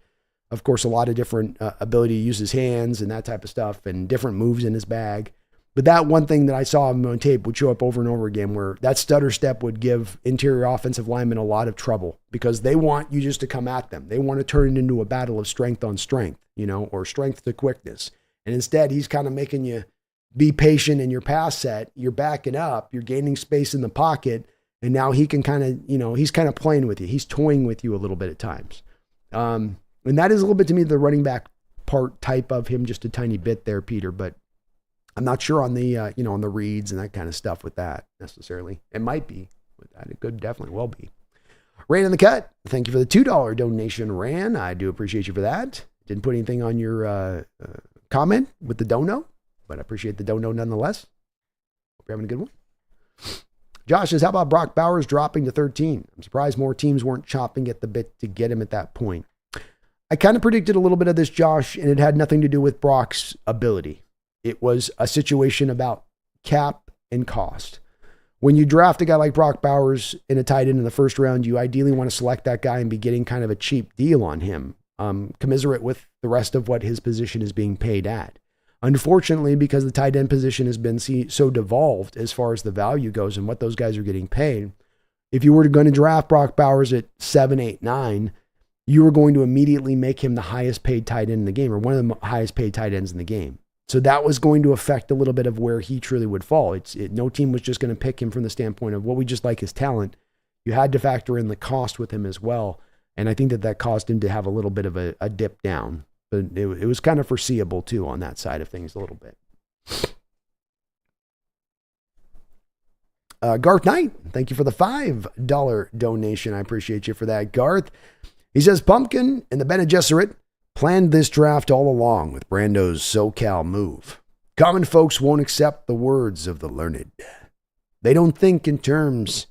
of course, a lot of different ability to use his hands and that type of stuff and different moves in his bag. But that one thing that I saw him on tape would show up over and over again, where that stutter step would give interior offensive linemen a lot of trouble because they want you just to come at them. They want to turn it into a battle of strength on strength, or strength to quickness. And instead, he's kind of making you be patient in your pass set. You're backing up, you're gaining space in the pocket, and now he can kind of, he's kind of playing with you. He's toying with you a little bit at times. And that is a little bit to me the running back part type of him, just a tiny bit there, Peter, but I'm not sure on the, on the reads and that kind of stuff with that necessarily. It might be with that. It could definitely well be. Ran in the cut. Thank you for the $2 donation, Ran. I do appreciate you for that. Didn't put anything on your comment with the dono, but I appreciate the dono nonetheless. Hope you're having a good one. Josh says, how about Brock Bowers dropping to 13? I'm surprised more teams weren't chopping at the bit to get him at that point. I kind of predicted a little bit of this, Josh, and it had nothing to do with Brock's ability. It was a situation about cap and cost. When you draft a guy like Brock Bowers in a tight end in the first round, you ideally want to select that guy and be getting kind of a cheap deal on him, commensurate with the rest of what his position is being paid at. Unfortunately, because the tight end position has been so devolved as far as the value goes and what those guys are getting paid, if you were going to draft Brock Bowers at 7, 8, 9, you were going to immediately make him the highest paid tight end in the game, or one of the highest paid tight ends in the game. So that was going to affect a little bit of where he truly would fall. No team was just going to pick him from the standpoint of, well, we just like his talent. You had to factor in the cost with him as well. And I think that caused him to have a little bit of a dip down. But it was kind of foreseeable, too, on that side of things a little bit. Garth Knight, thank you for the $5 donation. I appreciate you for that, Garth. He says, Pumpkin and the Bene Gesserit planned this draft all along with Brando's SoCal move. Common folks won't accept the words of the learned. They don't think in terms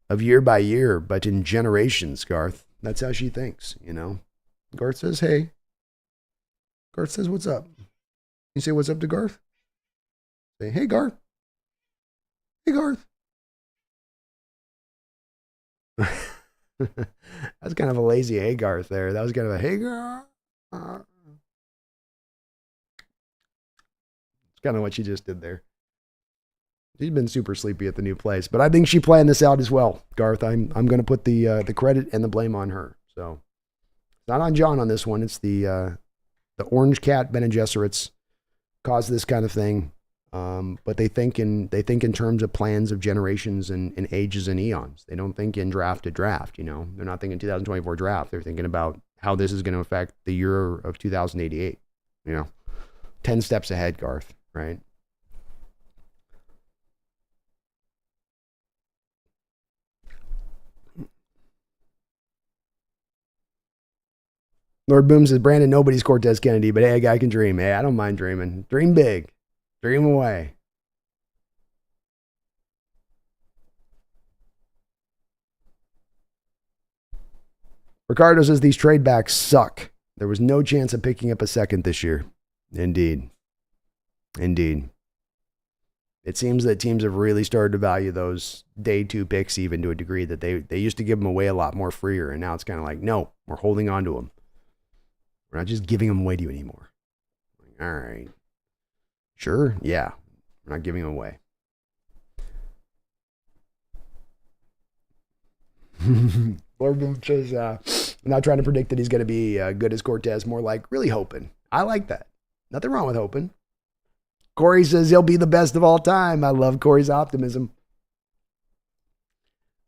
of year by year, but in generations, Garth. That's how she thinks, you know. Garth says, hey. Garth says, what's up? You say what's up to Garth? Say, hey, Garth. Hey, Garth. That's kind of a lazy hey, Garth there. That was kind of a hey, Garth. It's kind of what she just did there. She's been super sleepy at the new place, but I think she planned this out as well, Garth. I'm going to put the credit and the blame on her. So it's not on John on this one. It's the Orange Cat Bene Gesserits caused this kind of thing. But they think in terms of plans of generations and ages and eons. They don't think in draft to draft. You know, they're not thinking 2024 draft. They're thinking about how this is going to affect the year of 2088. You know, 10 steps ahead, Garth. Right. Lord Boom says, Brandon, nobody's Cortez Kennedy, but hey, a guy can dream. Hey, I don't mind dreaming. Dream big. Dream away. Ricardo says, these trade backs suck. There was no chance of picking up a second this year. Indeed. Indeed. It seems that teams have really started to value those day 2 picks even to a degree that they used to give them away a lot more freer. And now it's kind of like, no, we're holding on to them. We're not just giving them away to you anymore. All right. Sure. Yeah. We're not giving them away. Lord Boom says, I'm not trying to predict that he's going to be good as Cortez, more like really hoping. I like that. Nothing wrong with hoping. Corey says he'll be the best of all time. I love Corey's optimism.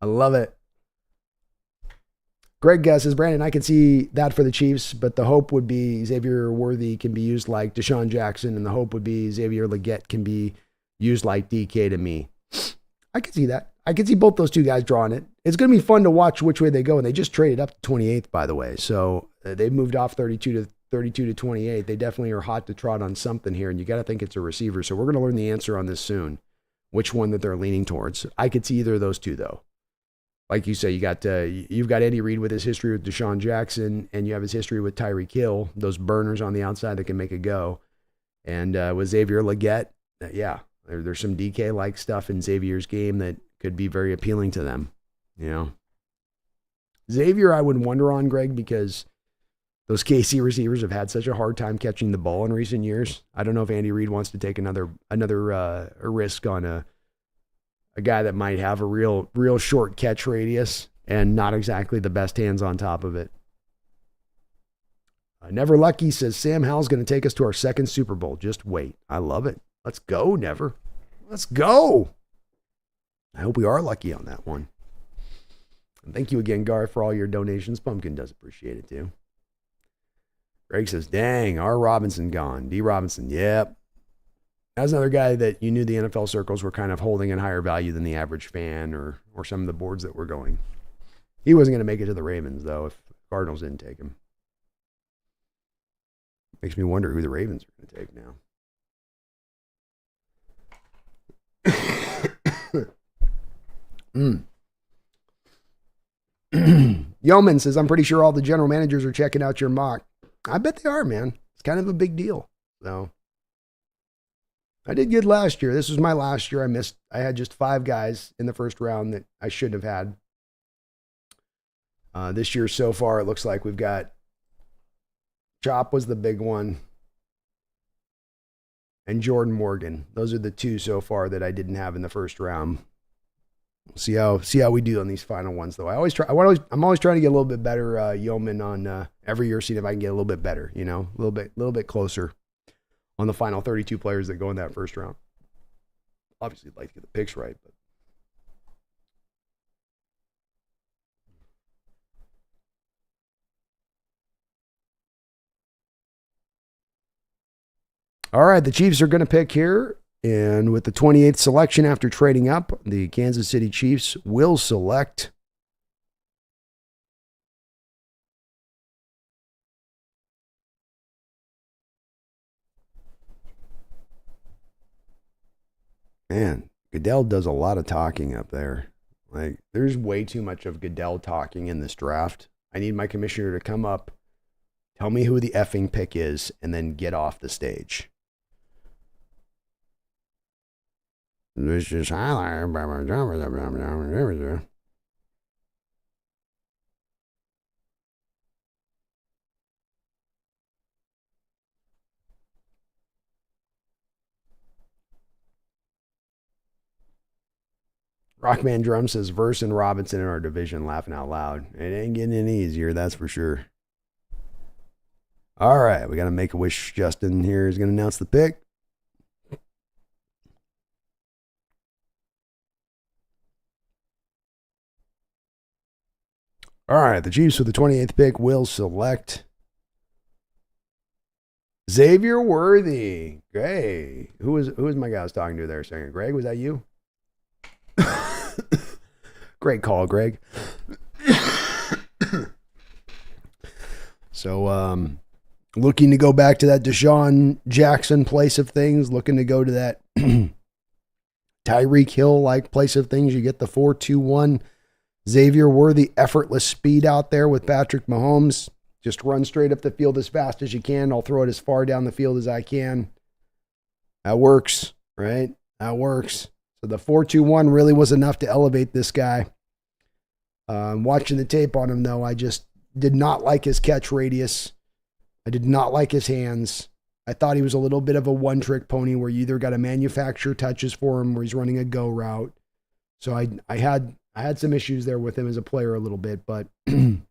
I love it. Greg says, Brandon, I can see that for the Chiefs, but the hope would be Xavier Worthy can be used like Deshaun Jackson, and the hope would be Xavier Legette can be used like DK to me. I can see that. I can see both those two guys drawing it. It's going to be fun to watch which way they go, and they just traded up to 28th, by the way. So they've moved off 32 to 28. They definitely are hot to trot on something here, and you got to think it's a receiver. So we're going to learn the answer on this soon, which one that they're leaning towards. I could see either of those two, though. Like you say, you've got Andy Reid with his history with Deshaun Jackson, and you have his history with Tyreek Hill, those burners on the outside that can make it go. And with Xavier Legette, there's some DK-like stuff in Xavier's game that could be very appealing to them. You know, Xavier, I would wonder on, Greg, because those KC receivers have had such a hard time catching the ball in recent years. I don't know if Andy Reid wants to take another risk on a guy that might have a real short catch radius and not exactly the best hands on top of it. Never Lucky says, Sam Howell's going to take us to our second Super Bowl. Just wait. I love it. Let's go, Never. Let's go. I hope we are lucky on that one. And thank you again, Garth, for all your donations. Pumpkin does appreciate it, too. Greg says, dang, R. Robinson gone. D. Robinson, yep. That's another guy that you knew the NFL circles were kind of holding in higher value than the average fan or some of the boards that were going. He wasn't going to make it to the Ravens, though, if Cardinals didn't take him. Makes me wonder who the Ravens are going to take now. Yeoman says, I'm pretty sure all the general managers are checking out your mock. I bet they are, man. It's kind of a big deal. So I did good last year. This was my last year. I had just 5 guys in the first round that I shouldn't have had. This year so far, it looks like we've got Chop was the big one, and Jordan Morgan. Those are the 2 so far that I didn't have in the first round. See how we do on these final ones, though. I'm always trying to get a little bit better, Yeoman, on every year, seeing if I can get a little bit better. You know, a little bit closer on the final 32 players that go in that first round. Obviously, I'd like to get the picks right, but. All right, the Chiefs are going to pick here. And with the 28th selection after trading up, the Kansas City Chiefs will select man, Goodell does a lot of talking up there. Like, there's way too much of Goodell talking in this draft. I need my commissioner to come up, tell me who the effing pick is, and then get off the stage. This is highlight. Rockman Drum says Verse and Robinson in our division, laughing out loud. It ain't getting any easier, that's for sure. All right, we got to make a wish. Justin here is going to announce the pick. All right, the Chiefs with the 28th pick will select Xavier Worthy. Greg. Who was my guy I was talking to there a second? Greg, was that you? Great call, Greg. So, looking to go back to that Deshaun Jackson place of things, looking to go to that Tyreek Hill-like place of things. You get the 4-2-1 Xavier Worthy, effortless speed out there with Patrick Mahomes. Just run straight up the field as fast as you can. I'll throw it as far down the field as I can. That works, right? That works. So the 4-2-1 really was enough to elevate this guy. Watching the tape on him, though, I just did not like his catch radius. I did not like his hands. I thought he was a little bit of a one-trick pony where you either got to manufacture touches for him or he's running a go route. So I had some issues there with him as a player a little bit, but I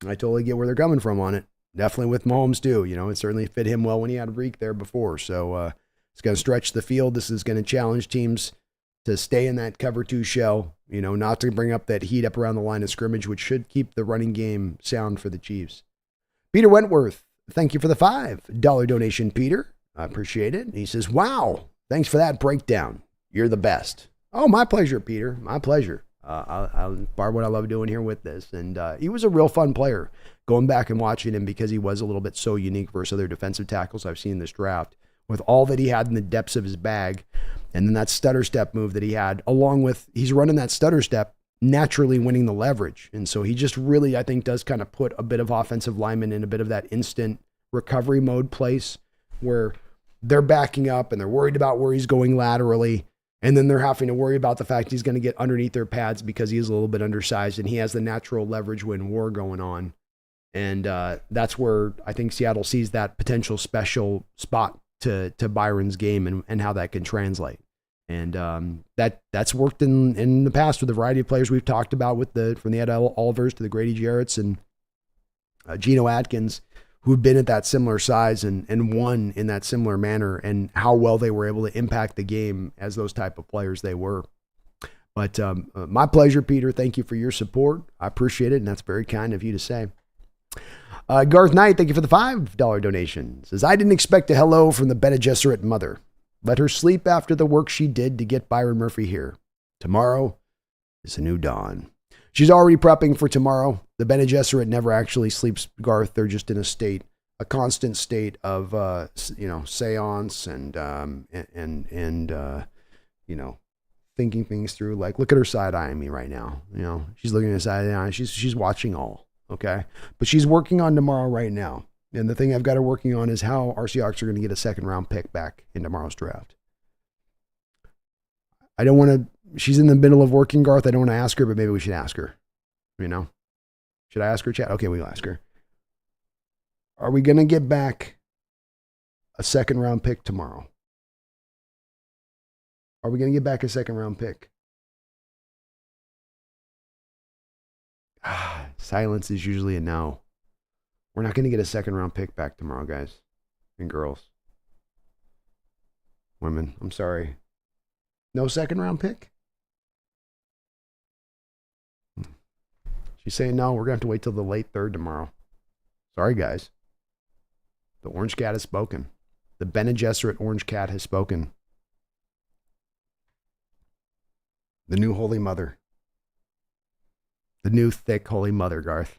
totally get where they're coming from on it. Definitely with Mahomes too. You know, it certainly fit him well when he had Reek there before. So it's going to stretch the field. This is going to challenge teams to stay in that cover 2 shell, you know, not to bring up that heat up around the line of scrimmage, which should keep the running game sound for the Chiefs. Peter Wentworth, thank you for the $5 donation, Peter. I appreciate it. He says, wow, thanks for that breakdown. You're the best. Oh, my pleasure, Peter. My pleasure. Part what I love doing here with this. And he was a real fun player. Going back and watching him because he was a little bit so unique versus other defensive tackles I've seen in this draft. With all that he had in the depths of his bag, and then that stutter step move that he had, along with he's running that stutter step, naturally winning the leverage. And so he just really, I think, does kind of put a bit of offensive lineman in a bit of that instant recovery mode place where they're backing up and they're worried about where he's going laterally. And then they're having to worry about the fact he's going to get underneath their pads because he is a little bit undersized and he has the natural leverage win war going on. And that's where I think Seattle sees that potential special spot to Byron's game and how that can translate. And that's worked in the past with a variety of players we've talked about from the Ed Olivers to the Grady Jarretts and Geno Atkins, who've been at that similar size and won in that similar manner, and how well they were able to impact the game as those type of players they were. But my pleasure, Peter. Thank you for your support. I appreciate it, and that's very kind of you to say. Garth Knight, thank you for the $5 donation. Says, I didn't expect a hello from the Bene Gesserit mother. Let her sleep after the work she did to get Byron Murphy here. Tomorrow is a new dawn. She's already prepping for tomorrow. The Bene Gesserit never actually sleeps, Garth. They're just in a constant state of, seance and thinking things through. Like, look at her side-eyeing me right now. You know, she's looking at the side-eye. She's watching all, okay? But she's working on tomorrow right now. And the thing I've got her working on is how our Seahawks are going to get a second-round pick back in tomorrow's draft. I don't want to, she's in the middle of working, Garth. I don't want to ask her, but maybe we should ask her. You know? Should I ask her, chat? Okay, we'll ask her. Are we going to get back a second-round pick tomorrow? Are we going to get back a second-round pick? Silence is usually a no. We're not going to get a second-round pick back tomorrow, guys and girls. Women, I'm sorry. No second-round pick? She's saying no, we're going to have to wait till the late third tomorrow. Sorry, guys. The Orange Cat has spoken. The Bene Gesserit Orange Cat has spoken. The new Holy Mother. The new thick Holy Mother, Garth.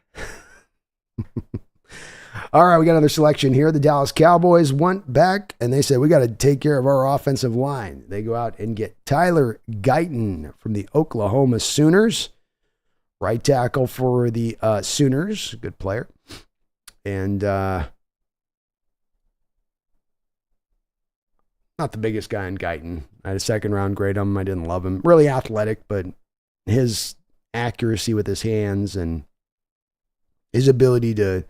All right, we got another selection here. The Dallas Cowboys went back, and they said, we got to take care of our offensive line. They go out and get Tyler Guyton from the Oklahoma Sooners. Right tackle for the Sooners. Good player. And not the biggest guy in Guyton. I had a second-round grade on him. I didn't love him. Really athletic, but his accuracy with his hands and his ability to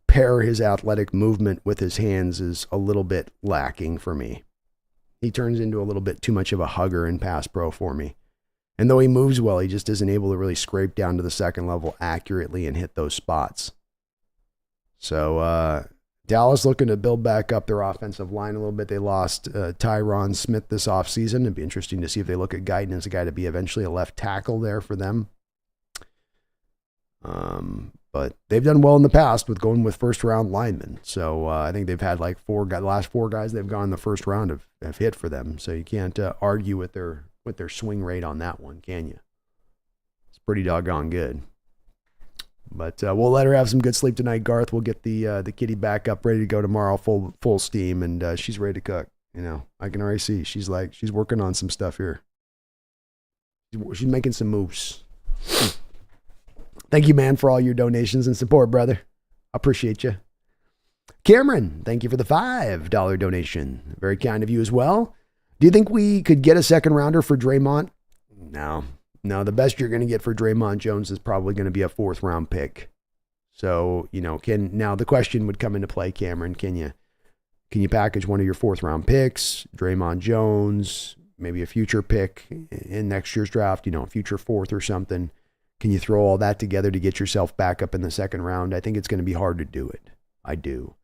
pair his athletic movement with his hands is a little bit lacking for me. He turns into a little bit too much of a hugger in pass pro for me. And though he moves well, he just isn't able to really scrape down to the second level accurately and hit those spots. So Dallas looking to build back up their offensive line a little bit. They lost Tyron Smith this offseason. It'd be interesting to see if they look at Guyton as a guy to be eventually a left tackle there for them. But they've done well in the past with going with first-round linemen. So I think they've had like the last four guys they've gone in the first round have hit for them. So you can't argue with their swing rate on that one, can you? It's pretty doggone good. But we'll let her have some good sleep tonight, Garth. We'll get the kitty back up, ready to go tomorrow, full steam, and she's ready to cook. You know, I can already see she's working on some stuff here. She's making some moves. Thank you, man, for all your donations and support, brother. I appreciate you. Cameron, thank you for the $5 donation. Very kind of you as well. Do you think we could get a second rounder for Draymond? No. The best you're going to get for Draymond Jones is probably going to be a fourth round pick. So, you know, now the question would come into play, Cameron, can you package one of your fourth round picks, Draymond Jones, maybe a future pick in next year's draft, you know, a future fourth or something? Can you throw all that together to get yourself back up in the second round? I think it's going to be hard to do it. I do.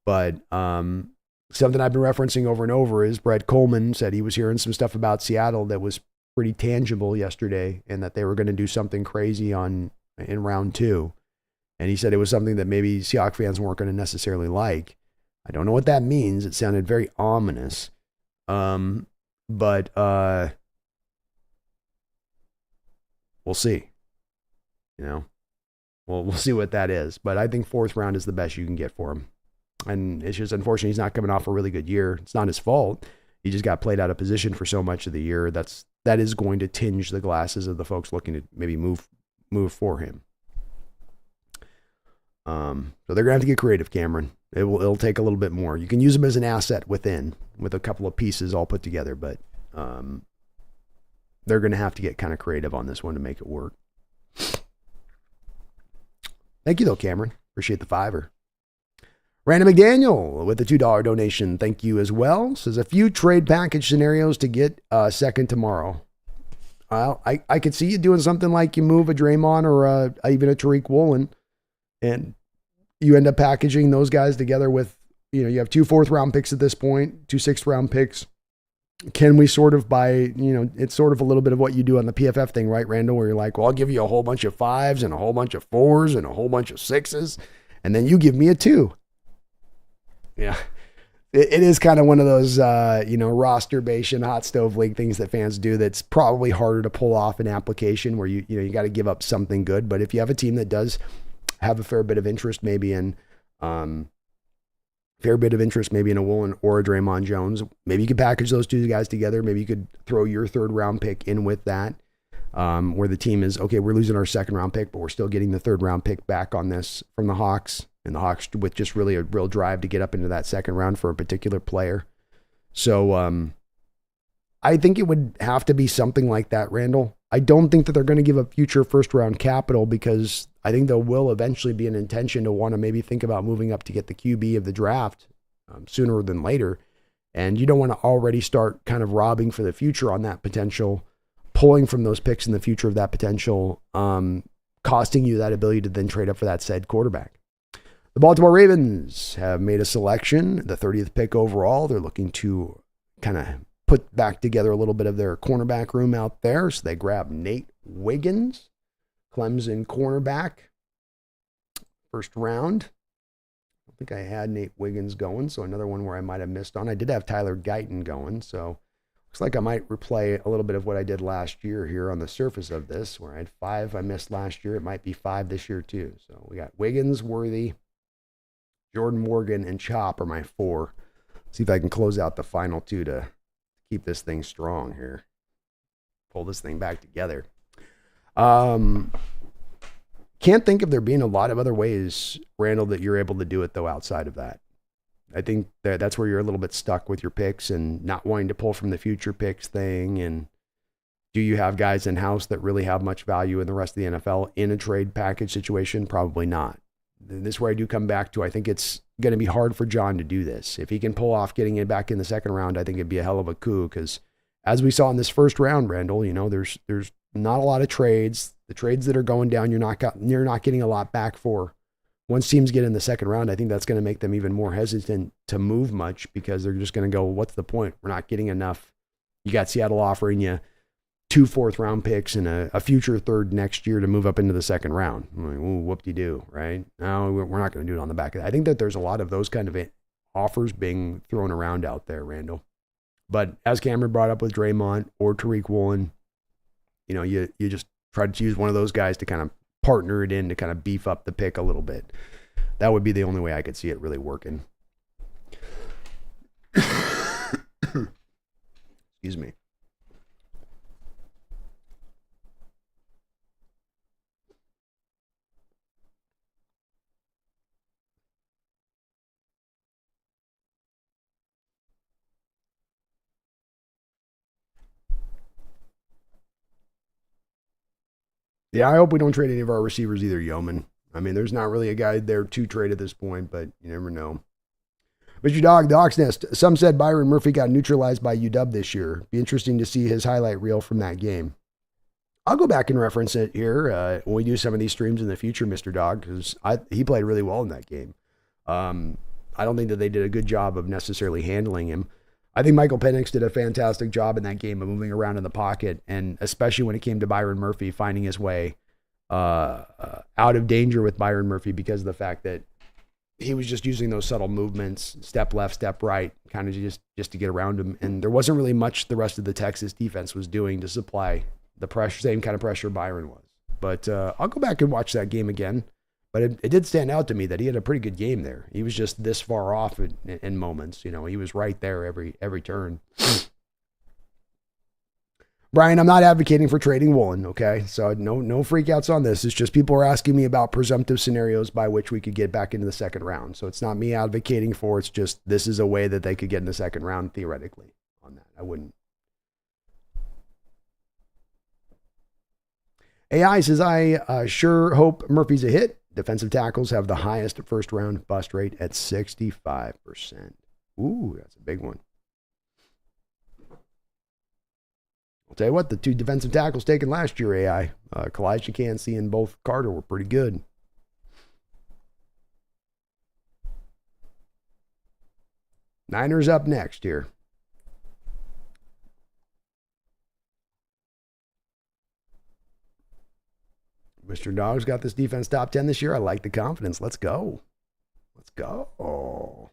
But something I've been referencing over and over is Brett Coleman said he was hearing some stuff about Seattle that was pretty tangible yesterday and that they were going to do something crazy in round 2. And he said it was something that maybe Seahawks fans weren't going to necessarily like. I don't know what that means. It sounded very ominous. But we'll see. You know, we'll see what that is. But I think fourth round is the best you can get for him. And it's just unfortunate he's not coming off a really good year. It's not his fault. He just got played out of position for so much of the year. That is going to tinge the glasses of the folks looking to maybe move for him. So they're gonna have to get creative, Cameron. It'll take a little bit more. You can use him as an asset with a couple of pieces all put together, but they're gonna have to get kind of creative on this one to make it work. Thank you though, Cameron. Appreciate the $5. Random McDaniel with the $2 donation. Thank you as well. Says a few trade package scenarios to get second tomorrow. I could see you doing something like you move a Draymond or even a Tariq Woolen, and you end up packaging those guys together with, you know, you have 2 4th-round picks at this point, 2 6th-round picks. Can we sort of it's sort of a little bit of what you do on the PFF thing, right, Randall, where you're like, well, I'll give you a whole bunch of 5s and a whole bunch of 4s and a whole bunch of 6s, and then you give me a 2. Yeah. It is kind of one of those, roster-based and hot stove league things that fans do that's probably harder to pull off an application where you got to give up something good. But if you have a team that does have a fair bit of interest maybe in fair bit of interest maybe in a Woolen or a Draymond Jones. Maybe you could package those two guys together. Maybe you could throw your third round pick in with that, where the team is, okay, we're losing our second round pick, but we're still getting the third round pick back on this from the Hawks. And the Hawks with just really a real drive to get up into that second round for a particular player. So I think it would have to be something like that, Randall. I don't think that they're going to give up future first round capital, because I think there will eventually be an intention to want to maybe think about moving up to get the QB of the draft sooner than later. And you don't want to already start kind of robbing for the future on that potential, pulling from those picks in the future of that potential, costing you that ability to then trade up for that said quarterback. The Baltimore Ravens have made a selection, the 30th pick overall. They're looking to kind of put back together a little bit of their cornerback room out there. So they grab Nate Wiggins, Clemson cornerback, first round. I don't think I had Nate Wiggins going, so another one where I might have missed on. I did have Tyler Guyton going, so looks like I might replay a little bit of what I did last year here on the surface of this, where I had 5 I missed last year. It might be 5 this year too. So we got Wiggins, Worthy, Jordan Morgan, and Chop are my 4. See if I can close out the final 2 to keep this thing strong here. Pull this thing back together. Can't think of there being a lot of other ways, Randall, that you're able to do it, though, outside of that. I think that's where you're a little bit stuck with your picks and not wanting to pull from the future picks thing. And do you have guys in-house that really have much value in the rest of the NFL in a trade package situation? Probably not. This is where I do come back to, I think it's going to be hard for John to do this. If he can pull off getting it back in the second round, I think it'd be a hell of a coup, because as we saw in this first round, Randall, there's not a lot of trades. The trades that are going down, you're not getting a lot back for. Once teams get in the second round, I think that's going to make them even more hesitant to move much, because they're just going to go, what's the point? We're not getting enough. You got Seattle offering you 2 fourth-round picks and a future third next year to move up into the second round. I'm like, ooh, whoop-de-doo, right? No, we're not going to do it on the back of that. I think that there's a lot of those kind of offers being thrown around out there, Randall. But as Cameron brought up with Draymond or Tariq Woolen, you just try to use one of those guys to kind of partner it in to kind of beef up the pick a little bit. That would be the only way I could see it really working. Excuse me. Yeah, I hope we don't trade any of our receivers either, Yeoman. I mean, there's not really a guy there to trade at this point, but you never know. Mr. Dog, the Hawks Nest. Some said Byron Murphy got neutralized by UW this year. Be interesting to see his highlight reel from that game. I'll go back and reference it here when we do some of these streams in the future, Mr. Dog, because he played really well in that game. I don't think that they did a good job of necessarily handling him. I think Michael Penix did a fantastic job in that game of moving around in the pocket, and especially when it came to Byron Murphy finding his way out of danger with Byron Murphy, because of the fact that he was just using those subtle movements, step left, step right, kind of just to get around him. And there wasn't really much the rest of the Texas defense was doing to supply the pressure, same kind of pressure Byron was. But I'll go back and watch that game again. But it did stand out to me that he had a pretty good game there. He was just this far off in moments. He was right there every turn. Brian, I'm not advocating for trading Woolen, okay? So no freakouts on this. It's just people are asking me about presumptive scenarios by which we could get back into the second round. So it's not me advocating for, it's just this is a way that they could get in the second round theoretically on that. I wouldn't. AI says, I sure hope Murphy's a hit. Defensive tackles have the highest first-round bust rate at 65%. Ooh, that's a big one. I'll tell you what, the 2 defensive tackles taken last year, AI, Kalijah Kancey and both Carter were pretty good. Niners up next here. Mr. Dog's got this defense top 10 this year. I like the confidence. Let's go. Let's go.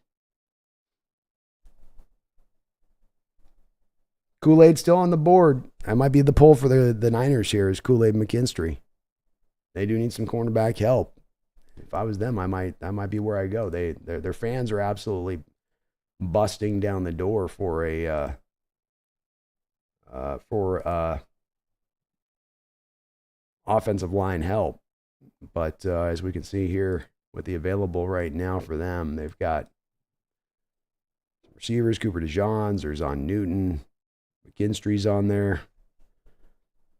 Kool-Aid still on the board. That might be the pull for the Niners here is Kool-Aid McKinstry. They do need some cornerback help. if I was them, that might be where I go. Their fans are absolutely busting down the door for offensive line help. But as we can see here, with the available right now for them, they've got receivers, Cooper DeJeans, there's on Newton, McKinstry's on there.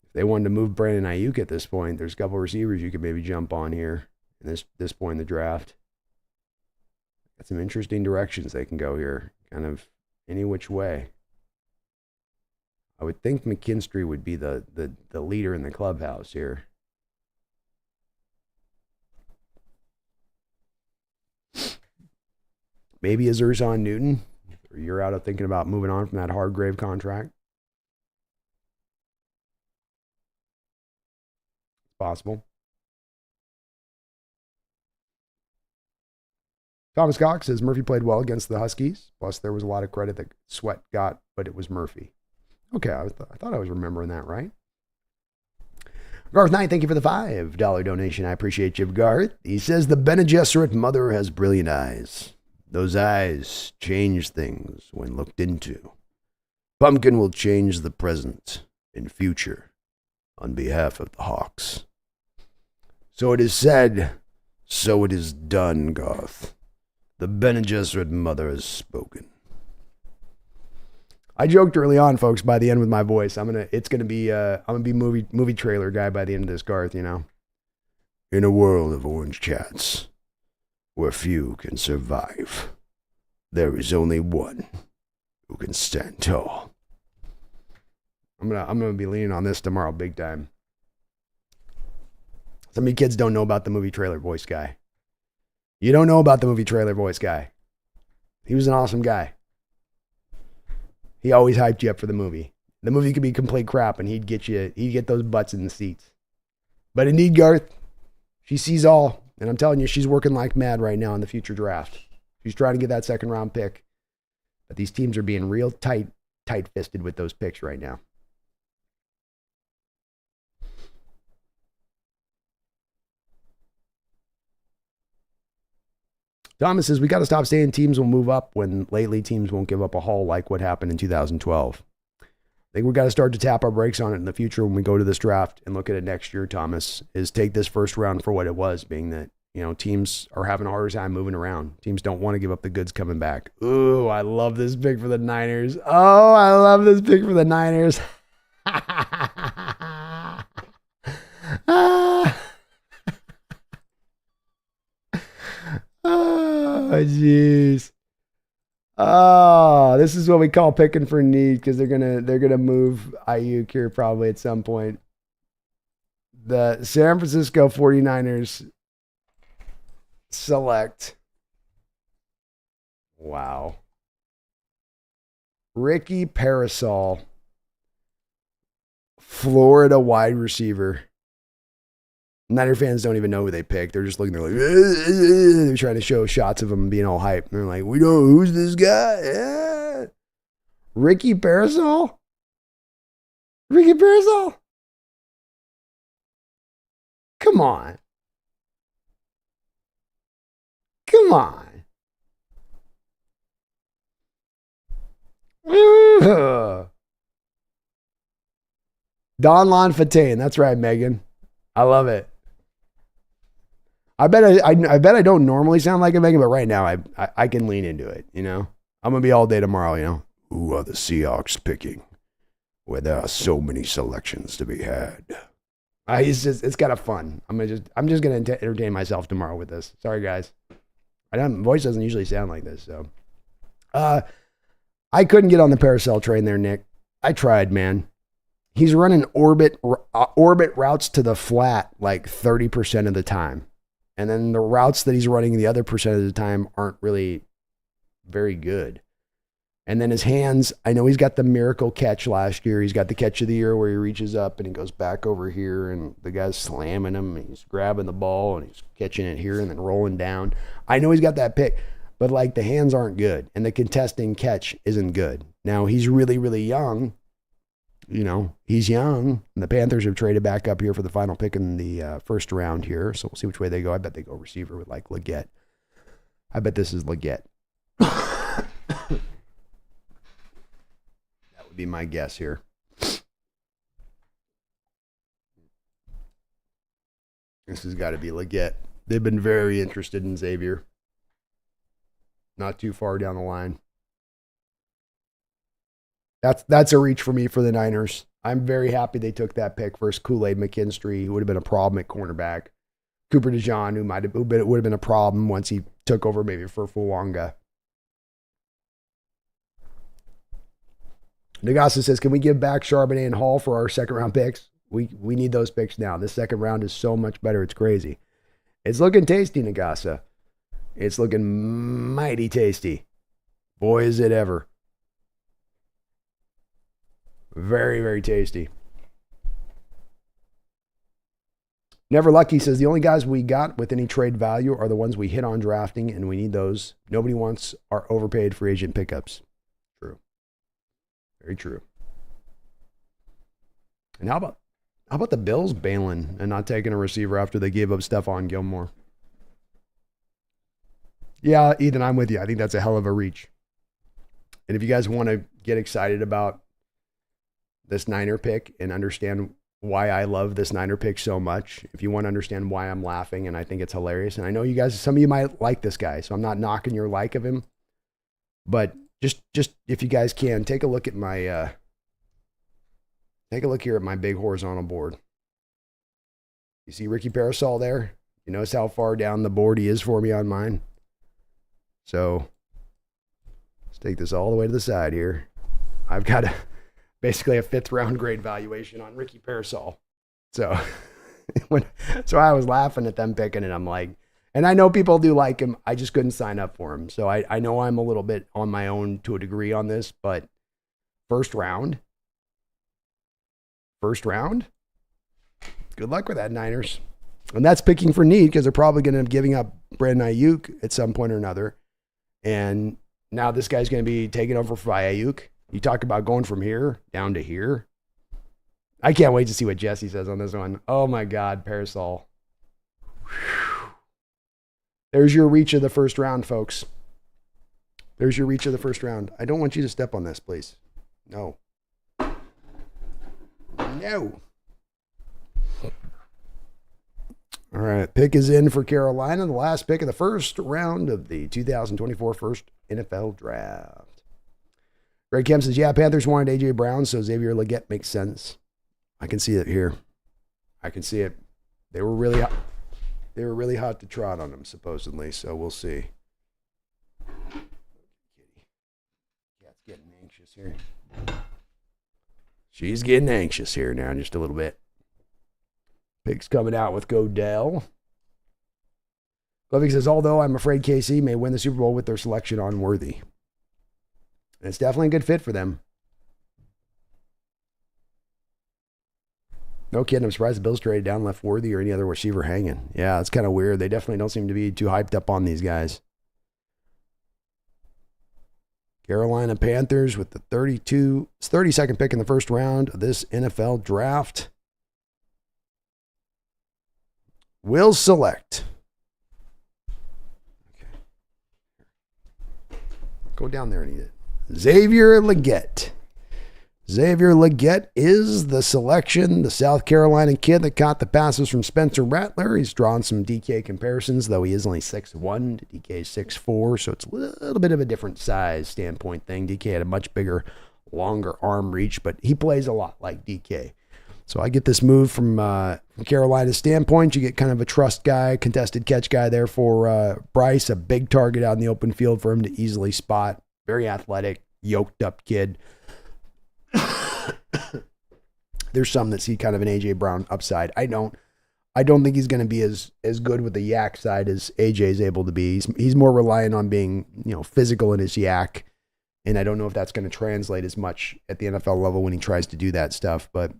If they wanted to move Brandon Ayuk at this point, there's a couple receivers you could maybe jump on here in this point in the draft. Got some interesting directions they can go here, kind of any which way. I would think McKinstry would be the leader in the clubhouse here. Maybe is Erzon Newton. Or you're out of thinking about moving on from that Hargrave contract. It's possible. Thomas Cox says Murphy played well against the Huskies. Plus, there was a lot of credit that Sweat got, but it was Murphy. Okay, I thought I was remembering that right. Garth Knight, thank you for the $5 donation. I appreciate you, Garth. He says the Bene Gesserit mother has brilliant eyes. Those eyes change things when looked into. Pumpkin will change the present and future on behalf of the Hawks. So it is said, so it is done, Garth. The Bene Gesserit mother has spoken. I joked early on, folks, by the end with my voice. I'm gonna be movie trailer guy by the end of this, Garth, you know. In a world of orange chats, where few can survive, there is only one who can stand tall. I'm gonna be leaning on this tomorrow, big time. Some of you kids don't know about the movie trailer voice guy. You don't know about the movie trailer voice guy. He was an awesome guy. He always hyped you up for the movie. The movie could be complete crap, and he'd get those butts in the seats. But indeed, Garth, she sees all, and I'm telling you, she's working like mad right now in the future draft. She's trying to get that second round pick, but these teams are being real tight-fisted with those picks right now. Thomas says, we got to stop saying teams will move up when lately teams won't give up a haul like what happened in 2012. I think we got to start to tap our brakes on it in the future when we go to this draft and look at it next year, Thomas, is take this first round for what it was, being that, you know, teams are having a harder time moving around. Teams don't want to give up the goods coming back. Ooh, I love this pick for the Niners. Oh, I love this pick for the Niners. Oh, jeez. Oh, this is what we call picking for need, because they're gonna move Ayuk here probably at some point. The San Francisco 49ers select. Wow. Ricky Parasol, Florida wide receiver. Niner fans don't even know who they picked. They're just looking, they're like, they're trying to show shots of him being all hype. They're like, we know who's this guy? Yeah. Ricky Parasol? Ricky Parasol? Come on. Come on. Don Lonfontaine. That's right, Megan. I love it. I bet I don't normally sound like a Megan, but right now I can lean into it, you know? I'm going to be all day tomorrow, you know? Who are the Seahawks picking where there are so many selections to be had? It's kind of fun. I'm just going to entertain myself tomorrow with this. Sorry, guys. My voice doesn't usually sound like this, so. I couldn't get on the Parasol train there, Nick. I tried, man. He's running orbit routes to the flat like 30% of the time. And then the routes that he's running the other percent of the time aren't really very good. And then his hands, I know he's got the miracle catch last year. He's got the catch of the year where he reaches up and he goes back over here and the guy's slamming him and he's grabbing the ball and he's catching it here and then rolling down. I know he's got that pick, but like the hands aren't good and the contesting catch isn't good. Now he's really, really young. he's young. And the Panthers have traded back up here for the final pick in the first round here. So we'll see which way they go. I bet they go receiver with like Leggett. I bet this is Leggett. That would be my guess here. This has got to be Leggett. They've been very interested in Xavier. Not too far down the line. That's a reach for me for the Niners. I'm very happy they took that pick versus Kool-Aid McKinstry, who would have been a problem at cornerback. Cooper DeJean, who would have been a problem once he took over maybe for Fuwanga. Nagasa says, can we give back Charbonnet and Hall for our second round picks? We need those picks now. This second round is so much better. It's crazy. It's looking tasty, Nagasa. It's looking mighty tasty. Boy, is it ever. Very, very tasty. Never Lucky says, the only guys we got with any trade value are the ones we hit on drafting, and we need those. Nobody wants our overpaid free agent pickups. True. Very true. And how about the Bills bailing and not taking a receiver after they gave up Stephon Gilmore? Yeah, Ethan, I'm with you. I think that's a hell of a reach. And if you guys want to get excited about this Niner pick and understand why I love this Niner pick so much, if you want to understand why I'm laughing and I think it's hilarious, and I know you guys, some of you might like this guy, so I'm not knocking your like of him, but just if you guys can, take a look at my, take a look here at my big horizontal board. You see Ricky Parasol there? You notice how far down the board he is for me on mine? So let's take this all the way to the side here. I've got basically a 5th round grade valuation on Ricky Parasol. So so I was laughing at them picking it. I'm like, and I know people do like him. I just couldn't sign up for him. So I know I'm a little bit on my own to a degree on this, but first round. Good luck with that, Niners. And that's picking for need because they're probably going to end up giving up Brandon Ayuk at some point or another. And now this guy's going to be taking over for Ayuk. You talk about going from here down to here. I can't wait to see what Jesse says on this one. Oh my God, Parasol. Whew. There's your reach of the first round, folks. There's your reach of the first round. I don't want you to step on this, please. No. No. All right, pick is in for Carolina, the last pick of the first round of the 2024 first NFL draft. Greg Kemp says, yeah, Panthers wanted A.J. Brown, so Xavier Leggett makes sense. I can see it here. I can see it. They were really hot to trot on him, supposedly, so we'll see. Cat's getting anxious here. She's getting anxious here now, just a little bit. Picks coming out with Godell. Levy says, although I'm afraid KC may win the Super Bowl with their selection on Worthy. And it's definitely a good fit for them. No kidding. I'm surprised the Bills traded down, left Worthy or any other receiver hanging. Yeah, it's kind of weird. They definitely don't seem to be too hyped up on these guys. Carolina Panthers with the 32nd pick in the first round of this NFL draft. Will select. Okay. Go down there and eat it. Xavier Leggett. Xavier Leggett is the selection, the South Carolina kid that caught the passes from Spencer Rattler. He's drawn some DK comparisons, though he is only 6'1" to DK 6'4", so it's a little bit of a different size standpoint thing. DK had a much bigger, longer arm reach, but he plays a lot like DK. So I get this move from Carolina's standpoint. You get kind of a trust guy, contested catch guy there for Bryce, a big target out in the open field for him to easily spot. Very athletic, yoked up kid. There's some that see kind of an A.J. Brown upside. I don't think he's going to be as good with the yak side as A.J. is able to be. He's more reliant on being, physical in his yak. And I don't know if that's going to translate as much at the NFL level when he tries to do that stuff. But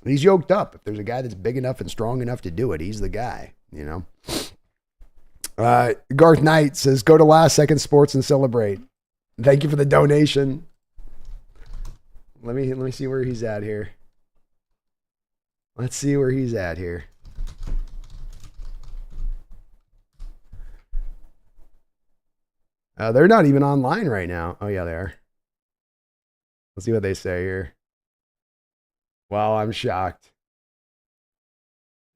he's yoked up. If there's a guy that's big enough and strong enough to do it, he's the guy, Garth Knight says, go to Last Second Sports and celebrate. Thank you for the donation. Let me see where he's at here. Let's see where he's at here. They're not even online right now. Oh yeah, they are. Let's see what they say here. Wow, I'm shocked.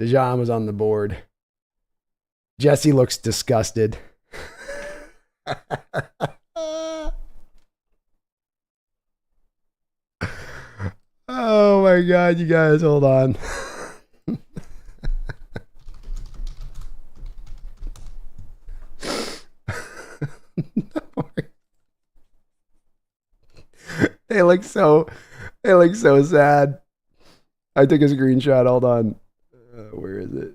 Dejan was on the board. Jesse looks disgusted. Oh my God, you guys, hold on. They look so sad. I took a screenshot. Hold on. Where is it?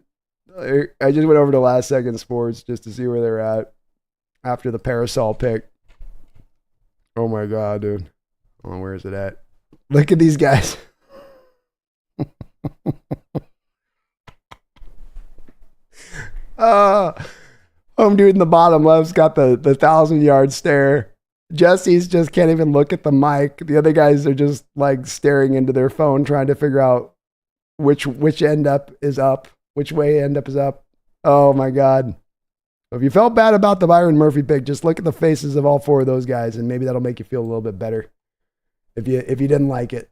I just went over to Last Second Sports just to see where they're at after the parasol pick. Oh my God, dude. Hold on, where is it at? Look at these guys. Home dude in the bottom left's got the 1,000-yard stare. Jesse's just can't even look at the mic. The other guys are just like staring into their phone, trying to figure out which end up is up, which way end up is up. Oh my God. If you felt bad about the Byron Murphy pick, just look at the faces of all four of those guys, and maybe that'll make you feel a little bit better. If you didn't like it.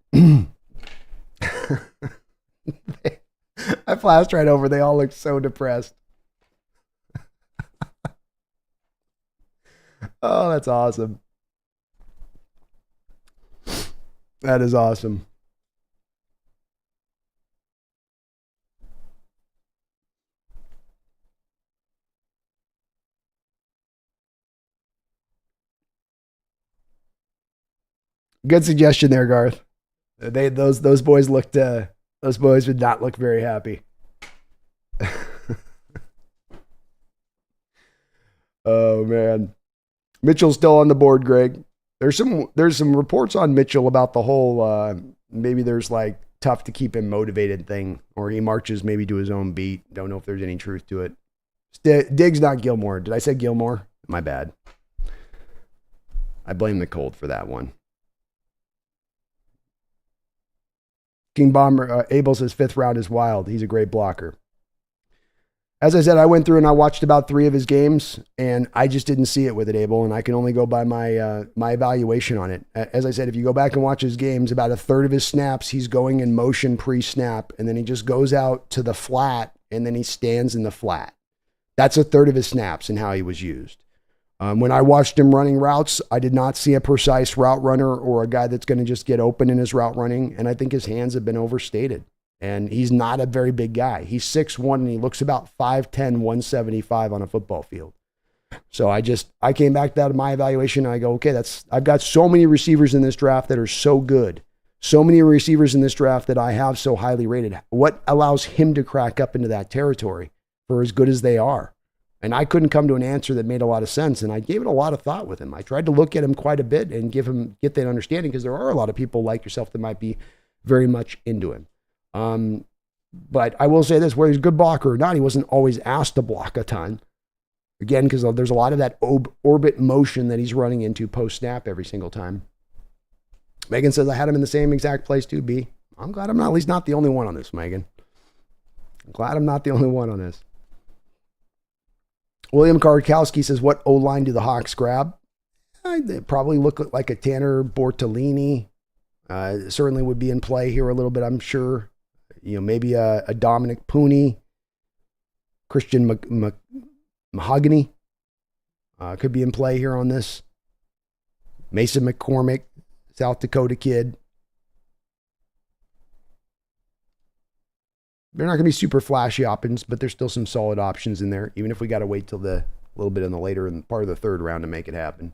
I flashed right over. They all look so depressed. Oh, that's awesome. That is awesome. Good suggestion there, Garth. Those boys looked those boys did not look very happy. Oh man. Mitchell's still on the board, Greg. There's some reports on Mitchell about the whole maybe there's like tough to keep him motivated thing, or he marches maybe to his own beat. Don't know if there's any truth to it. Diggs, not Gilmore. Did I say Gilmore? My bad. I blame the cold for that one. King Bomber, Abel says 5th round is wild. He's a great blocker. As I said, I went through and I watched about 3 of his games, and I just didn't see it with it, Abel, and I can only go by my my evaluation on it. As I said, if you go back and watch his games, about 1/3 of his snaps, he's going in motion pre-snap, and then he just goes out to the flat, and then he stands in the flat. That's 1/3 of his snaps and how he was used. When I watched him running routes, I did not see a precise route runner or a guy that's going to just get open in his route running, and I think his hands have been overstated. And he's not a very big guy. He's 6'1", and he looks about 5'10", 175 on a football field. So I came back to that in my evaluation, and I go, okay, I've got so many receivers in this draft that are so good. So many receivers in this draft that I have so highly rated. What allows him to crack up into that territory for as good as they are? And I couldn't come to an answer that made a lot of sense, and I gave it a lot of thought with him. I tried to look at him quite a bit and get that understanding, because there are a lot of people like yourself that might be very much into him. But I will say this, whether he's a good blocker or not, he wasn't always asked to block a ton. Again, because there's a lot of that orbit motion that he's running into post-snap every single time. Megan says, I had him in the same exact place too, B. I'm glad I'm not, at least not the only one on this, Megan. I'm glad I'm not the only one on this. William Karkowski says, what O-line do the Hawks grab? They probably look like a Tanner Bortolini. Certainly would be in play here a little bit, I'm sure. Maybe a Dominic Pooney, Christian Mahogany could be in play here on this. Mason McCormick, South Dakota kid. They're not going to be super flashy options, but there's still some solid options in there, even if we got to wait till a little bit in the later and part of the 3rd round to make it happen.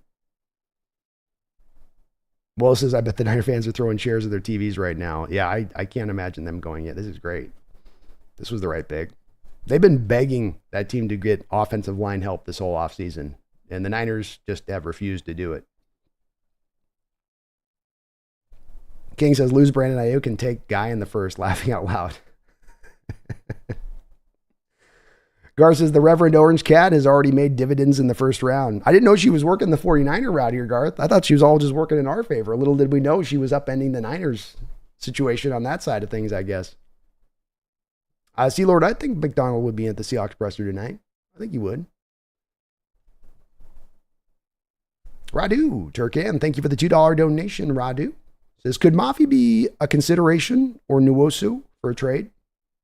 Well, says, I bet the Niner fans are throwing chairs at their TVs right now. Yeah, I can't imagine them going, yeah, this is great. This was the right pick. They've been begging that team to get offensive line help this whole offseason, and the Niners just have refused to do it. King says, lose Brandon Ayuk and take Guy in the 1st, laughing out loud. Gar says the Reverend Orange Cat has already made dividends in the first round. I didn't know she was working the 49er route here, Garth. I thought she was all just working in our favor. Little did we know she was upending the Niners situation on that side of things, I guess. See, Lord, I think McDonald would be at the Seahawks presser tonight. I think he would. Radu, Turkan, thank you for the $2 donation, Radu. Says, could Mafi be a consideration or Nwosu for a trade?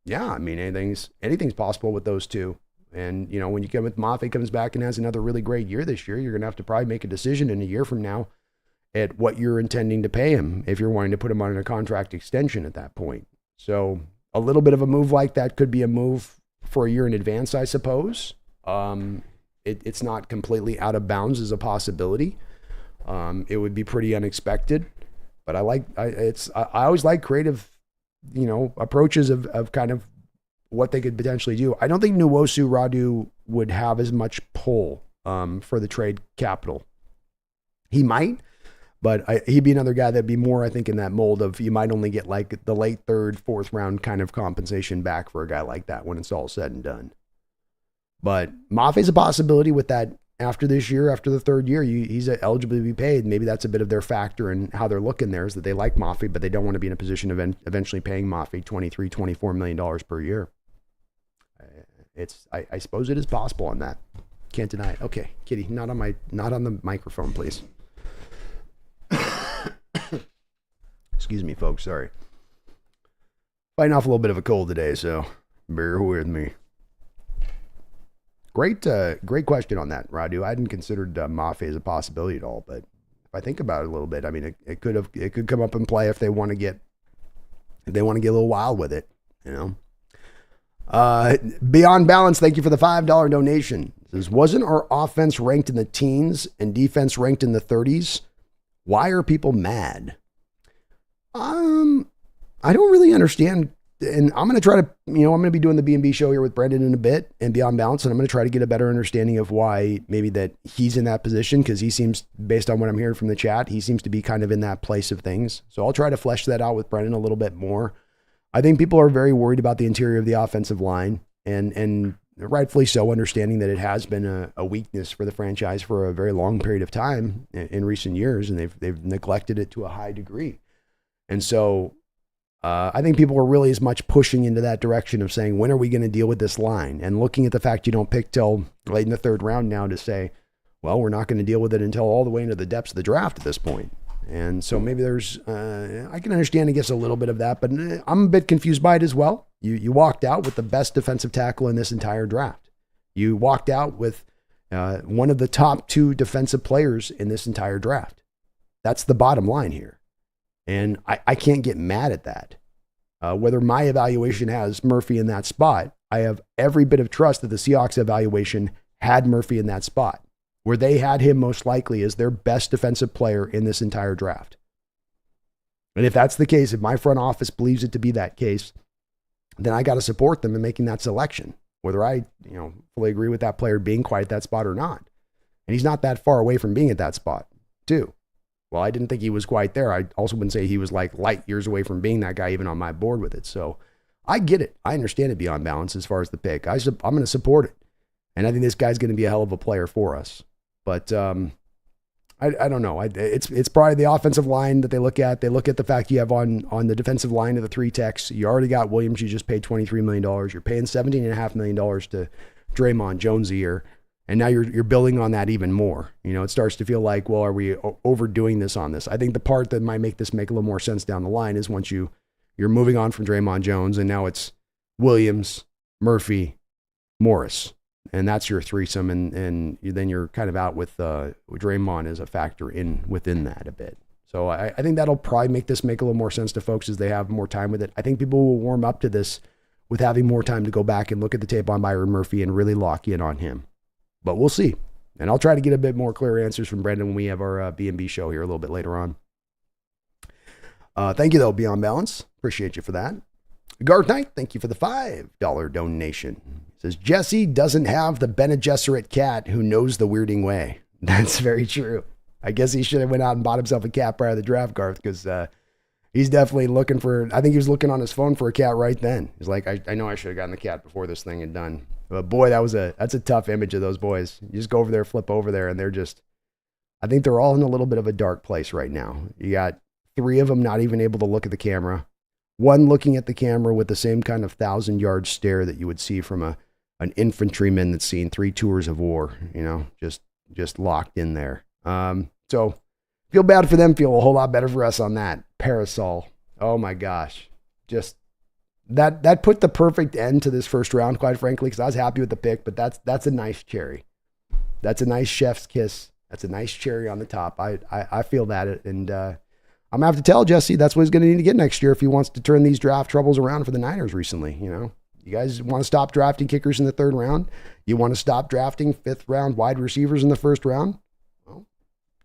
Yeah, I mean, anything's possible with those two. And, you know, when you come with Mafi comes back and has another really great year this year, you're going to have to probably make a decision in a year from now at what you're intending to pay him if you're wanting to put him on a contract extension at that point. So a little bit of a move like that could be a move for a year in advance, I suppose. It's not completely out of bounds as a possibility. It would be pretty unexpected, but I always like creative, you know, approaches of kind of what they could potentially do. I don't think Nwosu Radu would have as much pull for the trade capital. He might, but he'd be another guy that'd be more, I think, in that mold of you might only get like the late third, fourth round kind of compensation back for a guy like that when it's all said and done. But Mafi's a possibility with that after this year, after the third year, he's eligible to be paid. Maybe that's a bit of their factor in how they're looking there is that they like Mafi, but they don't want to be in a position of eventually paying Mafi $23, $24 million per year. I suppose it is possible on that. Can't deny it. Okay, Kitty, not on the microphone, please. Excuse me, folks. Sorry. Fighting off a little bit of a cold today, so bear with me. Great question on that, Radu. I hadn't considered Mafi as a possibility at all, but if I think about it a little bit, I mean, it could come up and play if they want to get a little wild with it, you know. Beyond Balance, thank you for the $5 donation. It says, wasn't our offense ranked in the teens and defense ranked in the 30s? Why are people mad? I don't really understand. And I'm going to try to, I'm going to be doing the B&B show here with Brendan in a bit and Beyond Balance. And I'm going to try to get a better understanding of why maybe that he's in that position. Cause he seems, based on what I'm hearing from the chat, he seems to be kind of in that place of things. So I'll try to flesh that out with Brendan a little bit more. I think people are very worried about the interior of the offensive line and rightfully so, understanding that it has been a weakness for the franchise for a very long period of time in recent years. And they've neglected it to a high degree. And so, I think people are really as much pushing into that direction of saying, when are we going to deal with this line? And looking at the fact you don't pick till late in the third round now to say, well, we're not going to deal with it until all the way into the depths of the draft at this point. And so maybe there's, I can understand, I guess, a little bit of that, but I'm a bit confused by it as well. You walked out with the best defensive tackle in this entire draft. You walked out with one of the top two defensive players in this entire draft. That's the bottom line here. And I can't get mad at that. Whether my evaluation has Murphy in that spot, I have every bit of trust that the Seahawks evaluation had Murphy in that spot, where they had him most likely as their best defensive player in this entire draft. And if that's the case, if my front office believes it to be that case, then I got to support them in making that selection, whether I fully agree with that player being quite at that spot or not. And he's not that far away from being at that spot, too. Well, I didn't think he was quite there. I also wouldn't say he was like light years away from being that guy, even on my board with it. So I get it. I understand it Beyond Balance as far as the pick. I'm going to support it. And I think this guy's going to be a hell of a player for us. But I don't know. It's probably the offensive line that they look at. They look at the fact you have on the defensive line of the three techs. You already got Williams. You just paid $23 million. You're paying $17.5 million to Draymond Jones a year. And now you're building on that even more. It starts to feel like, well, are we overdoing this on this? I think the part that might make this make a little more sense down the line is once you're moving on from Draymond Jones, and now it's Williams, Murphy, Morris, and that's your threesome, and then you're kind of out with Draymond as a factor within that a bit. So I think that'll probably make a little more sense to folks as they have more time with it. I think people will warm up to this with having more time to go back and look at the tape on Byron Murphy and really lock in on him. But we'll see. And I'll try to get a bit more clear answers from Brendan when we have our B&B show here a little bit later on. Thank you, though, Beyond Balance. Appreciate you for that. Garth Knight, thank you for the $5 donation. It says, Jesse doesn't have the Bene Gesserit cat who knows the weirding way. That's very true. I guess he should have went out and bought himself a cat prior to the draft, Garth, because he's definitely looking for, I think he was looking on his phone for a cat right then. He's like, I know I should have gotten the cat before this thing had done. But boy, that's a tough image of those boys. You just go over there, flip over there, and they're just, I think they're all in a little bit of a dark place right now. You got 3 of them not even able to look at the camera. One looking at the camera with the same kind of 1,000-yard stare that you would see from an infantryman that's seen 3 tours of war, just locked in there. So feel bad for them, feel a whole lot better for us on that. Parasol. Oh my gosh. Just that put the perfect end to this first round, quite frankly, because I was happy with the pick, but that's a nice cherry. That's a nice chef's kiss. That's a nice cherry on the top. I feel that, and I'm gonna have to tell Jesse that's what he's gonna need to get next year if he wants to turn these draft troubles around for the Niners recently. You guys want to stop drafting kickers in the 3rd round? You want to stop drafting 5th round wide receivers in the 1st round? Well,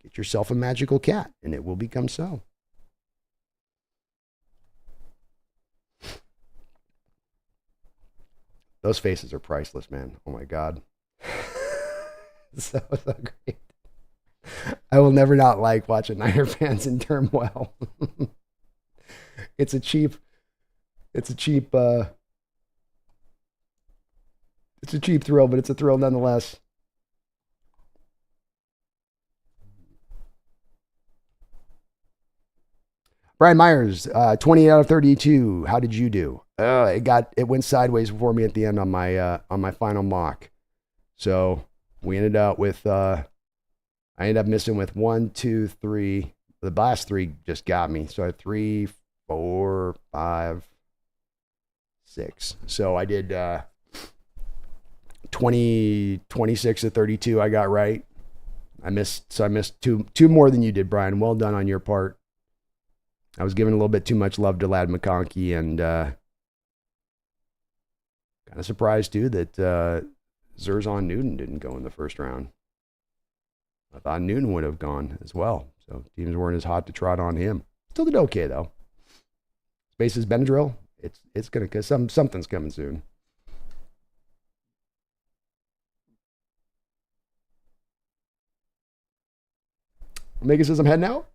get yourself a magical cat, and it will become so. Those faces are priceless, man. Oh my God. so great. I will never not like watching Niner fans in turmoil. It's a cheap thrill, but it's a thrill nonetheless. Brian Myers, 28 out of 32. How did you do? It went sideways for me at the end on my final mock. So we ended up with I ended up missing with 1, 2, 3. The last 3 just got me. So I had 3, 4, 5, 6. So I did 26 to 32. I got right. I missed two more than you did, Brian. Well done on your part. I was giving a little bit too much love to Ladd McConkey, and kind of surprised too that Zerzon Newton didn't go in the 1st round. I thought Newton would have gone as well. So teams weren't as hot to trot on him. Still did okay though. Space's Benadryl. It's gonna, cause something's coming soon. Megan says I'm heading out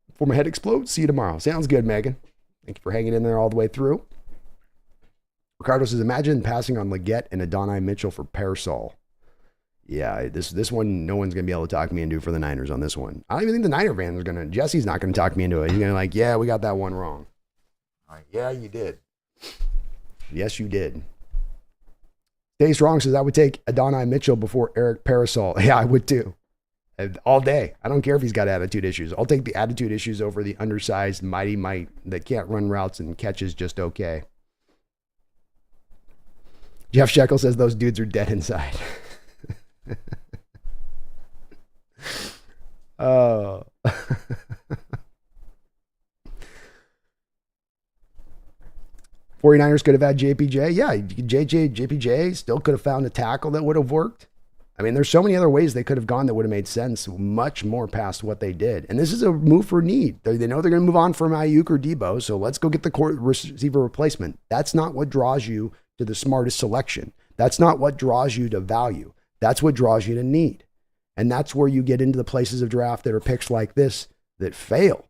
before my head explodes. See you tomorrow. Sounds good, Megan. Thank you for hanging in there all the way through. Ricardo says, imagine passing on Leggett and Adonai Mitchell for Parasol. Yeah, this one, no one's going to be able to talk me into for the Niners on this one. I don't even think the Niner fans are going to, Jesse's not going to talk me into it. He's going to yeah, we got that one wrong. All right, yeah, you did. Yes, you did. Stay Strong says, I would take Adonai Mitchell before Eric Parasol. Yeah, I would too. All day. I don't care if he's got attitude issues. I'll take the attitude issues over the undersized mighty mite that can't run routes and catches just okay. Jeff Shekel says those dudes are dead inside. Oh. 49ers could have had JPJ. Yeah, JPJ still could have found a tackle that would have worked. I mean, there's so many other ways they could have gone that would have made sense, much more past what they did. And this is a move for need. They know they're going to move on from Ayuk or Debo, so let's go get the receiver replacement. That's not what draws you to the smartest selection. That's not what draws you to value. That's what draws you to need. And that's where you get into the places of draft that are picks like this that fail,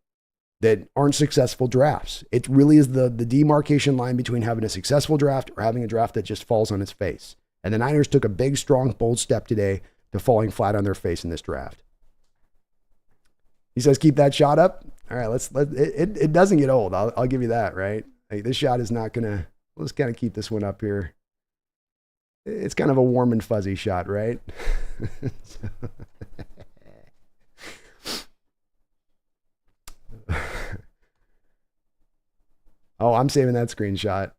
that aren't successful drafts. It really is the demarcation line between having a successful draft or having a draft that just falls on its face. And the Niners took a big, strong, bold step today to falling flat on their face in this draft. He says, keep that shot up. All right, it doesn't get old. I'll give you that, right? Like, this shot is not going to, let's kind of keep this one up here. It's kind of a warm and fuzzy shot, right? Oh, I'm saving that screenshot. I'm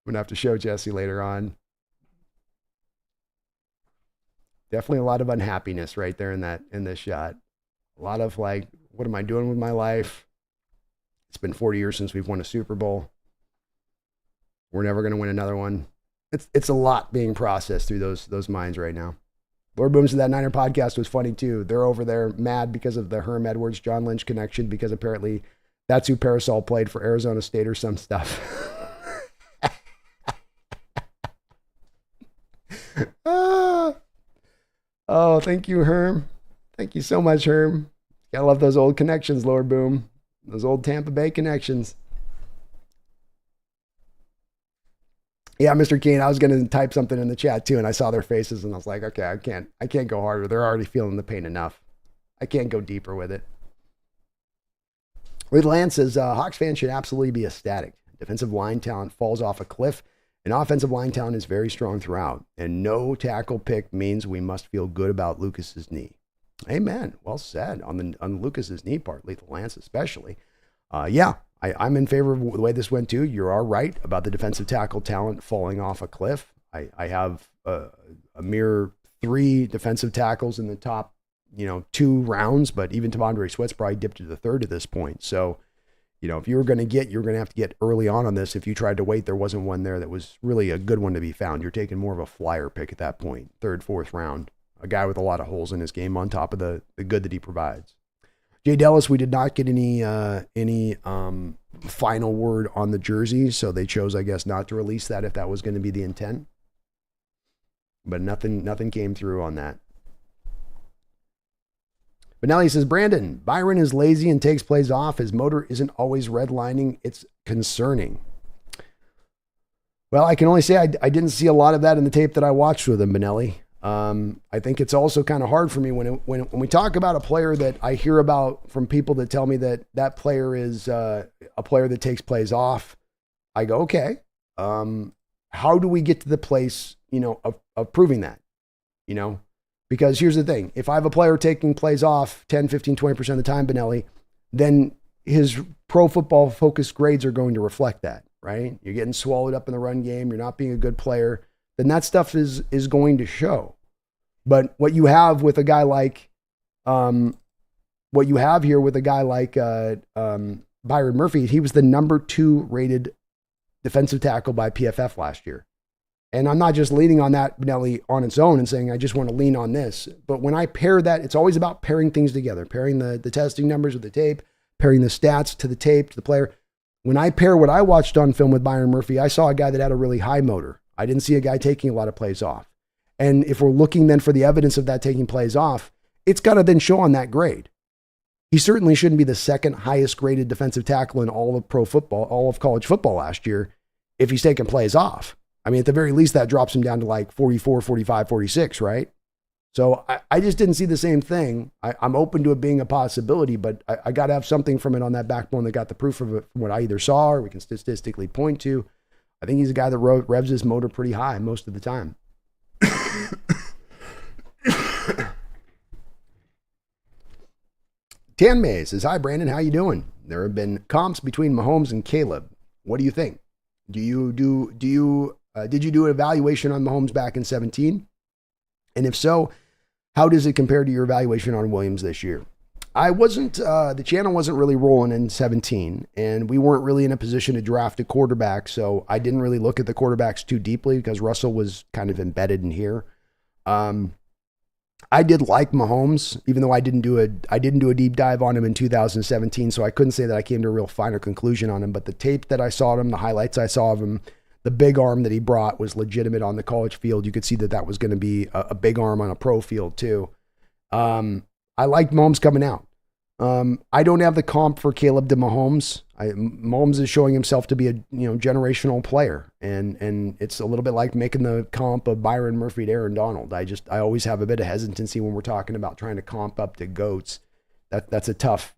going to have to show Jesse later on. Definitely a lot of unhappiness right there in this shot. A lot of like, what am I doing with my life? It's been 40 years since we've won a Super Bowl. We're never going to win another one. It's a lot being processed through those minds right now. Lord Boom said that Niner podcast was funny too. They're over there mad because of the Herm Edwards, John Lynch connection, because apparently that's who Parasol played for Arizona State or some stuff. Oh, thank you, Herm. Thank you so much, Herm. Gotta love those old connections, Lord Boom. Those old Tampa Bay connections. Yeah, Mr. Kane, I was going to type something in the chat too, and I saw their faces, and I was like, okay, I can't go harder. They're already feeling the pain enough. I can't go deeper with it. Little Lance says, Hawks fans should absolutely be ecstatic. Defensive line talent falls off a cliff, and offensive line talent is very strong throughout. And no tackle pick means we must feel good about Lucas's knee. Amen. Well said on Lucas's knee part, Lethal Lance especially. Yeah, I'm in favor of the way this went too. You are right about the defensive tackle talent falling off a cliff. I have a mere 3 defensive tackles in the top, 2 rounds, but even T'Vondre Sweat's probably dipped to the 3rd at this point. So, if you were going to get, you're going to have to get early on this. If you tried to wait, there wasn't one there that was really a good one to be found. You're taking more of a flyer pick at that point, 3rd, 4th round. A guy with a lot of holes in his game on top of the good that he provides. Jay Dellis, we did not get any final word on the jersey, so they chose, I guess, not to release that if that was going to be the intent. But nothing came through on that. But now he says, Brandon, Byron is lazy and takes plays off. His motor isn't always redlining. It's concerning. Well, I can only say I didn't see a lot of that in the tape that I watched with him, Benelli. I think it's also kind of hard for me when we talk about a player that I hear about from people that tell me that player is a player that takes plays off. I go, okay, how do we get to the place, of proving that, because here's the thing. If I have a player taking plays off 10, 15, 20% of the time, Benelli, then his pro football focused grades are going to reflect that, right? You're getting swallowed up in the run game. You're not being a good player. Then that stuff is going to show. But what you have with a guy like, Byron Murphy, he was the number 2 rated defensive tackle by PFF last year. And I'm not just leaning on that, Benelli, on its own and saying, I just want to lean on this. But when I pair that, it's always about pairing things together, pairing the testing numbers with the tape, pairing the stats to the tape, to the player. When I pair what I watched on film with Byron Murphy, I saw a guy that had a really high motor. I didn't see a guy taking a lot of plays off. And if we're looking then for the evidence of that taking plays off, it's got to then show on that grade. He certainly shouldn't be the 2nd highest graded defensive tackle in all of pro football, all of college football last year, if he's taking plays off. I mean, at the very least, that drops him down to like 44, 45, 46, right? So I just didn't see the same thing. I'm open to it being a possibility, but I got to have something from it on that backbone that got the proof of it from what I either saw or we can statistically point to. I think he's a guy that revs his motor pretty high most of the time. Tan May says, hi, Brandon. How you doing? There have been comps between Mahomes and Caleb. What do you think? Did you do an evaluation on Mahomes back in 2017? And if so, how does it compare to your evaluation on Williams this year? I wasn't, the channel wasn't really rolling in 2017, and we weren't really in a position to draft a quarterback, so I didn't really look at the quarterbacks too deeply because Russell was kind of embedded in here. I did like Mahomes, even though I didn't do a deep dive on him in 2017, so I couldn't say that I came to a real final conclusion on him, but the tape that I saw of him, the highlights I saw of him, the big arm that he brought was legitimate on the college field. You could see that was going to be a big arm on a pro field too. I liked Mahomes coming out. I don't have the comp for Caleb to Mahomes. Mahomes is showing himself to be a generational player, and it's a little bit like making the comp of Byron Murphy to Aaron Donald. I always have a bit of hesitancy when we're talking about trying to comp up to GOATs. That's a tough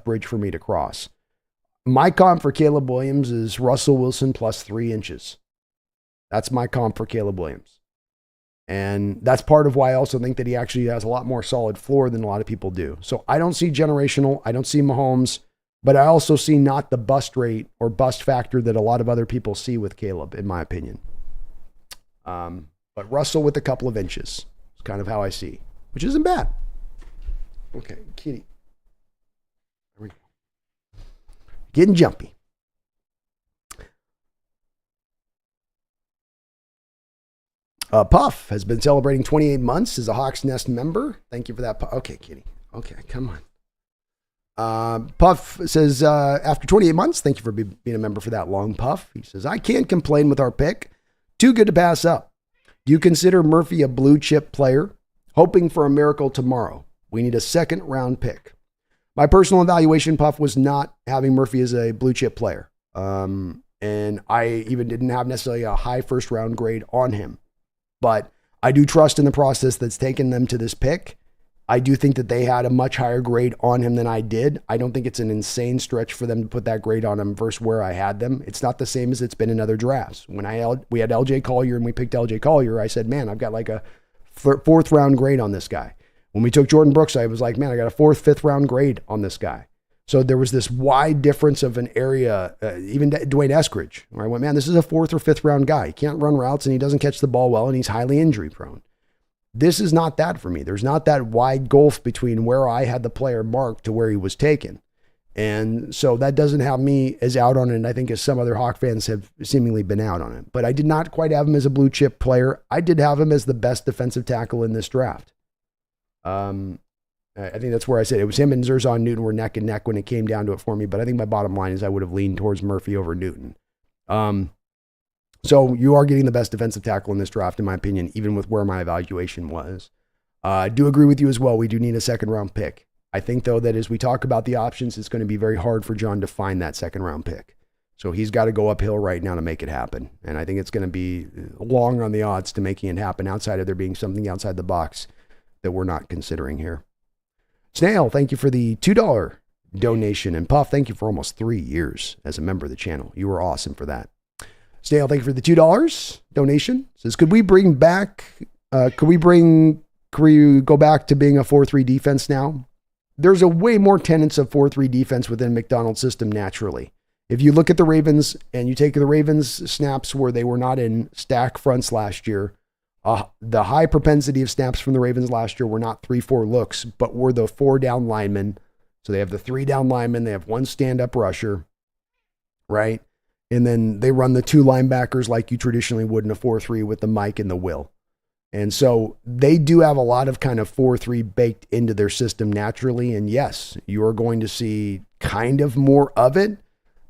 bridge for me to cross. My comp for Caleb Williams is Russell Wilson plus 3 inches. That's my comp for Caleb Williams. And that's part of why I also think that he actually has a lot more solid floor than a lot of people do. So I don't see generational. I don't see Mahomes, but I also see not the bust rate or bust factor that a lot of other people see with Caleb, in my opinion. But Russell with a couple of inches is kind of how I see, which isn't bad. Okay, kitty. There we go. Getting jumpy. Puff has been celebrating 28 months as a Hawks Nest member. Thank you for that. Okay, kitty. Okay, come on. Puff says, after 28 months, thank you for being a member for that long, Puff. He says, I can't complain with our pick. Too good to pass up. Do you consider Murphy a blue chip player? Hoping for a miracle tomorrow. We need a 2nd round pick. My personal evaluation, Puff, was not having Murphy as a blue chip player. And I even didn't have necessarily a high first round grade on him. But I do trust in the process that's taken them to this pick. I do think that they had a much higher grade on him than I did. I don't think it's an insane stretch for them to put that grade on him versus where I had them. It's not the same as it's been in other drafts. When we had LJ Collier and we picked LJ Collier, I said, man, I've got like a fourth round grade on this guy. When we took Jordan Brooks, I was like, man, I got a fourth, fifth round grade on this guy. So there was this wide difference of an area, even Dwayne Eskridge, where I went, man, this is a fourth or fifth round guy. He can't run routes and he doesn't catch the ball well and he's highly injury prone. This is not that for me. There's not that wide gulf between where I had the player marked to where he was taken. And so that doesn't have me as out on it, and I think as some other Hawk fans have seemingly been out on it. But I did not quite have him as a blue chip player. I did have him as the best defensive tackle in this draft. I think that's where I said it was him and Zerzan Newton were neck and neck when it came down to it for me. But I think my bottom line is I would have leaned towards Murphy over Newton. So you are getting the best defensive tackle in this draft, in my opinion, even with where my evaluation was. I do agree with you as well. We do need a second round pick. I think, though, that as we talk about the options, it's going to be very hard for John to find that second round pick. So he's got to go uphill right now to make it happen. And I think it's going to be long on the odds to making it happen outside of there being something outside the box that we're not considering here. Snail, thank you for the $2 donation. And Puff, thank you for almost 3 years as a member of the channel. You were awesome for that. Snail, thank you for the $2 donation. Says, could we go back to being a 4-3 defense now? There's a way more tenets of 4-3 defense within McDonald's system naturally. If you look at the Ravens and you take the Ravens snaps where they were not in stack fronts last year, the high propensity of snaps from the Ravens last year were not 3-4 looks, but were the 4 down linemen. So they have the 3 down linemen. They have 1 stand-up rusher, right? And then they run the 2 linebackers like you traditionally would in a 4-3 with the Mike and the Will. And so they do have a lot of kind of 4-3 baked into their system naturally. And yes, you are going to see kind of more of it,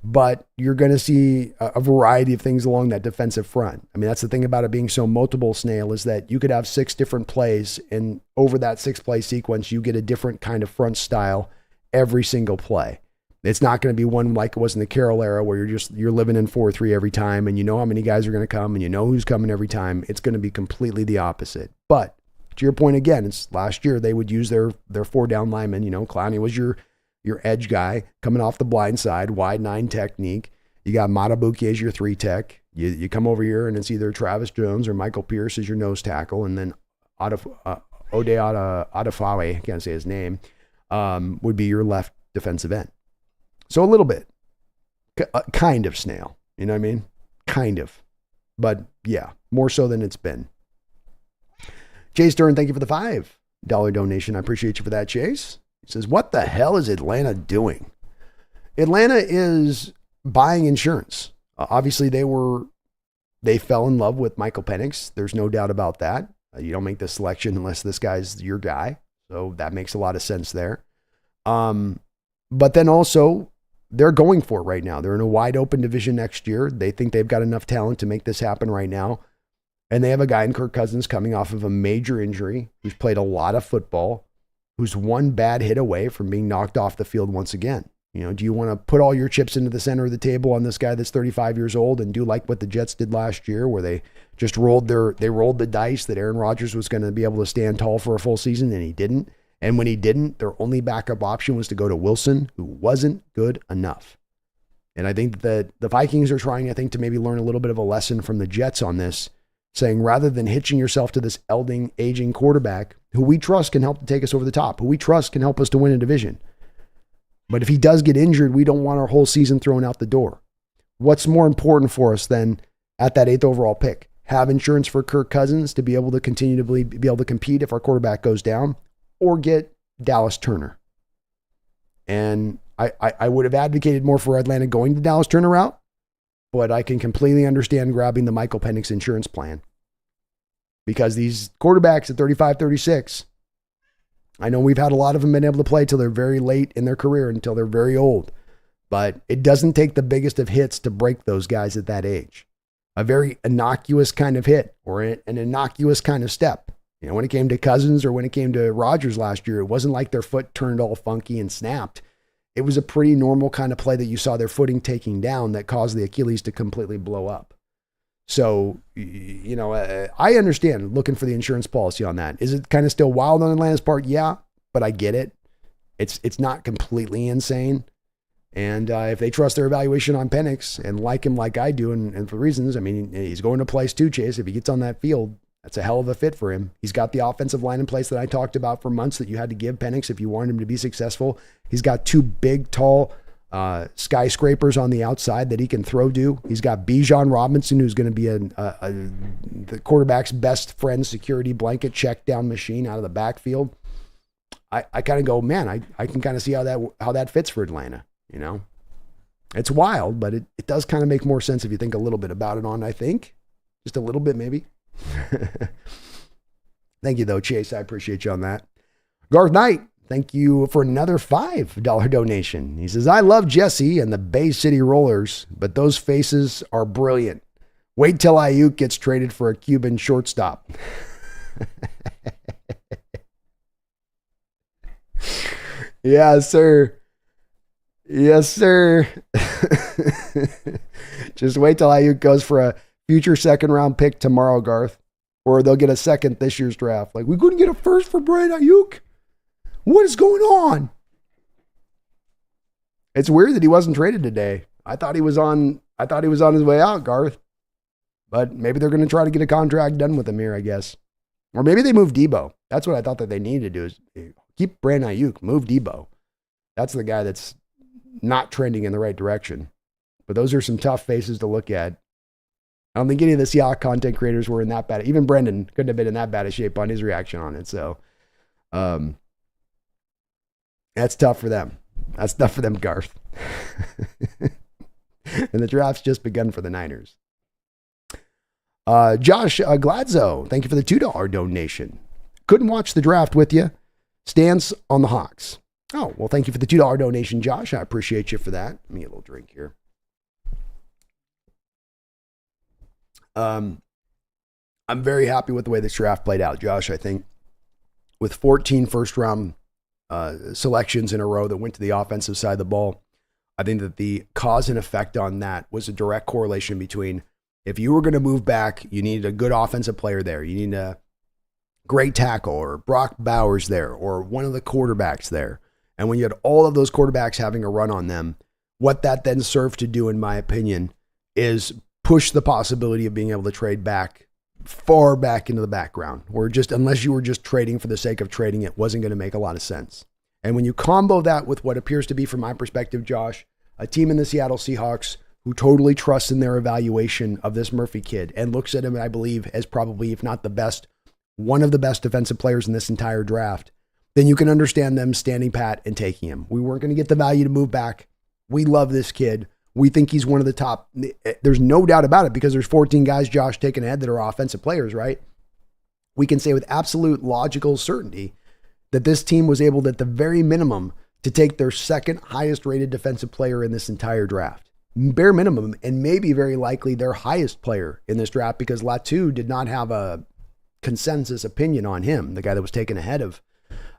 but you're going to see a variety of things along that defensive front. I mean, that's the thing about it being so multiple, Snail, is that you could have 6 different plays, and over that 6-play sequence, you get a different kind of front style every single play. It's not going to be one like it was in the Carroll era where you're living in 4-3 every time and you know how many guys are going to come and you know who's coming every time. It's going to be completely the opposite. But to your point again, it's last year they would use their 4 down linemen. You know, Clowney was your edge guy coming off the blind side, wide 9 technique. You got Matabuki as your 3 tech. You come over here and it's either Travis Jones or Michael Pierce as your nose tackle, and then Ode Adefawe, I can't say his name, would be your left defensive end. So a little bit, kind of, Snail, you know what I mean? Kind of, but yeah, more so than it's been. Chase Stern, thank you for the $5 donation. I appreciate you for that, Chase. He says, what the hell is Atlanta doing? Atlanta is buying insurance. Obviously they fell in love with Michael Penix. There's no doubt about that. You don't make the selection unless this guy's your guy. So that makes a lot of sense there. But then also, they're going for it right now. They're in a wide open division next year. They think they've got enough talent to make this happen right now. And they have a guy in Kirk Cousins coming off of a major injury, who's played a lot of football, who's one bad hit away from being knocked off the field once again. You know, do you want to put all your chips into the center of the table on this guy that's 35 years old and do like what the Jets did last year, where they just rolled the dice that Aaron Rodgers was going to be able to stand tall for a full season, and he didn't? And when he didn't, their only backup option was to go to Wilson, who wasn't good enough. And I think that the Vikings are trying, to maybe learn a little bit of a lesson from the Jets on this, saying rather than hitching yourself to this aging quarterback who we trust can help to take us over the top, who we trust can help us to win a division. But if he does get injured, we don't want our whole season thrown out the door. What's more important for us than at that 8th overall pick? Have insurance for Kirk Cousins to be able to continue to be able to compete if our quarterback goes down, or get Dallas Turner. And I would have advocated more for Atlanta going the Dallas Turner route, but I can completely understand grabbing the Michael Penix insurance plan. Because these quarterbacks at 35, 36, I know we've had a lot of them been able to play till they're very late in their career, until they're very old. But it doesn't take the biggest of hits to break those guys at that age. A very innocuous kind of hit or an innocuous kind of step. You know, when it came to Cousins or when it came to Rodgers last year, it wasn't like their foot turned all funky and snapped. it was a pretty normal kind of play that you saw their footing taking down that caused the Achilles to completely blow up. So, I understand looking for the insurance policy on that. Is it kind of still wild on Atlanta's part? Yeah, but I get it. It's not completely insane. And if they trust their evaluation on Penix and like him like I do, and for reasons, I mean, he's going to place too, Chase. If he gets on that field, that's a hell of a fit for him. He's got the offensive line in place that I talked about for months that you had to give Penix if you wanted him to be successful. He's got two big, tall skyscrapers on the outside that he can throw to. He's got Bijan Robinson, who's going to be the quarterback's best friend, security blanket check down machine out of the backfield. I kind of go, man, I can kind of see how that fits for Atlanta. It's wild, but it does kind of make more sense if you think a little bit about it I think. Just a little bit, maybe. Thank you, though, Chase. I appreciate you on that. Garth Knight, thank you for another $5 donation. He says, I love Jesse and the Bay City Rollers, but those faces are brilliant. Wait till Ayuk gets traded for a Cuban shortstop. Yeah, sir. Yes, sir. Just wait till Ayuk goes for a future second round pick tomorrow, Garth. Or they'll get a second this year's draft. Like, we couldn't get a first for Brian Ayuk? What is going on? It's weird that he wasn't traded today. I thought he was on his way out, Garth. But maybe they're going to try to get a contract done with him here, I guess. Or maybe they move Debo. That's what I thought that they needed to do is keep Brandon Ayuk, move Debo. That's the guy that's not trending in the right direction. But those are some tough faces to look at. I don't think any of the Seahawks content creators were in that bad. Even Brendan couldn't have been in that bad a shape on his reaction on it. So that's tough for them. That's tough for them, Garth. And the draft's just begun for the Niners. Josh Gladzo, thank you for the $2 donation. Couldn't watch the draft with you. Stance on the Hawks. Oh, well, thank you for the $2 donation, Josh. I appreciate you for that. Let me get a little drink here. I'm very happy with the way this draft played out, Josh. I think with 14 first-round selections in a row that went to the offensive side of the ball, I think that the cause and effect on that was a direct correlation between if you were going to move back, you needed a good offensive player there. You need a great tackle or Brock Bowers there or one of the quarterbacks there. And when you had all of those quarterbacks having a run on them, what that then served to do, in my opinion, is push the possibility of being able to trade back far back into the background, where just unless you were just trading for the sake of trading, it wasn't going to make a lot of sense. And when you combo that with what appears to be, from my perspective, Josh, a team in the Seattle Seahawks who totally trusts in their evaluation of this Murphy kid and looks at him, I believe, as probably, if not the best, one of the best defensive players in this entire draft, then you can understand them standing pat and taking him. We weren't going to get the value to move back. We love this kid. We think he's one of the top. There's no doubt about it because there's 14 guys, Josh, taken ahead that are offensive players, right? We can say with absolute logical certainty that this team was able, at the very minimum, to take their second highest rated defensive player in this entire draft. Bare minimum, and maybe very likely their highest player in this draft, because Latu did not have a consensus opinion on him, the guy that was taken ahead of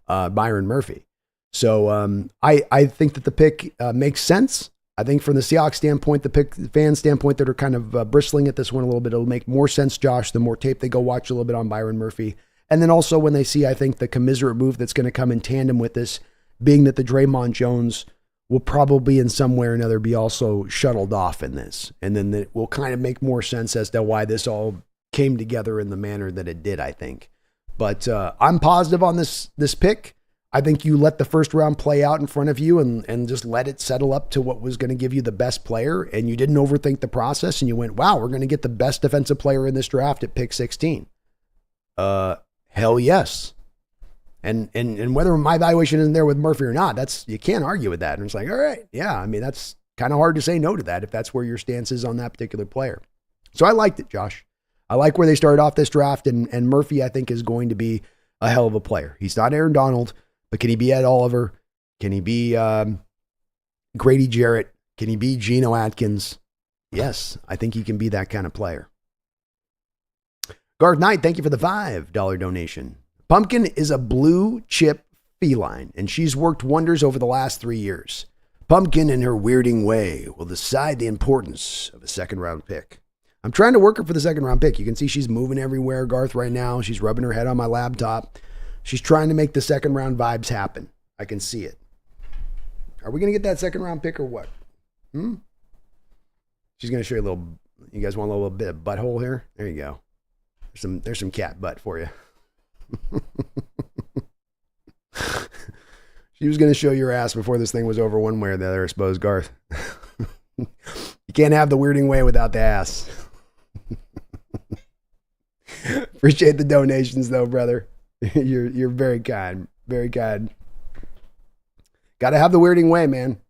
Byron Murphy. So I think that the pick makes sense. I think from the Seahawks standpoint, the pick fan standpoint that are kind of bristling at this one a little bit, it'll make more sense, Josh, the more tape they go watch a little bit on Byron Murphy. And then also when they see, I think, the commiserate move that's going to come in tandem with this, being that the Draymond Jones will probably in some way or another be also shuttled off in this. And then it will kind of make more sense as to why this all came together in the manner that it did, I think. But I'm positive on this pick. I think you let the first round play out in front of you and just let it settle up to what was going to give you the best player. And you didn't overthink the process and you went, wow, we're going to get the best defensive player in this draft at pick 16. Hell yes. And whether my evaluation isn't there with Murphy or not, you can't argue with that. And it's like, all right, yeah, I mean, that's kind of hard to say no to that if that's where your stance is on that particular player. So I liked it, Josh. I like where they started off this draft, and Murphy, I think, is going to be a hell of a player. He's not Aaron Donald, but can he be Ed Oliver? Can he be Grady Jarrett? Can he be Geno Atkins? Yes, I think he can be that kind of player. Garth Knight, thank you for the $5 donation. Pumpkin is a blue chip feline, and she's worked wonders over the last 3 years. Pumpkin, in her weirding way, will decide the importance of a second-round pick. I'm trying to work her for the second-round pick. You can see she's moving everywhere, Garth, right now. She's rubbing her head on my laptop. She's trying to make the second-round vibes happen. I can see it. Are we going to get that second-round pick or what? She's going to show you a little... You guys want a little bit of butthole here? There you go. There's some cat butt for you. She was going to show your ass before this thing was over one way or the other, I suppose, Garth. You can't have the weirding way without the ass. Appreciate the donations, though, brother. You're very kind. Very kind. Got to have the weirding way, man.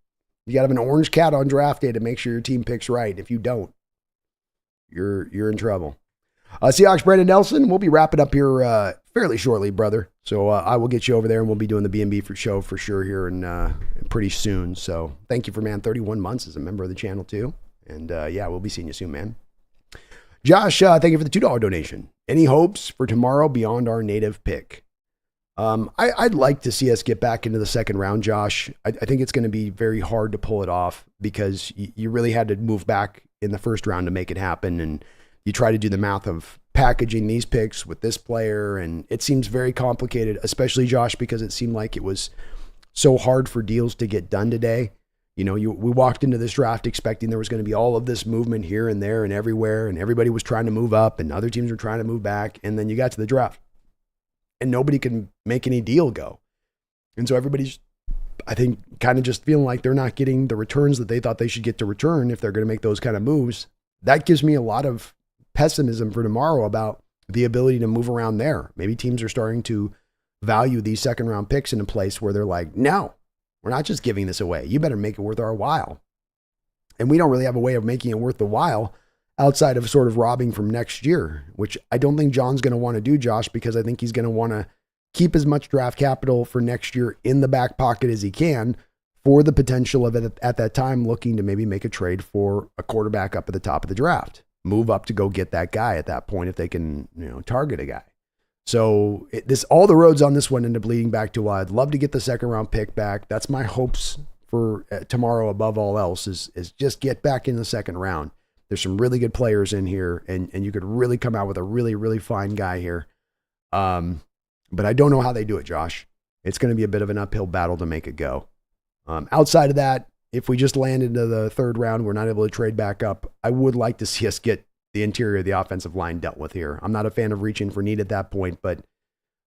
You got to have an orange cat on draft day to make sure your team picks right. If you don't, you're in trouble. Seahawks Brandon Nelson, we'll be wrapping up here fairly shortly, brother. So I will get you over there, and we'll be doing the B&B show for sure here and pretty soon. So thank you for, 31 months as a member of the channel too. And we'll be seeing you soon, man. Josh, thank you for the $2 donation. Any hopes for tomorrow beyond our native pick? I'd like to see us get back into the second round, Josh. I think it's going to be very hard to pull it off because you really had to move back in the first round to make it happen. And you try to do the math of packaging these picks with this player, and it seems very complicated, especially, Josh, because it seemed like it was so hard for deals to get done today. You know, we walked into this draft expecting there was going to be all of this movement here and there and everywhere, and everybody was trying to move up, and other teams were trying to move back, and then you got to the draft, and nobody can make any deal go. And so everybody's, I think, kind of just feeling like they're not getting the returns that they thought they should get to return if they're going to make those kind of moves. That gives me a lot of pessimism for tomorrow about the ability to move around there. Maybe teams are starting to value these second round picks in a place where they're like, no, we're not just giving this away. You better make it worth our while. And we don't really have a way of making it worth the while outside of sort of robbing from next year, which I don't think John's going to want to do, Josh, because I think he's going to want to keep as much draft capital for next year in the back pocket as he can for the potential of it at that time, looking to maybe make a trade for a quarterback up at the top of the draft. Move up to go get that guy at that point if they can, target a guy. So all the roads on this one end up leading back to, I'd love to get the second round pick back. That's my hopes for tomorrow above all else is just get back in the second round. There's some really good players in here, and you could really come out with a really, really fine guy here. But I don't know how they do it, Josh. It's going to be a bit of an uphill battle to make it go. Outside of that, if we just land into the third round, we're not able to trade back up, I would like to see us get the interior of the offensive line dealt with here. I'm not a fan of reaching for need at that point, but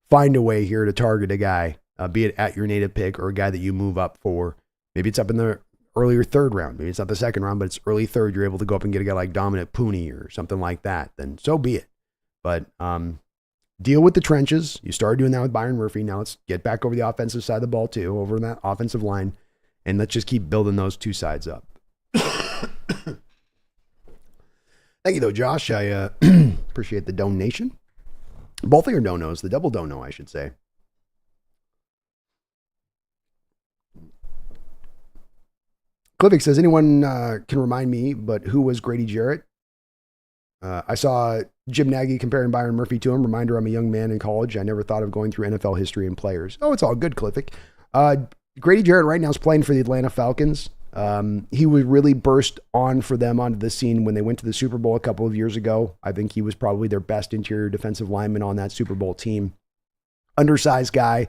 find a way here to target a guy, be it at your native pick or a guy that you move up for. Maybe it's up in the earlier third round. Maybe it's not the second round, but it's early third. You're able to go up and get a guy like Dominic Pooney or something like that. Then so be it. But deal with the trenches. You started doing that with Byron Murphy. Now let's get back over the offensive side of the ball too, over that offensive line. And let's just keep building those two sides up. Thank you, though, Josh. I appreciate the donation. Both of your donos, the double dono, I should say. Clivic says, anyone can remind me, but who was Grady Jarrett? I saw Jim Nagy comparing Byron Murphy to him. Reminder, I'm a young man in college. I never thought of going through NFL history and players. Oh, it's all good, Clivic. Grady Jarrett right now is playing for the Atlanta Falcons. He would really burst on for them onto the scene when they went to the Super Bowl a couple of years ago. I think he was probably their best interior defensive lineman on that Super Bowl team. Undersized guy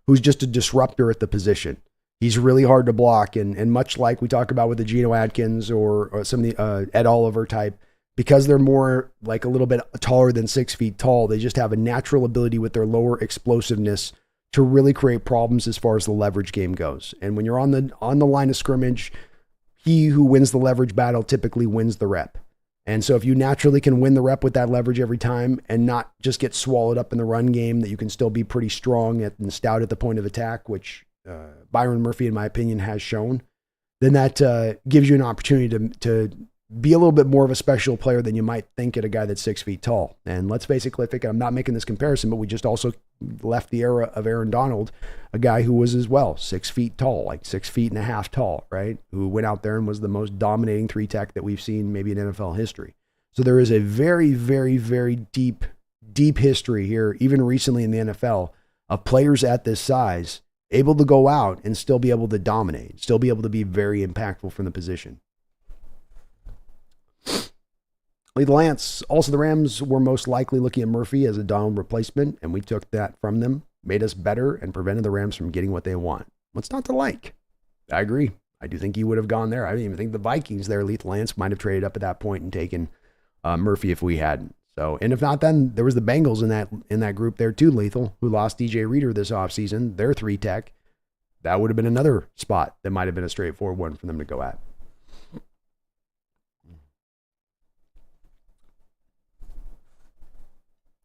who's just a disruptor at the position. He's really hard to block. And much like we talk about with the Geno Atkins or some of the Ed Oliver type, because they're more like a little bit taller than 6 feet tall, they just have a natural ability with their lower explosiveness to really create problems as far as the leverage game goes. And when you're on the line of scrimmage, he who wins the leverage battle typically wins the rep. And so if you naturally can win the rep with that leverage every time and not just get swallowed up in the run game, that you can still be pretty strong and stout at the point of attack, which Byron Murphy, in my opinion, has shown, then that gives you an opportunity to be a little bit more of a special player than you might think at a guy that's 6 feet tall. And let's face it, Cliffick, I'm not making this comparison, but we just also left the era of Aaron Donald, a guy who was as well 6 feet tall, like 6.5 feet tall, right? Who went out there and was the most dominating three tech that we've seen maybe in NFL history. So there is a very, very, very deep history here, even recently in the NFL, of players at this size able to go out and still be able to dominate, still be able to be very impactful from the position. Lethal Lance, also the Rams were most likely looking at Murphy as a Donald replacement, and we took that from them, made us better, and prevented the Rams from getting what they want. What's not to like? I agree. I do think he would have gone there. I don't even think the Vikings there, Lethal Lance, might have traded up at that point and taken Murphy if we hadn't. So, and if not, then there was the Bengals in that group there too, Lethal, who lost DJ Reader this offseason. They're 3-tech. That would have been another spot that might have been a straightforward one for them to go at.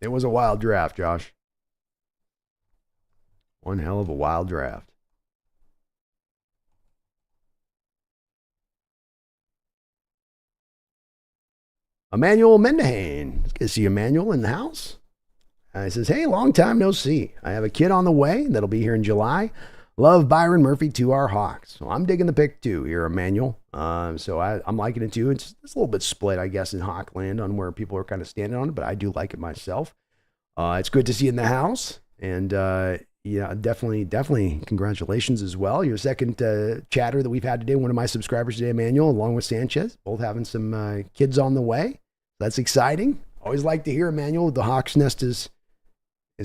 It was a wild draft, Josh. One hell of a wild draft. Emmanuel Mendahane. It's good to see Emmanuel in the house. He says, hey, long time no see. I have a kid on the way that'll be here in July. Love Byron Murphy to our Hawks. So I'm digging the pick too here, Emmanuel. So I'm liking it too. It's a little bit split, I guess, in Hawk land on where people are kind of standing on it, but I do like it myself. It's good to see you in the house. And yeah, definitely congratulations as well. Your second chatter that we've had today, one of my subscribers today, Emmanuel, along with Sanchez, both having some kids on the way. That's exciting. Always like to hear, Emmanuel, the Hawks Nest is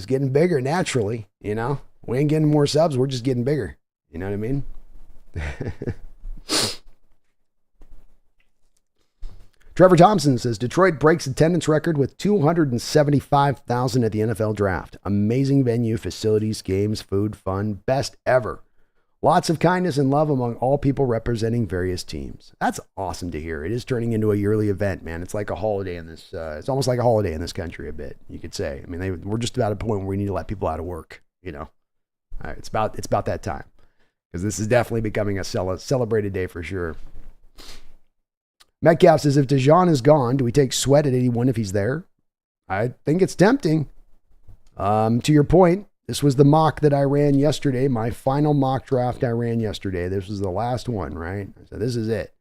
getting bigger naturally, you know. We ain't getting more subs, we're just getting bigger. You know what I mean? Trevor Thompson says, Detroit breaks attendance record with 275,000 at the NFL draft. Amazing venue, facilities, games, food, fun, best ever. Lots of kindness and love among all people representing various teams. That's awesome to hear. It is turning into a yearly event, man. It's like a holiday in this, it's almost like a holiday in this country a bit, you could say. I mean, we're just about at a point where we need to let people out of work, you know. All right, it's about that time, because this is definitely becoming a celebrated day for sure. Metcalf says, if Deshaun is gone, do we take Sweat at 81 if he's there? I think it's tempting. To your point, this was the mock that I ran yesterday, my final mock draft I ran yesterday. This was the last one, right? So this is it.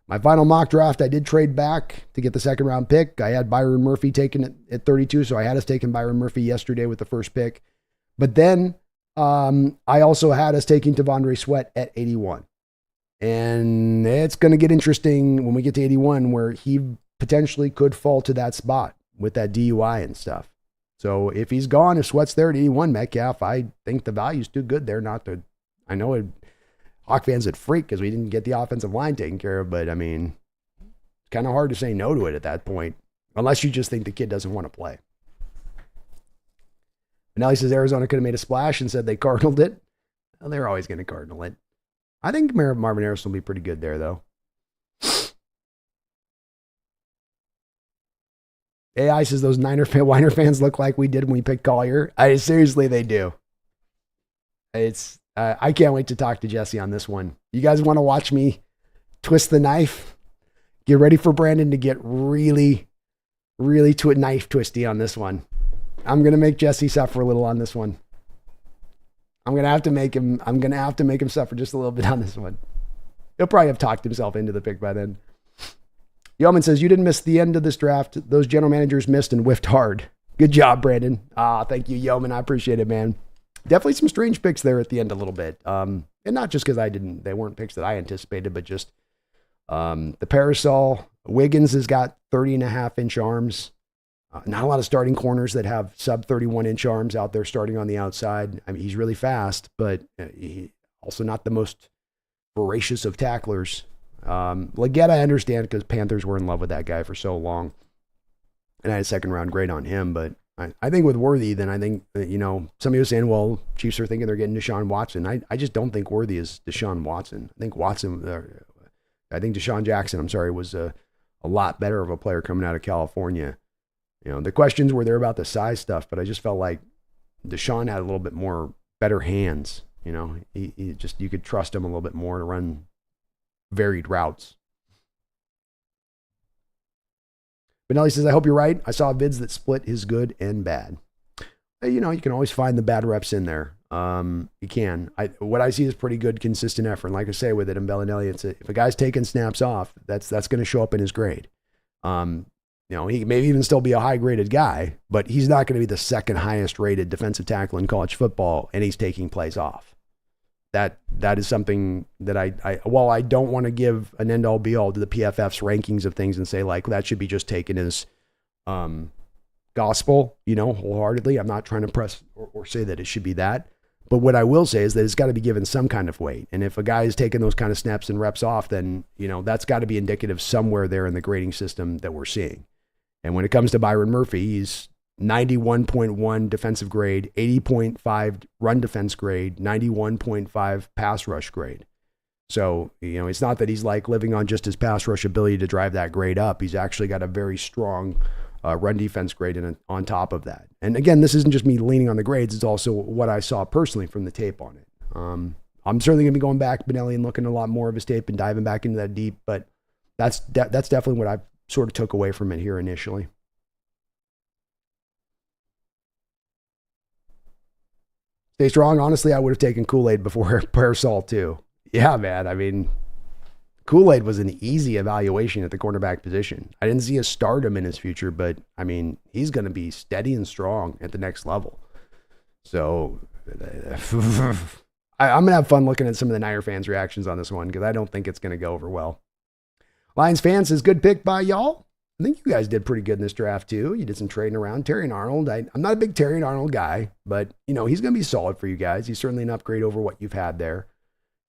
My final mock draft, I did trade back to get the second round pick. I had Byron Murphy taken it at 32, so I had us taking Byron Murphy yesterday with the first pick. But then I also had us taking Tavondre Sweat at 81. And it's going to get interesting when we get to 81, where he potentially could fall to that spot with that DUI and stuff. So if he's gone, if Sweat's there at 81, Metcalf, I think the value's too good there not to. I know Hawk fans would freak because we didn't get the offensive line taken care of, but I mean, it's kind of hard to say no to it at that point, unless you just think the kid doesn't want to play. And now he says Arizona could have made a splash and said they cardinaled it. Well, they're always going to cardinal it. I think Marvin Harrison will be pretty good there, though. AI says those Whiner fans look like we did when we picked Collier. Seriously, they do. I can't wait to talk to Jesse on this one. You guys want to watch me twist the knife? Get ready for Brandon to get really, really knife twisty on this one. I'm going to make Jesse suffer a little on this one. I'm going to have to make him suffer just a little bit on this one. He'll probably have talked himself into the pick by then. Yeoman says, you didn't miss the end of this draft. Those general managers missed and whiffed hard. Good job, Brandon. Thank you, Yeoman. I appreciate it, man. Definitely some strange picks there at the end a little bit. And not just because they weren't picks that I anticipated, but just the Parasol. Wiggins has got 30.5-inch arms. Not a lot of starting corners that have sub 31-inch arms out there starting on the outside. I mean, he's really fast, but he also not the most voracious of tacklers. Leggett, I understand because Panthers were in love with that guy for so long. And I had a second round grade on him, but I think with Worthy, then I think, somebody was saying, well, Chiefs are thinking they're getting Deshaun Watson. I just don't think Worthy is Deshaun Watson. I think Deshaun Jackson, was a lot better of a player coming out of California. The questions were there about the size stuff, but I just felt like Deshaun had a little bit more better hands. He just, you could trust him a little bit more to run varied routes. Benelli says, I hope you're right. I saw vids that split his good and bad. You can always find the bad reps in there. You can. What I see is pretty good, consistent effort. And like I say with it in Bellinelli, if a guy's taking snaps off, that's going to show up in his grade. He may even still be a high-graded guy, but he's not going to be the second highest-rated defensive tackle in college football, and he's taking plays off. that is something that while I don't want to give an end all be all to the PFF's rankings of things and say like that should be just taken as gospel, wholeheartedly. I'm not trying to press or say that it should be that. But what I will say is that it's got to be given some kind of weight. And if a guy is taking those kind of snaps and reps off, then, that's got to be indicative somewhere there in the grading system that we're seeing. And when it comes to Byron Murphy, he's 91.1 defensive grade, 80.5 run defense grade, 91.5 pass rush grade. So, it's not that he's like living on just his pass rush ability to drive that grade up. He's actually got a very strong run defense grade on top of that. And again, this isn't just me leaning on the grades. It's also what I saw personally from the tape on it. I'm certainly going to be going back to Benelli and looking at a lot more of his tape and diving back into that deep, but that's definitely what I sort of took away from it here initially. Stay strong. Honestly, I would have taken Kool-Aid before Parasol too. Yeah, man. I mean, Kool-Aid was an easy evaluation at the cornerback position. I didn't see a stardom in his future, but I mean, he's going to be steady and strong at the next level. So I'm going to have fun looking at some of the Niner fans' reactions on this one because I don't think it's going to go over well. Lions fan says, good pick by y'all. I think you guys did pretty good in this draft too. You did some trading around. Terry and Arnold. I'm not a big Terry and Arnold guy, but he's going to be solid for you guys. He's certainly an upgrade over what you've had there.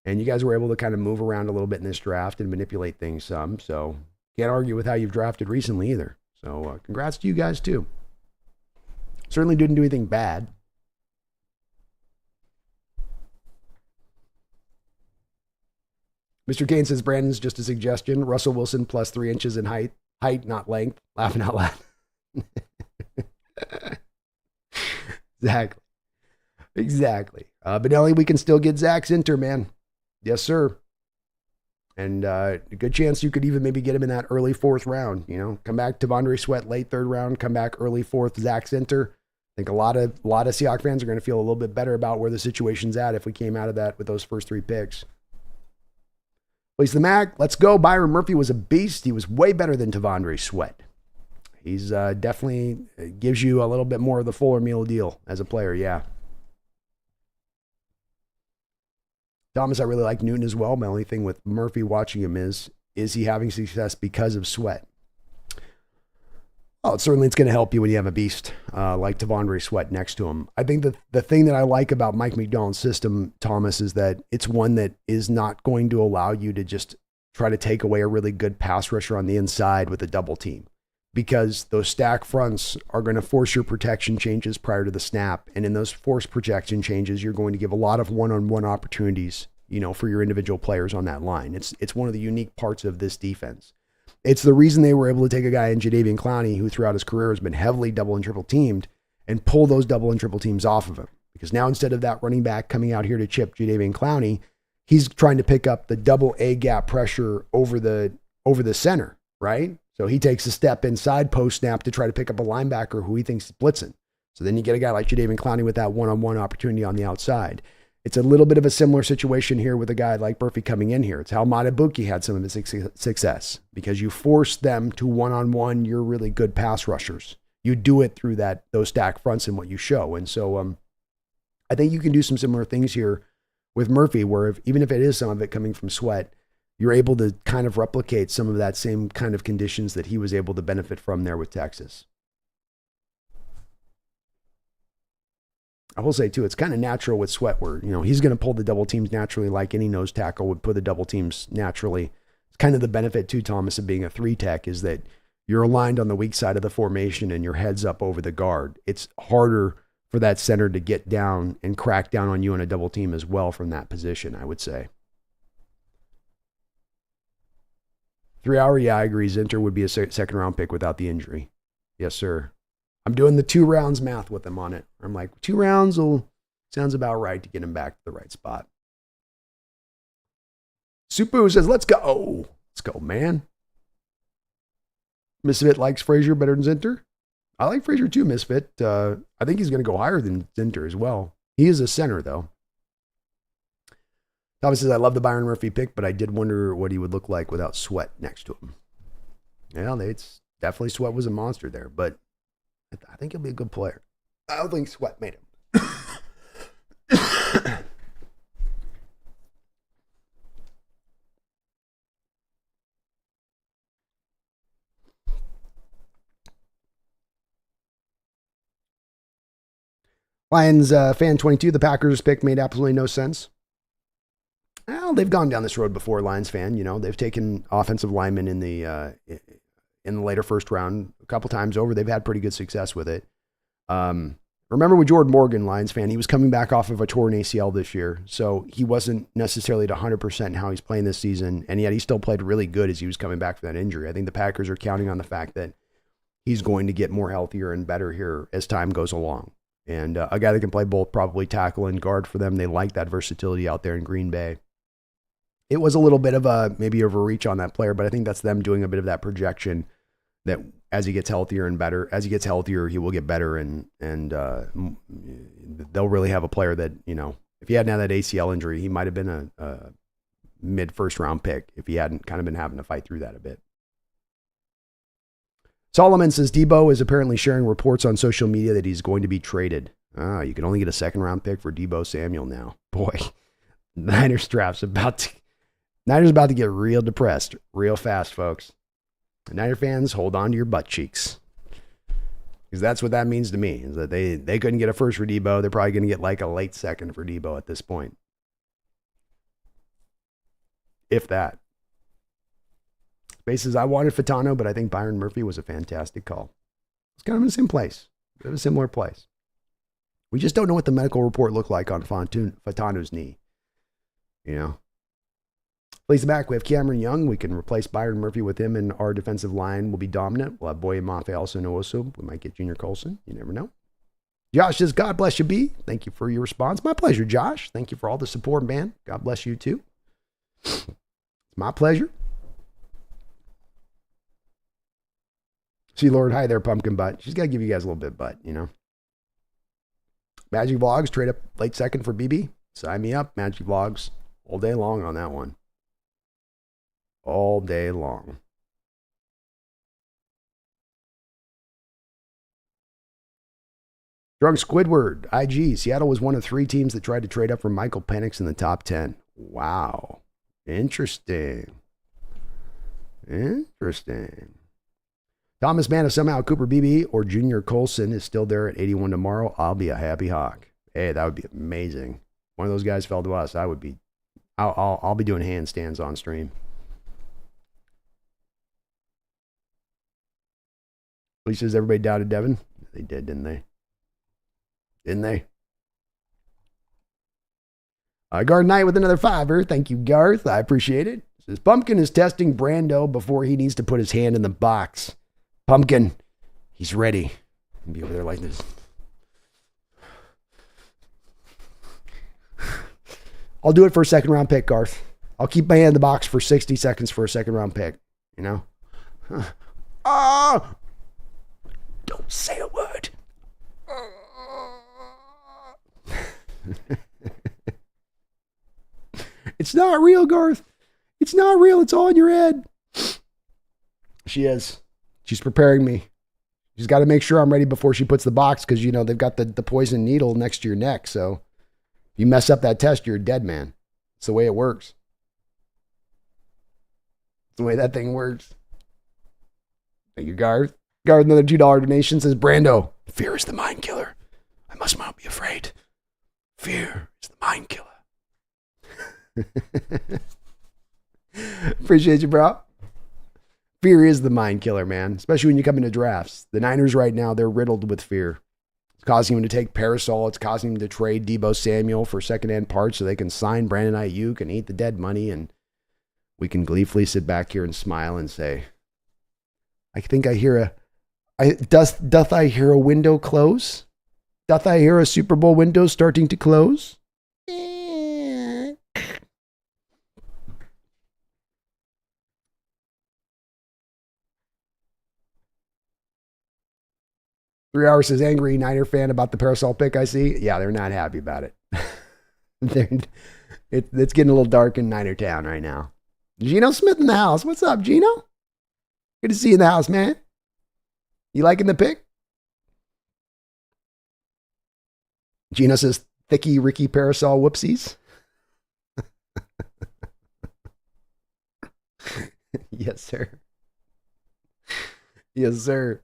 And you guys were able to kind of move around a little bit in this draft and manipulate things some. So can't argue with how you've drafted recently either. So congrats to you guys too. Certainly didn't do anything bad. Mr. Kane says, Brandon's just a suggestion. Russell Wilson plus 3 inches in height. Height, not length. Laughing out loud. Exactly. Benelli, we can still get Zach Zinter, man. Yes, sir. And a good chance you could even maybe get him in that early 4th round. Come back to Devondre Sweat late 3rd round. Come back early 4th, Zach Zinter. I think a lot of Seahawks fans are going to feel a little bit better about where the situation's at if we came out of that with those first 3 picks. Place the Mac. Let's go. Byron Murphy was a beast. He was way better than Devondre Sweat. He's definitely gives you a little bit more of the fuller meal deal as a player. Yeah. Thomas, I really like Newton as well. My only thing with Murphy watching him is he having success because of Sweat? Well, certainly it's going to help you when you have a beast like Devondre Sweat next to him. I think the thing that I like about Mike McDonald's system, Thomas, is that it's one that is not going to allow you to just try to take away a really good pass rusher on the inside with a double team, because those stack fronts are going to force your protection changes prior to the snap. And in those forced protection changes, you're going to give a lot of one-on-one opportunities, for your individual players on that line. It's one of the unique parts of this defense. It's the reason they were able to take a guy in Jadeveon Clowney, who throughout his career has been heavily double and triple teamed, and pull those double and triple teams off of him. Because now instead of that running back coming out here to chip Jadeveon Clowney, he's trying to pick up the double A gap pressure over the center, right? So he takes a step inside post snap to try to pick up a linebacker who he thinks is blitzing. So then you get a guy like Jadeveon Clowney with that one-on-one opportunity on the outside. It's a little bit of a similar situation here with a guy like Murphy coming in here. It's how Matabuki had some of his success, because you force them to one-on-one your really good pass rushers. You do it through those stack fronts and what you show. And so I think you can do some similar things here with Murphy, where even if it is some of it coming from Sweat, you're able to kind of replicate some of that same kind of conditions that he was able to benefit from there with Texas. I will say too, it's kind of natural with Sweat where, he's going to pull the double teams naturally like any nose tackle would put the double teams naturally. It's kind of the benefit too, Thomas, of being a 3-tech is that you're aligned on the weak side of the formation and your head's up over the guard. It's harder for that center to get down and crack down on you in a double team as well from that position, I would say. 3 hour, yeah, I agree. Zinter would be a 2nd round pick without the injury. Yes, sir. I'm doing the 2 rounds math with them on it. I'm like, 2 rounds sounds about right to get him back to the right spot. Supu says, let's go. Let's go, man. Misfit likes Frazier better than Zinter. I like Frazier too, Misfit. I think he's going to go higher than Zinter as well. He is a center, though. Thomas says, I love the Byron Murphy pick, but I did wonder what he would look like without Sweat next to him. Yeah, it's definitely Sweat was a monster there, but I think he'll be a good player. I don't think Sweat made him. Lions fan 22, the Packers pick made absolutely no sense. Well, they've gone down this road before, Lions fan. You know, they've taken offensive linemen in the later first round a couple times over. They've had pretty good success with it. Remember with Jordan Morgan, Lions fan, he was coming back off of a torn ACL this year, so he wasn't necessarily at 100% in how he's playing this season, and yet he still played really good as he was coming back from that injury. I think the Packers are counting on the fact that he's going to get more healthier and better here as time goes along. And a guy that can play both, probably tackle and guard for them. They like that versatility out there in Green Bay. It was a little bit of a maybe overreach on that player, but I think that's them doing a bit of that projection that as he gets healthier and better, as he gets healthier, he will get better, and they'll really have a player that, you know, if he hadn't had that ACL injury, he might have been a mid first round pick if he hadn't kind of been having to fight through that a bit. Solomon says Debo is apparently sharing reports on social media that he's going to be traded. You can only get a second round pick for Debo Samuel now. Boy, Niners about to get real depressed real fast, folks. Niner fans, hold on to your butt cheeks. Because that's what that means to me, is that they couldn't get a first for Debo. They're probably going to get like a late second for Debo at this point. If that. Spaces, I wanted Fatano, but I think Byron Murphy was a fantastic call. It's kind of in the same place. Bit of a similar place. We just don't know what the medical report looked like on Fatano's knee. You know? Please back. We have Cameron Young. We can replace Byron Murphy with him, and our defensive line will be dominant. We'll have Boye Mafe also Nwosu. We might get Junior Colson. You never know. Josh says, God bless you, B. Thank you for your response. My pleasure, Josh. Thank you for all the support, man. God bless you, too. It's my pleasure. See, Lord, hi there, pumpkin butt. She's got to give you guys a little bit of butt, you know. Magic Vlogs, trade up late second for BB. Sign me up, Magic Vlogs. All day long on that one. All day long. Drunk Squidward, IG. Seattle was one of 3 teams that tried to trade up for Michael Penix in the top 10. Wow. Interesting. Thomas Man, if somehow Cooper BB or Junior Colson is still there at 81 tomorrow, I'll be a happy hawk. Hey, that would be amazing. One of those guys fell to us. I'll be doing handstands on stream. Lee says everybody doubted Devin. They did, didn't they? Garth Knight with another $5. Thank you, Garth. I appreciate it. Says Pumpkin is testing Brando before he needs to put his hand in the box. Pumpkin, he's ready. He'll be over there like this. I'll do it for a second round pick, Garth. I'll keep my hand in the box for 60 seconds for a second round pick. You know? Don't say a word. It's not real, Garth. It's not real. It's all in your head. She is. She's preparing me. She's got to make sure I'm ready before she puts the box, because, you know, they've got the poison needle next to your neck. So if you mess up that test, you're a dead man. It's the way it works. It's the way that thing works. Thank you, Garth. Garth, another $2 donation, says, Brando, fear is the mind killer. I must not be afraid. Fear is the mind killer. Appreciate you, bro. Fear is the mind killer, man, especially when you come into drafts. The Niners right now, they're riddled with fear. It's causing them to take Parasol. It's causing them to trade Debo Samuel for secondhand parts so they can sign Brandon Ayuk and eat the dead money, and we can gleefully sit back here and smile and say, I think I hear doth I hear a window close? Doth I hear a Super Bowl window starting to close? 3 Hours says, angry Niner fan about the Parasol pick I see. Yeah, they're not happy about it. It's getting a little dark in Niner Town right now. Gino Smith in the house. What's up, Gino? Good to see you in the house, man. You liking the pick? Gino says, thicky Ricky Parasol whoopsies. Yes, sir. Yes, sir.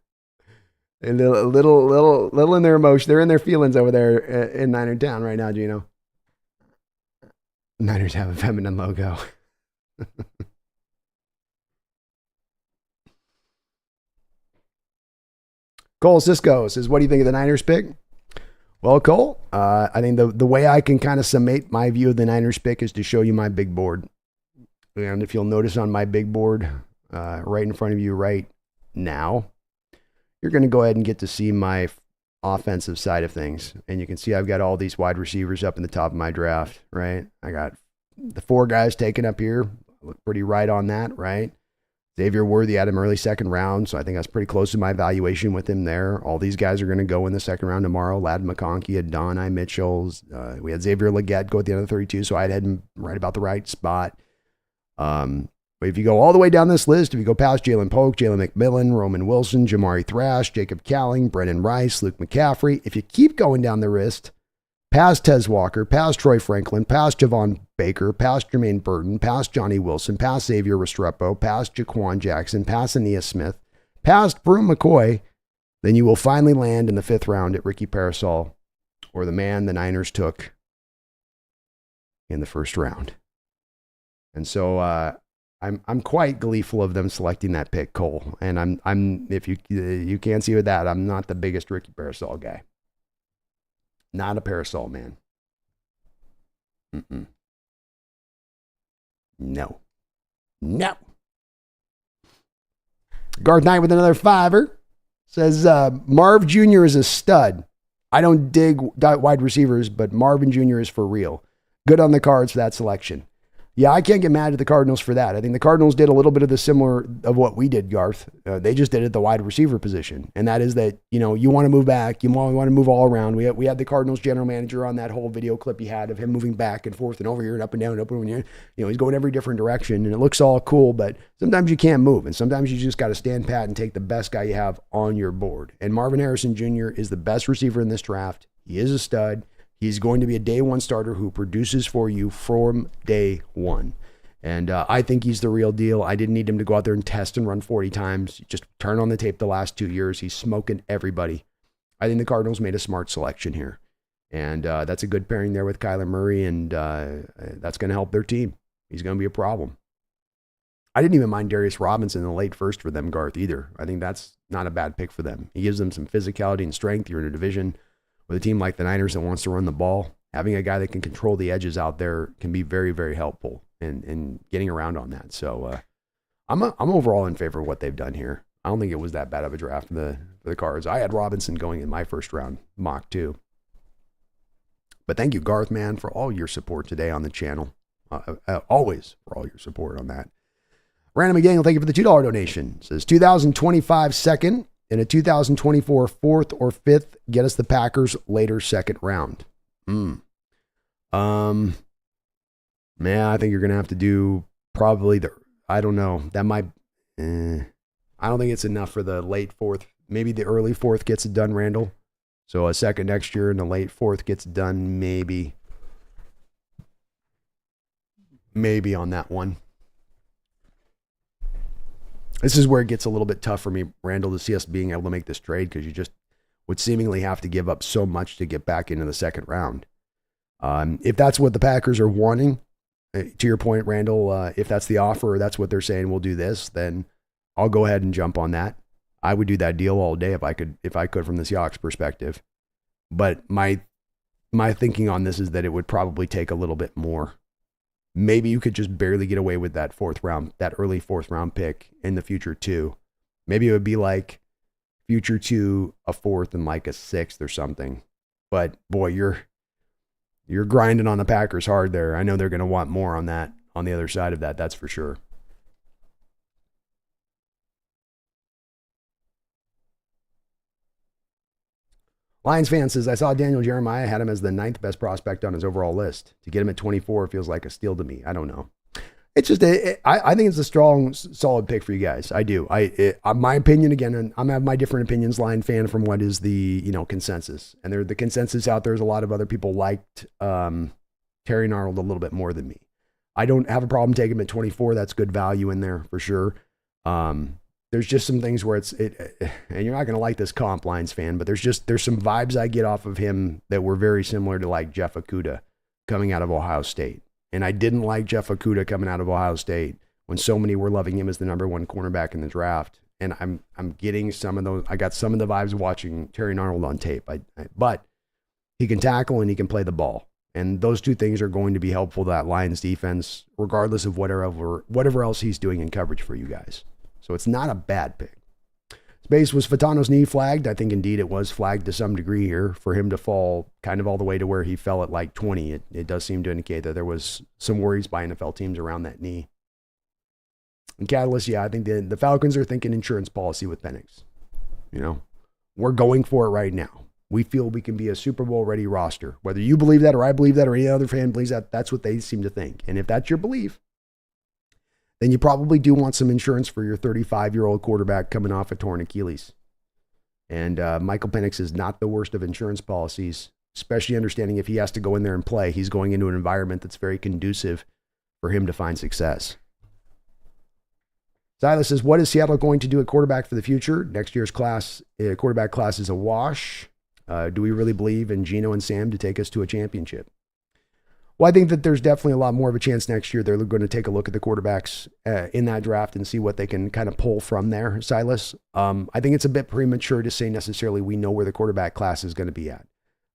A little in their emotion. They're in their feelings over there in Niner Town right now, Gino. Niners have a feminine logo. Cole Cisco says, what do you think of the Niners pick? Well, Cole, I think the way I can kind of summate my view of the Niners pick is to show you my big board. And if you'll notice on my big board, right in front of you right now, you're going to go ahead and get to see my offensive side of things. And you can see I've got all these wide receivers up in the top of my draft, right? I got the 4 guys taken up here. I look pretty right on that, right? Xavier Worthy had him early second round, so I think that's pretty close to my valuation with him there. All these guys are going to go in the second round tomorrow. Ladd McConkey, Adonai Mitchell's. We had Xavier Legette go at the end of the 32, so I'd had him right about the right spot. But if you go all the way down this list, if you go past Jalen Polk, Jalen McMillan, Roman Wilson, Jamari Thrash, Jacob Cowling, Brennan Rice, Luke McCaffrey, if you keep going down the list, past Tez Walker, past Troy Franklin, past Javon Baker, past Jermaine Burton, past Johnny Wilson, past Xavier Restrepo, past Jaquan Jackson, past Aeneas Smith, past Broom McCoy, then you will finally land in the 5th round at Ricky Parasol, or the man the Niners took in the 1st round. And so I'm quite gleeful of them selecting that pick, Cole. And I'm if you can't see with that, I'm not the biggest Ricky Parasol guy. Not a Parasol man. No. Garth Knight with another $5 says Marv Jr. is a stud. I don't dig wide receivers, but Marvin Jr. is for real. Good on the cards for that selection. Yeah, I can't get mad at the Cardinals for that. I think the Cardinals did a little bit of the similar of what we did, Garth. They just did it at the wide receiver position. And that is that, you want to move back. You want to move all around. We had the Cardinals general manager on that whole video clip he had of him moving back and forth and over here and up and down and up and down. He's going every different direction and it looks all cool, but sometimes you can't move. And sometimes you just got to stand pat and take the best guy you have on your board. And Marvin Harrison Jr. is the best receiver in this draft. He is a stud. He's going to be a day one starter who produces for you from day one. And I think he's the real deal. I didn't need him to go out there and test and run 40 times. Just turn on the tape the last 2 years. He's smoking everybody. I think the Cardinals made a smart selection here. And that's a good pairing there with Kyler Murray, and that's going to help their team. He's going to be a problem. I didn't even mind Darius Robinson in the late 1st for them, Garth, either. I think that's not a bad pick for them. He gives them some physicality and strength. You're in a division with a team like the Niners that wants to run the ball. Having a guy that can control the edges out there can be very, very helpful. And getting around on that. So I'm overall in favor of what they've done here. I don't think it was that bad of a draft for the Cards. I had Robinson going in my 1st round mock too. But thank you, Garth, man, for all your support today on the channel. Always for all your support on that. Random McDaniel, thank you for the $2 donation. It says 2025 2nd and a 2024 4th or 5th. Get us the Packers later 2nd round. Man, I think you're going to have to do probably I don't know. That might, I don't think it's enough for the late 4th. Maybe the early 4th gets it done, Randall. So a 2nd next year and the late 4th gets it done, maybe on that one. This is where it gets a little bit tough for me, Randall, to see us being able to make this trade because you just would seemingly have to give up so much to get back into the 2nd round. If that's what the Packers are wanting, to your point, Randall, if that's the offer or that's what they're saying, we'll do this, then I'll go ahead and jump on that. I would do that deal all day if I could from the Seahawks perspective. But my thinking on this is that it would probably take a little bit more. Maybe you could just barely get away with that 4th round, that early 4th round pick in the future too. Maybe it would be like future 2, a 4th, and like a 6th or something. But boy, you're grinding on the Packers hard there. I know they're going to want more on that, on the other side of that. That's for sure. Lions fan says, I saw Daniel Jeremiah had him as the 9th best prospect on his overall list. To get him at 24 feels like a steal to me. I don't know. It's just, I think it's a strong, solid pick for you guys. I do. My opinion, again, and I'm having my different opinions, Lion fan, from what is the, consensus. And the consensus out there is a lot of other people liked Terry Arnold a little bit more than me. I don't have a problem taking him at 24. That's good value in there for sure. there's just some things where and you're not going to like this comp, Lions fan, but there's some vibes I get off of him that were very similar to like Jeff Okudah coming out of Ohio State. And I didn't like Jeff Okudah coming out of Ohio State when so many were loving him as the number one cornerback in the draft. And I'm getting some of those. I got some of the vibes watching Terry Arnold on tape. But he can tackle and he can play the ball. And those two things are going to be helpful to that Lions defense, regardless of whatever else he's doing in coverage for you guys. So it's not a bad pick. Space, was Fatano's knee flagged? I think indeed it was flagged to some degree here for him to fall kind of all the way to where he fell at like 20. It does seem to indicate that there was some worries by NFL teams around that knee. And Catalyst, yeah, I think the Falcons are thinking insurance policy with Penix. You know, we're going for it right now. We feel we can be a Super Bowl ready roster. Whether you believe that or I believe that or any other fan believes that, that's what they seem to think. And if that's your belief, then you probably do want some insurance for your 35-year-old quarterback coming off a torn Achilles. And Michael Penix is not the worst of insurance policies, especially understanding if he has to go in there and play, he's going into an environment that's very conducive for him to find success. Silas says, what is Seattle going to do at quarterback for the future? Next year's quarterback class is a wash. Do we really believe in Geno and Sam to take us to a championship? Well, I think that there's definitely a lot more of a chance next year. They're going to take a look at the quarterbacks in that draft and see what they can kind of pull from there, Silas. I think it's a bit premature to say necessarily we know where the quarterback class is going to be at.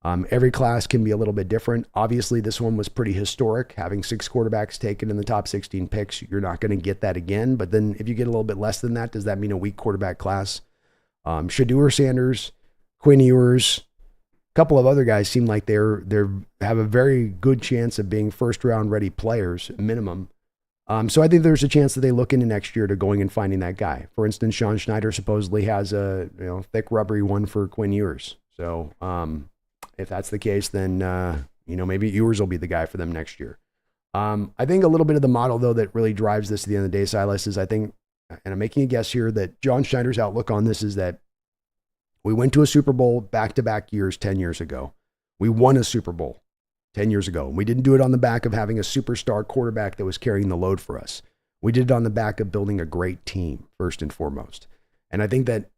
Every class can be a little bit different. Obviously, this one was pretty historic, having 6 quarterbacks taken in the top 16 picks. You're not going to get that again. But then if you get a little bit less than that, does that mean a weak quarterback class? Shedeur Sanders, Quinn Ewers, a couple of other guys seem like they have a very good chance of being first-round ready players, minimum. So I think there's a chance that they look into next year to going and finding that guy. For instance, Sean Schneider supposedly has a thick, rubbery one for Quinn Ewers. So if that's the case, then maybe Ewers will be the guy for them next year. I think a little bit of the model, though, that really drives this at the end of the day, Silas, is I think, and I'm making a guess here, that John Schneider's outlook on this is that we went to a Super Bowl back-to-back years 10 years ago. We won a Super Bowl 10 years ago. We didn't do it on the back of having a superstar quarterback that was carrying the load for us. We did it on the back of building a great team, first and foremost. And I think that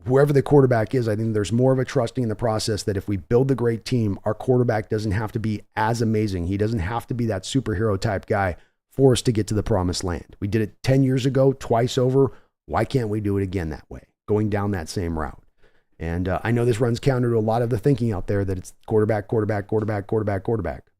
whoever the quarterback is, I think there's more of a trusting in the process that if we build a great team, our quarterback doesn't have to be as amazing. He doesn't have to be that superhero type guy for us to get to the promised land. We did it 10 years ago, twice over. Why can't we do it again that way, going down that same route? And I know this runs counter to a lot of the thinking out there that it's quarterback.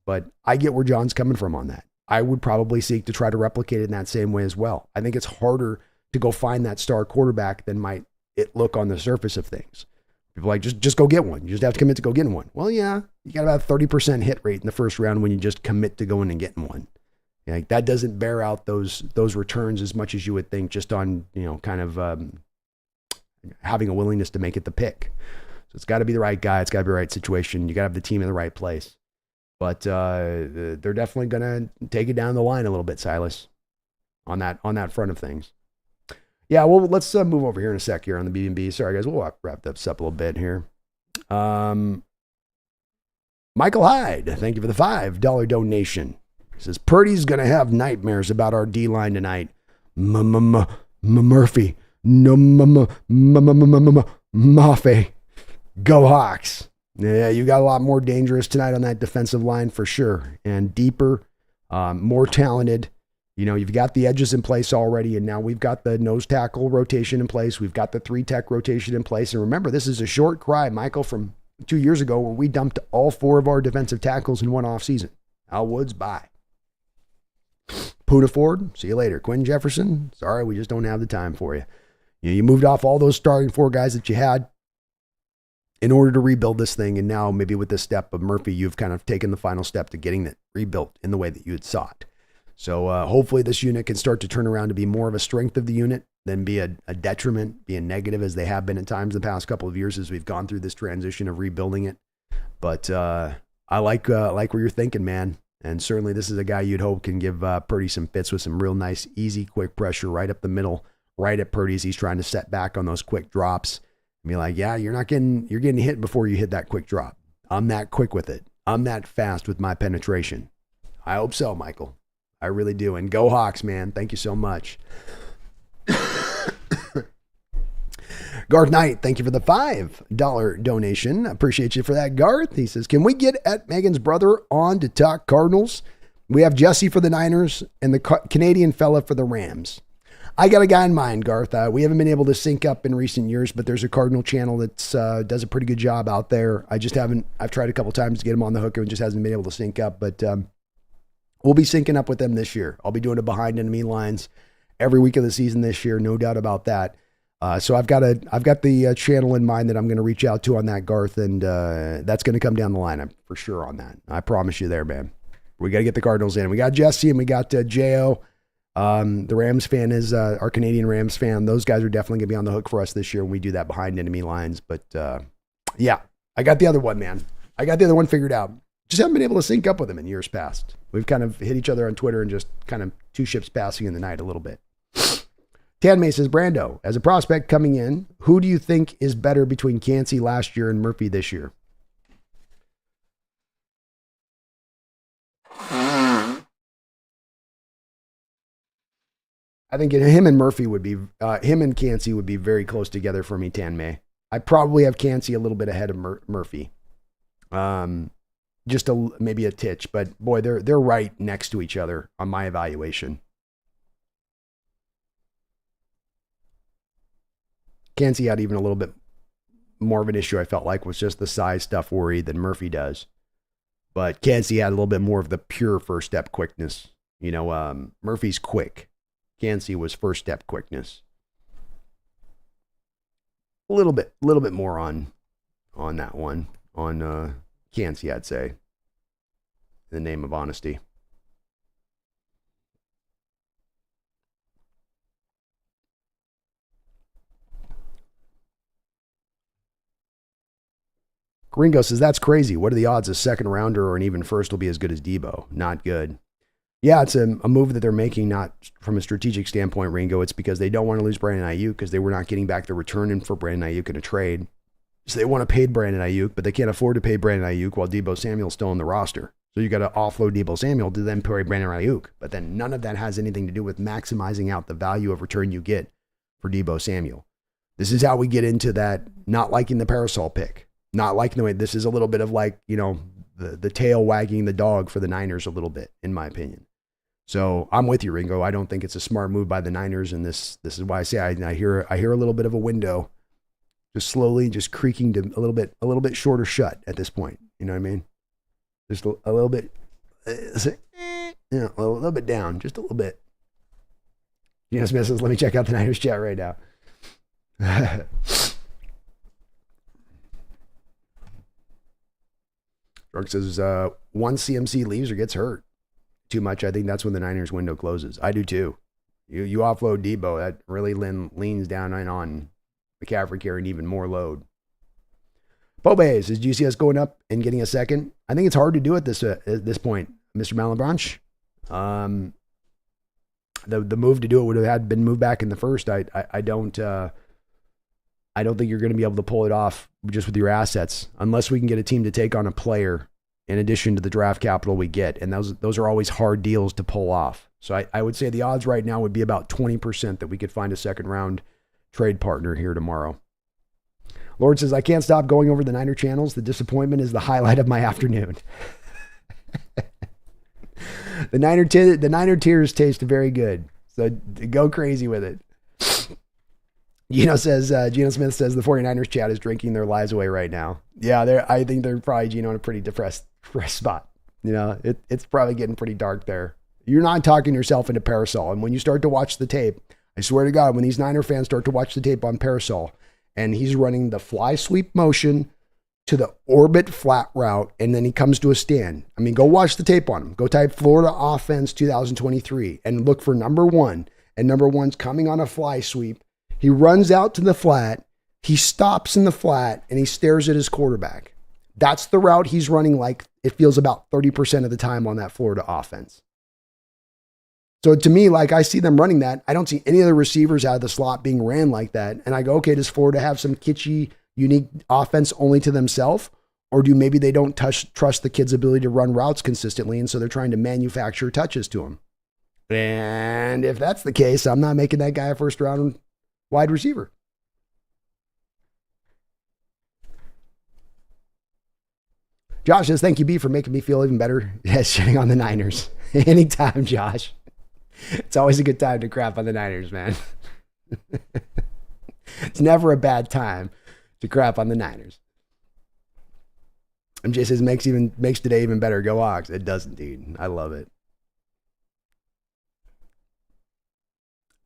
But I get where John's coming from on that. I would probably seek to try to replicate it in that same way as well. I think it's harder to go find that star quarterback than might it look on the surface of things. People are like, just go get one. You just have to commit to go getting one. Well, yeah, you got about a 30% hit rate in the first round when you just commit to going and getting one. Like, that doesn't bear out those returns as much as you would think just on, kind of having a willingness to make it the pick. So it's got to be the right guy. It's got to be the right situation. You got to have the team in the right place. But they're definitely going to take it down the line a little bit, Silas, on that front of things. Yeah, well, let's move over here in a sec here on the B&B. Sorry, guys. We'll wrap this up a little bit here. Michael Hyde, thank you for the $5 donation. He says, Purdy's going to have nightmares about our D-line tonight. Murphy. No, Mafe. Go Hawks. Yeah, you got a lot more dangerous tonight on that defensive line for sure. And deeper, more talented. You've got the edges in place already, and now we've got the nose tackle rotation in place. We've got the 3-tech rotation in place. And remember, this is a short cry, Michael, from 2 years ago where we dumped all 4 of our defensive tackles in one offseason. Al Woods, bye. Puda Ford, see you later. Quinn Jefferson, sorry, we just don't have the time for you. You moved off all those starting 4 guys that you had in order to rebuild this thing, and now maybe with this step of Murphy, you've kind of taken the final step to getting it rebuilt in the way that you had sought. So hopefully this unit can start to turn around to be more of a strength of the unit than be a detriment, be a negative as they have been at times the past couple of years as we've gone through this transition of rebuilding it. But I like where you're thinking, man. And certainly this is a guy you'd hope can give Purdy some fits with some real nice, easy, quick pressure right up the middle, right at Purdy as he's trying to set back on those quick drops. And be like, yeah, you're getting hit before you hit that quick drop. I'm that quick with it. I'm that fast with my penetration. I hope so, Michael. I really do. And go Hawks, man. Thank you so much. Garth Knight, thank you for the $5 donation. Appreciate you for that, Garth. He says, can we get at Megan's brother on to talk Cardinals? We have Jesse for the Niners and the Canadian fella for the Rams. I got a guy in mind, Garth. We haven't been able to sync up in recent years, but there's a Cardinal channel that does a pretty good job out there. I've tried a couple times to get him on the hook and just hasn't been able to sync up, but we'll be syncing up with them this year. I'll be doing a behind enemy lines every week of the season this year, no doubt about that. So I've got the channel in mind that I'm going to reach out to on that, Garth, and that's going to come down the line. I'm for sure on that. I promise you there, man. We got to get the Cardinals in. We got Jesse and we got Jo. The Rams fan is our Canadian Rams fan. Those guys are definitely going to be on the hook for us this year when we do that behind enemy lines. But yeah, I got the other one, man. I got the other one figured out. Just haven't been able to sync up with him in years past. We've kind of hit each other on Twitter and just kind of two ships passing in the night a little bit. Tan May says, Brando, as a prospect coming in, who do you think is better between Cansey last year and Murphy this year? I think him and Cansey would be very close together for me, Tan May. I probably have Cansey a little bit ahead of Murphy. Just maybe a titch, but boy, they're right next to each other on my evaluation. Cansey had even a little bit more of an issue, I felt like, was just the size stuff worry than Murphy does. But Cansey had a little bit more of the pure first step quickness. You know, Murphy's quick. Cansey was first step quickness. A little bit more on that one. On Cansey, I'd say. In the name of honesty. Ringo says, that's crazy. What are the odds a second rounder or an even first will be as good as Debo? Not good. Yeah, it's a move that they're making, not from a strategic standpoint, Ringo. It's because they don't want to lose Brandon Ayuk because they were not getting back the return in for Brandon Ayuk in a trade. So they want to pay Brandon Ayuk, but they can't afford to pay Brandon Ayuk while Debo Samuel's still on the roster. So you got to offload Debo Samuel to then pay Brandon Ayuk. But then none of that has anything to do with maximizing out the value of return you get for Debo Samuel. This is how we get into that not liking the parasol pick. Not liking the way this is a little bit of like, you know, the tail wagging the dog for the Niners a little bit, in my opinion. So I'm with you, Ringo. I don't think it's a smart move by the Niners, and this is why I say I hear a little bit of a window, just slowly, just creaking to a little bit shorter shut at this point. You know what I mean? Just a little bit, a little bit down, just a little bit. Gino Smith says, "Let me check out the Niners chat right now." Drunk says, once CMC leaves or gets hurt too much, I think that's when the Niners window closes. I do too. You offload Debo, that really leans down on McCaffrey carrying even more load. Pobe says, do you see us going up and getting a second? I think it's hard to do at this point, Mr. Malabranche. The move to do it would have had been moved back in the first. I don't think you're going to be able to pull it off just with your assets unless we can get a team to take on a player in addition to the draft capital we get. And those are always hard deals to pull off. So I would say the odds right now would be about 20% that we could find a second round trade partner here tomorrow. Lord says, I can't stop going over the Niner channels. The disappointment is the highlight of my afternoon. The Niner tears taste very good. So go crazy with it. Gino Smith says the 49ers chat is drinking their lives away right now. Yeah, I think they're probably, Gino, in a pretty depressed spot. You know, it's probably getting pretty dark there. You're not talking yourself into Parasol. And when you start to watch the tape, I swear to God, when these Niner fans start to watch the tape on Parasol and he's running the fly sweep motion to the orbit flat route, and then he comes to a stand. I mean, go watch the tape on him. Go type Florida offense 2023 and look for number one. And number one's coming on a fly sweep. He runs out to the flat. He stops in the flat and he stares at his quarterback. That's the route he's running, like it feels about 30% of the time on that Florida offense. So to me, like I see them running that. I don't see any other receivers out of the slot being ran like that. And I go, okay, does Florida have some kitschy, unique offense only to themselves? Or do maybe they don't trust the kid's ability to run routes consistently, and so they're trying to manufacture touches to him? And if that's the case, I'm not making that guy a first round wide receiver. Josh says, thank you, B, for making me feel even better. Yes, shitting on the Niners. Anytime, Josh. It's always a good time to crap on the Niners, man. It's never a bad time to crap on the Niners. MJ says, makes today even better. Go Hawks. It does indeed. I love it.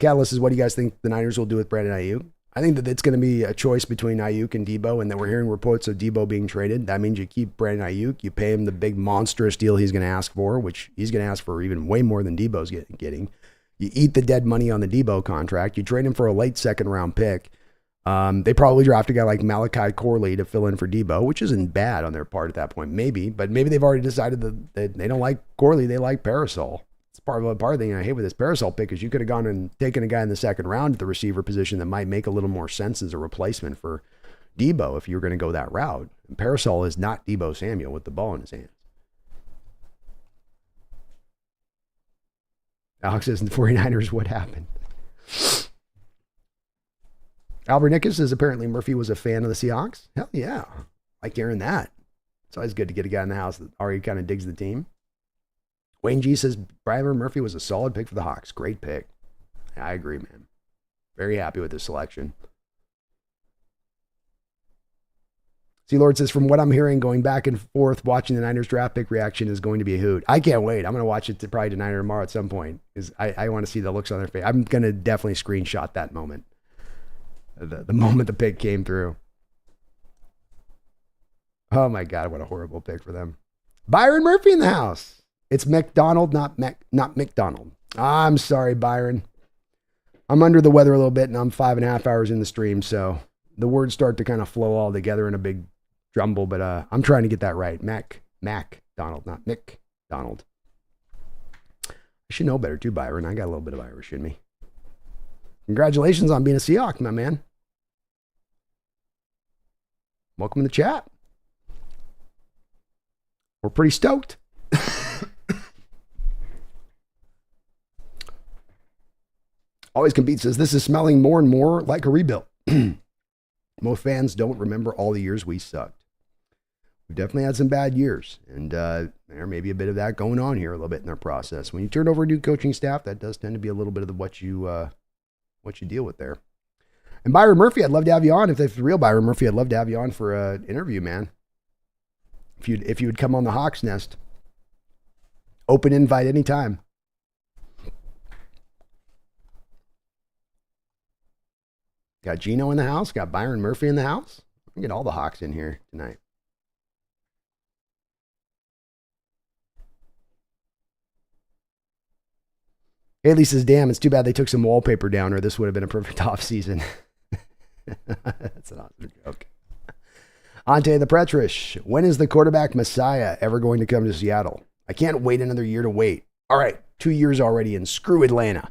Catalyst says, what do you guys think the Niners will do with Brandon Ayuk? I think that it's going to be a choice between Ayuk and Debo, and that we're hearing reports of Debo being traded. That means you keep Brandon Ayuk, you pay him the big monstrous deal he's going to ask for, which he's going to ask for even way more than Debo's getting. You eat the dead money on the Debo contract. You trade him for a late second-round pick. They probably draft a guy like Malachi Corley to fill in for Debo, which isn't bad on their part at that point, maybe. But maybe they've already decided that they don't like Corley, they like Parasol. It's part of the thing I hate with this Parasol pick is you could have gone and taken a guy in the second round at the receiver position that might make a little more sense as a replacement for Debo if you were going to go that route. And Parasol is not Debo Samuel with the ball in his hands. Alex says, in the 49ers, what happened? Albert Nickens says, apparently Murphy was a fan of the Seahawks. Hell yeah. Like hearing that. It's always good to get a guy in the house that already kind of digs the team. Wayne G says, Byron Murphy was a solid pick for the Hawks. Great pick. I agree, man. Very happy with this selection. C-Lord says, from what I'm hearing, going back and forth, watching the Niners draft pick reaction is going to be a hoot. I can't wait. I'm going to watch it probably tonight or tomorrow at some point. Because I want to see the looks on their face. I'm going to definitely screenshot that moment. The moment the pick came through. Oh my God, what a horrible pick for them. Byron Murphy in the house. It's McDonald, not McDonald. I'm sorry, Byron. I'm under the weather a little bit, and I'm 5.5 hours in the stream, so the words start to kind of flow all together in a big jumble, but I'm trying to get that right. Donald, not Mick Donald. I should know better too, Byron. I got a little bit of Irish in me. Congratulations on being a Seahawk, my man. Welcome in the chat. We're pretty stoked. Always Compete says, this is smelling more and more like a rebuild. Most fans don't remember all the years we sucked. We've definitely had some bad years, and there may be a bit of that going on here a little bit in their process. When you turn over a new coaching staff, that does tend to be a little bit of what you deal with there. And Byron Murphy, I'd love to have you on. If it's real Byron Murphy, I'd love to have you on for an interview, man. If you would come on the Hawks Nest, open invite anytime. Got Gino in the house. Got Byron Murphy in the house. Get all the Hawks in here tonight. Haley says, damn, it's too bad they took some wallpaper down or this would have been a perfect off season. That's an awesome joke. Ante the Pretrish. When is the quarterback messiah ever going to come to Seattle? I can't wait another year to wait. All right, 2 years already and screw Atlanta.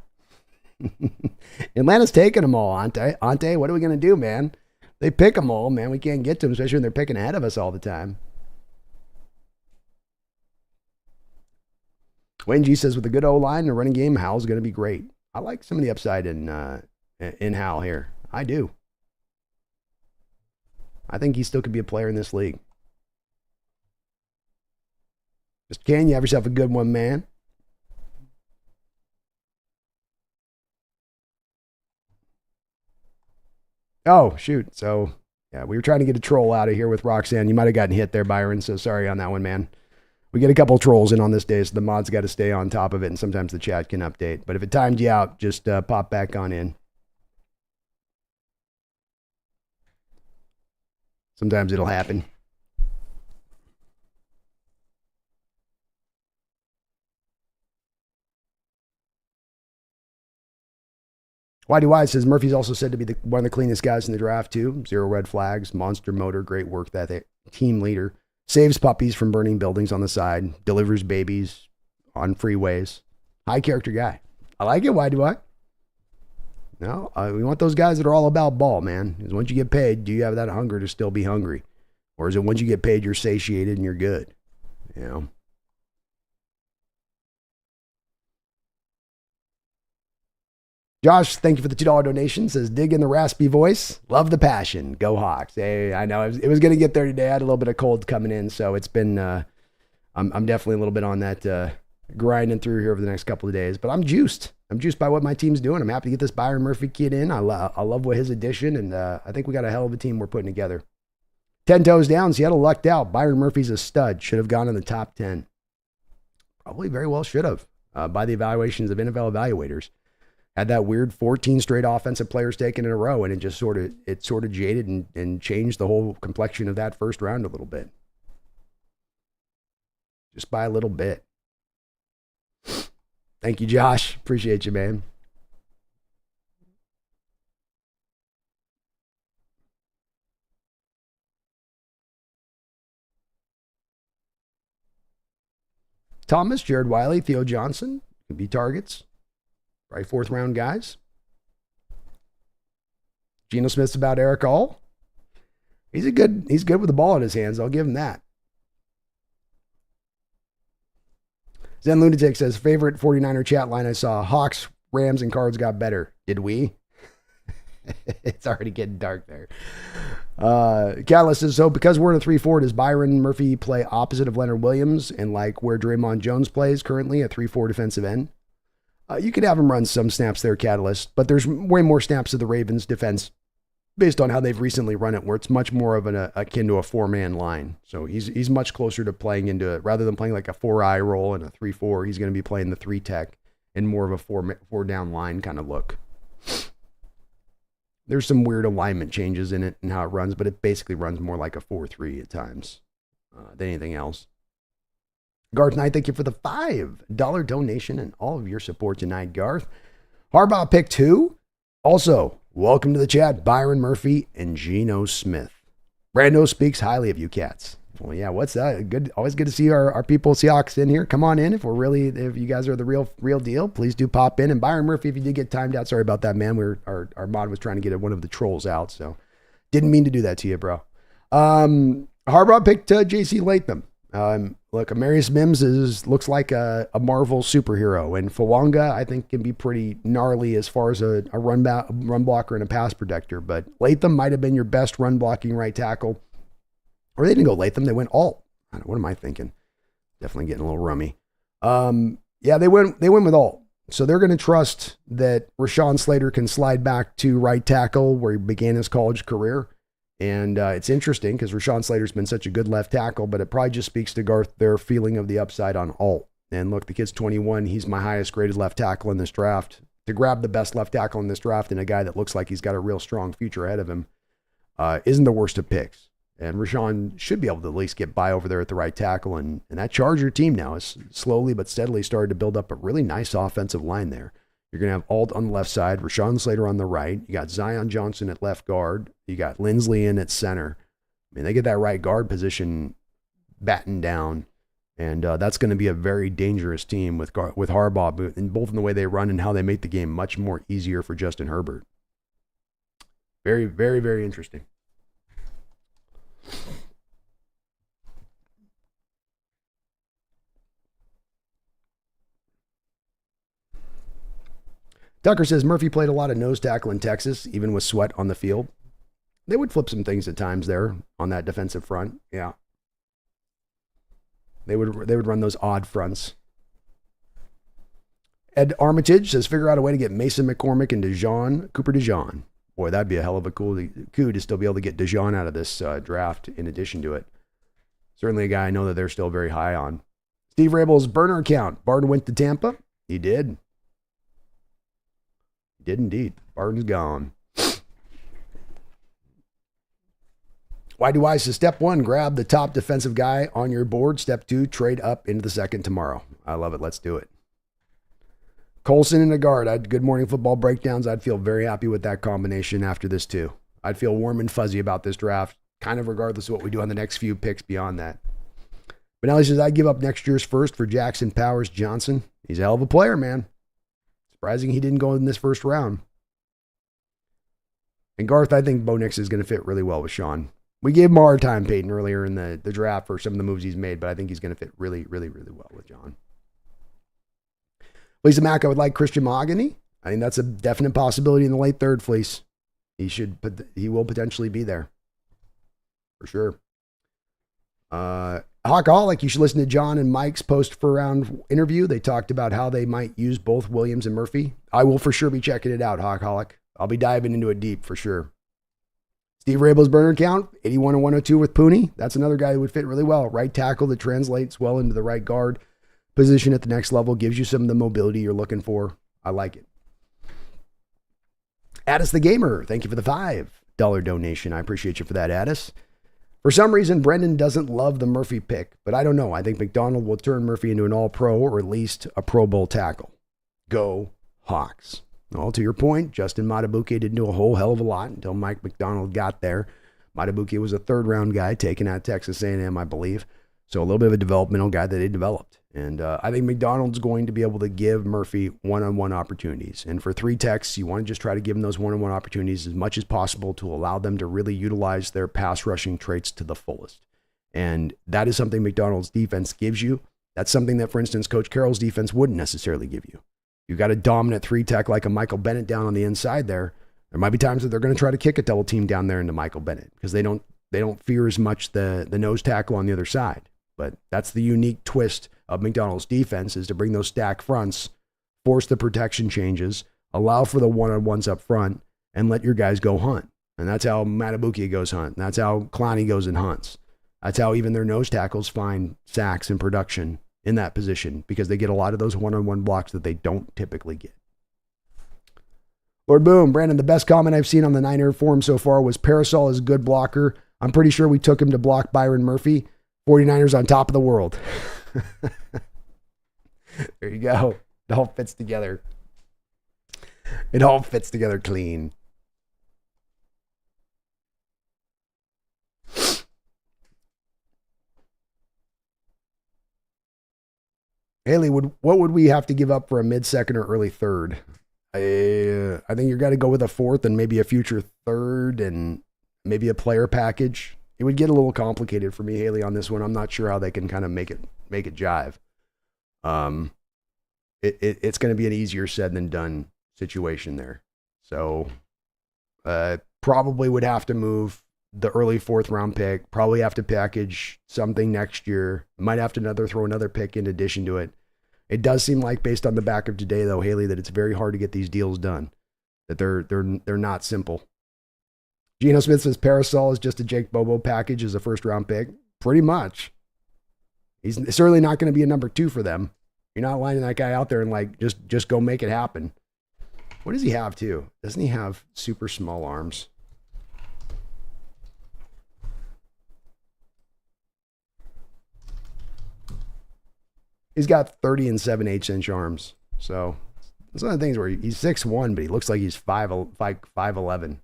Atlanta's taking them all, Ante. Ante, what are we going to do, man? They pick them all, man. We can't get to them, especially when they're picking ahead of us all the time. Wayne G says, with a good O-line and a running game, Howell's going to be great. I like some of the upside in Howell here. I do. I think he still could be a player in this league. Mr. Can, you have yourself a good one, man. Oh, shoot. So, yeah, we were trying to get a troll out of here with Roxanne. You might have gotten hit there, Byron, so sorry on that one, man. We get a couple trolls in on this day, so the mods got to stay on top of it, and sometimes the chat can update. But if it timed you out, just pop back on in. Sometimes it'll happen. Whitey White says, Murphy's also said to be one of the cleanest guys in the draft, too. 0 red flags, monster motor, great work ethic, team leader. Saves puppies from burning buildings on the side. Delivers babies on freeways. High character guy. I like it. Why do I? No, we want those guys that are all about ball, man. Because once you get paid, do you have that hunger to still be hungry? Or is it once you get paid, you're satiated and you're good? You know? Josh, thank you for the $2 donation. Says, dig in the raspy voice. Love the passion. Go Hawks. Hey, I know it was going to get there today. I had a little bit of cold coming in, so it's been, I'm definitely a little bit on that grinding through here over the next couple of days, but I'm juiced. I'm juiced by what my team's doing. I'm happy to get this Byron Murphy kid in. I love what his addition, and I think we got a hell of a team we're putting together. 10 toes down. Seattle lucked out. Byron Murphy's a stud. Should have gone in the top 10. Probably very well should have by the evaluations of NFL evaluators. Had that weird 14 straight offensive players taken in a row, and it just sort of jaded and changed the whole complexion of that first round a little bit. Just by a little bit. Thank you, Josh. Appreciate you, man. Thomas, Jared Wiley, Theo Johnson could be targets. Probably fourth round guys. Geno Smith's about Eric All. He's good with the ball in his hands. I'll give him that. Zen Lunatic says, favorite 49er chat line I saw, Hawks, Rams, and Cards got better. Did we? It's already getting dark there. Catalyst says, so because we're in a 3-4, does Byron Murphy play opposite of Leonard Williams and like where Draymond Jones plays currently, a 3-4 defensive end? You could have him run some snaps there, Catalyst, but there's way more snaps of the Ravens defense based on how they've recently run it, where it's much more of akin to a 4-man line. So he's much closer to playing into it. Rather than playing like a 4-eye roll and a 3-4, he's going to be playing the 3-tech and more of a 4-down line kind of look. There's some weird alignment changes in it and how it runs, but it basically runs more like a 4-3 at times than anything else. Garth Knight, thank you for the $5 donation and all of your support tonight, Garth. Harbaugh picked who? Also, welcome to the chat, Byron Murphy and Geno Smith. Brando speaks highly of you cats. Well, yeah, what's that? Good, always good to see our people, Seahawks, in here. Come on in if you guys are the real deal. Please do pop in. And Byron Murphy, if you did get timed out, sorry about that, man. Our mod was trying to get one of the trolls out, so didn't mean to do that to you, bro. Harbaugh picked J.C. Latham. Look, Amarius Mims looks like a Marvel superhero, and Fawanga, I think, can be pretty gnarly as far as a run blocker and a pass protector, but Latham might have been your best run blocking right tackle. Or they didn't go Latham, they went Alt. What am I thinking? Definitely getting a little rummy. Yeah, they went with Alt. So they're going to trust that Rashawn Slater can slide back to right tackle where he began his college career. And it's interesting because Rashawn Slater's been such a good left tackle, but it probably just speaks to Garth, their feeling of the upside on Alt. And look, the kid's 21. He's my highest graded left tackle in this draft. To grab the best left tackle in this draft and a guy that looks like he's got a real strong future ahead of him isn't the worst of picks. And Rashawn should be able to at least get by over there at the right tackle. And that Charger team now is slowly but steadily started to build up a really nice offensive line there. You're going to have Alt on the left side, Rashawn Slater on the right. You got Zion Johnson at left guard. You got Lindsley in at center. I mean, they get that right guard position battened down. And that's going to be a very dangerous team with Harbaugh, and both in the way they run and how they make the game much more easier for Justin Herbert. Very, very, very interesting. Tucker says Murphy played a lot of nose tackle in Texas, even with Sweat on the field. They would flip some things at times there on that defensive front. Yeah. They would run those odd fronts. Ed Armitage says figure out a way to get Mason McCormick and Cooper DeJean. Boy, that'd be a hell of a coup to still be able to get DeJean out of this draft in addition to it. Certainly a guy I know that they're still very high on. Steve Rabel's burner account. Barton went to Tampa. He did. He did indeed. Barton's gone. Why do I say step 1, grab the top defensive guy on your board. Step 2, trade up into the second tomorrow. I love it. Let's do it. Colson and a guard. Good morning football breakdowns. I'd feel very happy with that combination after this too. I'd feel warm and fuzzy about this draft, kind of regardless of what we do on the next few picks beyond that. Benelli says, I'd give up next year's first for Jackson Powers Johnson. He's a hell of a player, man. Surprising he didn't go in this first round. And Garth, I think Bo Nix is going to fit really well with Sean. We gave him a hard time, Peyton, earlier in the draft for some of the moves he's made, but I think he's going to fit really, really, really well with John. Lisa Mack, I would like Christian Mahogany. I think that's a definite possibility in the late third, Fleece. He will potentially be there. For sure. Hawkaholic, you should listen to John and Mike's post for round interview. They talked about how they might use both Williams and Murphy. I will for sure be checking it out, Hawkaholic. I'll be diving into it deep for sure. Steve Rabel's burner count, 81 and 102 with Pooney. That's another guy that would fit really well. Right tackle that translates well into the right guard position at the next level, gives you some of the mobility you're looking for. I like it. Addis the Gamer, thank you for the $5 donation. I appreciate you for that, Addis. For some reason, Brendan doesn't love the Murphy pick, but I don't know. I think McDonald will turn Murphy into an all-pro or at least a Pro Bowl tackle. Go Hawks. Well, to your point, Justin Matabuke didn't do a whole hell of a lot until Mike McDonald got there. Matabuke was a third-round guy taken out of Texas A&M, I believe. So a little bit of a developmental guy that they developed. And I think McDonald's going to be able to give Murphy one-on-one opportunities. And for 3 techs, you want to just try to give them those one-on-one opportunities as much as possible to allow them to really utilize their pass rushing traits to the fullest. And that is something McDonald's defense gives you. That's something that, for instance, Coach Carroll's defense wouldn't necessarily give you. You've got a dominant 3 tech like a Michael Bennett down on the inside there. There might be times that they're going to try to kick a double team down there into Michael Bennett because they don't fear as much the nose tackle on the other side. But that's the unique twist of McDonald's defense, is to bring those stack fronts, force the protection changes, allow for the one-on-ones up front, and let your guys go hunt. And that's how Matabuke goes hunt. And that's how Clowney goes and hunts. That's how even their nose tackles find sacks and production in that position, because they get a lot of those one-on-one blocks that they don't typically get. Lord Boom, Brandon, the best comment I've seen on the Niner forum so far was Parasol is a good blocker. I'm pretty sure we took him to block Byron Murphy. 49ers on top of the world. There you go. It all fits together. It all fits together clean. Haley, what would we have to give up for a mid-second or early third? I think you're got to go with a fourth and maybe a future third and maybe a player package. It would get a little complicated for me, Haley, on this one. I'm not sure how they can kind of make it jive. It's going to be an easier said than done situation there. So probably would have to move the early 4th round pick. Probably have to package something next year. Might have to throw another pick in addition to it. It does seem like, based on the back of today, though, Haley, that it's very hard to get these deals done. That they're not simple. Geno Smith says Parasol is just a Jake Bobo package as a 1st round pick. Pretty much. He's certainly not going to be a number 2 for them. You're not lining that guy out there and like, just go make it happen. What does he have too? Doesn't he have super small arms? He's got 30 and 7/8 arms. So it's one of the things where he's 6'1", but he looks like he's 5'11".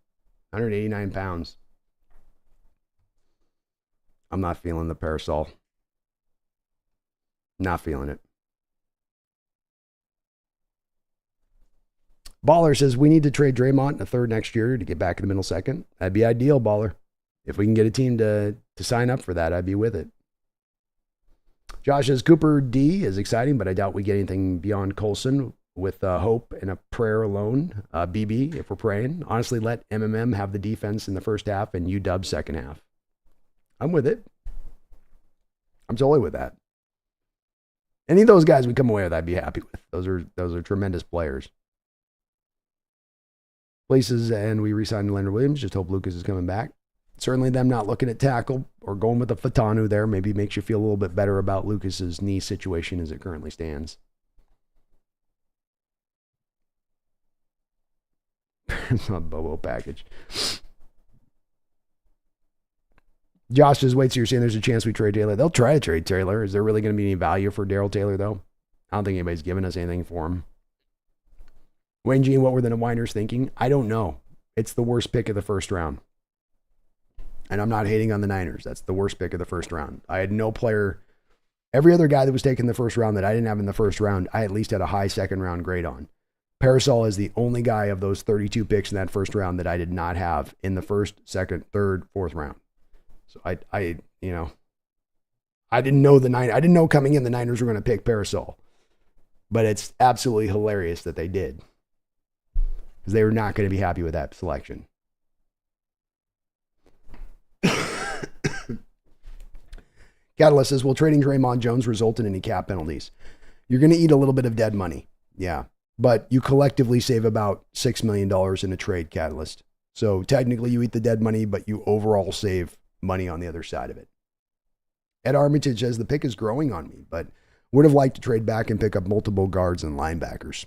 189 pounds. I'm not feeling the Parasol. Not feeling it. Baller says we need to trade Draymond in a 3rd next year to get back in the middle 2nd. That'd be ideal, Baller. If we can get a team to sign up for that, I'd be with it. Josh says Cooper D is exciting, but I doubt we get anything beyond Colson. With hope and a prayer alone. BB, if we're praying. Honestly, let MMM have the defense in the 1st half and UW 2nd half. I'm with it. I'm totally with that. Any of those guys we come away with, I'd be happy with. Those are tremendous players. Places, and we re-signed Leonard Williams. Just hope Lucas is coming back. Certainly them not looking at tackle or going with a Fatanu there maybe makes you feel a little bit better about Lucas's knee situation as it currently stands. It's not a Bobo package. Josh just waits. So you're saying there's a chance we trade Taylor? They'll try to trade Taylor. Is there really going to be any value for Darrell Taylor, though? I don't think anybody's given us anything for him. Wayne Gene, what were the Niners thinking? I don't know. It's the worst pick of the 1st round. And I'm not hating on the Niners. That's the worst pick of the 1st round. I had no player. Every other guy that was taken in the 1st round that I didn't have in the 1st round, I at least had a high 2nd round grade on. Parasol is the only guy of those 32 picks in that 1st round that I did not have in the 1st, 2nd, 3rd, 4th round. So I didn't know I didn't know coming in the Niners were going to pick Parasol, but it's absolutely hilarious that they did. because they were not going to be happy with that selection. Catalyst says, will trading Draymond Jones result in any cap penalties? You're going to eat a little bit of dead money. Yeah. But you collectively save about $6 million in a trade, Catalyst. So technically you eat the dead money, but you overall save money on the other side of it. Ed Armitage says, the pick is growing on me, but would have liked to trade back and pick up multiple guards and linebackers.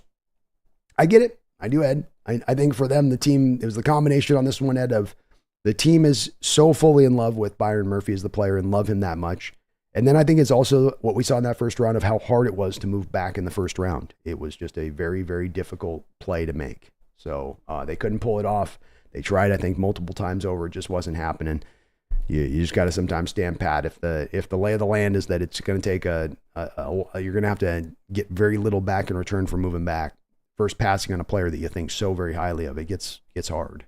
I get it. I do, Ed. I think for them, the team, it was the combination on this one, Ed, of the team is so fully in love with Byron Murphy as the player and love him that much. And then I think it's also what we saw in that first round of how hard it was to move back in the first round. It was just a very, very difficult play to make. So they couldn't pull it off. They tried, I think, multiple times over. It just wasn't happening. You just got to sometimes stand pat. If the lay of the land is that it's going to take you're going to have to get very little back in return for moving back. First passing on a player that you think so very highly of, it gets hard.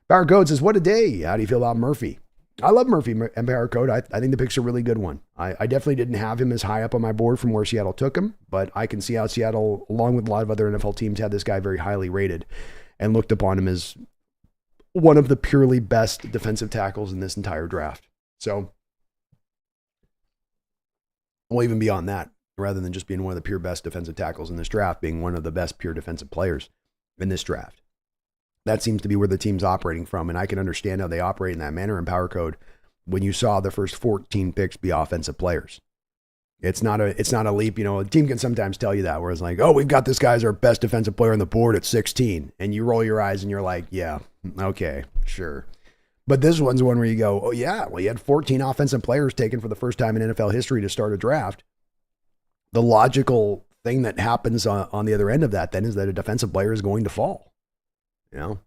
Power Code says, what a day. How do you feel about Murphy? I love Murphy and Power Code. I think the pick's a really good one. I definitely didn't have him as high up on my board from where Seattle took him, but I can see how Seattle, along with a lot of other NFL teams, had this guy very highly rated and looked upon him as one of the purely best defensive tackles in this entire draft. So, well, even beyond that, rather than just being one of the pure best defensive tackles in this draft, being one of the best pure defensive players in this draft. That seems to be where the team's operating from, and I can understand how they operate in that manner in Power Code when you saw the first 14 picks be offensive players. It's not a leap. You know, a team can sometimes tell you that, where it's like, oh, we've got this guy as our best defensive player on the board at 16, and you roll your eyes and you're like, yeah, okay, sure. But this one's one where you go, oh yeah, well, you had 14 offensive players taken for the first time in NFL history to start a draft. The logical thing that happens on the other end of that then is that a defensive player is going to fall. You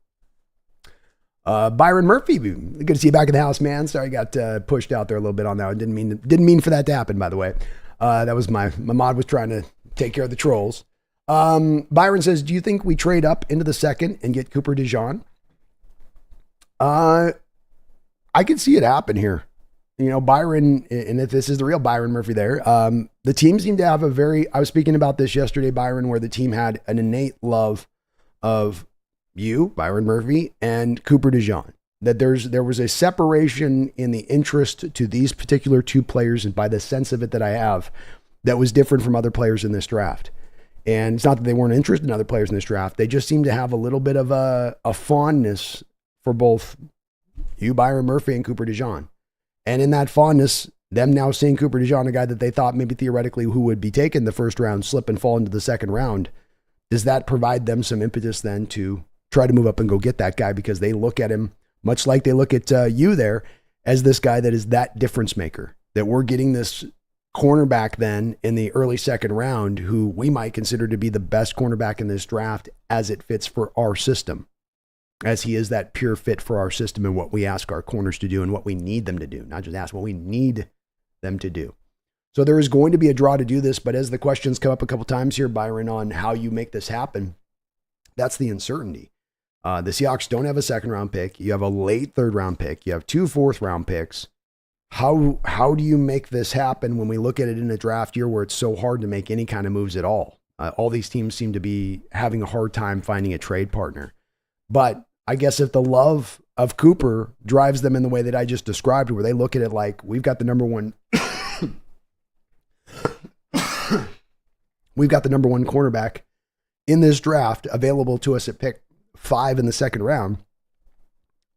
know, Byron Murphy, good to see you back in the house, man. Sorry, I got pushed out there a little bit on that. I didn't mean for that to happen, by the way. That was my mod was trying to take care of the trolls. Byron says, do you think we trade up into the second and get Cooper DeJean? I could see it happen here. You know, Byron, and if this is the real Byron Murphy there, the team seemed to have I was speaking about this yesterday, Byron, where the team had an innate love of you, Byron Murphy, and Cooper DeJean. That there was a separation in the interest to these particular two players, and by the sense of it that I have, that was different from other players in this draft. And it's not that they weren't interested in other players in this draft. They just seem to have a little bit of a fondness for both you, Byron Murphy, and Cooper DeJean. And in that fondness, them now seeing Cooper DeJean, a guy that they thought maybe theoretically who would be taken the first round, slip and fall into the second round, does that provide them some impetus then to try to move up and go get that guy, because they look at him, much like they look at you there, as this guy that is that difference maker, that we're getting this cornerback then in the early second round who we might consider to be the best cornerback in this draft as it fits for our system, as he is that pure fit for our system and what we ask our corners to do and what we need them to do, not just ask, what we need them to do. So there is going to be a draw to do this, but as the questions come up a couple times here, Byron, on how you make this happen, that's the uncertainty. The Seahawks don't have a second round pick. You have a late third round pick. You have 2 fourth round picks. How do you make this happen when we look at it in a draft year where it's so hard to make any kind of moves at all? All these teams seem to be having a hard time finding a trade partner. But I guess if the love of Cooper drives them in the way that I just described, where they look at it like, we've got the number one, we've got the number one cornerback in this draft available to us at pick 5 in the second round,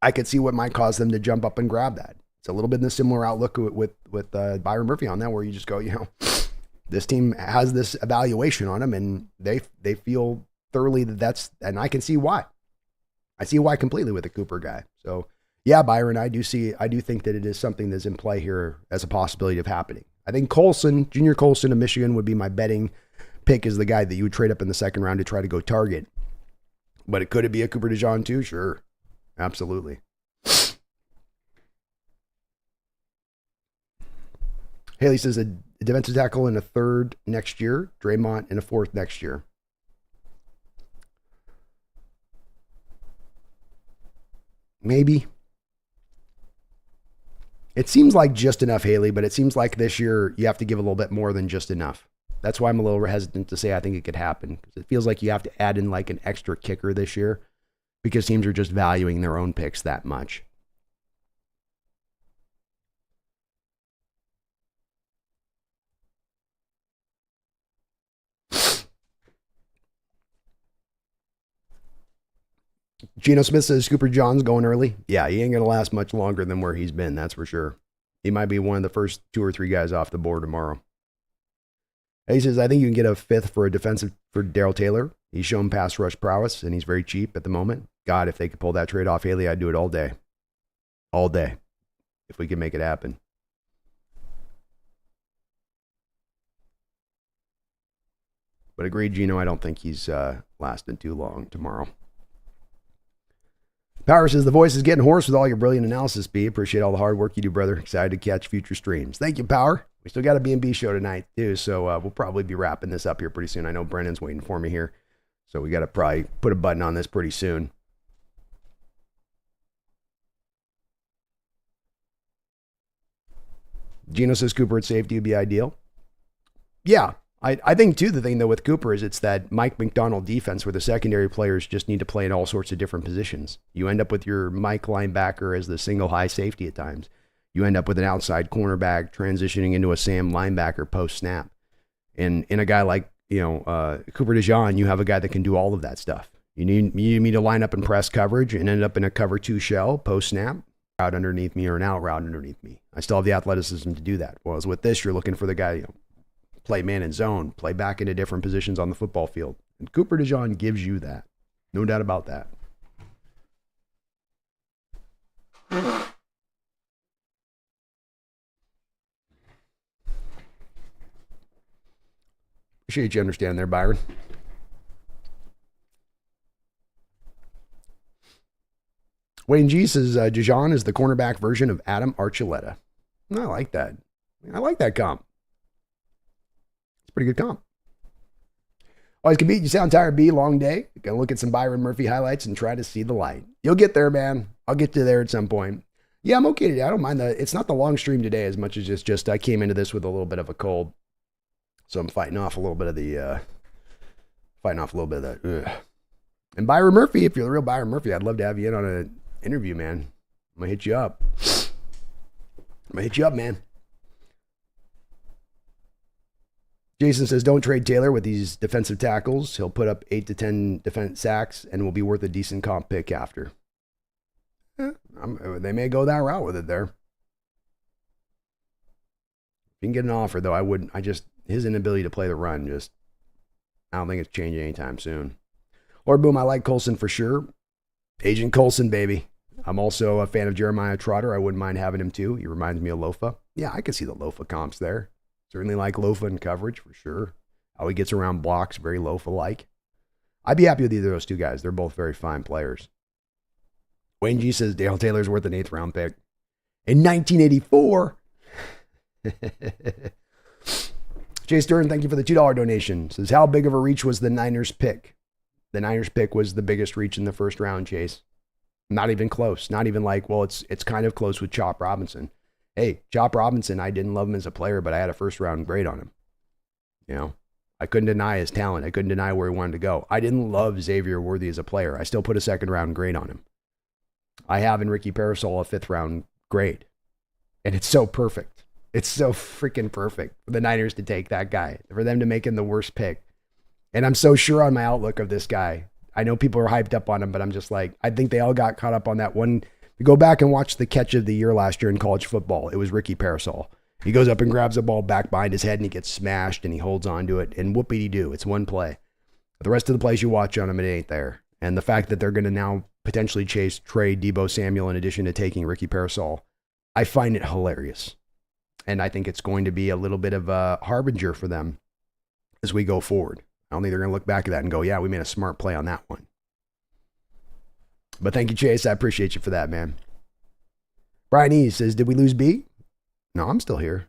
I could see what might cause them to jump up and grab that. It's a little bit in a similar outlook with Byron Murphy on that, where you just go, you know, this team has this evaluation on them, and they feel thoroughly that's, and I can see why. I see why completely with the Cooper guy. So yeah, Byron, I do think that it is something that's in play here as a possibility of happening. I think Colson, Junior Colson of Michigan, would be my betting pick as the guy that you would trade up in the second round to try to go target. But could it be a Cooper DeJean too? Sure. Absolutely. Haley says a defensive tackle in a third next year, Draymond in a fourth next year. Maybe. It seems like just enough, Haley, but it seems like this year you have to give a little bit more than just enough. That's why I'm a little hesitant to say I think it could happen. Because it feels like you have to add in like an extra kicker this year because teams are just valuing their own picks that much. Geno Smith says Cooper John's going early. Yeah, he ain't going to last much longer than where he's been, that's for sure. He might be one of the first 2 or 3 guys off the board tomorrow. He says, I think you can get a 5th for a defensive for Darrell Taylor. He's shown pass rush prowess, and he's very cheap at the moment. God, if they could pull that trade off Haley, I'd do it all day. All day. If we can make it happen. But agreed, Geno, I don't think he's lasting too long tomorrow. Power says, the voice is getting hoarse with all your brilliant analysis, B. Appreciate all the hard work you do, brother. Excited to catch future streams. Thank you, Power. We still got a B&B show tonight, too, so we'll probably be wrapping this up here pretty soon. I know Brendan's waiting for me here, so we got to probably put a button on this pretty soon. Geno says Cooper at safety would be ideal. Yeah, I think, too, the thing, though, with Cooper is it's that Mike McDonald defense where the secondary players just need to play in all sorts of different positions. You end up with your Mike linebacker as the single high safety at times. You end up with an outside cornerback transitioning into a Sam linebacker post-snap. And in a guy like, Cooper DeJean, you have a guy that can do all of that stuff. You need me to line up and press coverage and end up in a cover 2 shell post-snap, out underneath me or an out route underneath me. I still have the athleticism to do that. Whereas with this, you're looking for the guy, play man and zone, play back into different positions on the football field. And Cooper DeJean gives you that. No doubt about that. Appreciate you understanding there, Byron. Wayne G says, DeJean is the cornerback version of Adam Archuleta. I like that. I like that comp. Pretty good comp. Always can beat. You sound tired, B. Long day. Gonna look at some Byron Murphy highlights and try to see the light. You'll get there, man. I'll get you there at some point. Yeah, I'm okay today. I don't mind that. It's not the long stream today as much as it's just I came into this with a little bit of a cold. So I'm fighting off a little bit of that. And Byron Murphy, if you're the real Byron Murphy, I'd love to have you in on an interview, man. I'm gonna hit you up. Man. Jason says, don't trade Taylor with these defensive tackles. He'll put up 8 to 10 defense sacks and will be worth a decent comp pick after. They may go that route with it there. If you can get an offer, though, I wouldn't. His inability to play the run, I don't think it's changing anytime soon. Lord Boom, I like Colson for sure. Agent Colson, baby. I'm also a fan of Jeremiah Trotter. I wouldn't mind having him, too. He reminds me of Lofa. Yeah, I can see the Lofa comps there. Certainly like Lofa in coverage, for sure. How he gets around blocks, very Lofa-like. I'd be happy with either of those 2 guys. They're both very fine players. Wayne G says Dale Taylor's worth an 8th round pick. In 1984. Jay Stern, thank you for the $2 donation. Says, how big of a reach was the Niners pick? The Niners pick was the biggest reach in the first round, Chase. Not even close. Not even like, well, it's kind of close with Chop Robinson. Hey, Chop Robinson, I didn't love him as a player, but I had a first-round grade on him. I couldn't deny his talent. I couldn't deny where he wanted to go. I didn't love Xavier Worthy as a player. I still put a second-round grade on him. I have in Ricky Parasol a 5th-round grade. And it's so perfect. It's so freaking perfect for the Niners to take that guy, for them to make him the worst pick. And I'm so sure on my outlook of this guy. I know people are hyped up on him, but I'm just like, I think they all got caught up on that one. You go back and watch the catch of the year last year in college football. It was Ricky Parasol. He goes up and grabs the ball back behind his head and he gets smashed and he holds on to it. And whoopity-doo. It's one play. The rest of the plays you watch on him, it ain't there. And the fact that they're going to now potentially trade Deebo Samuel in addition to taking Ricky Parasol, I find it hilarious. And I think it's going to be a little bit of a harbinger for them as we go forward. I don't think they're going to look back at that and go, yeah, we made a smart play on that one. But thank you, Chase. I appreciate you for that, man. Brian E says, did we lose B? No, I'm still here.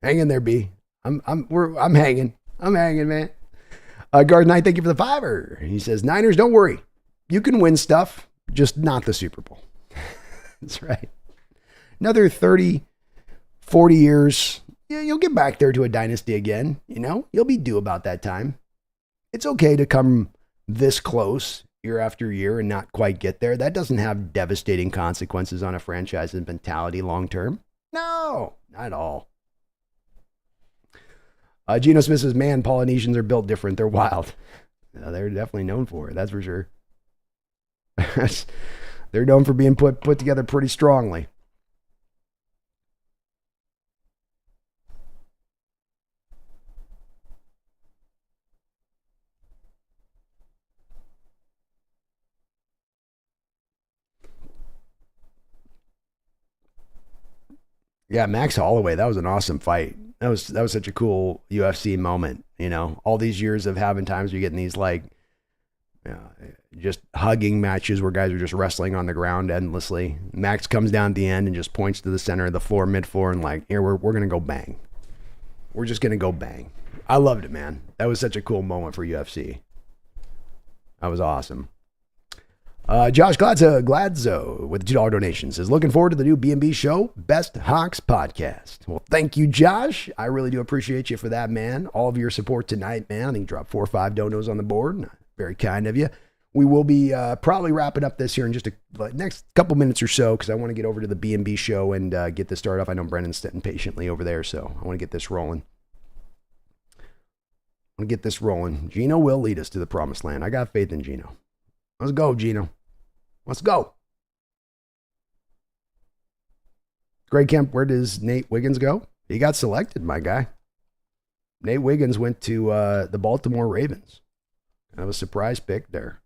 Hang in there, B. I'm hanging. I'm hanging, man. Guard Knight, thank you for the $5. He says, Niners, don't worry. You can win stuff, just not the Super Bowl. That's right. Another 30, 40 years you'll get back there to a dynasty again. You'll be due about that time. It's okay to come this close year after year and not quite get there. That doesn't have devastating consequences on a franchise's mentality long term. No, not at all. Geno Smith says, man, Polynesians are built different. They're wild. They're definitely known for it. That's for sure. They're known for being put together pretty strongly. Yeah, Max Holloway, that was an awesome fight. That was such a cool UFC moment. All these years of having times where you're getting these just hugging matches where guys are just wrestling on the ground endlessly. Max comes down at the end and just points to the center of the floor, mid-floor, and here, we're gonna go bang. We're just gonna go bang. I loved it, man. That was such a cool moment for UFC. That was awesome. Josh Gladzo with the $2 donation says, looking forward to the new B&B show, Best Hawks Podcast. Well, thank you, Josh. I really do appreciate you for that, man. All of your support tonight, man. I think you dropped 4 or 5 donos on the board. Very kind of you. We will be probably wrapping up this here in just the next couple minutes or so because I want to get over to the B&B show and get this started off. I know Brennan's sitting patiently over there, so I want to get this rolling. Geno will lead us to the promised land. I got faith in Geno. Let's go, Geno. Let's go. Greg Kemp, where does Nate Wiggins go? He got selected, my guy. Nate Wiggins went to the Baltimore Ravens. Kind of a surprise pick there.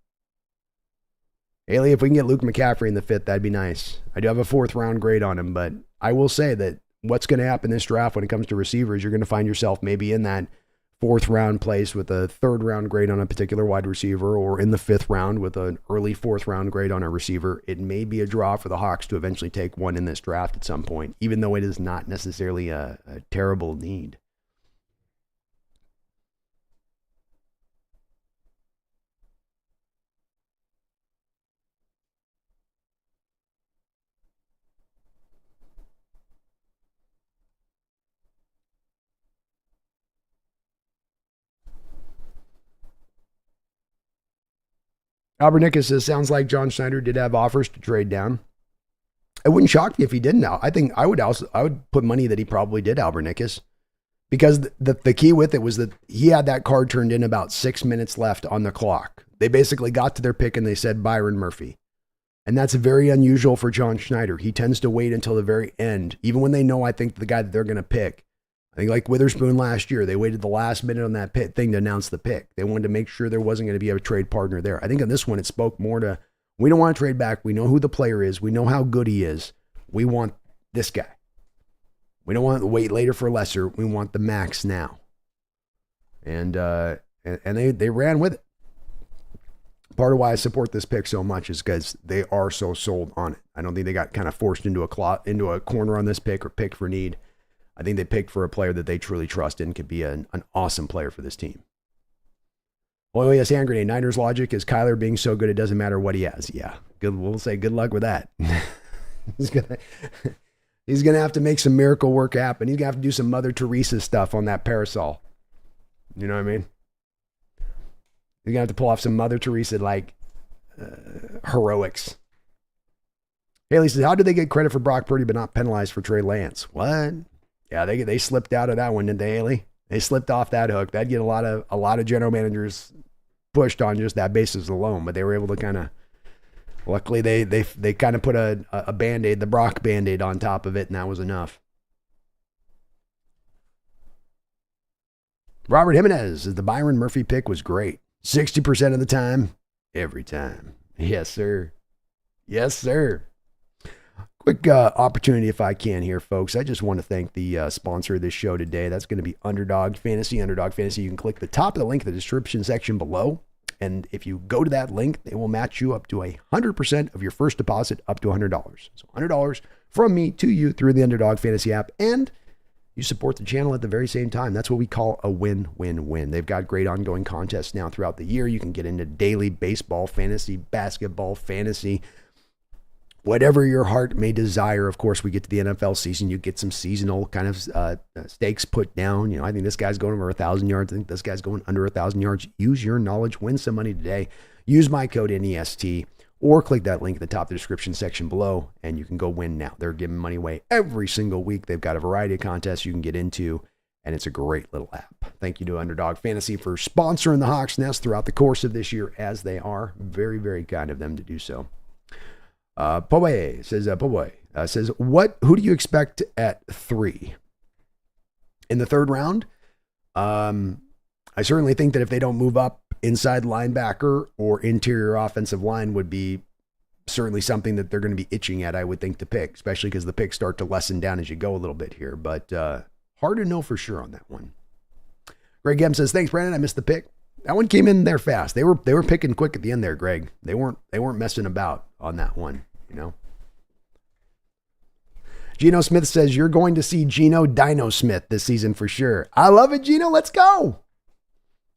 Haley, if we can get Luke McCaffrey in the 5th, that'd be nice. I do have a 4th round grade on him, but I will say that what's going to happen in this draft when it comes to receivers, you're going to find yourself maybe in that 4th round place with a 3rd round grade on a particular wide receiver, or in the 5th round with an early 4th round grade on a receiver. It may be a draw for the Hawks to eventually take one in this draft at some point, even though it is not necessarily a terrible need. Albert Nickus says, sounds like John Schneider did have offers to trade down. It wouldn't shock me if he didn't now. I think I would put money that he probably did, Albert Nickus, because the key with it was that he had that card turned in about 6 minutes left on the clock. They basically got to their pick and they said Byron Murphy. And that's very unusual for John Schneider. He tends to wait until the very end, even when they know, I think, the guy that they're going to pick. I think like Witherspoon last year, they waited the last minute on that thing to announce the pick. They wanted to make sure there wasn't going to be a trade partner there. I think on this one, it spoke more to, we don't want to trade back. We know who the player is. We know how good he is. We want this guy. We don't want to wait later for lesser. We want the max now. And they ran with it. Part of why I support this pick so much is because they are so sold on it. I don't think they got kind of forced into a corner on this pick or pick for need. I think they picked for a player that they truly trust in could be an awesome player for this team. Well, yes, hand grenade. Niners logic is Kyler being so good it doesn't matter what he has. Yeah, good. We'll say good luck with that. He's gonna have to make some miracle work happen. He's gonna have to do some Mother Teresa stuff on that parasol. You know what I mean? He's gonna have to pull off some Mother Teresa heroics. Haley says, how did they get credit for Brock Purdy but not penalized for Trey Lance? What? Yeah, they slipped out of that one, didn't they, Haley? They slipped off that hook. That'd get a lot of general managers pushed on just that basis alone, but they were able to kind of, luckily they kind of put a Band-Aid, the Brock Band-Aid on top of it, and that was enough. Robert Jimenez, the Byron Murphy pick was great. 60% of the time, every time. Yes, sir. Yes, sir. Quick opportunity if I can here, folks. I just want to thank the sponsor of this show today. That's going to be Underdog Fantasy. Underdog Fantasy, you can click the top of the link in the description section below. And if you go to that link, they will match you up to 100% of your first deposit up to $100. So $100 from me to you through the Underdog Fantasy app. And you support the channel at the very same time. That's what we call a win-win-win. They've got great ongoing contests now throughout the year. You can get into daily baseball, fantasy, basketball, fantasy, whatever your heart may desire. Of course, we get to the NFL season, you get some seasonal kind of stakes put down. I think this guy's going over 1,000 yards. I think this guy's going under 1,000 yards. Use your knowledge, win some money today. Use my code NEST or click that link at the top of the description section below, and you can go win now. They're giving money away every single week. They've got a variety of contests you can get into, and it's a great little app. Thank you to Underdog Fantasy for sponsoring the Hawks Nest throughout the course of this year, as they are. Very, very kind of them to do so. Poe says, who do you expect at 3? In the third round? I certainly think that if they don't move up, inside linebacker or interior offensive line would be certainly something that they're going to be itching at, I would think, to pick, especially because the picks start to lessen down as you go a little bit here. But hard to know for sure on that one. Greg M says, thanks, Brandon. I missed the pick. That one came in there fast. They were picking quick at the end there, Greg. They weren't messing about on that one, Geno Smith says, you're going to see Geno Dino Smith this season for sure. I love it, Geno. Let's go.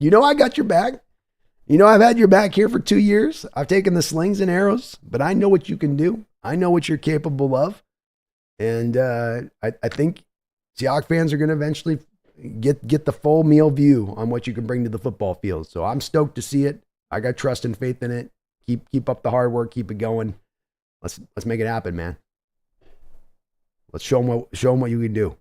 I got your back. I've had your back here for 2 years. I've taken the slings and arrows, but I know what you can do. I know what you're capable of. And I think Seahawks fans are going to eventually get the full meal view on what you can bring to the football field. So I'm stoked to see it. I got trust and faith in it. Keep up the hard work. Keep it going. Let's make it happen, man. Let's show them what you can do.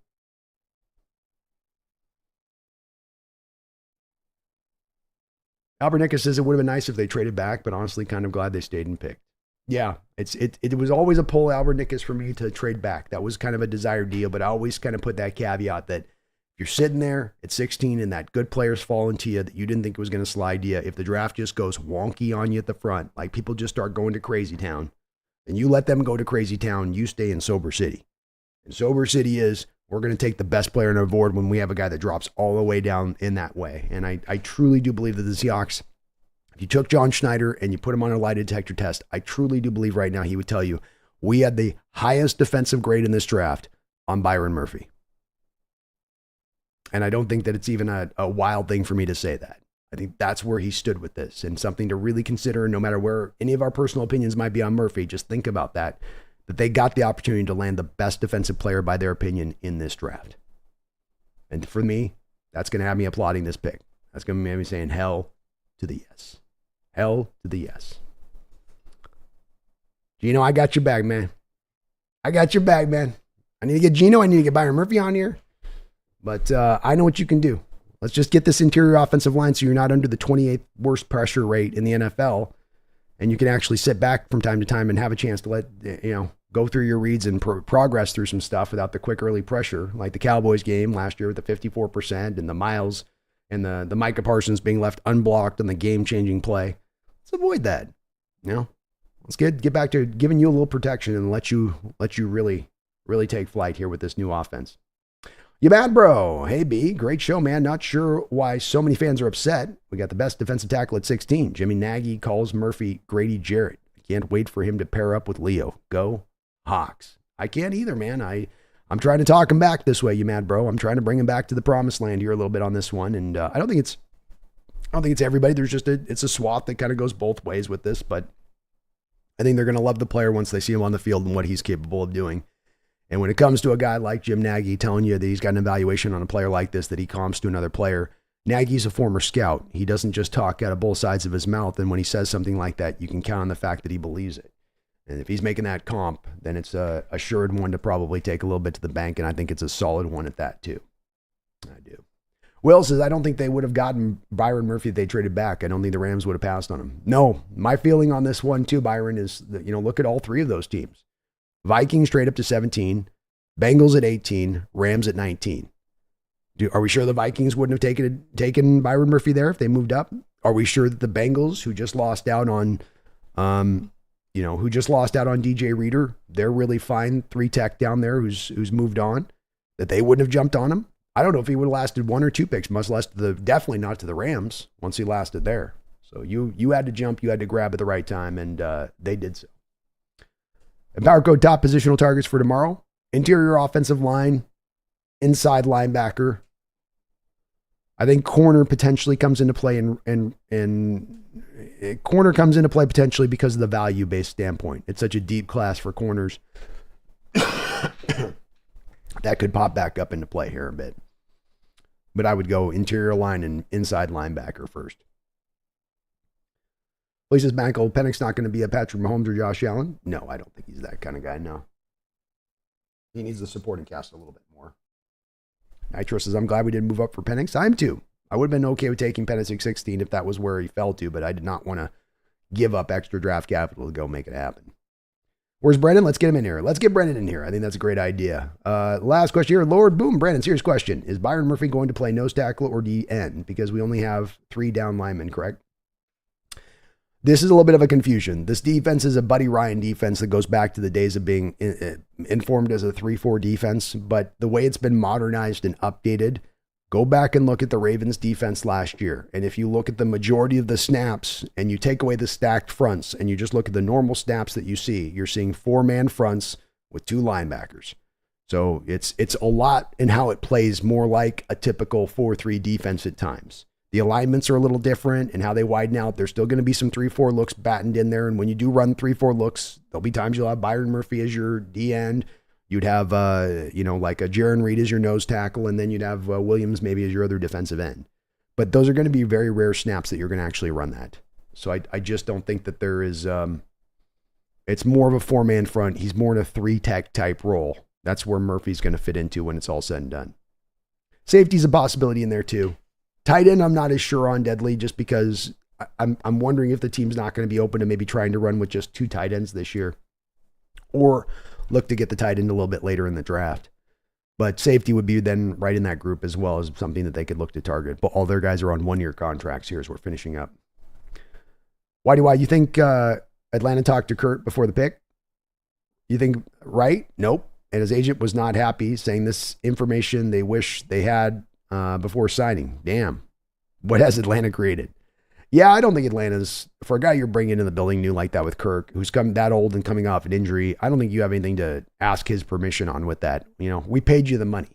Albert Nickus says it would have been nice if they traded back, but honestly, kind of glad they stayed and picked. Yeah, it was always a pull, Albert Nickus, for me to trade back. That was kind of a desired deal, but I always kind of put that caveat that if you're sitting there at 16 and that good player's falling to you that you didn't think was going to slide to you, if the draft just goes wonky on you at the front, like people just start going to crazy town, and you let them go to crazy town, you stay in sober city. And sober city is, we're going to take the best player on our board when we have a guy that drops all the way down in that way. And I truly do believe that the Seahawks, if you took John Schneider and you put him on a lie detector test, I truly do believe right now he would tell you, we had the highest defensive grade in this draft on Byron Murphy. And I don't think that it's even a wild thing for me to say that. I think that's where he stood with this, and something to really consider, no matter where any of our personal opinions might be on Murphy. Just think about that they got the opportunity to land the best defensive player by their opinion in this draft. And for me, that's going to have me applauding this pick. That's going to have me saying hell to the yes. Hell to the yes. Geno, I got your bag, man. I got your bag, man. I need to get Geno. I need to get Byron Murphy on here. But I know what you can do. Let's just get this interior offensive line so you're not under the 28th worst pressure rate in the NFL. And you can actually sit back from time to time and have a chance to let, go through your reads and progress through some stuff without the quick early pressure, like the Cowboys game last year with the 54% and the Miles and the Micah Parsons being left unblocked on the game-changing play. Let's avoid that. Let's get back to giving you a little protection and let you really, really take flight here with this new offense. You bad, bro? Hey, B, great show, man. Not sure why so many fans are upset. We got the best defensive tackle at 16. Jimmy Nagy calls Murphy Grady Jarrett. I can't wait for him to pair up with Leo. Go Hawks. I can't either, man. I'm trying to talk him back this way, you mad, bro. I'm trying to bring him back to the promised land here a little bit on this one, and I don't think it's everybody. There's just it's a swath that kind of goes both ways with this, but I think they're going to love the player once they see him on the field and what he's capable of doing. And when it comes to a guy like Jim Nagy telling you that he's got an evaluation on a player like this, that he comps to another player, Nagy's a former scout. He doesn't just talk out of both sides of his mouth. And when he says something like that, you can count on the fact that he believes it. And if he's making that comp, then it's a assured one to probably take a little bit to the bank. And I think it's a solid one at that too. I do. Will says, I don't think they would have gotten Byron Murphy if they traded back. I don't think the Rams would have passed on him. No, my feeling on this one too, Byron, is that, look at all three of those teams. Vikings straight up to 17, Bengals at 18, Rams at 19. Are we sure the Vikings wouldn't have taken Byron Murphy there if they moved up? Are we sure that the Bengals, who just lost out on, DJ Reader, they're really fine 3-tech down there who's moved on, that they wouldn't have jumped on him? I don't know if he would have lasted 1 or 2 picks, much less definitely not to the Rams once he lasted there. So you had to jump, you had to grab at the right time, and they did so. And Power Code top positional targets for tomorrow: interior offensive line, inside linebacker. I think corner potentially comes into play in corner comes into play potentially because of the value-based standpoint. It's such a deep class for corners. That could pop back up into play here a bit. But I would go interior line and inside linebacker first. Places Banco Pennick's not going to be a Patrick Mahomes or Josh Allen. No, I don't think he's that kind of guy, no. He needs the supporting cast a little bit more. Nitro says, I'm glad we didn't move up for Penix. I'm too. I would have been okay with taking Penix at 16 if that was where he fell to, but I did not want to give up extra draft capital to go make it happen. Where's Brendan? Let's get him in here. Let's get Brendan in here. I think that's a great idea. Last question here. Lord Boom. Brandon, serious question. Is Byron Murphy going to play nose tackle or DN? Because we only have 3 down linemen, correct? This is a little bit of a confusion. This defense is a Buddy Ryan defense that goes back to the days of being informed as a 3-4 defense. But the way it's been modernized and updated, go back and look at the Ravens defense last year. And if you look at the majority of the snaps and you take away the stacked fronts and you just look at the normal snaps that you see, you're seeing 4-man fronts with 2 linebackers. So it's a lot in how it plays more like a typical 4-3 defense at times. The alignments are a little different and how they widen out. There's still going to be some 3-4 looks battened in there. And when you do run 3-4 looks, there'll be times you'll have Byron Murphy as your D end. You'd have, like a Jaron Reed as your nose tackle, and then you'd have Williams maybe as your other defensive end. But those are going to be very rare snaps that you're going to actually run that. So I just don't think that there is, it's more of a 4-man front. He's more in a 3-tech type role. That's where Murphy's going to fit into when it's all said and done. Safety's a possibility in there too. Tight end, I'm not as sure on, Deadly, just because I'm wondering if the team's not going to be open to maybe trying to run with just 2 tight ends this year, or look to get the tight end a little bit later in the draft. But safety would be then right in that group as well as something that they could look to target. But all their guys are on 1-year contracts here as we're finishing up. Why you think Atlanta talked to Kurt before the pick? You think right? Nope. And his agent was not happy, saying this information they wish they had before signing. Damn. What has Atlanta created? Yeah, I don't think Atlanta's, for a guy you're bringing in the building new like that with Kirk, who's come that old and coming off an injury, I don't think you have anything to ask his permission on with that. You know, we paid you the money.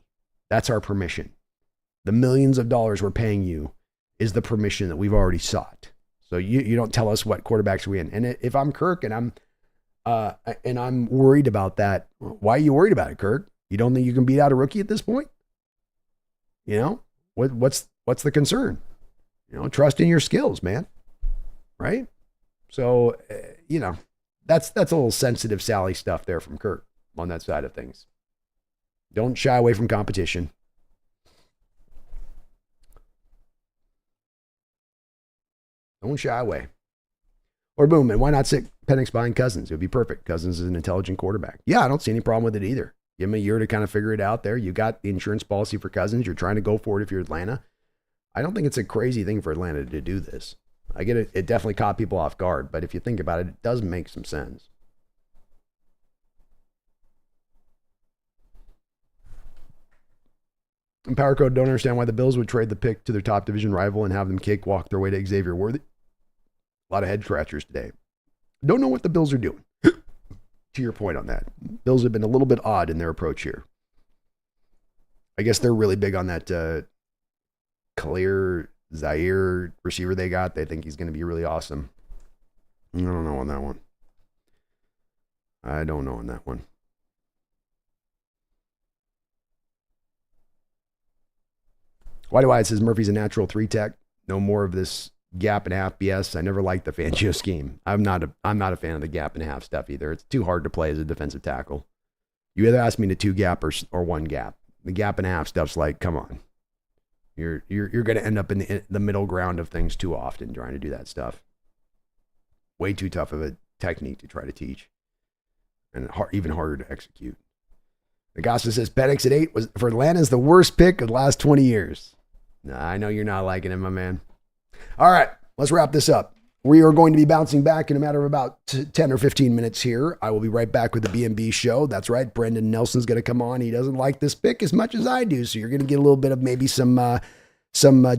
That's our permission. The millions of dollars we're paying you is the permission that we've already sought. So you don't tell us what quarterbacks we in. And if I'm Kirk and I'm worried about that, why are you worried about it, Kirk? You don't think you can beat out a rookie at this point? You know, what's the concern? You know, trust in your skills, man. Right? So, that's a little sensitive Sally stuff there from Kurt on that side of things. Don't shy away from competition. Don't shy away. Or boom, and why not sit Penix behind Cousins? It would be perfect. Cousins is an intelligent quarterback. Yeah, I don't see any problem with it either. Give him a year to kind of figure it out there. You got the insurance policy for Cousins. You're trying to go for it if you're Atlanta. I don't think it's a crazy thing for Atlanta to do this. I get it. It definitely caught people off guard, but if you think about it, it does make some sense. And Power Code don't understand why the Bills would trade the pick to their top division rival and have them cakewalk their way to Xavier Worthy. A lot of head scratchers today. Don't know what the Bills are doing. To your point on that, Bills have been a little bit odd in their approach here. I guess they're really big on that Khalil Zaire receiver they got. They think he's going to be really awesome. I don't know on that one. Why do I? It says Murphy's a natural 3-tech. No more of this gap and a half BS. I never liked the Fangio scheme. I'm not a fan of the gap and a half stuff either. It's too hard to play as a defensive tackle. You either ask me to 2 gap or 1 gap. The gap and a half stuff's like, come on. You're going to end up in the middle ground of things too often trying to do that stuff. Way too tough of a technique to try to teach, and even harder to execute. Agasta says Penix at 8 was for Atlanta is the worst pick of the last 20 years. Nah, I know you're not liking him, my man. All right, let's wrap this up. We are going to be bouncing back in a matter of about 10 or 15 minutes here. I will be right back with the B&B show. That's right. Brendan Nelson's going to come on. He doesn't like this pick as much as I do. So you're going to get a little bit of maybe some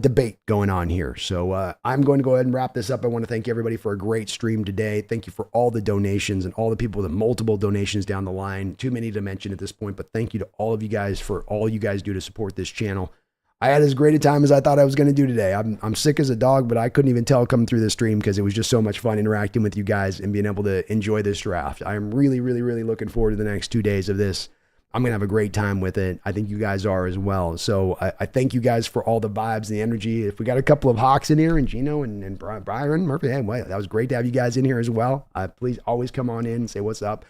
debate going on here. So I'm going to go ahead and wrap this up. I want to thank everybody for a great stream today. Thank you for all the donations and all the people with multiple donations down the line. Too many to mention at this point, but thank you to all of you guys for all you guys do to support this channel. I had as great a time as I thought I was going to do today. I'm sick as a dog, but I couldn't even tell coming through the stream because it was just so much fun interacting with you guys and being able to enjoy this draft. I am really, really, really looking forward to the next 2 days of this. I'm going to have a great time with it. I think you guys are as well. So I thank you guys for all the vibes and the energy. If we got a couple of Hawks in here and Gino and Byron, Murphy, hey, well, that was great to have you guys in here as well. Please always come on in and say what's up.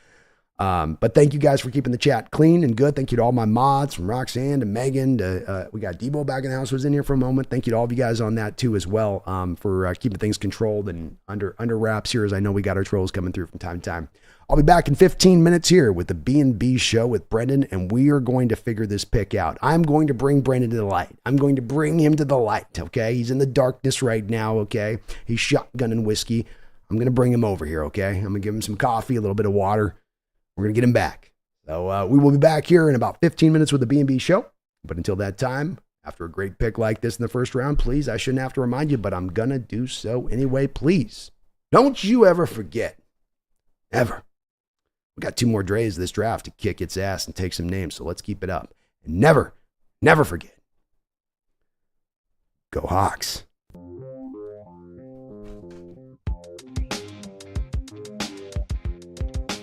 But thank you guys for keeping the chat clean and good. Thank you to all my mods, from Roxanne to Megan to we got Debo back in the house, was in here for a moment. Thank you to all of you guys on that too as well, for keeping things controlled and under wraps here, as I know we got our trolls coming through from time to time. I'll be back in 15 minutes here with the B&B show with Brendan, and we are going to figure this pick out. I'm going to bring Brendan to the light. I'm going to bring him to the light, okay? He's in the darkness right now, okay? He's shotgunning whiskey. I'm going to bring him over here, okay? I'm going to give him some coffee, a little bit of water. We're going to get him back. So we will be back here in about 15 minutes with the B&B show. But until that time, after a great pick like this in the first round, please, I shouldn't have to remind you, but I'm going to do so anyway. Please, don't you ever forget, ever. We got 2 more days of this draft to kick its ass and take some names, so let's keep it up. And never, never forget, go Hawks.